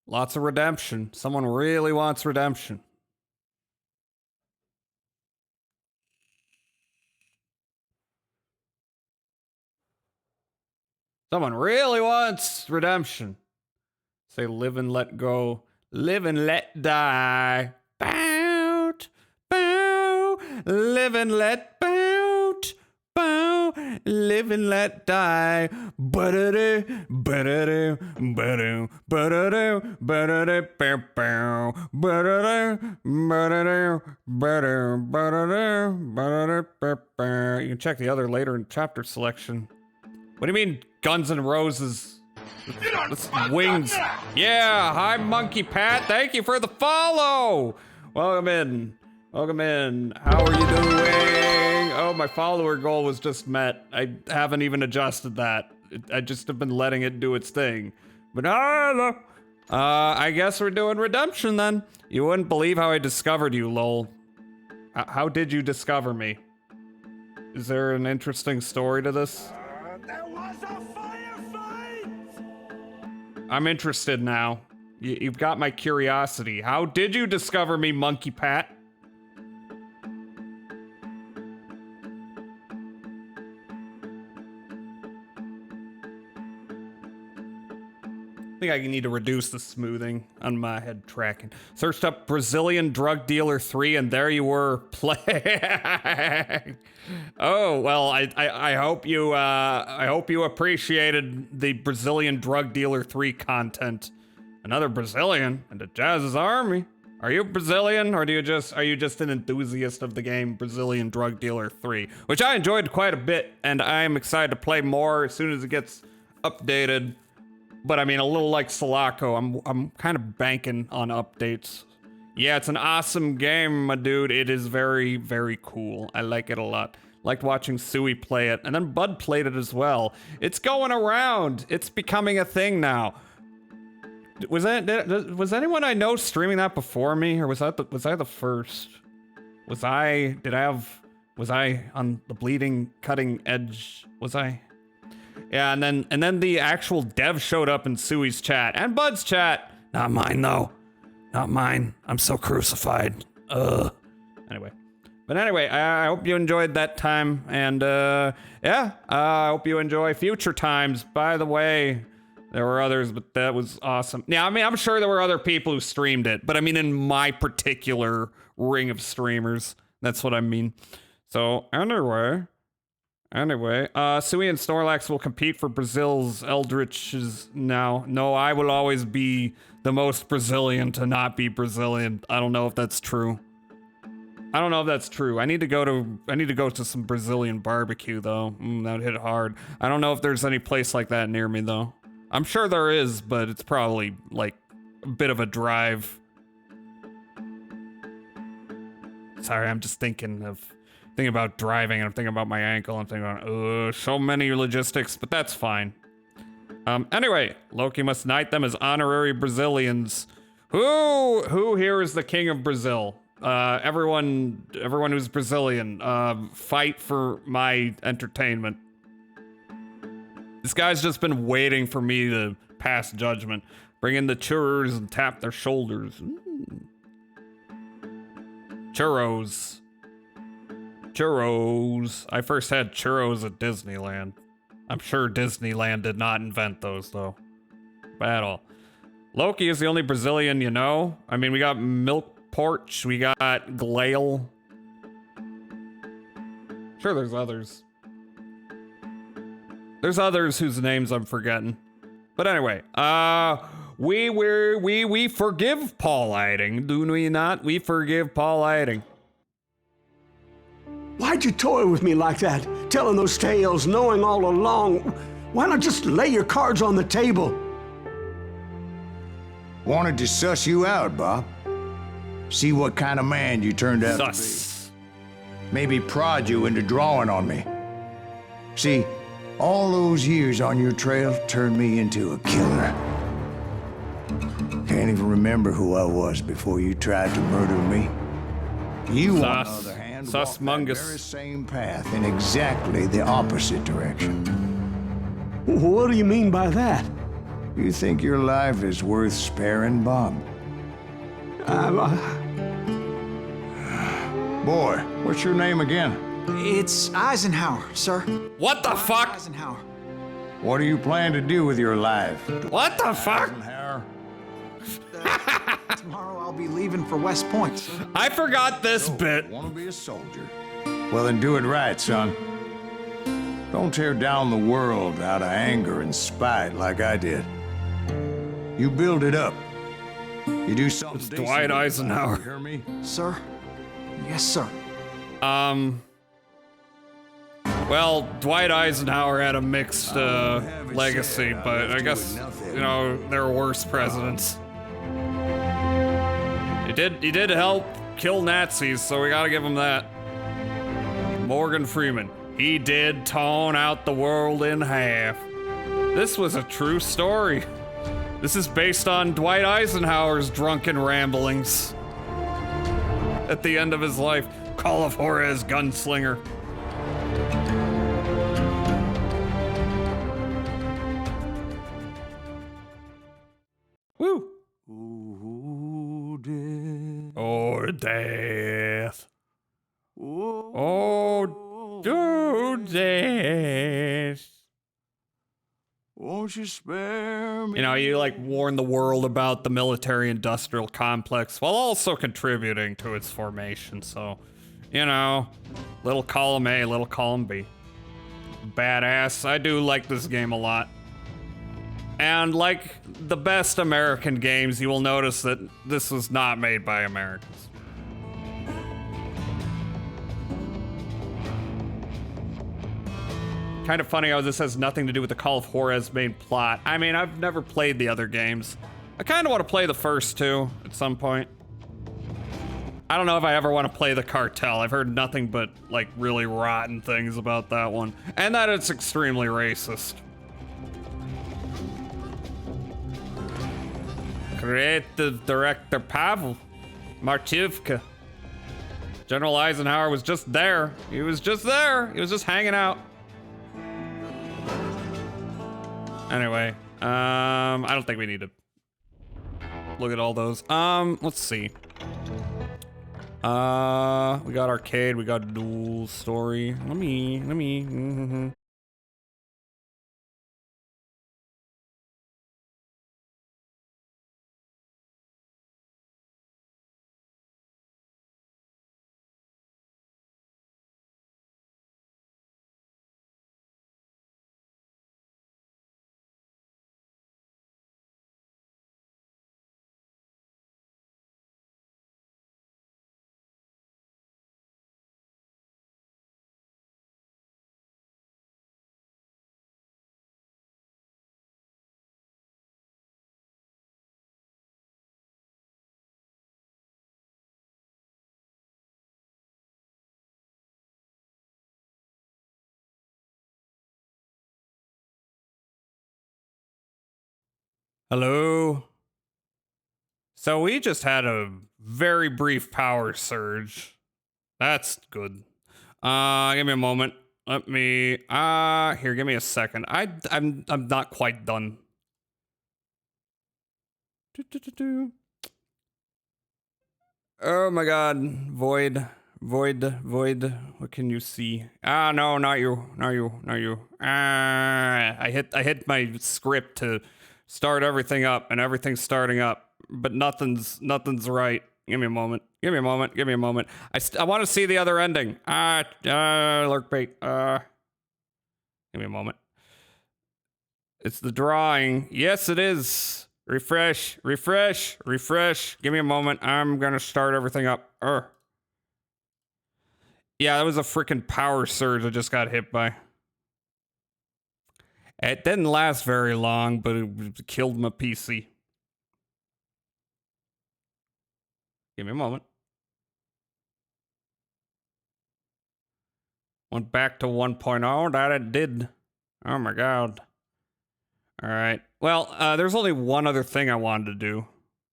Lots of redemption. Someone really wants redemption. Someone really wants redemption. Say live and let go. Live and let die. Bout. Bow. Live and let bout. Bow. Live and let die. Ba-da-da. Ba-da-da. Ba-da. Ba-da-da. Ba-da-da. Bow. Ba-da-da. Ba-da-da. Ba-da. Ba-da-da. Ba-da-da. You can check the other later in chapter selection. What do you mean, Guns N' Roses? That's wings. Yeah, hi, Monkey Pat. Thank you for the follow. Welcome in. Welcome in. How are you doing? Oh, my follower goal was just met. I haven't even adjusted that. I just have been letting it do its thing. But hello. I guess we're doing redemption then. You wouldn't believe how I discovered you, lol. How did you discover me? Is there an interesting story to this? I'm interested now. You've got my curiosity. How did you discover me, Monkey Pat? I think I need to reduce the smoothing on my head tracking. Searched up Brazilian Drug Dealer 3, and there you were playing. Oh, well, I hope you appreciated the Brazilian Drug Dealer 3 content. Another Brazilian into Jazz's army. Are you Brazilian, or are you just an enthusiast of the game Brazilian Drug Dealer 3, which I enjoyed quite a bit, and I am excited to play more as soon as it gets updated. But I mean, a little like Sulaco, I'm kind of banking on updates. Yeah, it's an awesome game, my dude. It is very, very cool. I like it a lot. Liked watching Sui play it, and then Bud played it as well. It's going around. It's becoming a thing now. Was anyone I know streaming that before me, or was I the first? Was I on the bleeding cutting edge? Was I? Yeah, and then the actual dev showed up in Sui's chat and Bud's chat. Not mine though. Not mine. I'm so crucified. Anyway. But anyway, I hope you enjoyed that time, and yeah, I hope you enjoy future times. By the way, there were others, but that was awesome. Yeah, I mean, I'm sure there were other people who streamed it, but I mean, in my particular ring of streamers, that's what I mean. So anyway, Sui and Snorlax will compete for Brazil's Eldritch's now. No, I will always be the most Brazilian to not be Brazilian. I don't know if that's true. I need to go to some Brazilian barbecue though. That would hit hard. I don't know if there's any place like that near me though. I'm sure there is, but it's probably like a bit of a drive. Sorry, I'm just thinking about driving, and I'm thinking about my ankle. I'm thinking, so many logistics, but that's fine. Anyway, Loki must knight them as honorary Brazilians. Who here is the king of Brazil? Everyone who's Brazilian, fight for my entertainment. This guy's just been waiting for me to pass judgment. Bring in the churros and tap their shoulders. Churros. I first had churros at Disneyland. I'm sure Disneyland did not invent those, though. At all. Loki is the only Brazilian you know. I mean, we got Milk Porch, we got Glail. Sure, there's others. There's others whose names I'm forgetting. But anyway, we forgive Paul Eiding, do we not? We forgive Paul Eiding. Why'd you toy with me like that? Telling those tales, knowing all along. Why not just lay your cards on the table? Wanted to suss you out, Bob. See what kind of man you turned out to be. Maybe prod you into drawing on me. See, all those years on your trail turned me into a killer. Can't even remember who I was before you tried to murder me. You, on the other hand, walked that very same path in exactly the opposite direction. What do you mean by that? You think your life is worth sparing, Bob? Boy, what's your name again? It's Eisenhower, sir. What the fuck? Eisenhower. What do you plan to do with your life? What the fuck? Eisenhower? Tomorrow I'll be leaving for West Point, sir. I forgot this bit. Want to be a soldier? Well, then do it right, son. Don't tear down the world out of anger and spite like I did. You build it up. You do something decent. It's Dwight Eisenhower. You hear me? Sir? Yes, sir. Well, Dwight Eisenhower had a mixed legacy, but I guess, you know, there were worse presidents. He did help kill Nazis, so we gotta give him that. Morgan Freeman. He did tone out the world in half. This was a true story. This is based on Dwight Eisenhower's drunken ramblings at the end of his life. Call of Juarez gunslinger. Woo! Or death. Oh, do death. Won't you spare me? You know, you like warn the world about the military-industrial complex while also contributing to its formation. So, you know, little column A, little column B. Badass. I do like this game a lot. And like the best American games, you will notice that this was not made by Americans. Kind of funny how this has nothing to do with the Call of Juarez main plot. I mean, I've never played the other games. I kind of want to play the first two at some point. I don't know if I ever want to play the Cartel. I've heard nothing but like really rotten things about that one. And that it's extremely racist. Creative director Pavel Martivka. General Eisenhower was just there. He was just there. He was just hanging out. Anyway, I don't think we need to look at all those. Let's see. We got arcade, we got dual story. Let me. Hello? So we just had a very brief power surge. That's good. Give me a moment. Let me, here, give me a second. I'm not quite done. Oh my god. Void. What can you see? No, not you. I hit my script to start everything up, and everything's starting up, but nothing's right. Give me a moment. I want to see the other ending. Lurk bait. Give me a moment. It's the drawing. Yes, it is. Refresh. Give me a moment. I'm gonna start everything up. Yeah, that was a freaking power surge I just got hit by. It didn't last very long, but it killed my PC. Give me a moment. Went back to 1.0. That it did. Oh my god. All right. Well, there's only one other thing I wanted to do,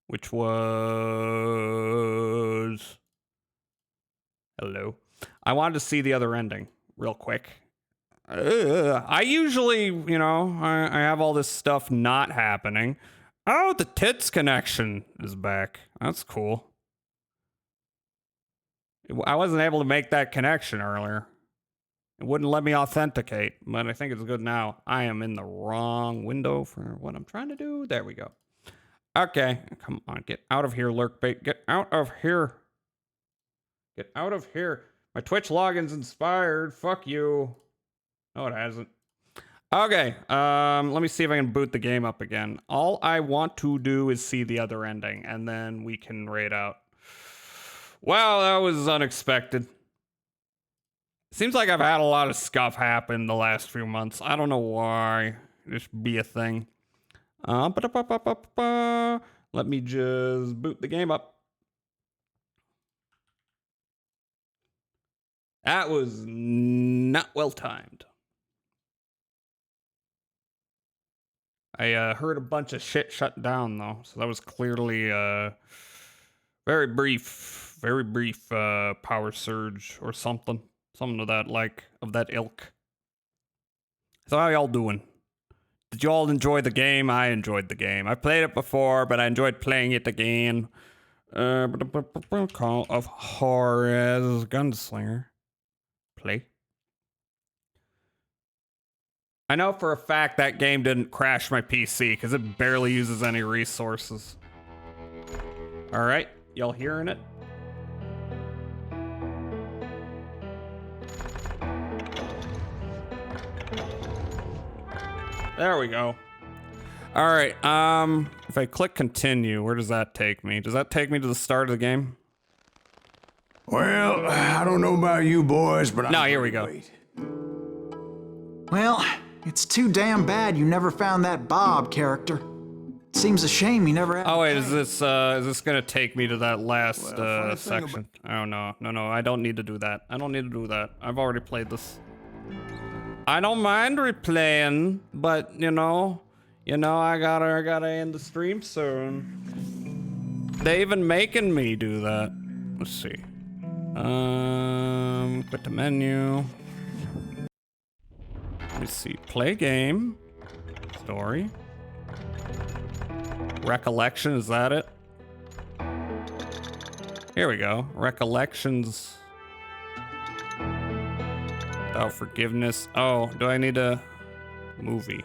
which was... Hello. I wanted to see the other ending real quick. I usually, you know, I have all this stuff not happening. Oh, the tits connection is back. That's cool. I wasn't able to make that connection earlier. It wouldn't let me authenticate, but I think it's good now. I am in the wrong window for what I'm trying to do. There we go. Okay, come on, get out of here, lurkbait. Get out of here. My Twitch login's inspired. Fuck you. No, it hasn't. Okay, let me see if I can boot the game up again. All I want to do is see the other ending, and then we can raid out. Wow, that was unexpected. Seems like I've had a lot of scuff happen the last few months. I don't know why. Just be a thing. Let me just boot the game up. That was not well timed. I heard a bunch of shit shut down though, so that was clearly very brief power surge or something of that ilk. So how y'all doing? Did you all enjoy the game? I enjoyed the game. I played it before, but I enjoyed playing it again. Call of Juarez Gunslinger. Play. I know for a fact that game didn't crash my PC because it barely uses any resources. All right, y'all hearing it? There we go. All right, if I click continue, where does that take me? Does that take me to the start of the game? Well, I don't know about you boys, but No, here we go. Well, it's too damn bad you never found that Bob character. Seems a shame you never had. Oh wait, is this gonna take me to that last section? Oh no, I don't need to do that. I don't need to do that. I've already played this. I don't mind replaying, but you know, I gotta end the stream soon. They even making me do that. Let's see. Quit the menu. Let me see. Play game. Story. Recollection, is that it? Here we go. Recollections. Without forgiveness. Oh, do I need a movie?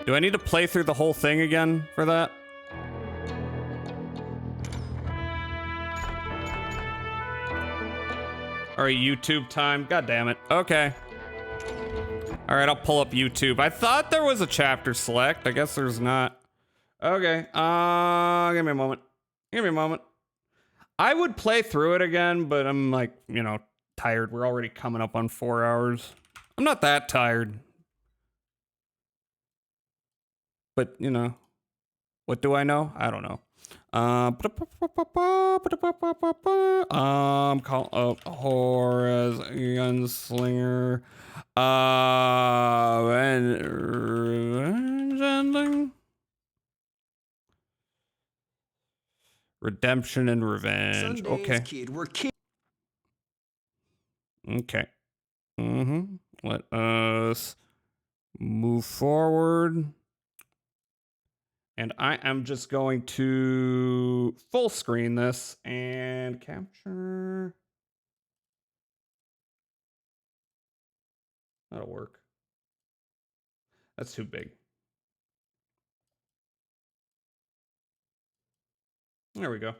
Do I need to play through the whole thing again for that? All right, YouTube time. God damn it. Okay. All right, I'll pull up YouTube. I thought there was a chapter select. I guess there's not. Okay. Give me a moment. Give me a moment. I would play through it again, but I'm like, tired. We're already coming up on 4 hours. I'm not that tired. But, what do I know? I don't know. Call up Horace Gunslinger. And revenge ending. Redemption and revenge. Sunday's Okay. Kid, we're Okay. Let us move forward. And I am just going to full screen this and capture. That'll work. That's too big. There we go.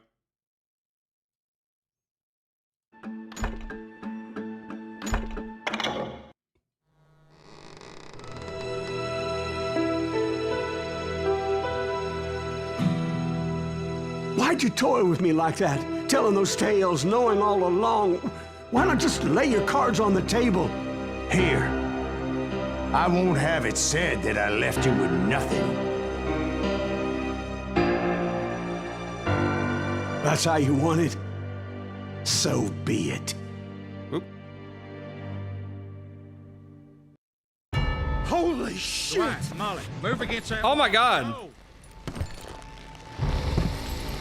Why'd you toy with me like that? Telling those tales, knowing all along. Why not just lay your cards on the table? Here. I won't have it said that I left you with nothing. That's how you want it? So be it. Oop. Holy shit! Right, Molly, move against that. Oh my god! Oh.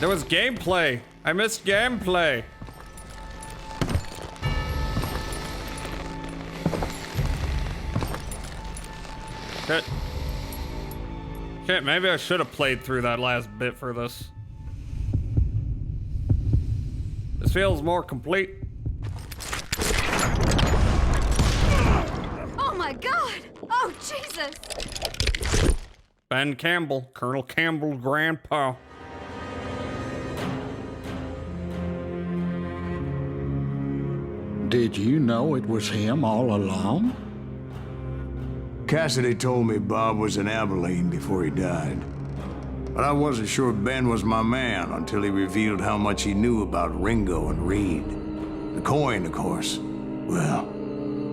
There was gameplay. I missed gameplay. Shit, maybe I should have played through that last bit for this. This feels more complete. Oh my god! Oh Jesus! Ben Campbell, Colonel Campbell's grandpa. Did you know it was him all along? Cassidy told me Bob was in Abilene before he died. But I wasn't sure Ben was my man until he revealed how much he knew about Ringo and Reed. The coin, of course. Well,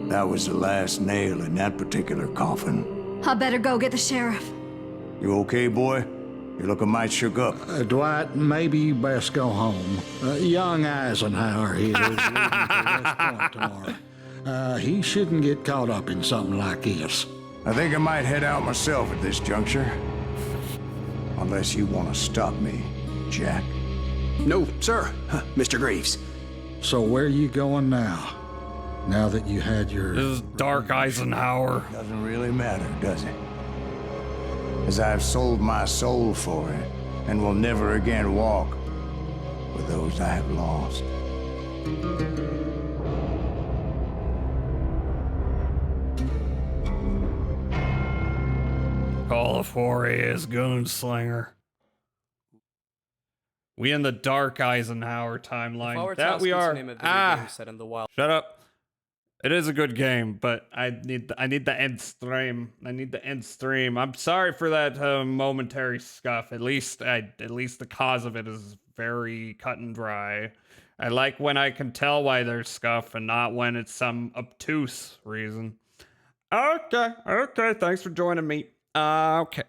that was the last nail in that particular coffin. I better go get the sheriff. You okay, boy? You're looking mighty shook up. Dwight, maybe you best go home. Young Eisenhower here is leaving for West Point tomorrow. He shouldn't get caught up in something like this. I think I might head out myself at this juncture. Unless you want to stop me, Jack. No, sir, Mr. Graves. So where are you going now? Now that you had your... This is Dark Eisenhower. Doesn't really matter, does it? As I've sold my soul for it, and will never again walk with those I have lost. California's gunslinger. We in the dark Eisenhower timeline. If our That task we is to are. name a video game set in the wild. Shut up. It is a good game, but I need the end stream. I need the end stream. I'm sorry for that momentary scuff. At least the cause of it is very cut and dry. I like when I can tell why there's scuff and not when it's some obtuse reason. Okay, thanks for joining me. Okay,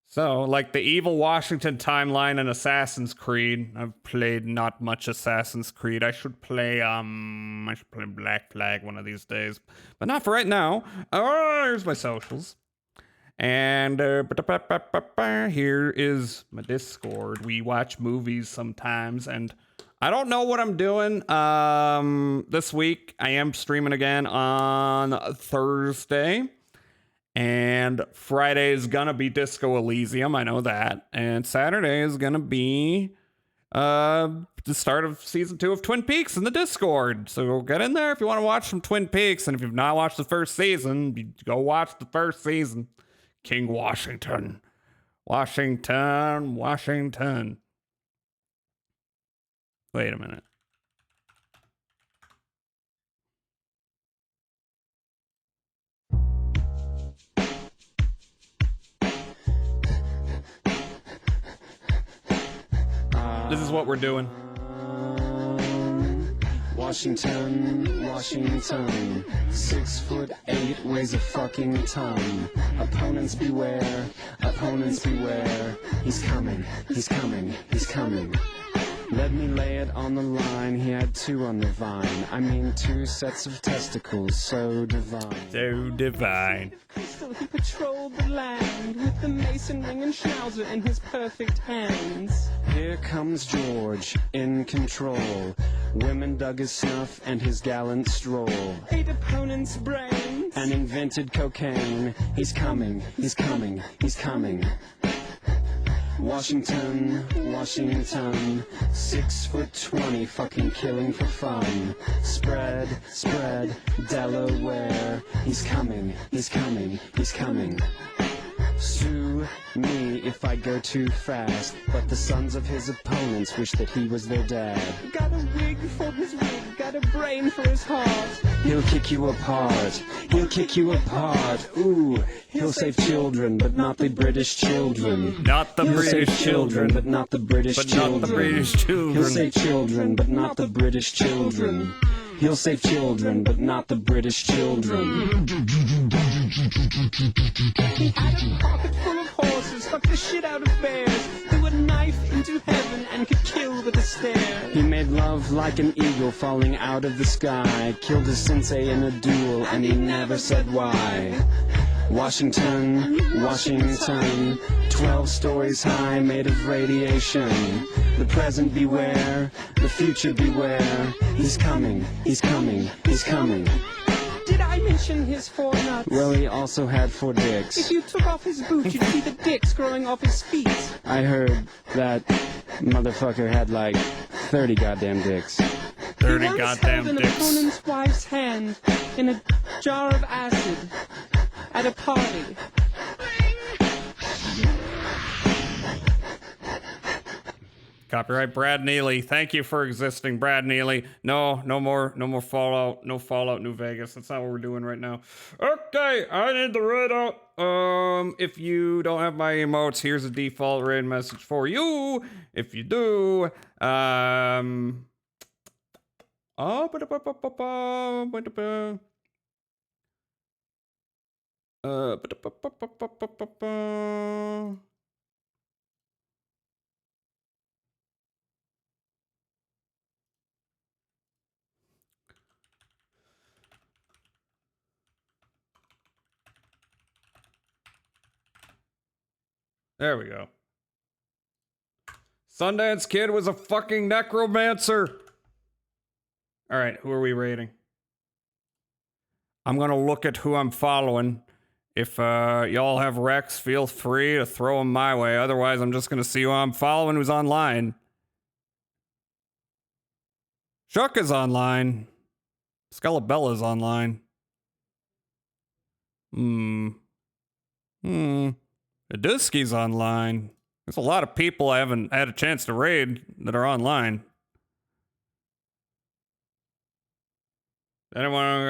So, like the evil Washington timeline and Assassin's Creed. I've played not much Assassin's Creed. I should play Black Flag one of these days. But not for right now. Here's my socials. And here is my Discord. We watch movies sometimes, and I don't know what I'm doing this week. I am streaming again on Thursday. And Friday is gonna be Disco Elysium, I know that. And Saturday is gonna be the start of season 2 of Twin Peaks in the Discord. So get in there if you want to watch some Twin Peaks. And if you've not watched the first season, go watch the first season. King Washington. Washington. Wait a minute. This is what we're doing. Washington, 6'8", weighs a fucking ton. Opponents beware, he's coming. Let me lay it on the line, he had 2 on the vine. I mean 2 sets of testicles, so divine. Crystal, he patrolled the land with the mason ring and schnauzer in his perfect hands. Here comes George, in control. Women dug his snuff and his gallant stroll. 8 opponents' brains and invented cocaine. He's coming. Washington, 6'20", fucking killing for fun. Spread, Delaware. He's coming. Sue me if I go too fast, but the sons of his opponents wish that he was their dad. Got a wig for his wig, got a brain for his heart. He'll kick you apart. Ooh, he'll save children, but not the British children. Not the British children, but not the British children. He'll save children, but not the British children. He'll save children, but not the British children. He had a pocket full of horses, fucked the shit out of bears, threw a knife into heaven and could kill with a stare. He made love like an eagle falling out of the sky, killed his sensei in a duel, and he never said why. Washington, 12 stories high, made of radiation. The present beware, the future beware. He's coming. Did I mention his 4 nuts? Well, he also had 4 dicks. If you took off his boot, you'd see the dicks growing off his feet. I heard that motherfucker had like 30 goddamn dicks. 30 goddamn held an dicks. opponent's wife's hand in a jar of acid at a party. Copyright Brad Neely. Thank you for existing, Brad Neely. No more Fallout. No Fallout New Vegas. That's not what we're doing right now. Okay, I need the raid out. If you don't have my emotes, here's a default raid message for you. If you do, there we go. Sundance Kid was a fucking necromancer. All right, who are we rating? I'm gonna look at who I'm following. If y'all have Rex, feel free to throw them my way. Otherwise, I'm just gonna see who I'm following who's online. Chuck is online. Scalabella's online. Adusky's online. There's a lot of people I haven't had a chance to raid that are online. Anyone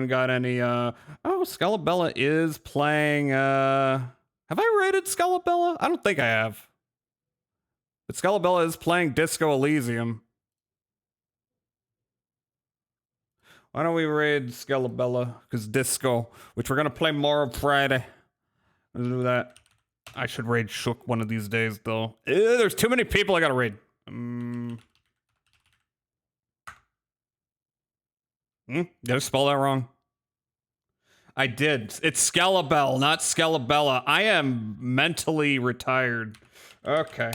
got any oh, Scullabella is playing have I raided Scullabella? I don't think I have. But Scullabella is playing Disco Elysium. Why don't we raid Scullabella? Because Disco, which we're gonna play more of Friday. Let's do that. I should raid Shook one of these days, though. There's too many people I gotta raid. Did I spell that wrong? I did. It's Skellabell, not Skellabella. I am mentally retired. Okay.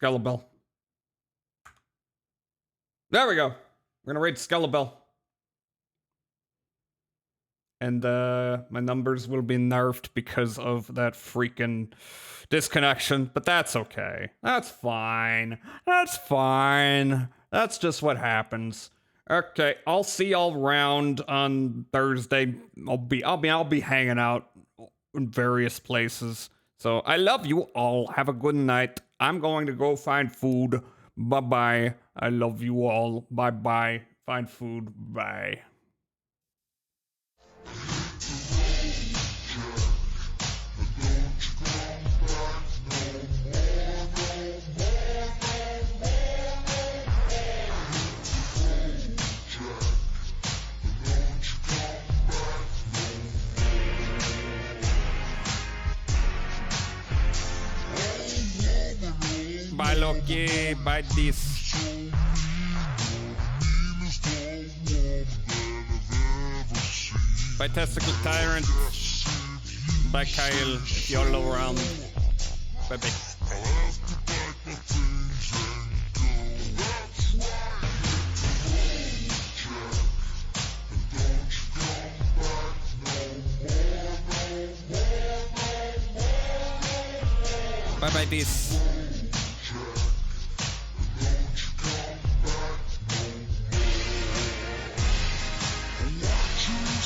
Skellabell. There we go. We're gonna raid Skellabell. And my numbers will be nerfed because of that freaking disconnection. But that's okay. That's fine. That's fine. That's just what happens. Okay, I'll see y'all around on Thursday. I'll be hanging out in various places. So I love you all. Have a good night. I'm going to go find food. Bye-bye. I love you all. Bye-bye. Find food. Bye. Bye, Loki. Bye, this. Bye, Testicle Tyrant. Bye, Kyle. If you're all around. Bye, bye. Bye, bye, this.